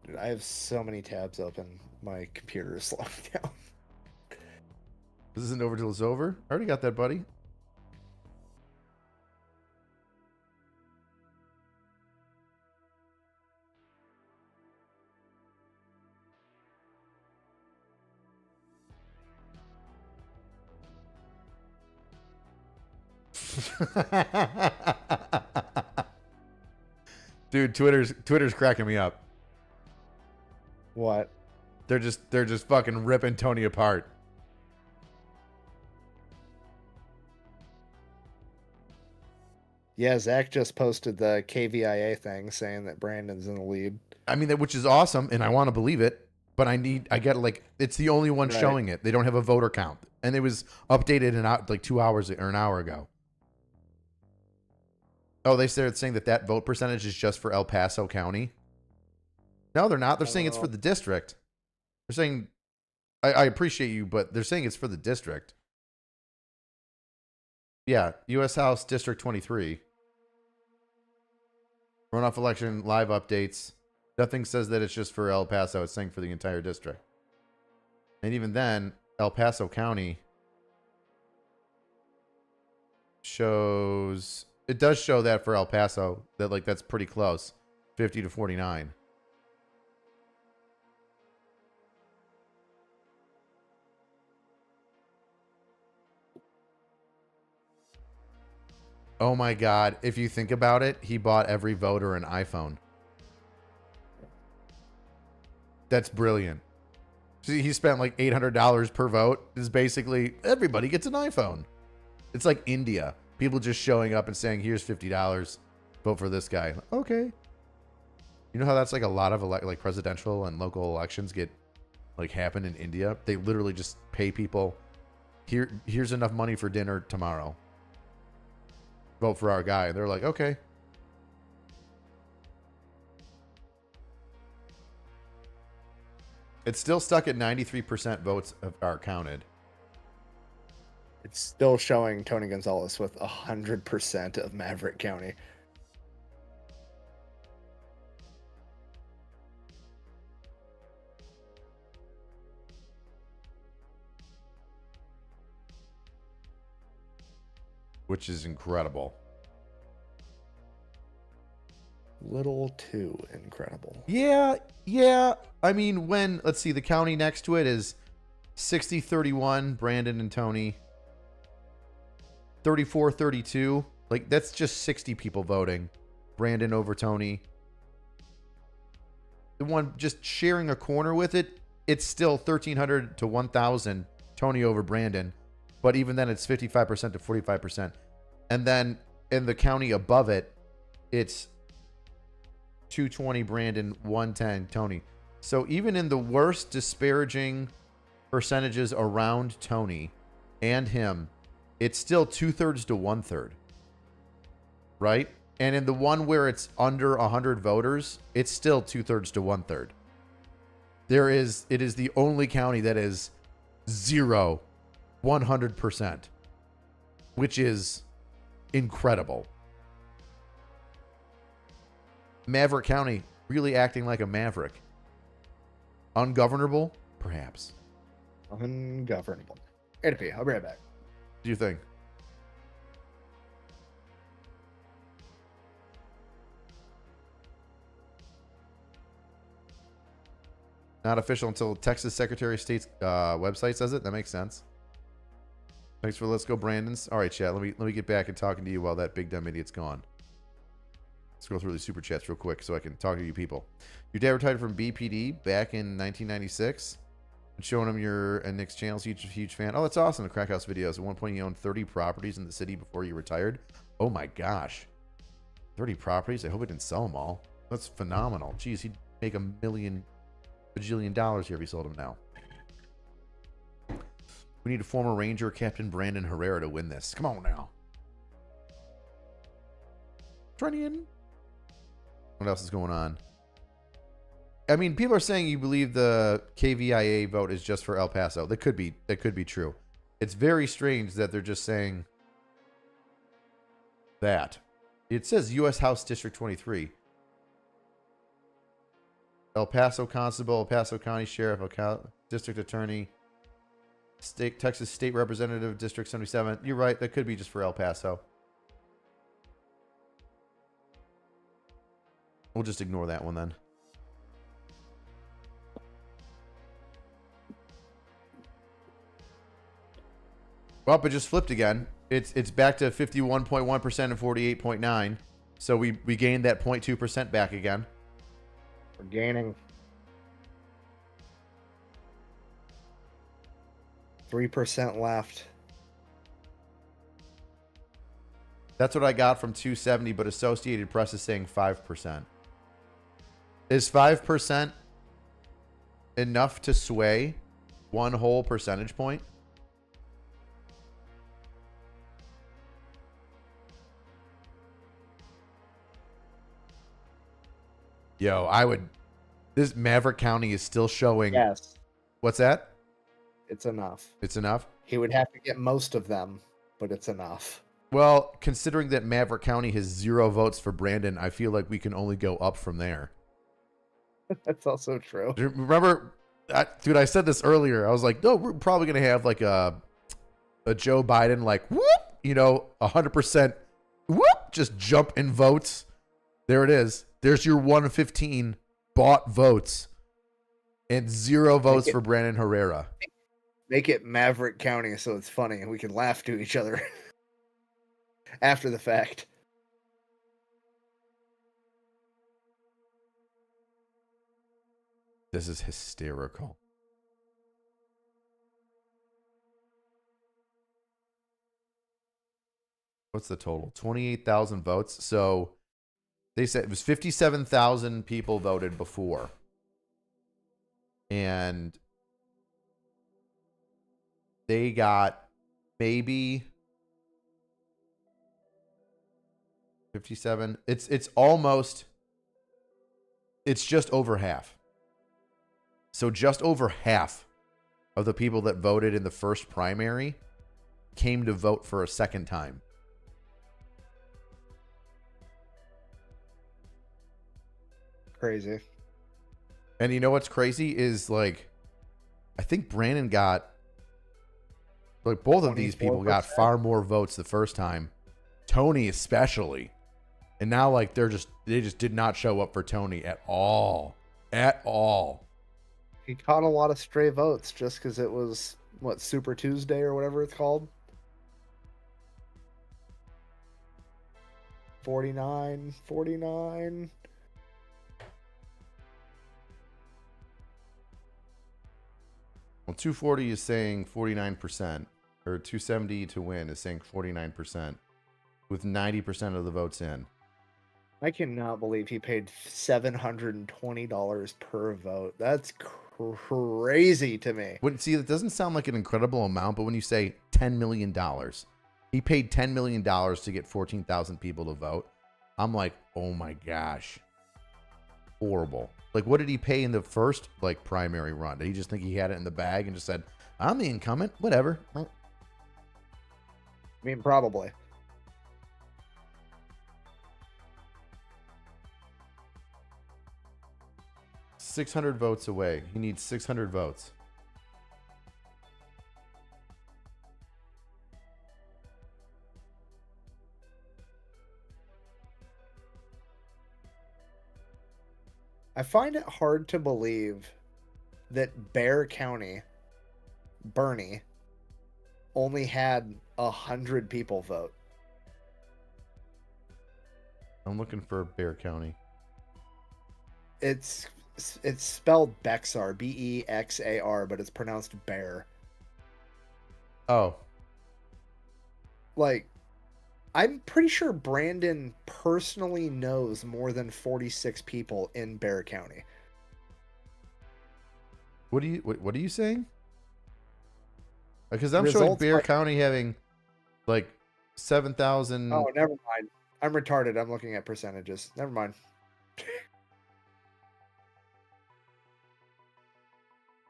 S3: Dude, I have so many tabs open. My computer is slowing down.
S1: This isn't over till it's over. I already got that, buddy. Dude, Twitter's cracking me up.
S3: What?
S1: They're just fucking ripping Tony apart.
S3: Yeah, Zach just posted the KVIA thing saying that Brandon's in the lead.
S1: I mean, which is awesome, and I want to believe it, but it's the only one showing it. They don't have a voter count, and it was updated like 2 hours or an hour ago. Oh, they started saying that vote percentage is just for El Paso County. No, they're not. They're saying it's for the district. They're saying, I appreciate you, but they're saying it's for the district. Yeah, U.S. House District 23. Runoff election live updates. Nothing says that it's just for El Paso. It's saying for the entire district. And even then, El Paso County shows, it does show that for El Paso, that like that's pretty close, 50 to 49. Oh my God. If you think about it, he bought every voter an iPhone. That's brilliant. See, he spent like $800 per vote. Is basically everybody gets an iPhone. It's like India. People just showing up and saying, here's $50. Vote for this guy. Okay. You know how that's like a lot of like presidential and local elections get like happen in India? They literally just pay people, here's enough money for dinner tomorrow. Vote for our guy. They're like, okay. It's still stuck at 93% votes are counted.
S3: It's still showing Tony Gonzalez with 100% of Maverick County.
S1: Which is incredible.
S3: Little too incredible.
S1: Yeah. I mean, when, let's see, the county next to it is 60-31, Brandon and Tony. 34-32. Like, that's just 60 people voting. Brandon over Tony. The one just sharing a corner with it, it's still 1,300 to 1,000. Tony over Brandon. But even then, it's 55% to 45%. And then in the county above it, it's 220 Brandon, 110 Tony. So even in the worst disparaging percentages around Tony and him, it's still 2/3 to 1/3. Right? And in the one where it's under 100 voters, it's still 2/3 to 1/3. It is the only county that is 100%, which is incredible. Maverick County really acting like a maverick. Ungovernable? Perhaps.
S3: Ungovernable. ADP, I'll be right back.
S1: What do you think? Not official until Texas Secretary of State's website says it. That makes sense. Thanks for Let's Go Brandon's. All right, chat. Let me get back and talking to you while that big dumb idiot's gone. Let's go through the super chats real quick so I can talk to you people. Your dad retired from BPD back in 1996. And showing him your Nick's channels. Huge fan. Oh, that's awesome. The Crack House videos. At one point, you owned 30 properties in the city before you retired. Oh my gosh. 30 properties? I hope I didn't sell them all. That's phenomenal. Jeez, he'd make $1 million bajillion dollars here if he sold them now. We need a former Ranger, Captain Brandon Herrera, to win this. Come on now. Trinian. What else is going on? I mean, people are saying you believe the KVIA vote is just for El Paso. That could be true. It's very strange that they're just saying that. It says U.S. House District 23. El Paso Constable, El Paso County Sheriff, District Attorney, Texas State Representative, District 77. You're right. That could be just for El Paso. We'll just ignore that one then. Well, it just flipped again. It's back to 51.1% and 48.9%. So we gained that 0.2% back again.
S3: We're gaining 3% left.
S1: That's what I got from 270, but Associated Press is saying 5%. Is 5% enough to sway one whole percentage point? Yo, I would. This Maverick County is still showing.
S3: Yes.
S1: What's that?
S3: It's enough.
S1: It's enough?
S3: He would have to get most of them, but it's enough.
S1: Well, considering that Maverick County has 0 votes for Brandon, I feel like we can only go up from there.
S3: That's also true.
S1: Remember dude, I said this earlier. I was like, no, we're probably gonna have like a Joe Biden like whoop, 100% whoop, just jump in votes. There it is. There's your 115 bought votes, and 0 votes for Brandon Herrera.
S3: Make it Maverick County so it's funny and we can laugh to each other after the fact.
S1: This is hysterical. What's the total? 28,000 votes. So they said it was 57,000 people voted before. And they got maybe 57. It's just over half. So just over half of the people that voted in the first primary came to vote for a second time.
S3: Crazy.
S1: And you know what's crazy is like, I think Brandon got, like both of these people got far more votes the first time. Tony especially. And now like they just did not show up for Tony at all. At all.
S3: He caught a lot of stray votes just because it was, what, Super Tuesday or whatever it's called? 49.
S1: Well, 240 is saying 49%, or 270 to win is saying 49%, with 90% of the votes in.
S3: I cannot believe he paid $720 per vote. That's crazy to me.
S1: See, it doesn't sound like an incredible amount, but when you say $10 million, he paid $10 million to get 14,000 people to vote. I'm like, oh my gosh. Horrible. Like, what did he pay in the first, like, primary run? Did he just think he had it in the bag and just said, I'm the incumbent, whatever?
S3: I mean, probably.
S1: $600 votes away. He needs 600 votes.
S3: I find it hard to believe that Bear County, Bernie, only had 100 people vote.
S1: I'm looking for Bear County.
S3: It's spelled Bexar, Bexar, but it's pronounced Bear.
S1: Oh.
S3: Like, I'm pretty sure Brandon personally knows more than 46 people in Bear County.
S1: What are you saying? Because I'm showing Bear County having like 7,000.
S3: Oh, never mind. I'm retarded. I'm looking at percentages. Never mind.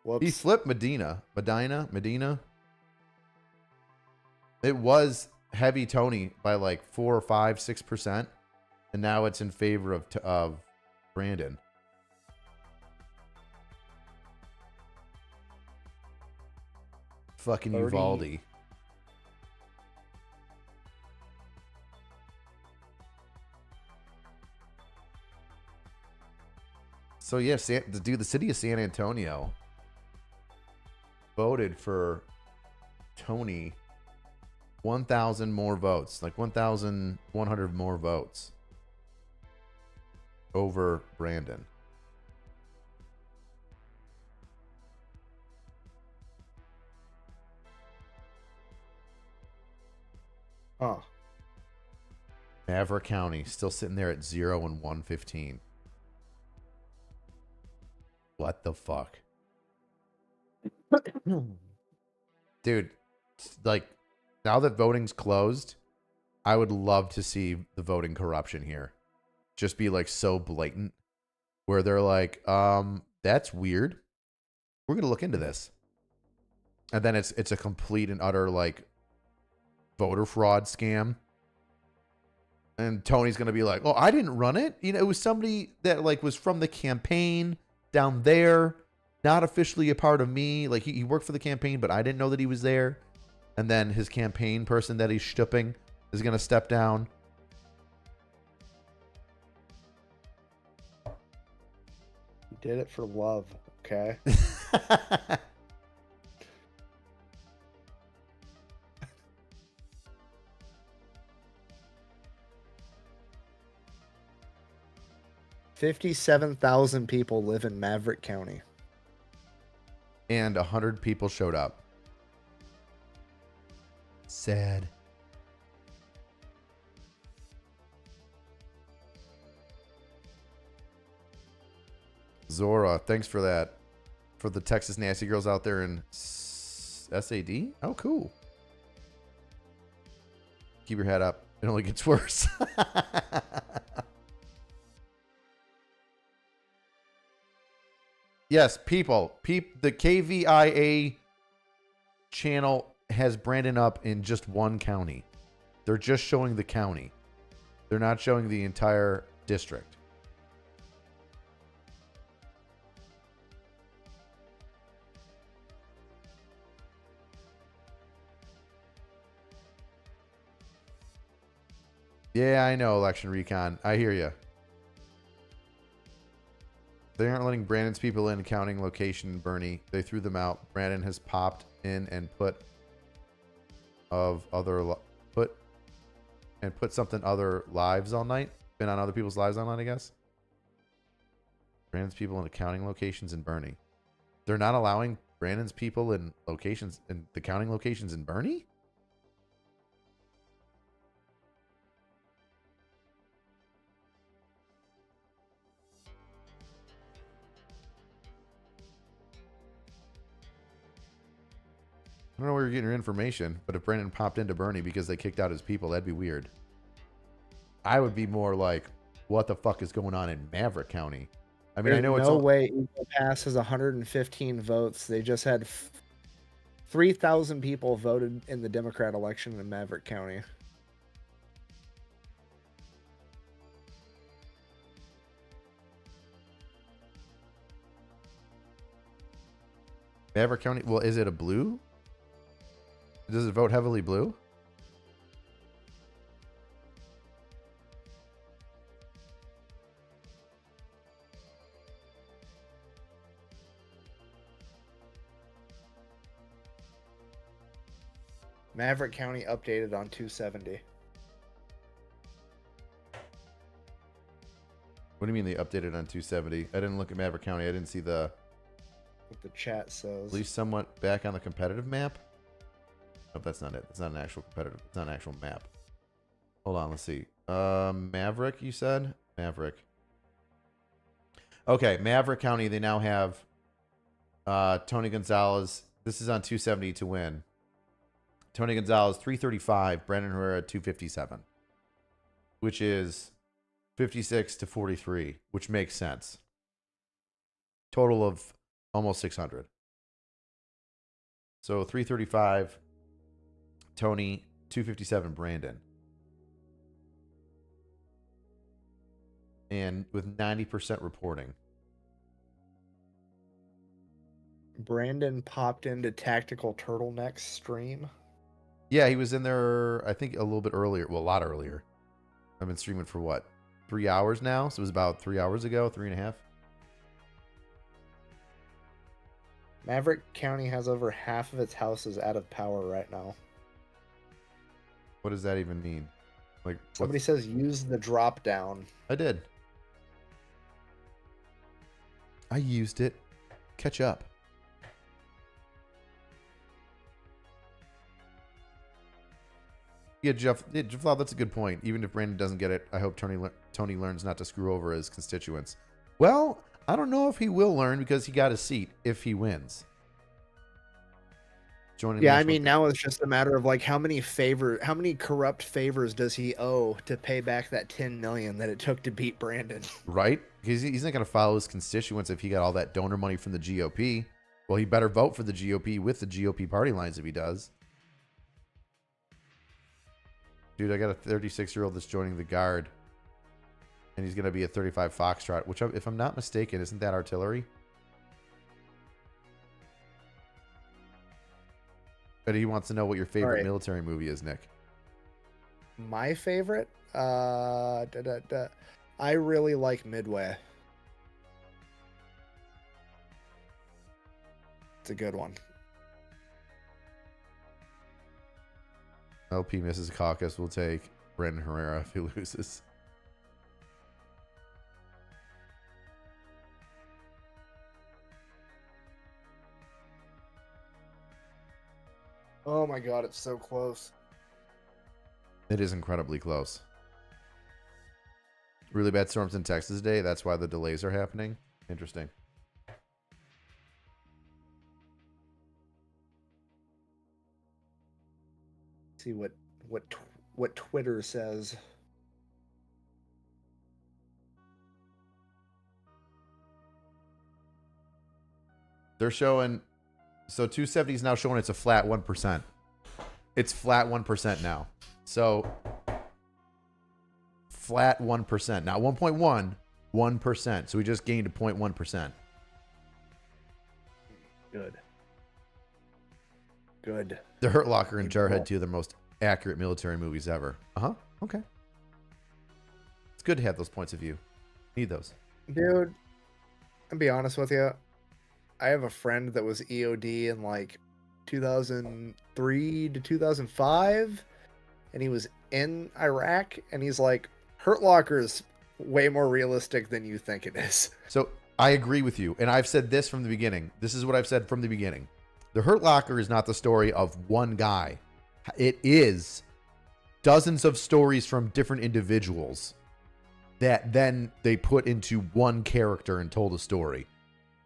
S3: Whoops.
S1: He flipped Medina. It was heavy Tony by like 4 or 5, 6%, and now it's in favor of Brandon. Fucking
S3: 30.
S1: Uvalde. So yes, the city of San Antonio voted for Tony 1,000 more votes, like 1,100 more votes over Brandon.
S3: Huh.
S1: Maverick County still sitting there at 0 and 115. What the fuck? Dude, like, now that voting's closed, I would love to see the voting corruption here just be like so blatant where they're like, that's weird. We're going to look into this. And then it's a complete and utter like voter fraud scam. And Tony's going to be like, oh, I didn't run it. You know, it was somebody that like was from the campaign down there. not officially a part of me. Like he worked for the campaign, but I didn't know that he was there. And then his campaign person that he's stooping is going to step down.
S3: He did it for love. Okay. $57,000 people live in Maverick County.
S1: And 100 people showed up. Sad. Zora, thanks for that. For the Texas Nasty Girls out there in SAD? Oh, cool. Keep your head up. It only gets worse. Yes, people. The KVIA channel has Brandon up in just one county. They're just showing the county. They're not showing the entire district. Yeah, I know, Election Recon. I hear you. They aren't letting Brandon's people in, counting location, Bernie. They threw them out. Brandon has popped in and put something other lives all night. Been on other people's lives all night, I guess. Brandon's people in counting locations in Bernie. They're not allowing Brandon's people in locations in the counting locations in Bernie? I don't know where you're getting your information, but if Brandon popped into Bernie because they kicked out his people, that'd be weird. I would be more like, what the fuck is going on in Maverick County? I mean,
S3: There's
S1: I know it's
S3: no way Eagle Pass has 115 votes. They just had 3,000 people voted in the Democrat election in Maverick County.
S1: Maverick County. Well, is it a blue? Does it vote heavily blue?
S3: Maverick County updated on 270.
S1: What do you mean they updated on 270? I didn't look at Maverick County. I didn't see the...
S3: What the chat says.
S1: At least somewhat back on the competitive map. Oh, that's not it. It's not an actual competitive. It's not an actual map. Hold on. Let's see. Maverick, you said? Maverick. Okay. Maverick County, they now have Tony Gonzalez. This is on 270 to win. Tony Gonzalez, 335. Brandon Herrera, 257. Which is 56 to 43, which makes sense. Total of almost 600. So 335, Tony, 257, Brandon. And with 90% reporting.
S3: Brandon popped into Tactical Turtleneck's stream.
S1: Yeah, he was in there, I think, a little bit earlier. Well, a lot earlier. I've been streaming for what? 3 hours now? So it was about 3 hours ago, 3.5.
S3: Maverick County has over half of its houses out of power right now.
S1: What does that even mean? Like
S3: Somebody says use the drop down.
S1: I did. I used it. Catch up. Yeah, Jeff, that's a good point. Even if Brandon doesn't get it, I hope Tony learns not to screw over his constituents. Well, I don't know if he will learn because he got a seat if he wins.
S3: Yeah, I mean, now it's just a matter of like how many corrupt favors does he owe to pay back that 10 million that it took to beat Brandon?
S1: Right? Because he's not going to follow his constituents if he got all that donor money from the GOP. Well, he better vote for the GOP with the GOP party lines if he does. Dude, I got a 36-year-old that's joining the Guard. And he's going to be a 35 Foxtrot, which, if I'm not mistaken, isn't that artillery? But he wants to know what your favorite
S3: right.
S1: military movie is, Nick.
S3: My favorite? I really like Midway. It's a good one.
S1: LP misses caucus. We'll take Brendan Herrera if he loses.
S3: Oh my god, it's so close.
S1: It is incredibly close. Really bad storms in Texas today. That's why the delays are happening. Interesting.
S3: See what Twitter says.
S1: They're showing, so 270 is now showing it's a flat 1%. It's flat 1% now. So flat 1%. Not 1.1, 1%. So we just gained a 0.1%.
S3: Good. Good.
S1: The Hurt Locker and Jarhead 2 are the most accurate military movies ever. Okay. It's good to have those points of view. Need those.
S3: Dude, I'll be honest with you. I have a friend that was EOD in like 2003 to 2005, and he was in Iraq, and he's like, Hurt Locker is way more realistic than you think it is.
S1: So I agree with you, and I've said this from the beginning. This is what I've said from the beginning. The Hurt Locker is not the story of one guy. It is dozens of stories from different individuals that then they put into one character and told a story.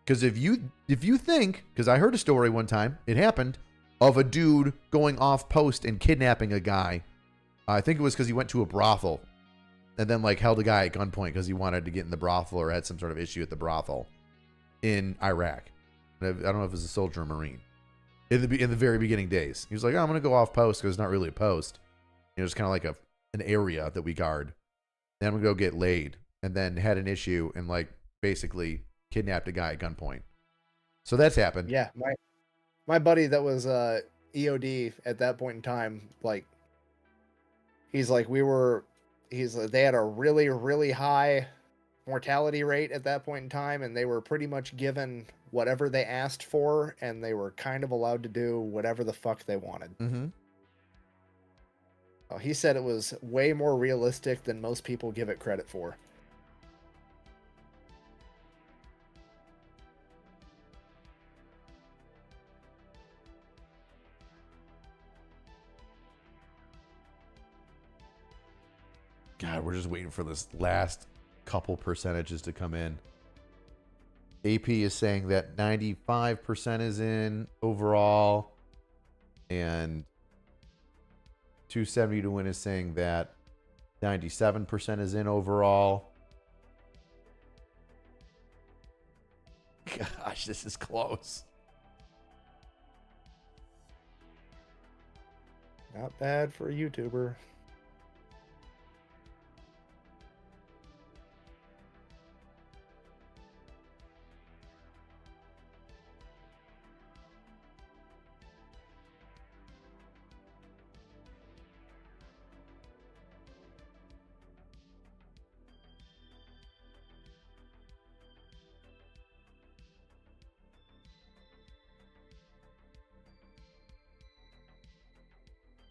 S1: Because if you think, because I heard a story one time, it happened, of a dude going off post and kidnapping a guy. I think it was because he went to a brothel and then like held a guy at gunpoint because he wanted to get in the brothel or had some sort of issue at the brothel in Iraq. I don't know if it was a soldier or Marine. In the very beginning days, he was like, "Oh, I'm going to go off post because it's not really a post. You know, it's kind of like an area that we guard. Then I'm going to go get laid." And then had an issue and like basically kidnapped a guy at gunpoint. So that's happened.
S3: Yeah, my buddy that was EOD at that point in time, like he's like they had a really, really high mortality rate at that point in time, and they were pretty much given whatever they asked for, and they were kind of allowed to do whatever the fuck they wanted.
S1: Mm-hmm.
S3: He said it was way more realistic than most people give it credit for.
S1: God, we're just waiting for this last couple percentages to come in. AP is saying that 95% is in overall, and 270 to win is saying that 97% is in overall. Gosh, this is close.
S3: Not bad for a YouTuber.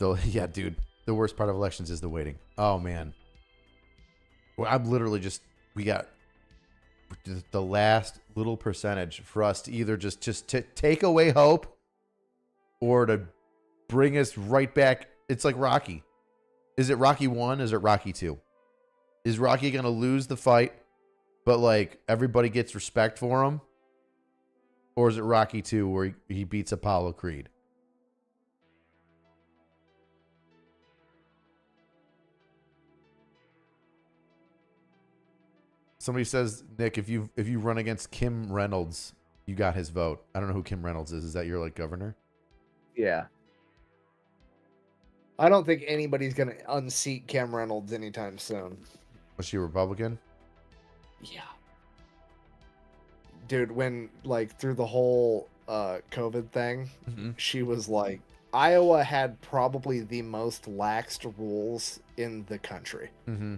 S1: So, yeah, dude, the worst part of elections is the waiting. Oh, man. Well, I'm literally we got the last little percentage for us to either just to take away hope or to bring us right back. It's like Rocky. Is it Rocky 1? Is it Rocky 2? Is Rocky going to lose the fight, but like everybody gets respect for him? Or is it Rocky 2 where he beats Apollo Creed? Somebody says, Nick, if you run against Kim Reynolds, you got his vote. I don't know who Kim Reynolds is. Is that your like governor?
S3: Yeah. I don't think anybody's going to unseat Cam Reynolds anytime soon.
S1: Was she a Republican?
S3: Yeah. Dude, when like through the whole COVID thing,
S1: Mm-hmm.
S3: she was like Iowa had probably the most laxed rules in the country.
S1: Mm-hmm.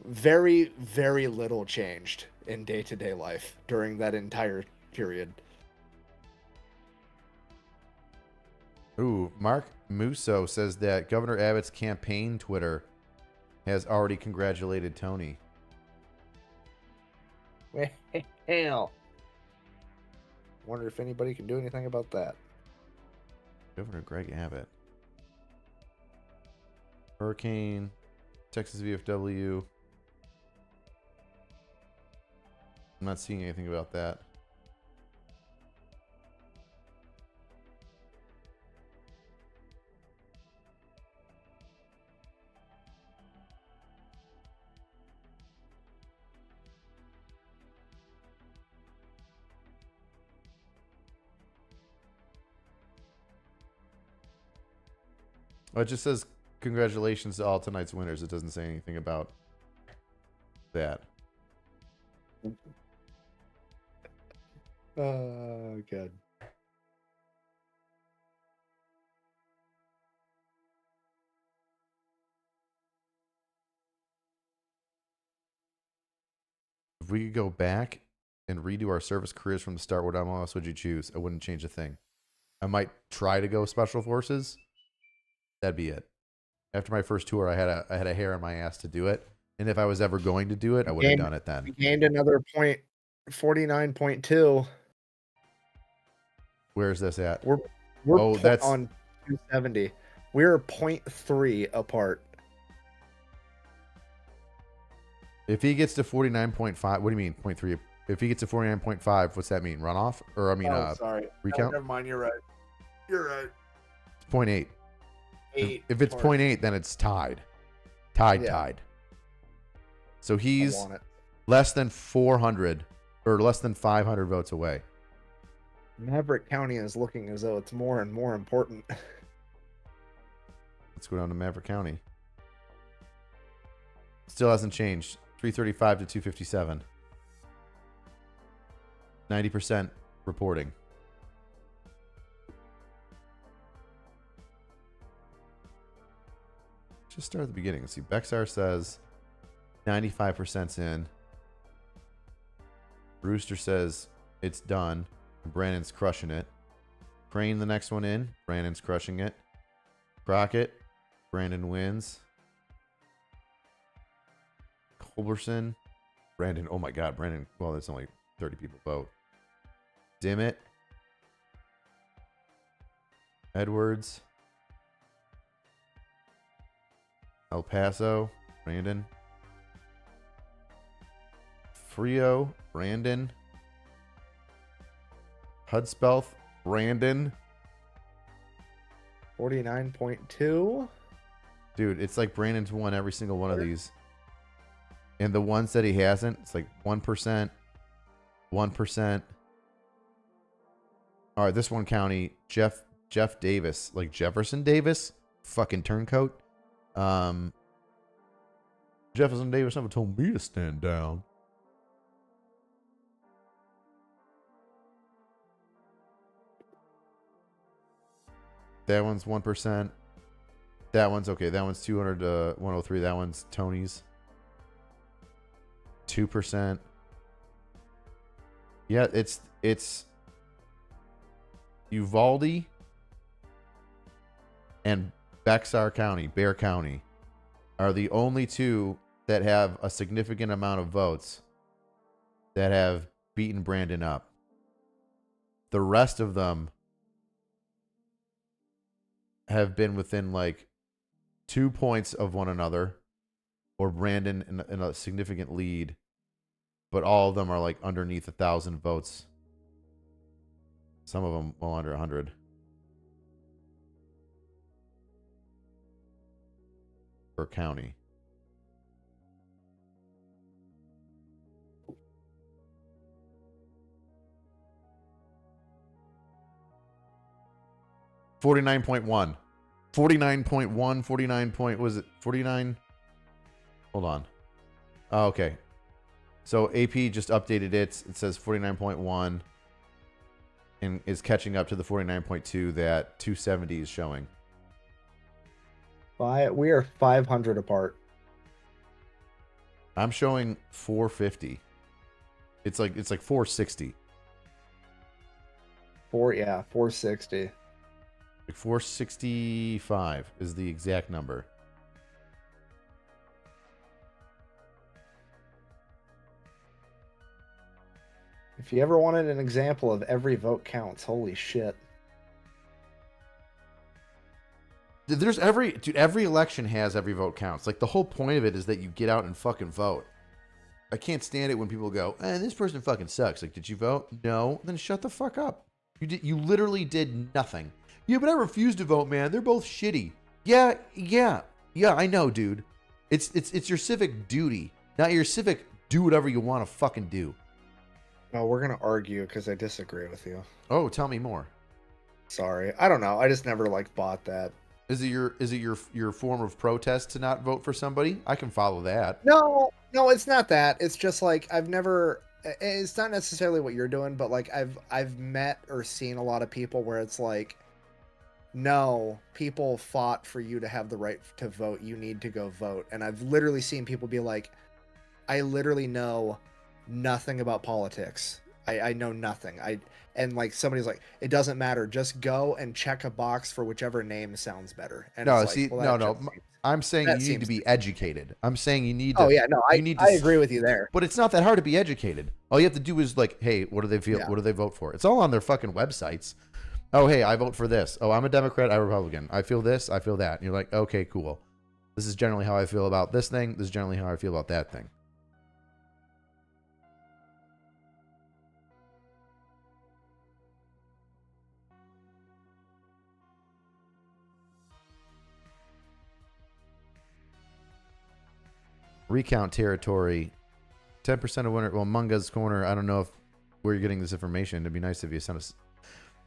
S3: Very, very little changed in day-to-day life during that entire period.
S1: Ooh, Mark Musso says that Governor Abbott's campaign Twitter has already congratulated Tony.
S3: Hell. Wonder if anybody can do anything about that.
S1: Governor Greg Abbott. Hurricane, Texas VFW. I'm not seeing anything about that. Oh, it just says congratulations to all tonight's winners. It doesn't say anything about that.
S3: Good.
S1: If we could go back and redo our service careers from the start, what MLS would you choose? I wouldn't change a thing. I might try to go Special Forces. That'd be it. After my first tour, I had a hair on my ass to do it. And if I was ever going to do it, I would have done it then.
S3: We gained another point, 49.2.
S1: Where's this at?
S3: We're
S1: that's
S3: on 270. We're 0.3 apart.
S1: If he gets to 49.5, what do you mean 0.3? If he gets to 49.5, what's that mean? Runoff? Or I mean,
S3: sorry.
S1: recount?
S3: No, never mind. You're right. You're right.
S1: It's 0.8.
S3: 8.
S1: If it's 0.8, then it's tied. Tied. So he's less than 400 or less than 500 votes away.
S3: Maverick County is looking as though it's more and more important.
S1: Let's go down to Maverick County. Still hasn't changed. 335 to 257. 90% reporting. Just start at the beginning. Let's see. Bexar says 95%'s in. Rooster says it's done. Brandon's crushing it. Crane, the next one in. Brandon's crushing it. Crockett. Brandon wins. Culberson. Brandon. Oh my God. Brandon. Well, there's only 30 people vote. Dimmitt. Edwards. El Paso. Brandon. Frio. Brandon. Hudspeth. Brandon.
S3: 49.2.
S1: Dude, it's like Brandon's won every single one of these. And the ones that he hasn't, it's like 1%. 1%. All right, this one county, Jeff Davis, like Jefferson Davis, fucking turncoat. Jefferson Davis never told me to stand down. That one's 1%. That one's okay. That one's 200 to 103. That one's Tony's. 2%. Yeah, it's Uvalde and Bexar County, Bear County, are the only two that have a significant amount of votes that have beaten Brandon up. The rest of them have been within like 2 points of one another, or Brandon in a significant lead, but all of them are like underneath 1,000 votes. Some of them well under 100. Per county. $49.1. 49.1, 49 point, was it 49? Hold on. Oh, okay. So AP just updated it. It says 49.1. and is catching up to the 49.2 that 270 is showing.
S3: We are 500 apart.
S1: I'm showing 450. It's like 460.
S3: 460.
S1: Like 465 is the exact number.
S3: If you ever wanted an example of every vote counts, holy shit.
S1: There's every election has every vote counts. Like the whole point of it is that you get out and fucking vote. I can't stand it when people go, this person fucking sucks. Like, did you vote? No. Then shut the fuck up. You literally did nothing. Yeah, but I refuse to vote, man. They're both shitty. Yeah, I know, dude. It's your civic duty, not your civic do whatever you want to fucking do.
S3: No, we're gonna argue because I disagree with you.
S1: Oh, tell me more.
S3: Sorry, I don't know. I just never bought that.
S1: Is it your form of protest to not vote for somebody? I can follow that.
S3: No, it's not that. It's just I've never. It's not necessarily what you're doing, but I've met or seen a lot of people where it's no, people fought for you to have the right to vote. You need to go vote. And I've literally seen people be like, I literally know nothing about politics. I know nothing. And somebody's like, it doesn't matter. Just go and check a box for whichever name sounds better. And
S1: no,
S3: it's
S1: see, no. I'm saying you need to be educated. I'm saying you need to.
S3: Oh yeah, no, I agree with you there.
S1: But it's not that hard to be educated. All you have to do is hey, what do they feel? Yeah. What do they vote for? It's all on their fucking websites. Oh, hey, I vote for this. Oh, I'm a Democrat. I'm a Republican. I feel this. I feel that. And you're like, okay, cool. This is generally how I feel about this thing. This is generally how I feel about that thing. Recount territory, 10% of winner. Well, Munga's Corner. I don't know where you're getting this information. It'd be nice if you sent us.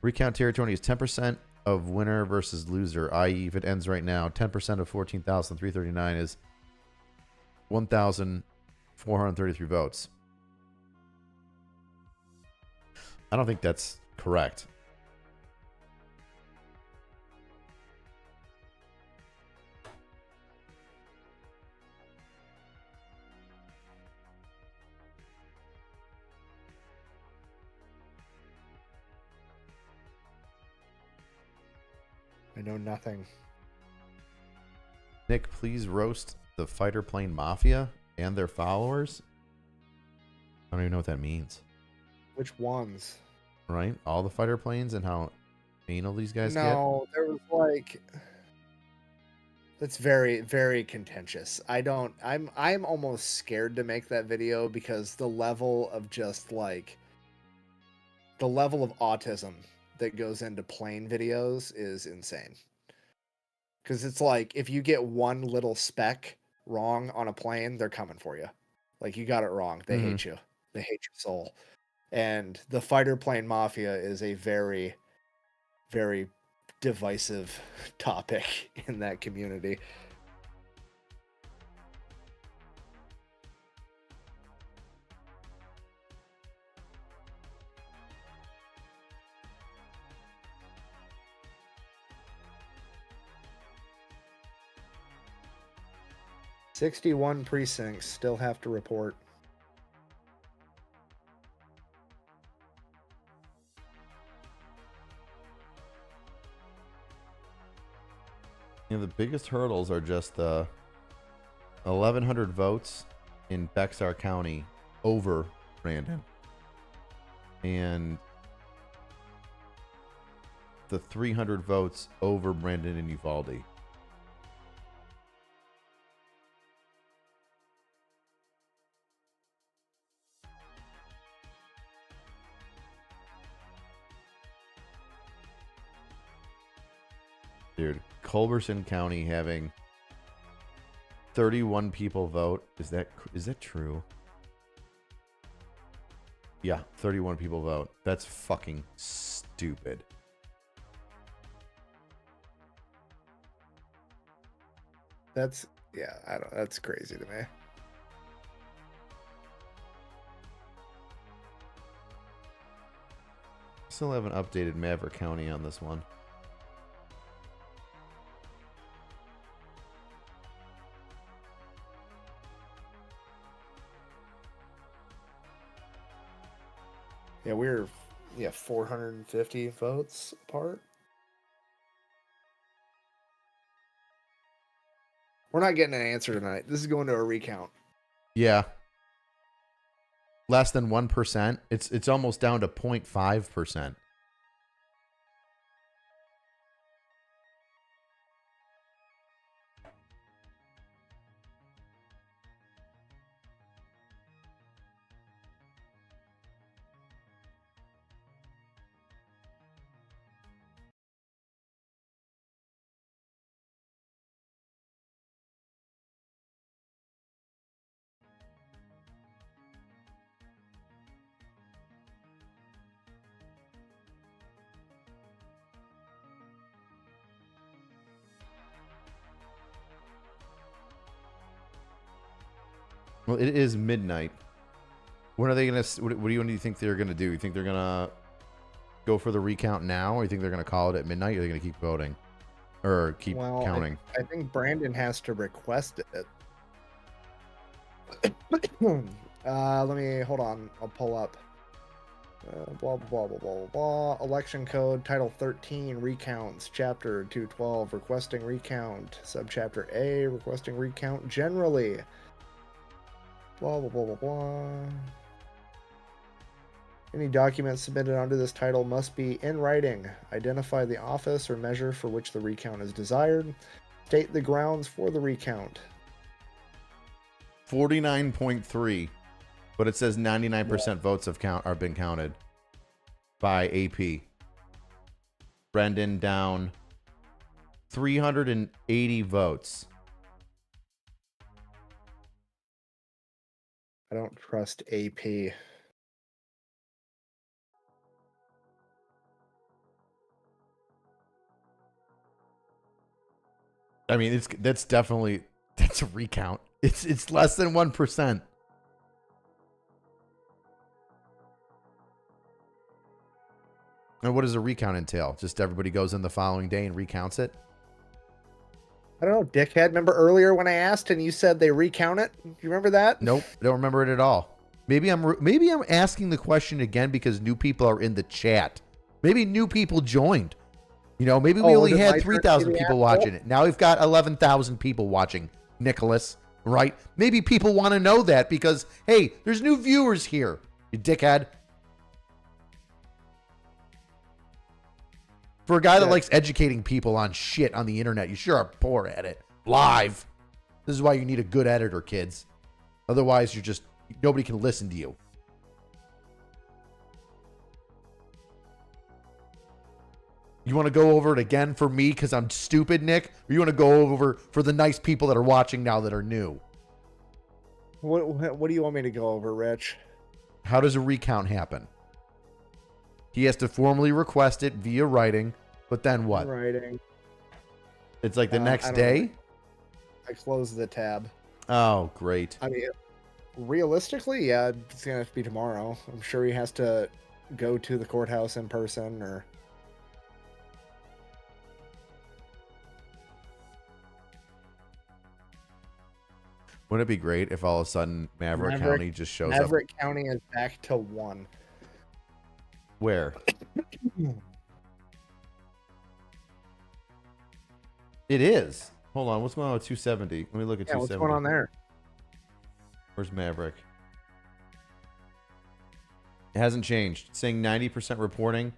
S1: Recount territory is 10% of winner versus loser, i.e., if it ends right now, 10% of 14,339 is 1,433 votes. I don't think that's correct.
S3: I know nothing.
S1: Nick, please roast the fighter plane mafia and their followers. I don't even know what that means.
S3: Which ones?
S1: Right? All the fighter planes and how anal these guys get?
S3: No, there was that's very, very contentious. I'm almost scared to make that video because the level of the level of autism that goes into plane videos is insane. Because it's if you get one little speck wrong on a plane, they're coming for you. You got it wrong. They hate you. They hate your soul. And the fighter plane mafia is a very, very divisive topic in that community. "61 precincts still have to report."
S1: The biggest hurdles are just the 1,100 votes in Bexar County over Brandon, and the 300 votes over Brandon and Uvalde. Dude, Culberson County having 31 people vote. Is that true? Yeah, 31 people vote. That's fucking stupid.
S3: That's that's crazy to me.
S1: Still haven't updated Maverick County on this one.
S3: Yeah, we're 450 votes apart. We're not getting an answer tonight. This is going to a recount.
S1: Yeah. Less than 1%. It's almost down to 0.5%. Well, it is midnight. When are they going to... What do you think they're going to do? You think they're going to go for the recount now? Or you think they're going to call it at midnight? Or are they going to keep voting? Or keep counting?
S3: I think Brandon has to request it. Let me... Hold on. I'll pull up. Blah, blah, blah, blah, blah, blah. Election code, title 13, recounts, chapter 212, requesting recount, subchapter A, requesting recount generally. Blah, blah, blah, blah, blah. Any document submitted under this title must be in writing. Identify the office or measure for which the recount is desired. State the grounds for the recount.
S1: 49.3. But it says 99% votes are been counted by AP. Brendan down 380 votes.
S3: I don't trust AP.
S1: I mean, that's a recount. It's less than 1%. And what does a recount entail? Just everybody goes in the following day and recounts it?
S3: I don't know, dickhead. Remember earlier when I asked and you said they recount it? You remember that?
S1: Nope, I don't remember it at all. Maybe I'm asking the question again because new people are in the chat. Maybe new people joined. You know, maybe we only had 3,000 people watching it. Now we've got 11,000 people watching, Nicholas, right? Maybe people want to know that because, hey, there's new viewers here, you dickhead. For a guy that likes educating people on shit on the internet, you sure are poor at it. Live. This is why you need a good editor, kids. Otherwise, nobody can listen to you. You want to go over it again for me because I'm stupid, Nick? Or you want to go over for the nice people that are watching now that are new?
S3: What do you want me to go over, Rich?
S1: How does a recount happen? He has to formally request it via writing, but then what?
S3: Writing.
S1: It's like the next day?
S3: I closed the tab.
S1: Oh, great.
S3: I mean, realistically, yeah, it's going to have to be tomorrow. I'm sure he has to go to the courthouse in person or...
S1: Wouldn't it be great if all of a sudden Maverick County just shows up?
S3: Maverick County is back to 1.
S1: Where? It is. Hold on. What's going on with 270? Let me look at 270.
S3: What's going on there?
S1: Where's Maverick? It hasn't changed. It's saying 90% reporting.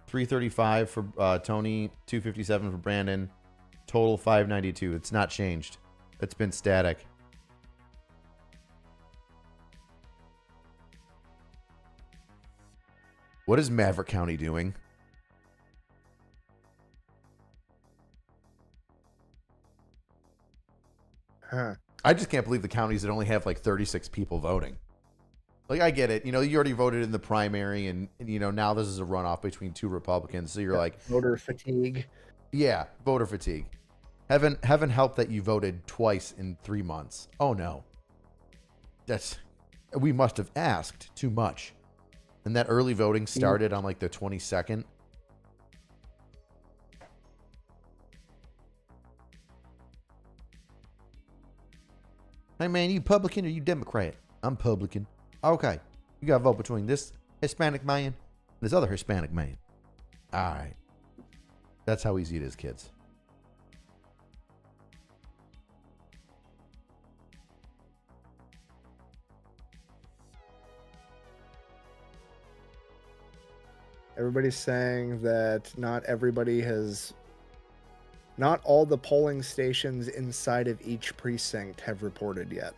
S1: 335 for Tony. 257 for Brandon. Total 592. It's not changed. It's been static. What is Maverick County doing?
S3: Huh.
S1: I just can't believe the counties that only have like 36 people voting. Like, I get it. You know, you already voted in the primary and you know, now this is a runoff between two Republicans. So you're like...
S3: Voter fatigue.
S1: Yeah, voter fatigue. Heaven help that you voted twice in 3 months. Oh, no. We must have asked too much. And that early voting started on like the 22nd. Hey man, you Republican or you Democrat? I'm Republican. Okay. You gotta vote between this Hispanic man and this other Hispanic man. Alright. That's how easy it is, kids.
S3: Everybody's saying that not all the polling stations inside of each precinct have reported yet.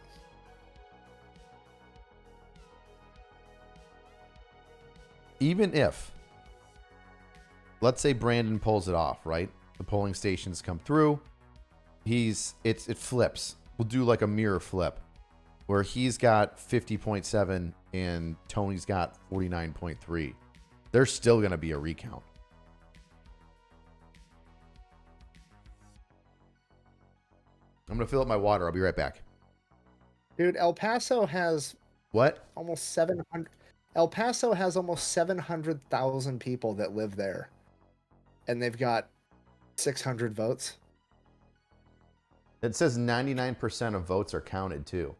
S1: Even if, let's say Brandon pulls it off, right? The polling stations come through. It flips. We'll do like a mirror flip where he's got 50.7 and Tony's got 49.3. There's still going to be a recount. I'm going to fill up my water. I'll be right back.
S3: Dude, El Paso has
S1: What?
S3: almost 700. El Paso has almost 700,000 people that live there, and they've got 600 votes.
S1: It says 99% of votes are counted too.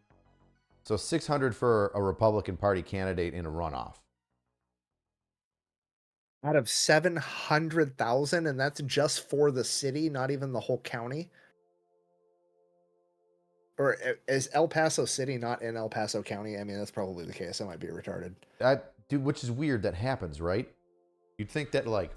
S1: So 600 for a Republican Party candidate in a runoff.
S3: Out of 700,000, and that's just for the city, not even the whole county. Or is El Paso City not in El Paso County? I mean, that's probably the case. I might be retarded.
S1: Dude, which is weird that happens, right? You'd think that like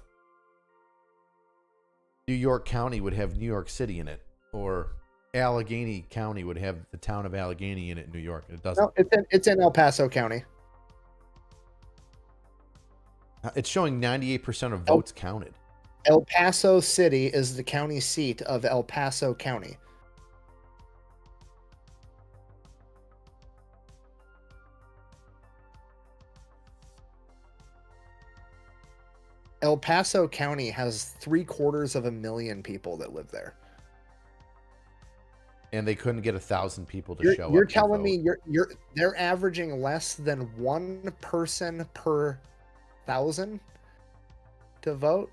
S1: New York County would have New York City in it, or Allegheny County would have the town of Allegheny in it in New York. It doesn't.
S3: No, it's in El Paso County.
S1: It's showing 98% of votes counted.
S3: El Paso City is the county seat of El Paso County. El Paso County has 750,000 people that live there.
S1: And they couldn't get 1,000 people to show up.
S3: You're telling me they're averaging less than one person per 1,000 to vote?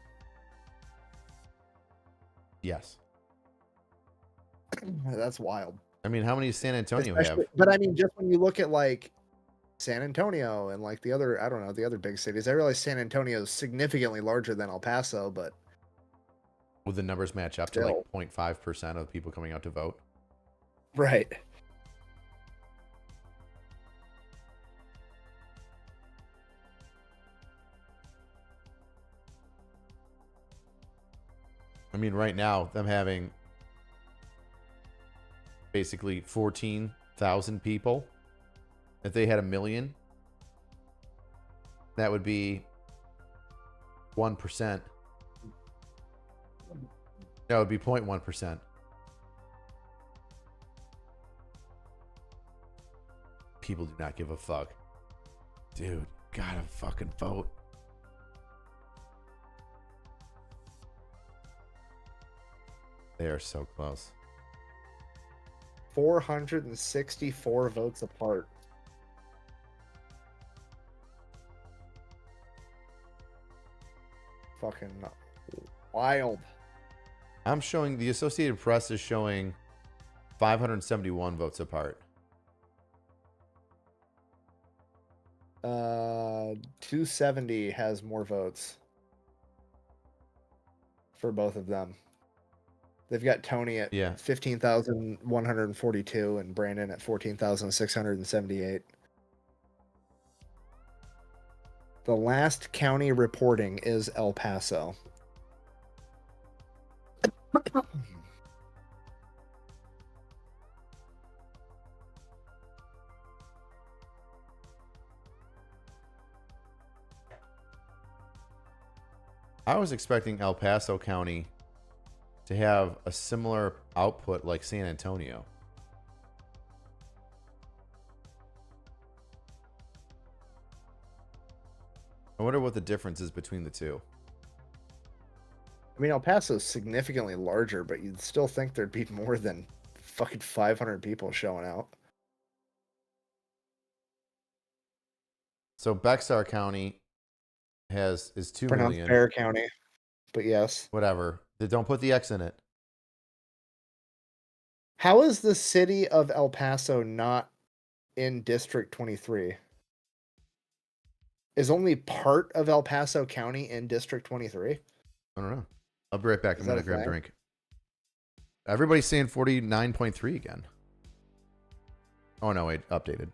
S1: Yes.
S3: That's wild.
S1: I mean, how many does San Antonio have?
S3: But I mean, just when you look at like San Antonio and like the other, I don't know, the other big cities, I realize San Antonio is significantly larger than El Paso, but
S1: Would the numbers match up to like 0.5% of people coming out to vote?
S3: right.
S1: I mean, right now, them having basically 14,000 people. If they had 1 million, that would be 1%. That would be 0.1%. People do not give a fuck. Dude, gotta fucking vote. They are so close.
S3: 464 votes apart. Fucking wild.
S1: I'm showing, the Associated Press is showing 571 votes apart.
S3: 270 has more votes for both of them. They've got Tony at 15,142 and Brandon at 14,678. The last county reporting is El Paso.
S1: I was expecting El Paso County to have a similar output like San Antonio. I wonder what the difference is between the two.
S3: I mean, El Paso's significantly larger, but you'd still think there'd be more than fucking 500 people showing out.
S1: So Bexar County is 2
S3: Pronounced
S1: million.
S3: Bear County, but yes.
S1: Whatever. They don't put the X in it.
S3: How is the city of El Paso not in District 23? Is only part of El Paso County in District 23?
S1: I don't know. I'll be right back.
S3: Is
S1: I'm
S3: that
S1: going
S3: a
S1: to grab a
S3: thing?
S1: drink. Everybody's saying 49.3 again. Oh, no, wait. Updated.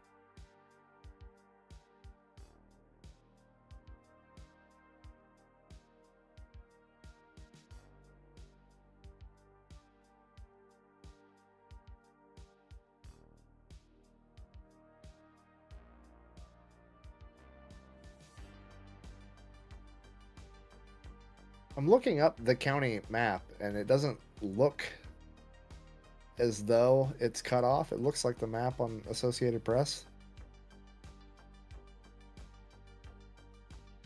S3: I'm looking up the county map, and it doesn't look as though it's cut off. It looks like the map on Associated Press.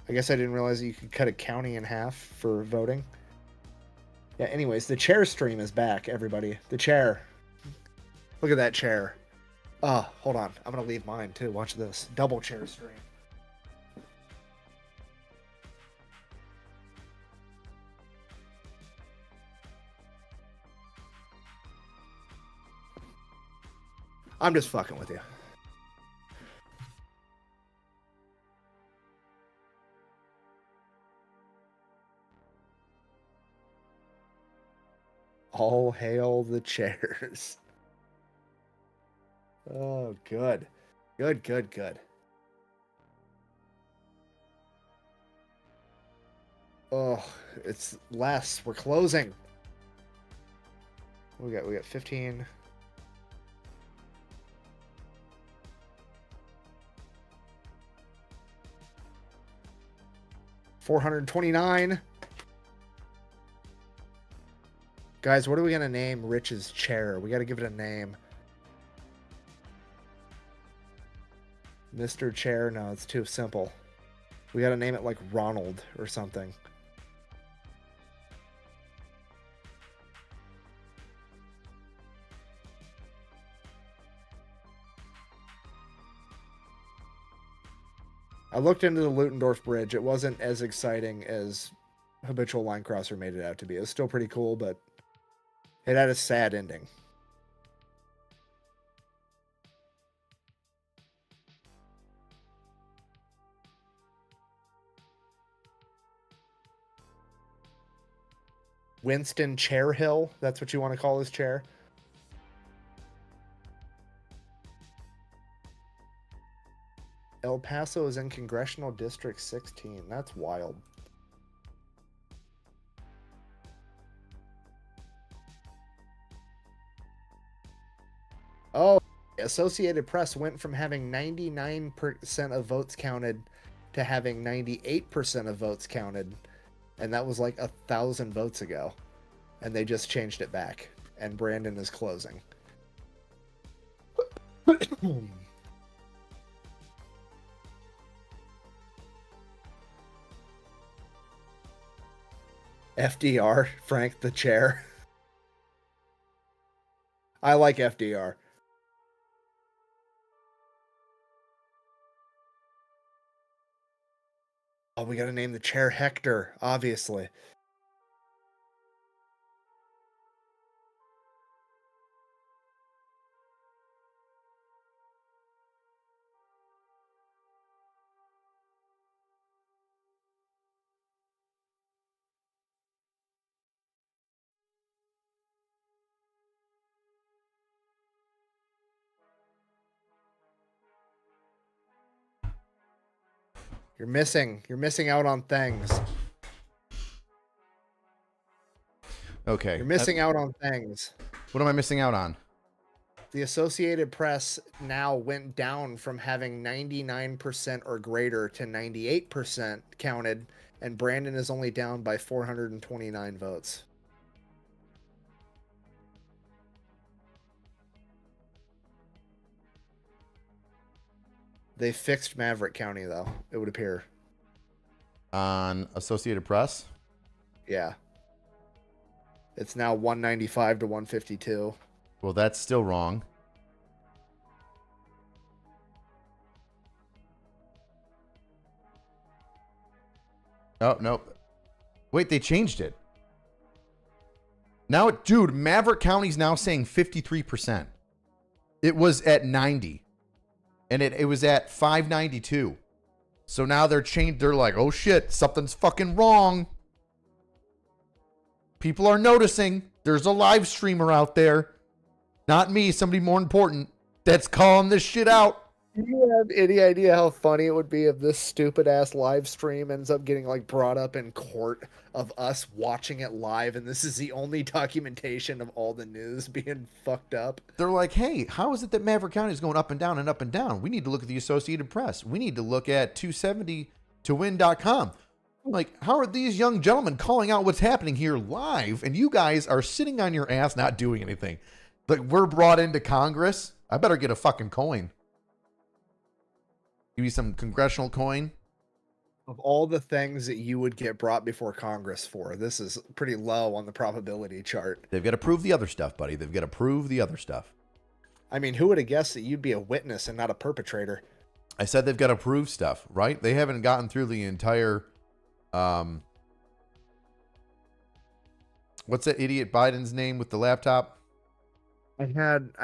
S3: I guess I didn't realize that you could cut a county in half for voting. Yeah, anyways, the chair stream is back, everybody. The chair. Look at that chair. Oh, hold on. I'm going to leave mine, too. Watch this. Double chair stream. I'm just fucking with you. All hail the chairs. Oh, good. Good, good, good. Oh, it's less. We're closing. We got 15. $429. Guys, what are we gonna name Rich's chair? We gotta give it a name. Mr. Chair? No, it's too simple. We gotta name it like Ronald or something. I looked into the Lutendorf Bridge. It wasn't as exciting as Habitual Line Crosser made it out to be. It was still pretty cool, but it had a sad ending. Winston Chairhill, that's what you want to call his chair? El Paso is in Congressional District 16. That's wild. Oh, Associated Press went from having 99% of votes counted to having 98% of votes counted. And that was like 1,000 votes ago. And they just changed it back. And Brandon is closing. FDR, Frank the chair. I like FDR. Oh, we gotta name the chair Hector, obviously. You're missing out on things.
S1: Okay.
S3: You're missing out on things.
S1: What am I missing out on?
S3: The Associated Press now went down from having 99% or greater to 98% counted, and Brandon is only down by 429 votes. They fixed Maverick County, though, it would appear.
S1: On Associated Press?
S3: Yeah. It's now 195 to 152.
S1: Well, that's still wrong. Oh, no. Wait, they changed it. Now, dude, Maverick County's now saying 53%. It was at 90. And it was at 592. So now they're changed. They're like, oh shit, something's fucking wrong. People are noticing. There's a live streamer out there. Not me, somebody more important that's calling this shit out.
S3: Do you have any idea how funny it would be if this stupid ass live stream ends up getting like brought up in court of us watching it live, and this is the only documentation of all the news being fucked up?
S1: They're like, hey, how is it that Maverick County is going up and down and up and down? We need to look at the Associated Press. We need to look at 270towin.com. Like, how are these young gentlemen calling out what's happening here live, and you guys are sitting on your ass not doing anything? Like, we're brought into Congress. I better get a fucking coin. Give me some congressional coin.
S3: Of all the things that you would get brought before Congress for, this is pretty low on the probability chart.
S1: They've got to prove the other stuff, buddy. They've got to prove the other stuff.
S3: I mean, who would have guessed that you'd be a witness and not a perpetrator?
S1: I said they've got to prove stuff, right? They haven't gotten through the entire... what's that idiot Biden's name with the laptop?
S3: I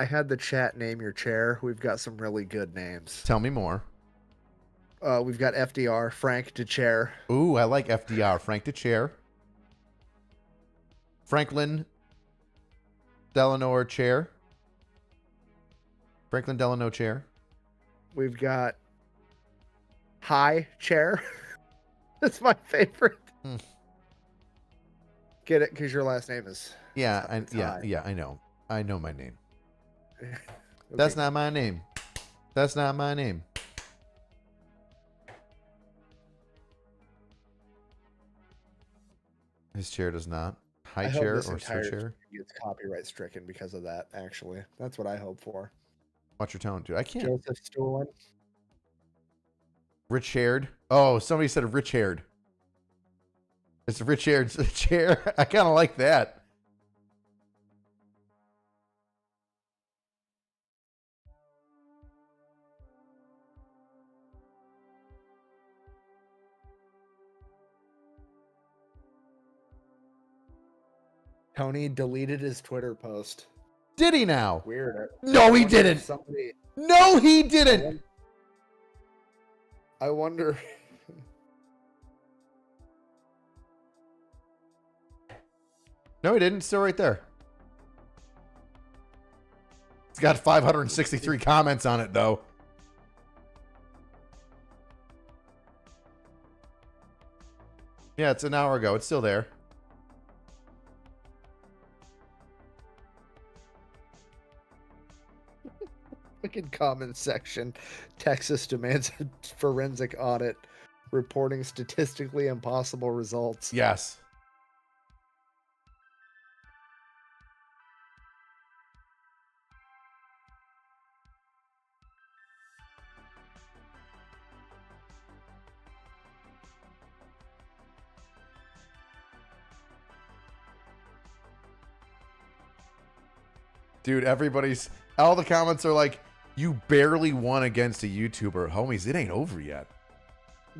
S3: had the chat name your chair. We've got some really good names.
S1: Tell me more.
S3: We've got FDR, Frank to chair.
S1: Ooh, I like FDR. Frank to chair. Franklin Delano chair. Franklin Delano chair.
S3: We've got High chair. That's my favorite. Get it? Because your last name is...
S1: Yeah, I know. I know my name. That's not my name. That's not my name. His chair does not. High chair or slow chair?
S3: It's copyright stricken because of that, actually. That's what I hope for.
S1: Watch your tone, dude. I can't.
S3: Joseph Stoolin.
S1: Rich haired. Oh, somebody said rich haired. It's a rich haired chair. I kind of like that.
S3: Tony deleted his Twitter post.
S1: Did he now?
S3: Weird.
S1: No, he didn't. No, he didn't.
S3: I wonder.
S1: No, he didn't. It's still right there. It's got 563 comments on it, though. Yeah, it's an hour ago. It's still there.
S3: Look in comment section. Texas demands a forensic audit, reporting statistically impossible results.
S1: Yes. Dude, all the comments are like, you barely won against a YouTuber. Homies, it ain't over yet.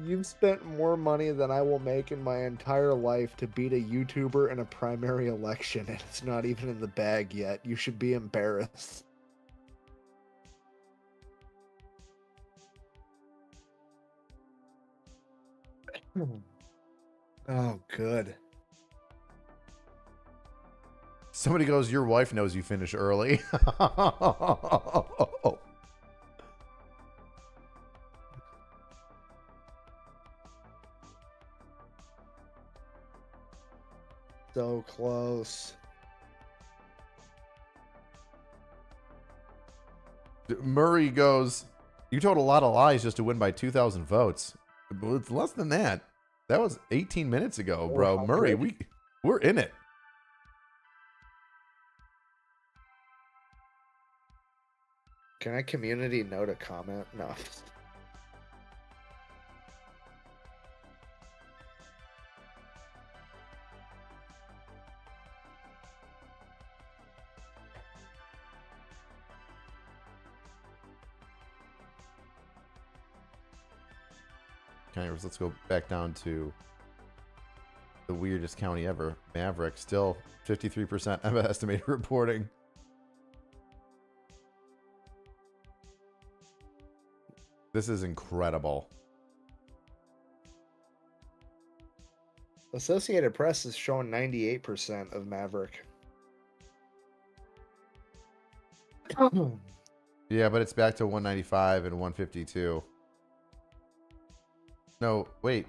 S3: You've spent more money than I will make in my entire life to beat a YouTuber in a primary election, and it's not even in the bag yet. You should be embarrassed. Oh, good.
S1: Somebody goes, your wife knows you finish early.
S3: So close.
S1: Murray goes, you told a lot of lies just to win by 2,000 votes. It's less than that. That was 18 minutes ago, bro. Murray, we're in it.
S3: Can I community note a comment? No.
S1: Okay, let's go back down to the weirdest county ever. Maverick, still 53% estimated reporting. This is incredible.
S3: Associated Press is showing 98% of Maverick.
S1: Yeah, but it's back to 195 and 152. No, wait.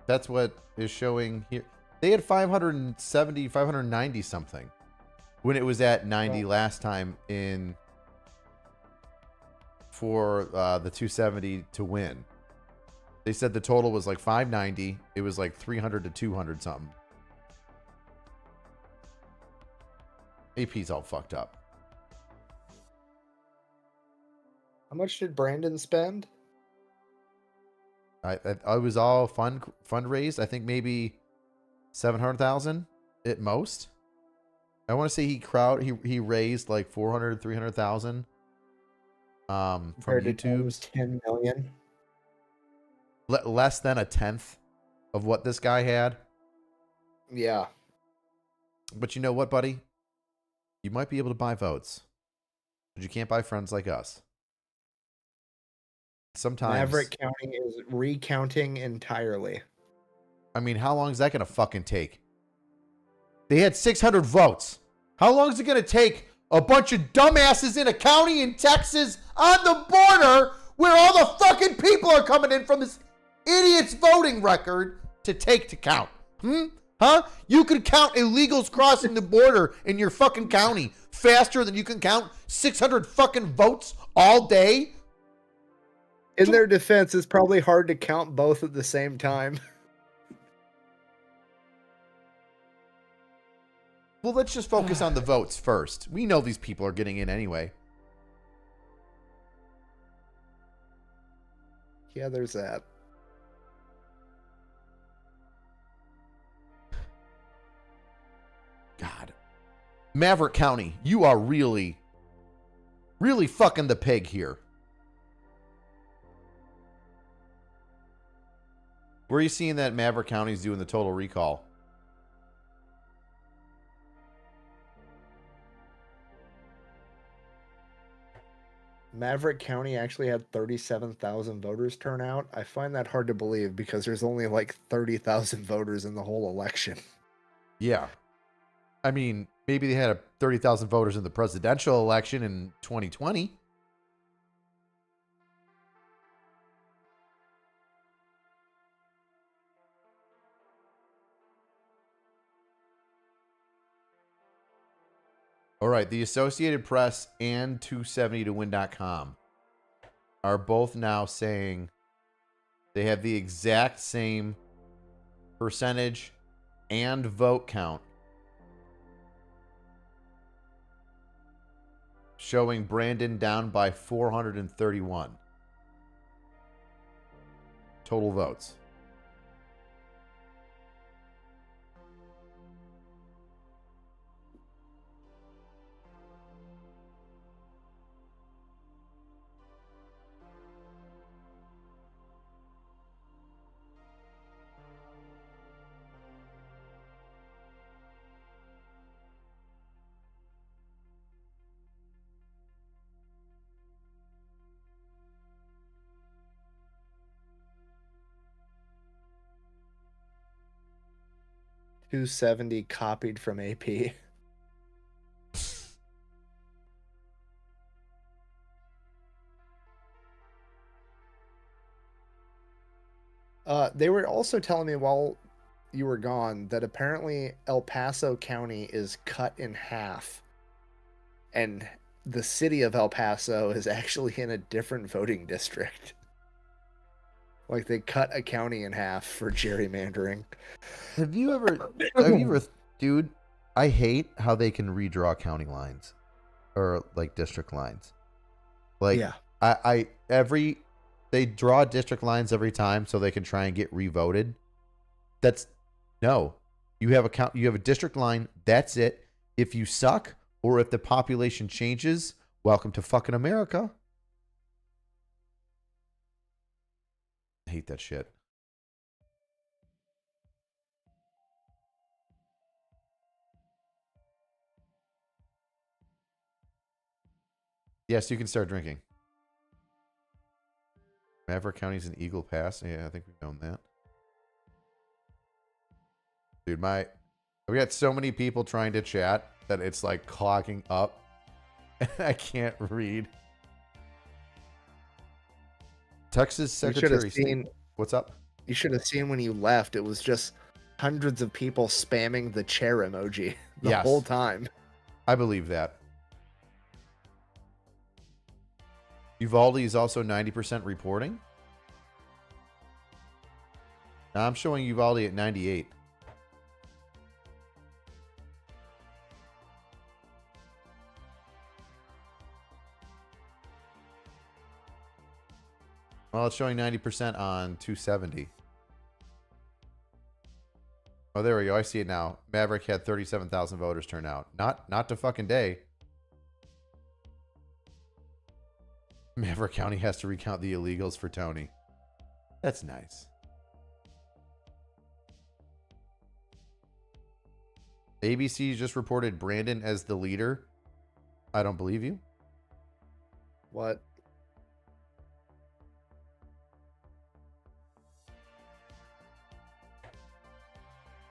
S1: That's what is showing here. They had 570, 590 something when it was at 90 last time in for the 270 to win. They said the total was like 590. It was like 300 to 200 something. AP's all fucked up.
S3: How much did Brandon spend?
S1: I was all fundraised. I think maybe 700,000 at most. I want to say he raised like 400, 300,000 from YouTube.
S3: 10 million.
S1: Less than a tenth of what this guy had.
S3: Yeah.
S1: But you know what, buddy? You might be able to buy votes, but you can't buy friends like us. Sometimes
S3: Maverick County is recounting entirely.
S1: I mean, how long is that going to fucking take? They had 600 votes. How long is it going to take a bunch of dumbasses in a county in Texas on the border where all the fucking people are coming in from this idiot's voting record to count? Huh? You can count illegals crossing the border in your fucking county faster than you can count 600 fucking votes all day?
S3: In their defense, it's probably hard to count both at the same time.
S1: Well, let's just focus on the votes first. We know these people are getting in anyway.
S3: Yeah, there's that.
S1: God. Maverick County, you are really, really fucking the pig here. Where are you seeing that Maverick County is doing the total recall?
S3: Maverick County actually had 37,000 voters turn out. I find that hard to believe because there's only like 30,000 voters in the whole election.
S1: Yeah. I mean, maybe they had 30,000 voters in the presidential election in 2020. All right, the Associated Press and 270towin.com are both now saying they have the exact same percentage and vote count, showing Brandon down by 431 total votes.
S3: $270 copied from AP. They were also telling me while you were gone that apparently El Paso County is cut in half. And the city of El Paso is actually in a different voting district. Like they cut a county in half for gerrymandering.
S1: Have you ever, dude, I hate how they can redraw county lines or like district lines. Like, yeah. They draw district lines every time so they can try and get revoted. You have a district line. That's it. If you suck or if the population changes, welcome to fucking America. I hate that shit. Yes, you can start drinking. Maverick County's an Eagle Pass. Yeah, I think we've known that. Dude, we got so many people trying to chat that it's like clogging up. I can't read. Texas Secretary of State. What's up?
S3: You should have seen when you left. It was just hundreds of people spamming the chair emoji the whole time.
S1: I believe that. Uvalde is also 90% reporting. Now I'm showing Uvalde at 98. Well, it's showing 90% on 270. Oh, there we go. I see it now. Maverick had 37,000 voters turn out. Not to fucking day. Maverick County has to recount the illegals for Tony. That's nice. ABC just reported Brandon as the leader. I don't believe you.
S3: What?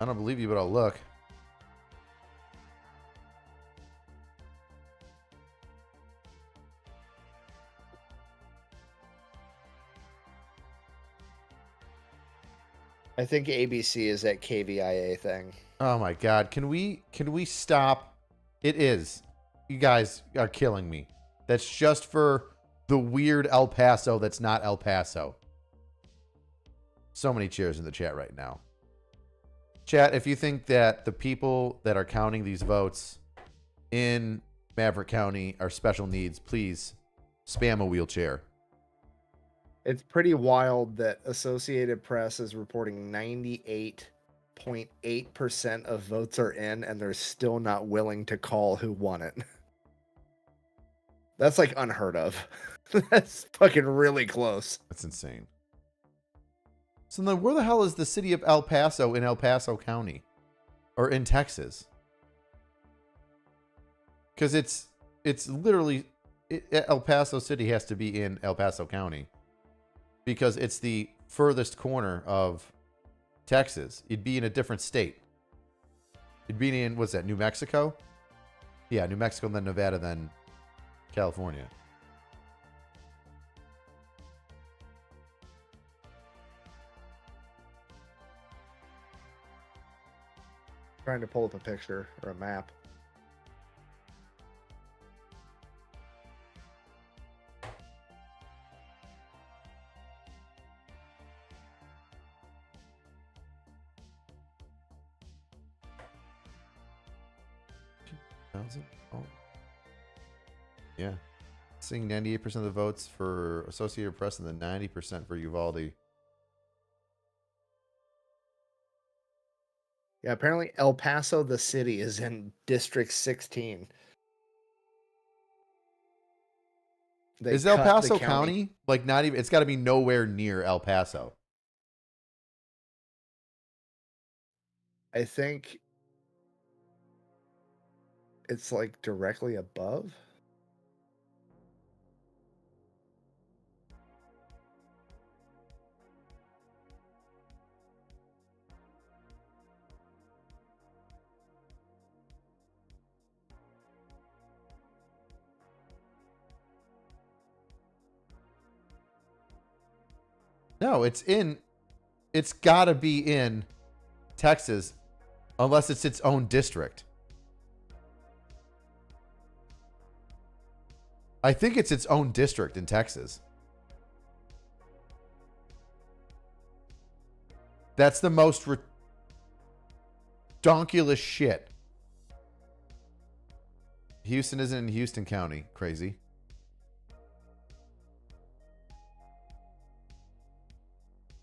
S1: I don't believe you, but I'll look.
S3: I think ABC is that KVIA thing.
S1: Oh my God. Can we stop? It is. You guys are killing me. That's just for the weird El Paso that's not El Paso. So many cheers in the chat right now. Chat, if you think that the people that are counting these votes in Maverick County are special needs, please spam a wheelchair.
S3: It's pretty wild that Associated Press is reporting 98.8% of votes are in, and they're still not willing to call who won it. That's like unheard of. That's fucking really close.
S1: That's insane. So then where the hell is the city of El Paso in El Paso County? Or in Texas? Because it's literally... El Paso City has to be in El Paso County. Because it's the furthest corner of Texas. It'd be in a different state. It'd be in, what's that, New Mexico? Yeah, New Mexico, then Nevada, then California.
S3: Trying to pull up a picture or a map.
S1: Oh. Yeah. Seeing 98% of the votes for Associated Press and then 90% for Uvalde.
S3: Yeah, apparently El Paso, the city, is in District 16.
S1: Is El Paso County? Like, not even, it's got to be nowhere near El Paso.
S3: I think it's like directly above.
S1: No, it's got to be in Texas unless it's its own district. I think it's its own district in Texas. That's the most redonkulous shit. Houston isn't in Houston County. Crazy.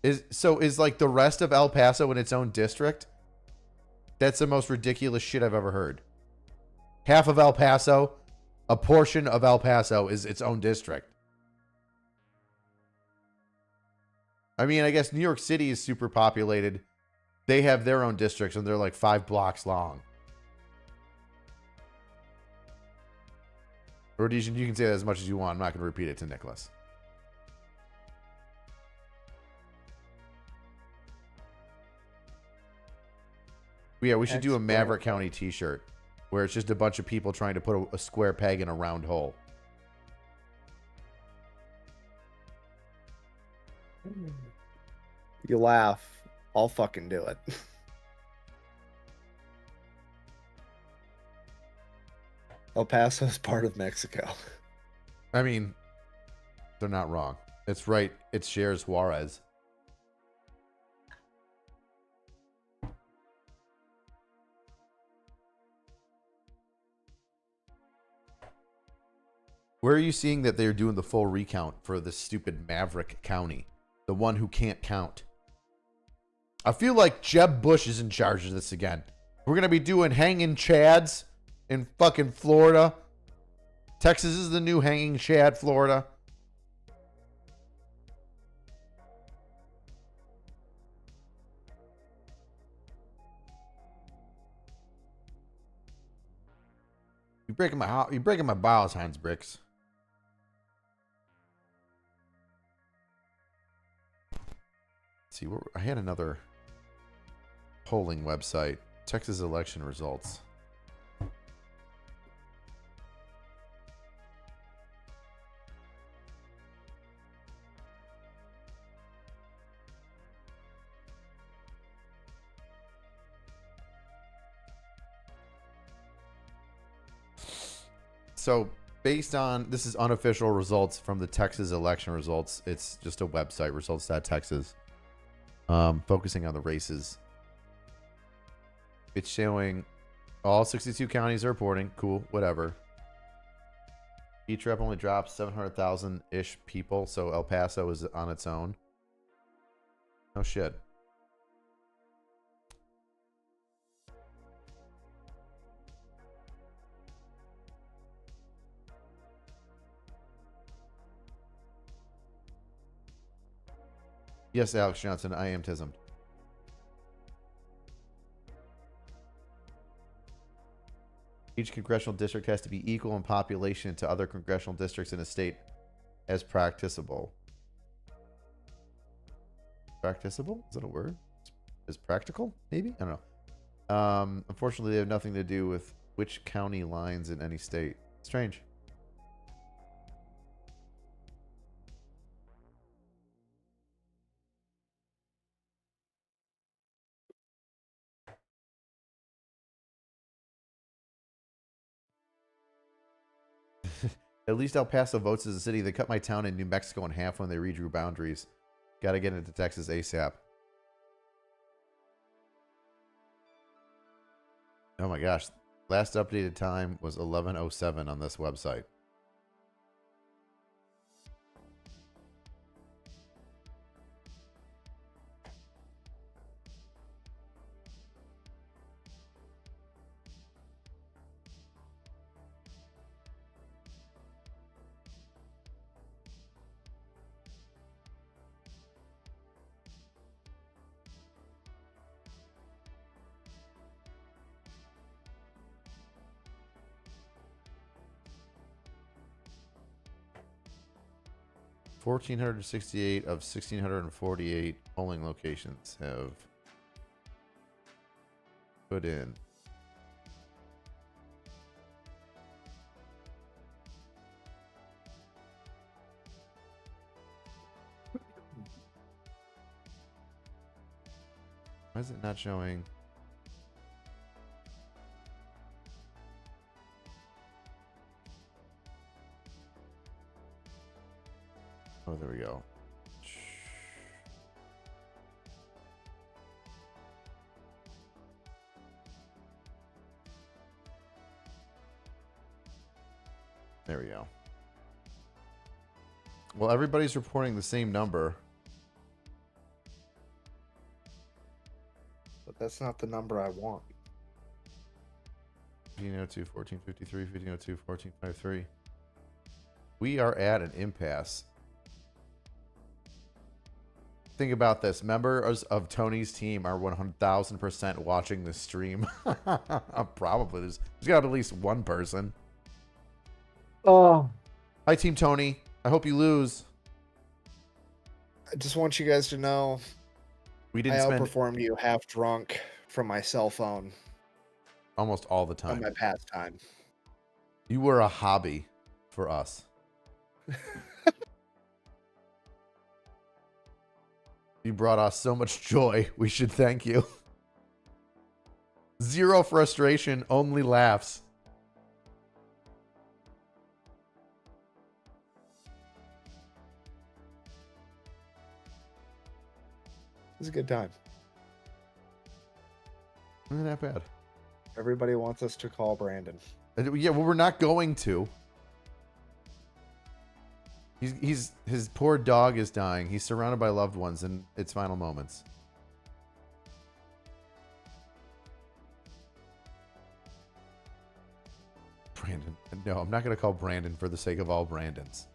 S1: Is like the rest of El Paso in its own district? That's the most ridiculous shit I've ever heard. Half of El Paso, a portion of El Paso is its own district. I mean, I guess New York City is super populated. They have their own districts and they're like 5 blocks long. Or you can say that as much as you want. I'm not going to repeat it to Nicholas. Yeah, we should do a Maverick County t-shirt where it's just a bunch of people trying to put a square peg in a round hole.
S3: You laugh. I'll fucking do it. El Paso's part of Mexico.
S1: I mean, they're not wrong. It's right. It shares Juarez. Where are you seeing that they're doing the full recount for this stupid Maverick County? The one who can't count. I feel like Jeb Bush is in charge of this again. We're going to be doing hanging chads in fucking Florida. Texas is the new hanging chad, Florida. You're breaking my bowels, Heinz Bricks. Let's see, I had another polling website. Texas election results. So based on, this is unofficial results from the Texas election results. It's just a website, results.texas, focusing on the races. It's showing all 62 counties are reporting. Cool, whatever. Each rep only dropped 700,000-ish people, so El Paso is on its own. No shit. Yes, Alex Johnson, I am tismed. Each congressional district has to be equal in population to other congressional districts in a state as practicable. Practicable? Is that a word? Is practical? Maybe? I don't know. Unfortunately, they have nothing to do with which county lines in any state. Strange. At least El Paso votes as a city. They cut my town in New Mexico in half when they redrew boundaries. Got to get into Texas ASAP. Oh my gosh. Last updated time was 11:07 on this website. (1,468 of 1,648 polling locations have put in. Why is it not showing? Oh, there we go. There we go. Well, everybody's reporting the same number.
S3: But that's not the number I want.
S1: 1502, 1453, 1502, 1453. We are at an impasse. Think about this. Members of Tony's team are 100,000% watching this stream. Probably. There's got to be at least one person.
S3: Oh,
S1: Hi, Team Tony. I hope you lose.
S3: I just want you guys to know
S1: We
S3: I
S1: didn't spend
S3: outperformed you half drunk from my cell phone
S1: almost all the
S3: on
S1: time.
S3: my pastime.
S1: You were a hobby for us. You brought us so much joy. We should thank you. Zero frustration, only laughs.
S3: It was a good time.
S1: Not that bad.
S3: Everybody wants us to call Brandon.
S1: Yeah, well, we're not going to. His poor dog is dying. He's surrounded by loved ones in its final moments. Brandon. No, I'm not going to call Brandon for the sake of all Brandons.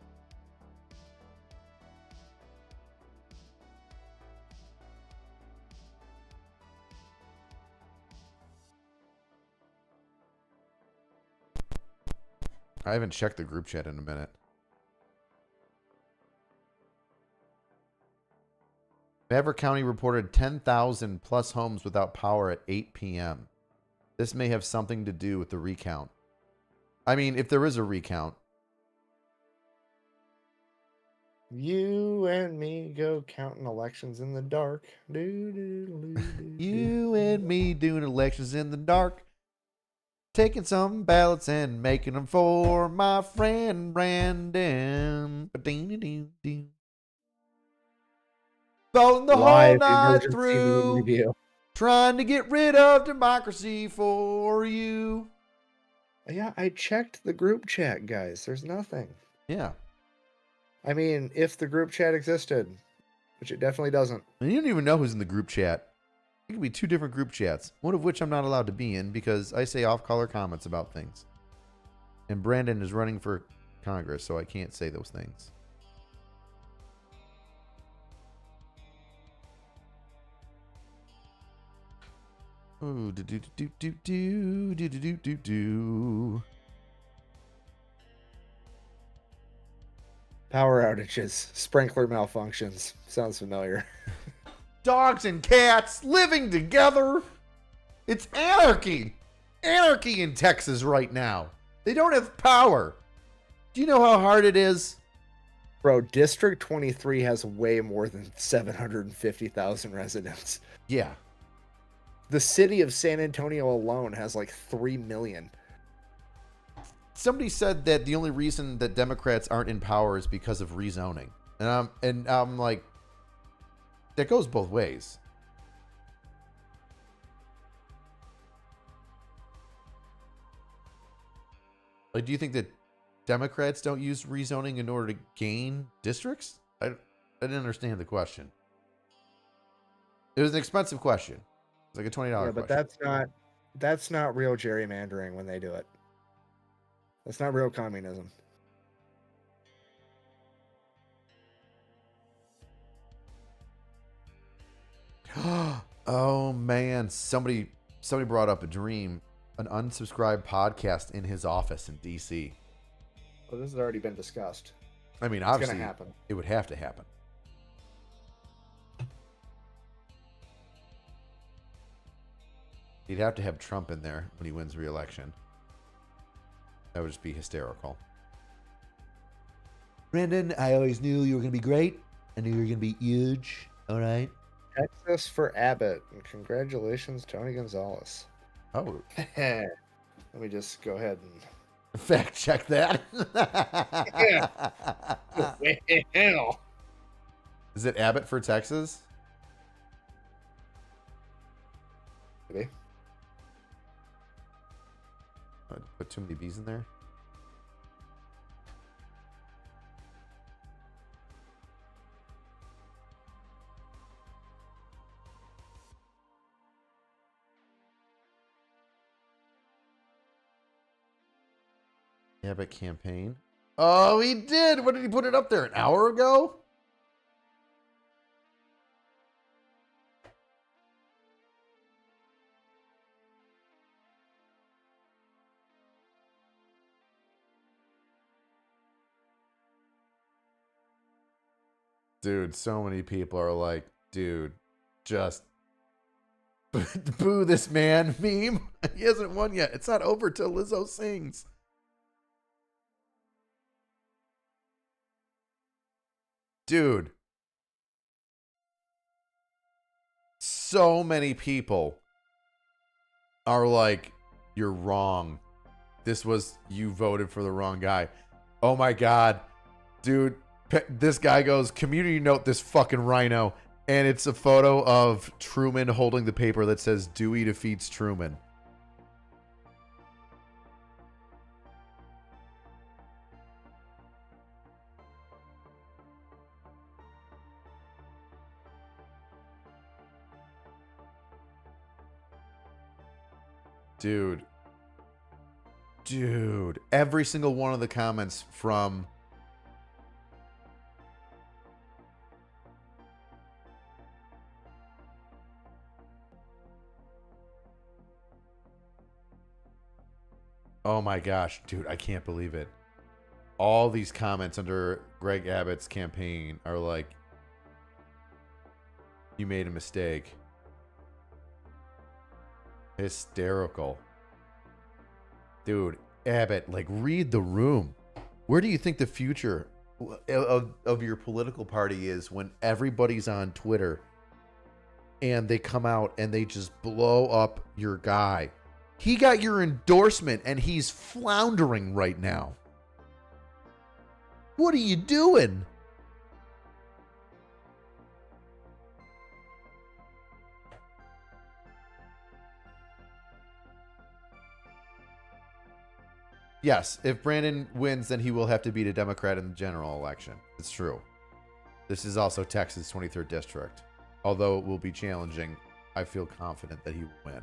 S1: I haven't checked the group chat in a minute. Maverick County reported 10,000 plus homes without power at 8 p.m. This may have something to do with the recount. I mean, if there is a recount.
S3: You and me go counting elections in the dark.
S1: You and me doing elections in the dark. Taking some ballots and making them for my friend Brandon. Voting the whole
S3: Live
S1: night
S3: emergency meeting
S1: through.
S3: review.
S1: Trying to get rid of democracy for you.
S3: Yeah, I checked the group chat, guys. There's nothing.
S1: Yeah.
S3: I mean, if the group chat existed, which it definitely doesn't.
S1: And you don't even know who's in the group chat. It could be two different group chats, one of which I'm not allowed to be in because I say off-color comments about things. And Brandon is running for Congress, so I can't say those things. Ooh, do.
S3: Power outages, sprinkler malfunctions. Sounds familiar.
S1: Dogs and cats living together. It's anarchy. Anarchy in Texas right now. They don't have power. Do you know how hard it is?
S3: Bro, District 23 has way more than 750,000 residents.
S1: Yeah.
S3: The city of San Antonio alone has like 3 million.
S1: Somebody said that the only reason that Democrats aren't in power is because of rezoning. And I'm like, that goes both ways. Like, do you think that Democrats don't use rezoning in order to gain districts? I didn't understand the question. It was an expensive question. It's like a $20
S3: Yeah, but
S1: question.
S3: that's not real gerrymandering when they do it. That's not real communism.
S1: Oh man, somebody brought up a dream, an unsubscribed podcast in his office in DC.
S3: Well, this has already been discussed.
S1: I mean,
S3: It's
S1: obviously,
S3: gonna happen.
S1: it would have to happen. He'd have to have Trump in there when he wins re-election. That would just be hysterical. Brandon, I always knew you were going to be great. I knew you were going to be huge. All right.
S3: Texas for Abbott, and congratulations, Tony Gonzalez.
S1: Oh,
S3: Let me just go ahead and
S1: fact check that.
S3: Well.
S1: Is it Abbott for Texas?
S3: Maybe.
S1: Put too many B's in there. Abbott campaign. Oh, he did. When did he put it up there? An hour ago? Dude, so many people are like, dude, just boo this man meme. He hasn't won yet. It's not over till Lizzo sings. Dude. So many people are like, you're wrong. You voted for the wrong guy. Oh my God. Dude, this guy goes, community note this fucking rhino. And it's a photo of Truman holding the paper that says Dewey defeats Truman. Dude, every single one of the comments from oh my gosh, dude, I can't believe it. All these comments under Greg Abbott's campaign are like, you made a mistake. Hysterical. Dude, Abbott, like, read the room. Where do you think the future of your political party is when everybody's on Twitter and they come out and they just blow up your guy? He got your endorsement and he's floundering right now. What are you doing? Yes, if Brandon wins, then he will have to beat a Democrat in the general election. It's true. This is also Texas' 23rd district. Although it will be challenging, I feel confident that he will win.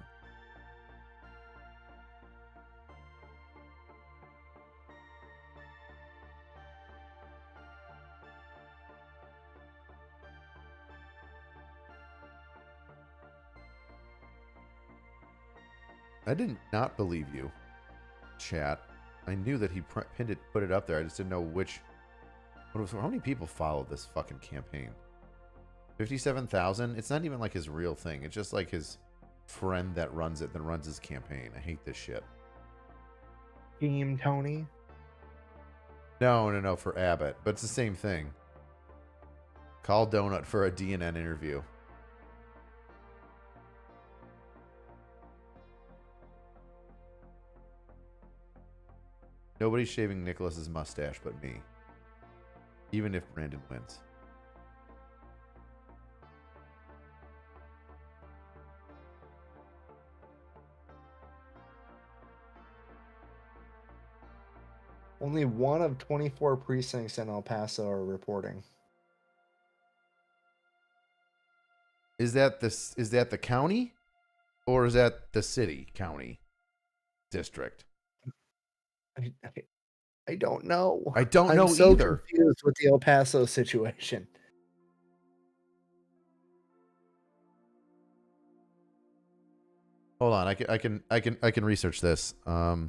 S1: I did not believe you, chat. I knew that he put it up there. I just didn't know which. How many people followed this fucking campaign? 57,000? It's not even like his real thing. It's just like his friend that runs it, that runs his campaign. I hate this shit.
S3: Team Tony?
S1: No, for Abbott. But it's the same thing. Call Donut for a DNN interview. Nobody's shaving Nicholas's mustache but me. Even if Brandon wins.
S3: Only one of 24 precincts in El Paso are reporting.
S1: Is that the county? Or is that the city, county, district?
S3: I don't know.
S1: I don't know
S3: I'm so
S1: either.
S3: confused with the El Paso situation.
S1: Hold on, I can research this. All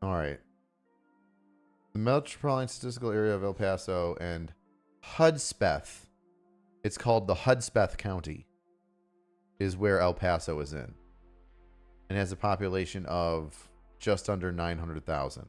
S1: right. The Metropolitan Statistical Area of El Paso and Hudspeth. It's called the Hudspeth County. Is where El Paso is in. And has a population of just under 900,000.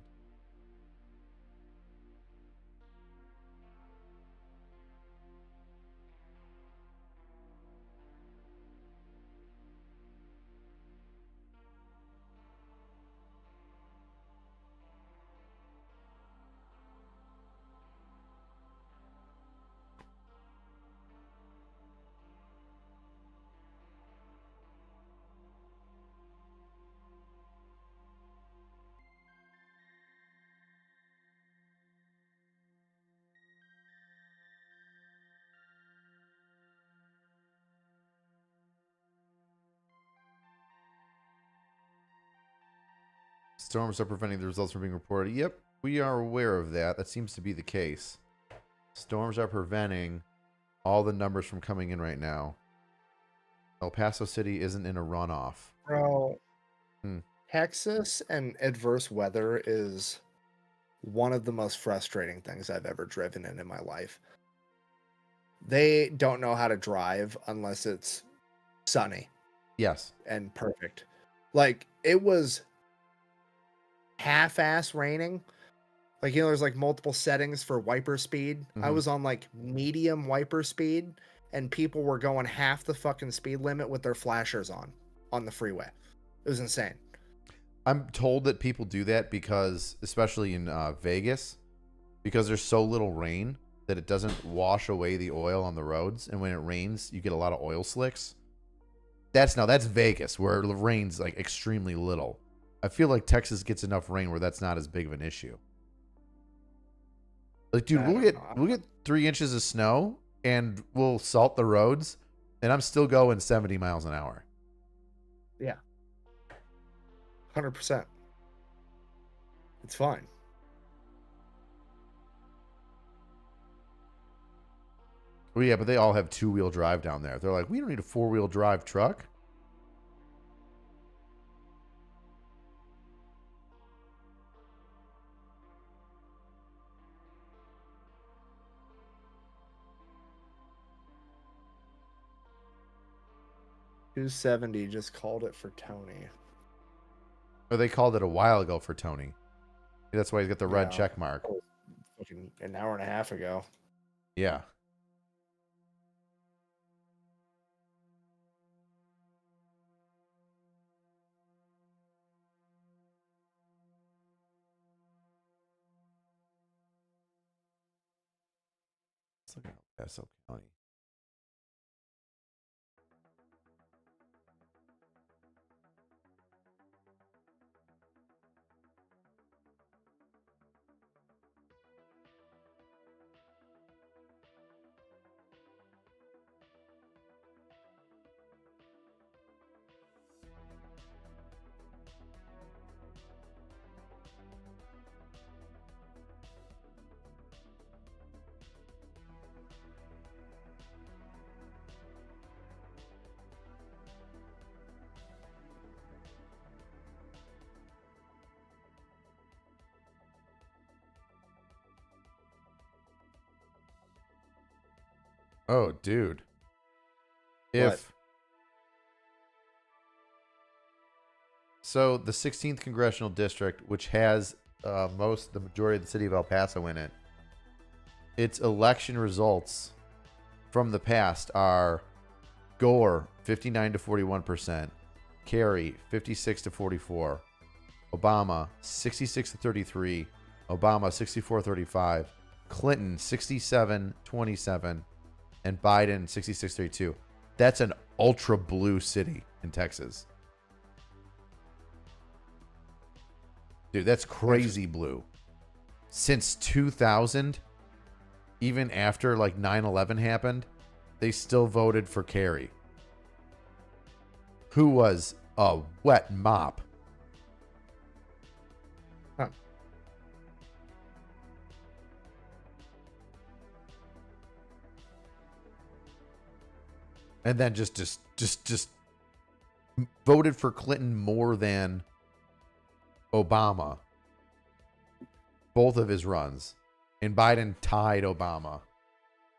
S1: Storms are preventing the results from being reported. Yep, we are aware of that. That seems to be the case. Storms are preventing all the numbers from coming in right now. El Paso City isn't in a runoff.
S3: Bro,
S1: Hmm.
S3: Texas and adverse weather is one of the most frustrating things I've ever driven in my life. They don't know how to drive unless it's sunny
S1: Yes.
S3: and perfect. Like, it was half-ass raining. Like, you know, there's like multiple settings for wiper speed. I
S1: Mhm.
S3: was on like medium wiper speed, and people were going half the fucking speed limit with their flashers on the freeway. It was insane.
S1: I'm told that people do that because, especially in Vegas, because there's so little rain that it doesn't wash away the oil on the roads, and when it rains, you get a lot of oil slicks. That's Vegas, where it rains like extremely little. I feel like Texas gets enough rain where that's not as big of an issue. Like, dude,
S3: I don't know.
S1: we'll get 3 inches of snow, and we'll salt the roads, and I'm still going 70 miles an hour.
S3: Yeah. 100%. It's fine.
S1: Well, yeah, but they all have 2-wheel drive down there. They're like, we don't need a 4-wheel drive truck.
S3: $270 just called it for Tony.
S1: Or they called it a while ago for Tony. That's why he's got the red
S3: Yeah.
S1: check mark.
S3: Fucking an hour and a half ago.
S1: Yeah. Let's look at El Paso County. Oh, dude. If so, the 16th congressional district, which has the majority of the city of El Paso in it, its election results from the past are Gore 59 to 41%, Kerry 56 to 44, Obama 66 to 33, Obama 64-35, Clinton 67-27, and Biden 66-32. That's an ultra blue city in Texas. Dude, that's crazy blue. Since 2000, even after like 9/11 happened, they still voted for Kerry, who was a wet mop.
S3: Huh.
S1: And then just voted for Clinton more than Obama, both of his runs, and Biden tied Obama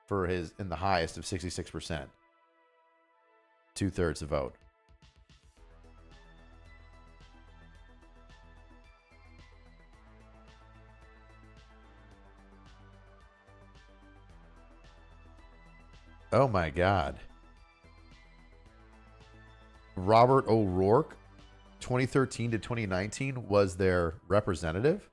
S1: for his in the highest of 66%, 2/3 the vote. Oh my God. Robert O'Rourke, 2013 to 2019, was their representative.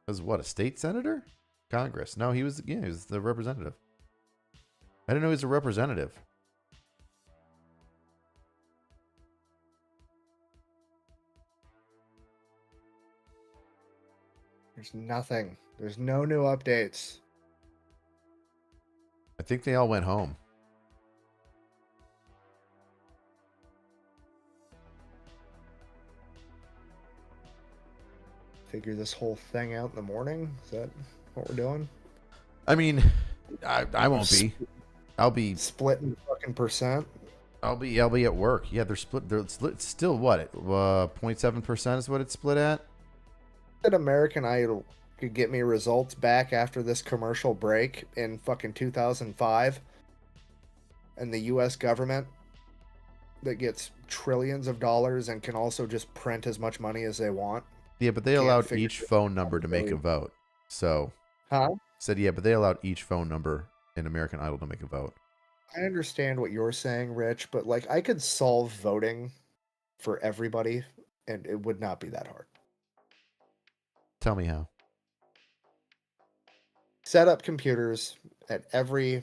S1: Was what, a state senator? Congress. No, he was the representative. I didn't know he was a representative.
S3: There's nothing. There's no new updates.
S1: I think they all went home.
S3: figure this whole thing out in the morning? Is that what we're doing?
S1: I mean, I won't be. I'll be
S3: Splitting fucking percent.
S1: I'll be at work. Yeah, they're split. It's still what? 0.7% is what it's split at.
S3: That American Idol could get me results back after this commercial break in fucking 2005, and the U.S. government that gets trillions of dollars and can also just print as much money as they want.
S1: Yeah, but they
S3: Can't
S1: allowed
S3: figure
S1: each
S3: it
S1: phone number to make a vote. So,
S3: Huh?
S1: said yeah, but they allowed each phone number in American Idol to make a vote.
S3: I understand what you're saying, Rich, but like I could solve voting for everybody, and it would not be that hard.
S1: Tell me how.
S3: Set up computers at every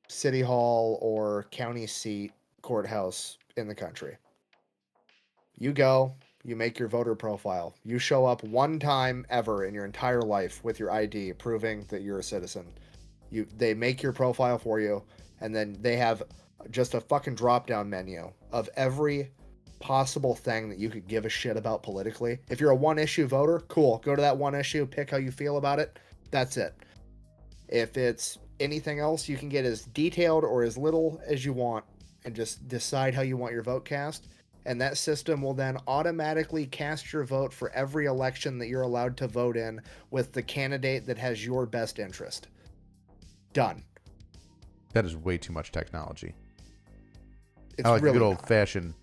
S3: city hall or county seat courthouse in the country. You go, you make your voter profile. You show up one time ever in your entire life with your ID proving that you're a citizen. They make your profile for you, and then they have just a fucking drop-down menu of every possible thing that you could give a shit about politically. If you're a one-issue voter, cool. Go to that one issue, pick how you feel about it. That's it. If it's anything else, you can get as detailed or as little as you want and just decide how you want your vote cast. And that system will then automatically cast your vote for every election that you're allowed to vote in with the candidate that has your best interest. Done.
S1: That is way too much technology.
S3: It's
S1: I like
S3: really
S1: the good old
S3: not.
S1: fashioned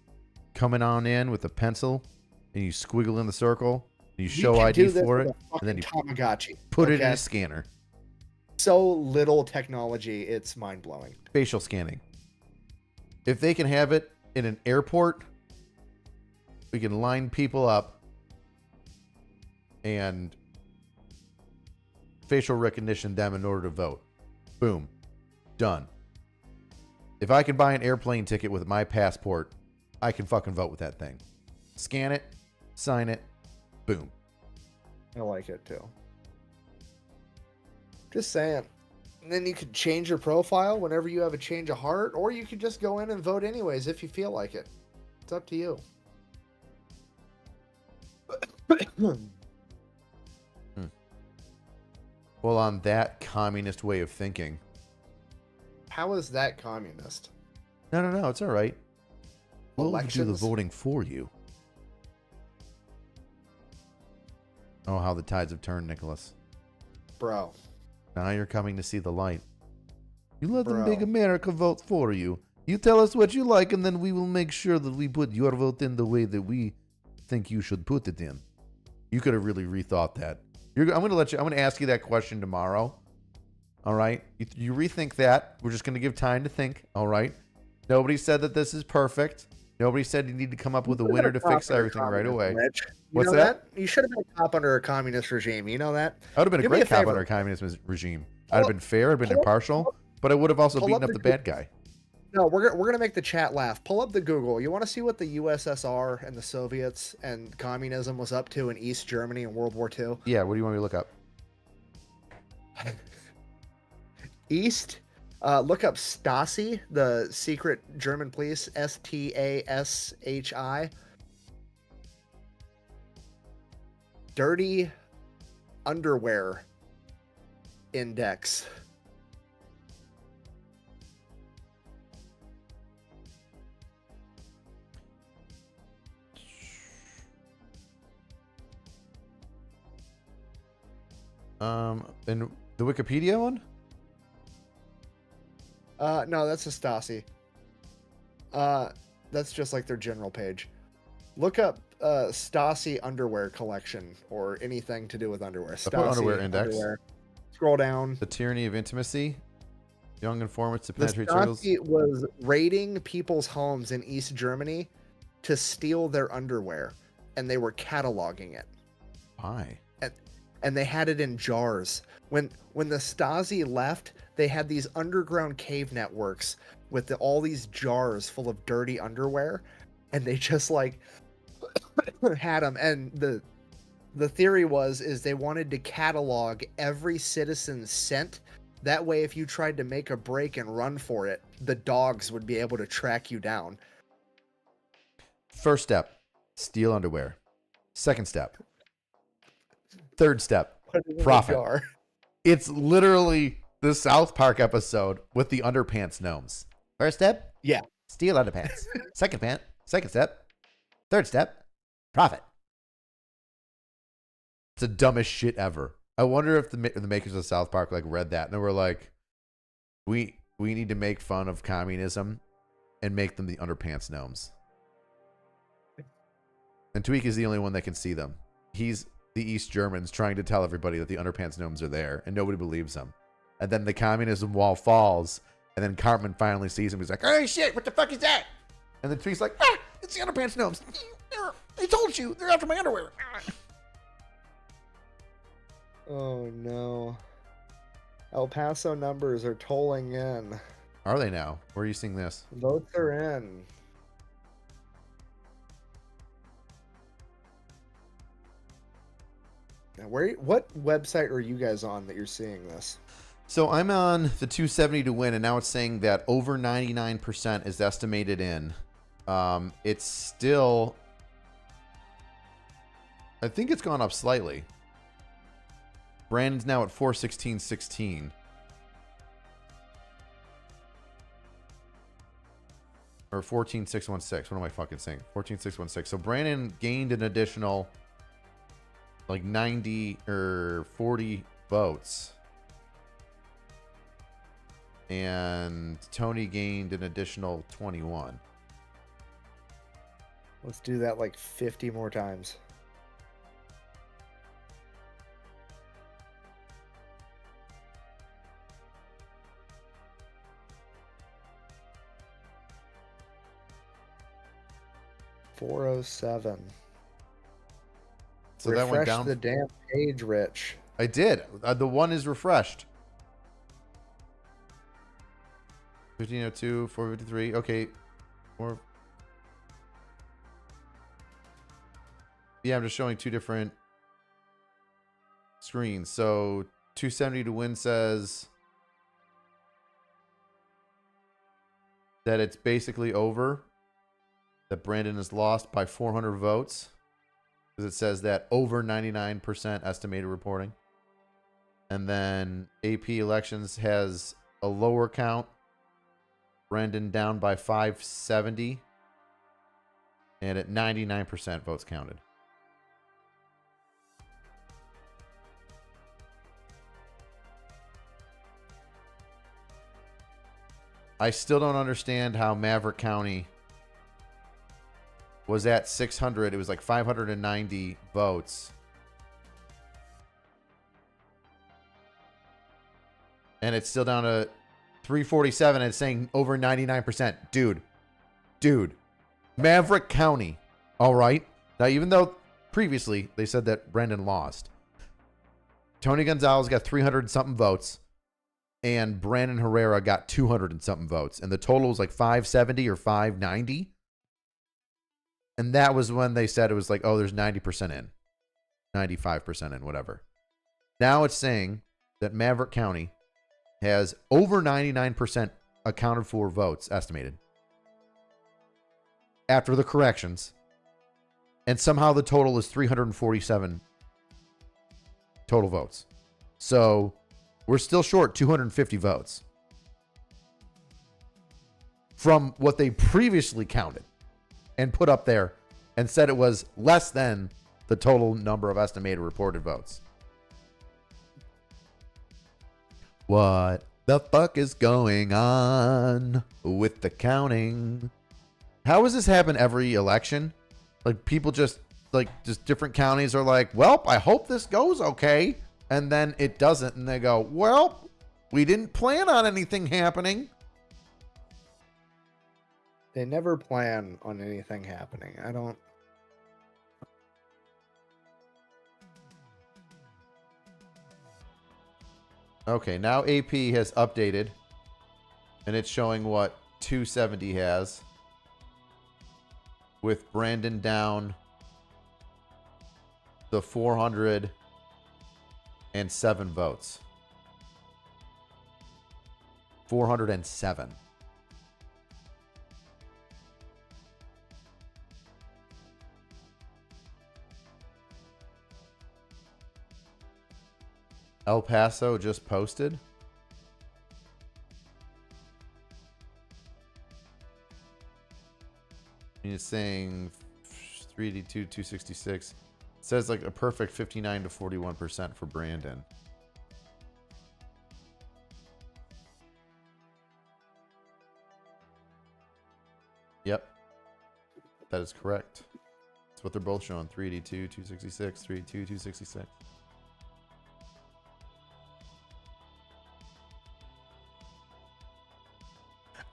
S1: coming on in with a pencil and you squiggle in the circle and you
S3: You
S1: show
S3: can
S1: ID
S3: do this
S1: for
S3: with
S1: it
S3: a
S1: and then you
S3: fucking Tamagotchi.
S1: put it in
S3: okay?
S1: a scanner.
S3: So little technology, it's mind-blowing.
S1: Facial scanning. If they can have it in an airport, we can line people up and facial recognition them in order to vote. Boom. Done. If I can buy an airplane ticket with my passport, I can fucking vote with that thing. Scan it, sign it, boom.
S3: I like it too. Just saying. And then you could change your profile whenever you have a change of heart, or you could just go in and vote anyways if you feel like it. It's up to you.
S1: Well, on that communist way of thinking.
S3: How is that communist?
S1: No, it's all right. We'll do the
S3: Elections?
S1: voting for you. Oh, how the tides have turned, Nicholas.
S3: Bro.
S1: Now you're coming to see the light. You let them
S3: Bro.
S1: make America vote for you. You tell us what you like, and then we will make sure that we put your vote in the way that we think you should put it in. You could have really rethought that. I'm going to ask you that question tomorrow. All right? You rethink that. We're just going to give time to think. All right? Nobody said that this is perfect. Nobody said you need to come up with a winner to fix everything right away.
S3: Rich. You
S1: What's
S3: know
S1: that?
S3: You should have been a cop under a communist regime. You know that?
S1: I would have been a
S3: Do me
S1: great
S3: a
S1: cop
S3: favor.
S1: under a communist regime.
S3: Pull
S1: I'd have
S3: up-
S1: been fair. I'd been
S3: pull up-
S1: impartial. But I would have also
S3: pull
S1: beaten
S3: up
S1: up
S3: the
S1: the bad guy.
S3: No, we're gonna make the chat laugh. Pull up the Google. You want to see what the USSR and the Soviets and communism was up to in East Germany in World War II?
S1: Yeah, what do you want me to look up?
S3: East. Look up Stasi, the secret German police. STASHI. Dirty underwear index.
S1: And the Wikipedia one?
S3: No, that's a Stasi. That's just like their general page. Look up Stasi underwear collection or anything to do with underwear.
S1: I put
S3: Stasi
S1: underwear index.
S3: Scroll down.
S1: The tyranny of intimacy. Young informants to
S3: The
S1: penetrate circles.
S3: Stasi was raiding people's homes in East Germany to steal their underwear, and they were cataloging it.
S1: Why?
S3: And they had it in jars. When the Stasi left, they had these underground cave networks with all these jars full of dirty underwear, and they just like had them. And the theory is they wanted to catalog every citizen's scent. That way, if you tried to make a break and run for it, the dogs would be able to track you down.
S1: First step, steal underwear. Second step. Third step.
S3: Put it in a
S1: Profit.
S3: jar.
S1: It's literally the South Park episode with the underpants gnomes. First step,
S3: Yeah.
S1: steal underpants. Second step. Third step, profit. It's the dumbest shit ever. I wonder if the makers of South Park like read that and they were like, we need to make fun of communism and make them the underpants gnomes. And Tweak is the only one that can see them. He's the East Germans trying to tell everybody that the underpants gnomes are there, and nobody believes them. And then the communism wall falls, and then Cartman finally sees him. He's like, "Oh shit, what the fuck is that?" And then Tweak's like, it's the underpants gnomes. I told you, they're after my underwear.
S3: Oh no. El Paso numbers are tolling in.
S1: Are they now? Where are you seeing this?
S3: Votes are in. Now, what website are you guys on that you're seeing this?
S1: So I'm on the 270 to win, and now it's saying that over 99% is estimated in. It's still, I think it's gone up slightly. Brandon's now at 416.16. Or 14,616. What am I fucking saying? 14,616. So Brandon gained an additional like 90 or 40 votes. And Tony gained an additional 21.
S3: Let's do that like 50 more times. $407.
S1: So that went down.
S3: The damn page, Rich.
S1: I did. The one is refreshed. 1502, 453. Okay. More. Yeah, I'm just showing two different screens. So 270 to win says that it's basically over. That Brandon has lost by 400 votes. Because it says that over 99% estimated reporting. And then AP Elections has a lower count. Brandon down by 570. And at 99% votes counted. I still don't understand how Maverick County was at 600. It was like 590 votes. And it's still down to 347 and it's saying over 99%. Dude. Maverick County. All right. Now, even though previously they said that Brandon lost, Tony Gonzalez got 300 and something votes. And Brandon Herrera got 200 and something votes. And the total was like 570 or 590. And that was when they said it was like, oh, there's 90% in. 95% in, whatever. Now it's saying that Maverick County has over 99% accounted for votes estimated. After the corrections. And somehow the total is 347 total votes. So we're still short 250 votes from what they previously counted and put up there and said it was less than the total number of estimated reported votes. What the fuck is going on with the counting? How does this happen every election? Like people just different counties are like, well, I hope this goes okay. And then it doesn't. And they go, well, we didn't plan on anything happening.
S3: They never plan on anything happening. I don't.
S1: Okay, now AP has updated. And it's showing what 270 has. With Brandon down the 407 votes. 407. El Paso just posted. It's saying 382, 266. It says like a perfect 59 to 41% for Brandon. Yep. That is correct. That's what they're both showing. 382, 266, 382, 266.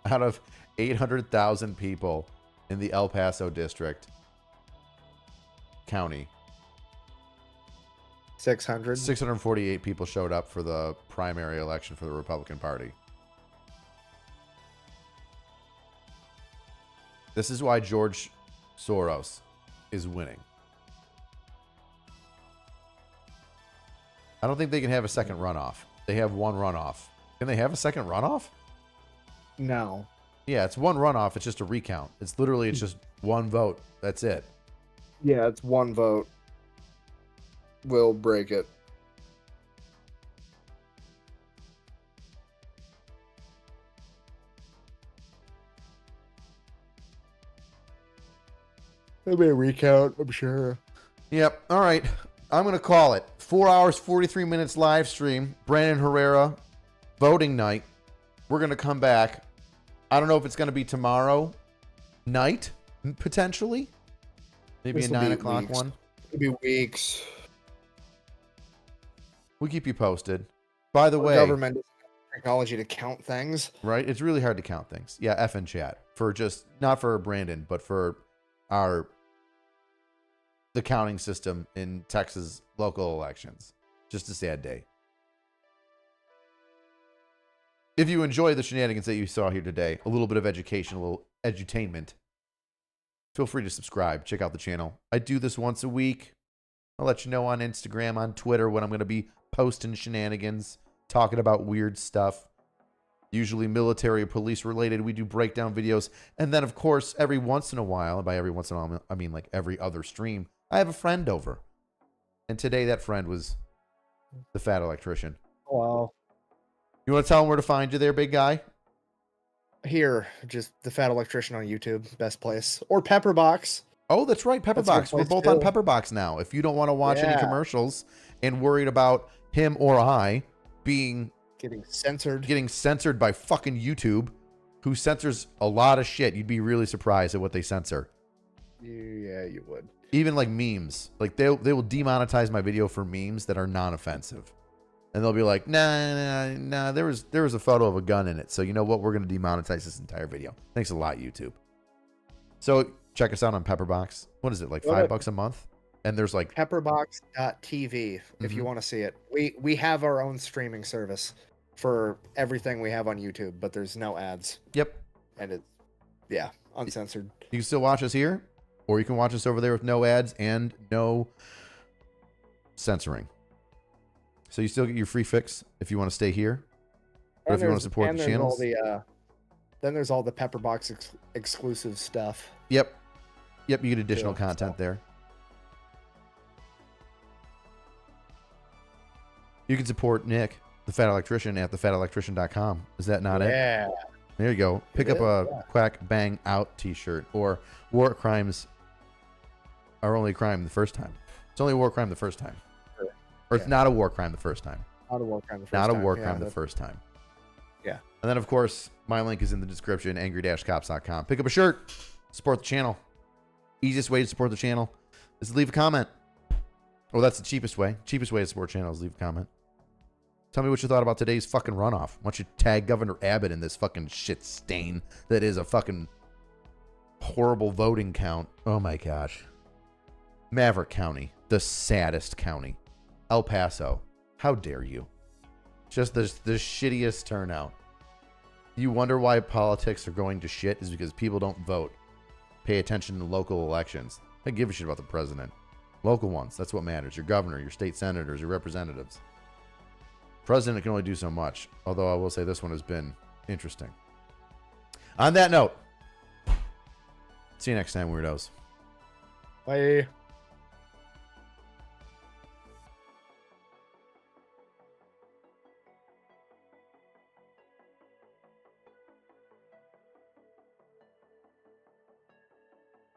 S1: Out of 800,000 people in the El Paso district county, 648 people showed up for the primary election for the Republican Party. This is why George Soros is winning. I don't think they can have a second runoff. They have one runoff. Can they have a second runoff?
S3: No.
S1: Yeah, it's one runoff. It's just a recount. It's literally, it's just one vote. That's it.
S3: Yeah, it's one vote. We'll break it. It'll be a recount, I'm sure.
S1: Yep. All right. I'm going to call it 4 hours, 43 minutes live stream. Brandon Herrera, voting night. We're going to come back. I don't know if it's going to be tomorrow night, potentially. Maybe a 9 o'clock one.
S3: It'll be weeks.
S1: We'll keep you posted. By the way,
S3: Government technology to count things.
S1: Right? It's really hard to count things. Yeah, F in chat. For just, not for Brandon, but for the counting system in Texas local elections. Just a sad day. If you enjoy the shenanigans that you saw here today, a little bit of education, a little edutainment, feel free to subscribe. Check out the channel. I do this once a week. I'll let you know on Instagram, on Twitter, when I'm going to be posting shenanigans, talking about weird stuff. Usually military or police related. We do breakdown videos. And then, of course, every once in a while, and by every once in a while, I mean like every other stream, I have a friend over. And today that friend was the Fat Electrician.
S3: Wow.
S1: You want to tell him where to find you there, big guy?
S3: Here, just the Fat Electrician on YouTube, best place. Or Pepperbox.
S1: Oh, that's right, Pepperbox. We're both on Pepperbox now. If you don't want to watch any commercials and worried about him or I getting censored by fucking YouTube, who censors a lot of shit, you'd be really surprised at what they censor.
S3: Yeah, you would.
S1: Even like memes, like they will demonetize my video for memes that are non-offensive. And they'll be like, nah, there was a photo of a gun in it. So you know what? We're going to demonetize this entire video. Thanks a lot, YouTube. So check us out on Pepperbox. What is it, like $5 a month? And there's like
S3: Pepperbox.tv if you want to see it. We have our own streaming service for everything we have on YouTube, but there's no ads.
S1: Yep.
S3: And it's, uncensored.
S1: You can still watch us here, or you can watch us over there with no ads and no censoring. So you still get your free fix if you want to stay here, or if you want to support the channels.
S3: Then there's all the Pepperbox exclusive stuff.
S1: Yep. You get additional content there. You can support Nick, the Fat Electrician, at thefatelectrician.com. Is that not it?
S3: Yeah.
S1: There you go. Pick up a Quack Bang Out t-shirt, or war crimes are only a crime the first time. It's only a war crime the first time. Or it's not a war crime the first time.
S3: Not a war crime the first
S1: time.
S3: Not
S1: a war crime the first time.
S3: Yeah.
S1: And then, of course, my link is in the description, angry-cops.com. Pick up a shirt. Support the channel. Easiest way to support the channel is to leave a comment. Well, that's the cheapest way. Cheapest way to support the channel is leave a comment. Tell me what you thought about today's fucking runoff. Why don't you tag Governor Abbott in this fucking shit stain that is a fucking horrible voting count. Oh, my gosh. Maverick County, the saddest county. El Paso, how dare you? Just the shittiest turnout. You wonder why politics are going to shit is because people don't vote. Pay attention to local elections. They give a shit about the president. Local ones, that's what matters. Your governor, your state senators, your representatives. President can only do so much, although I will say this one has been interesting. On that note, see you next time, weirdos.
S3: Bye.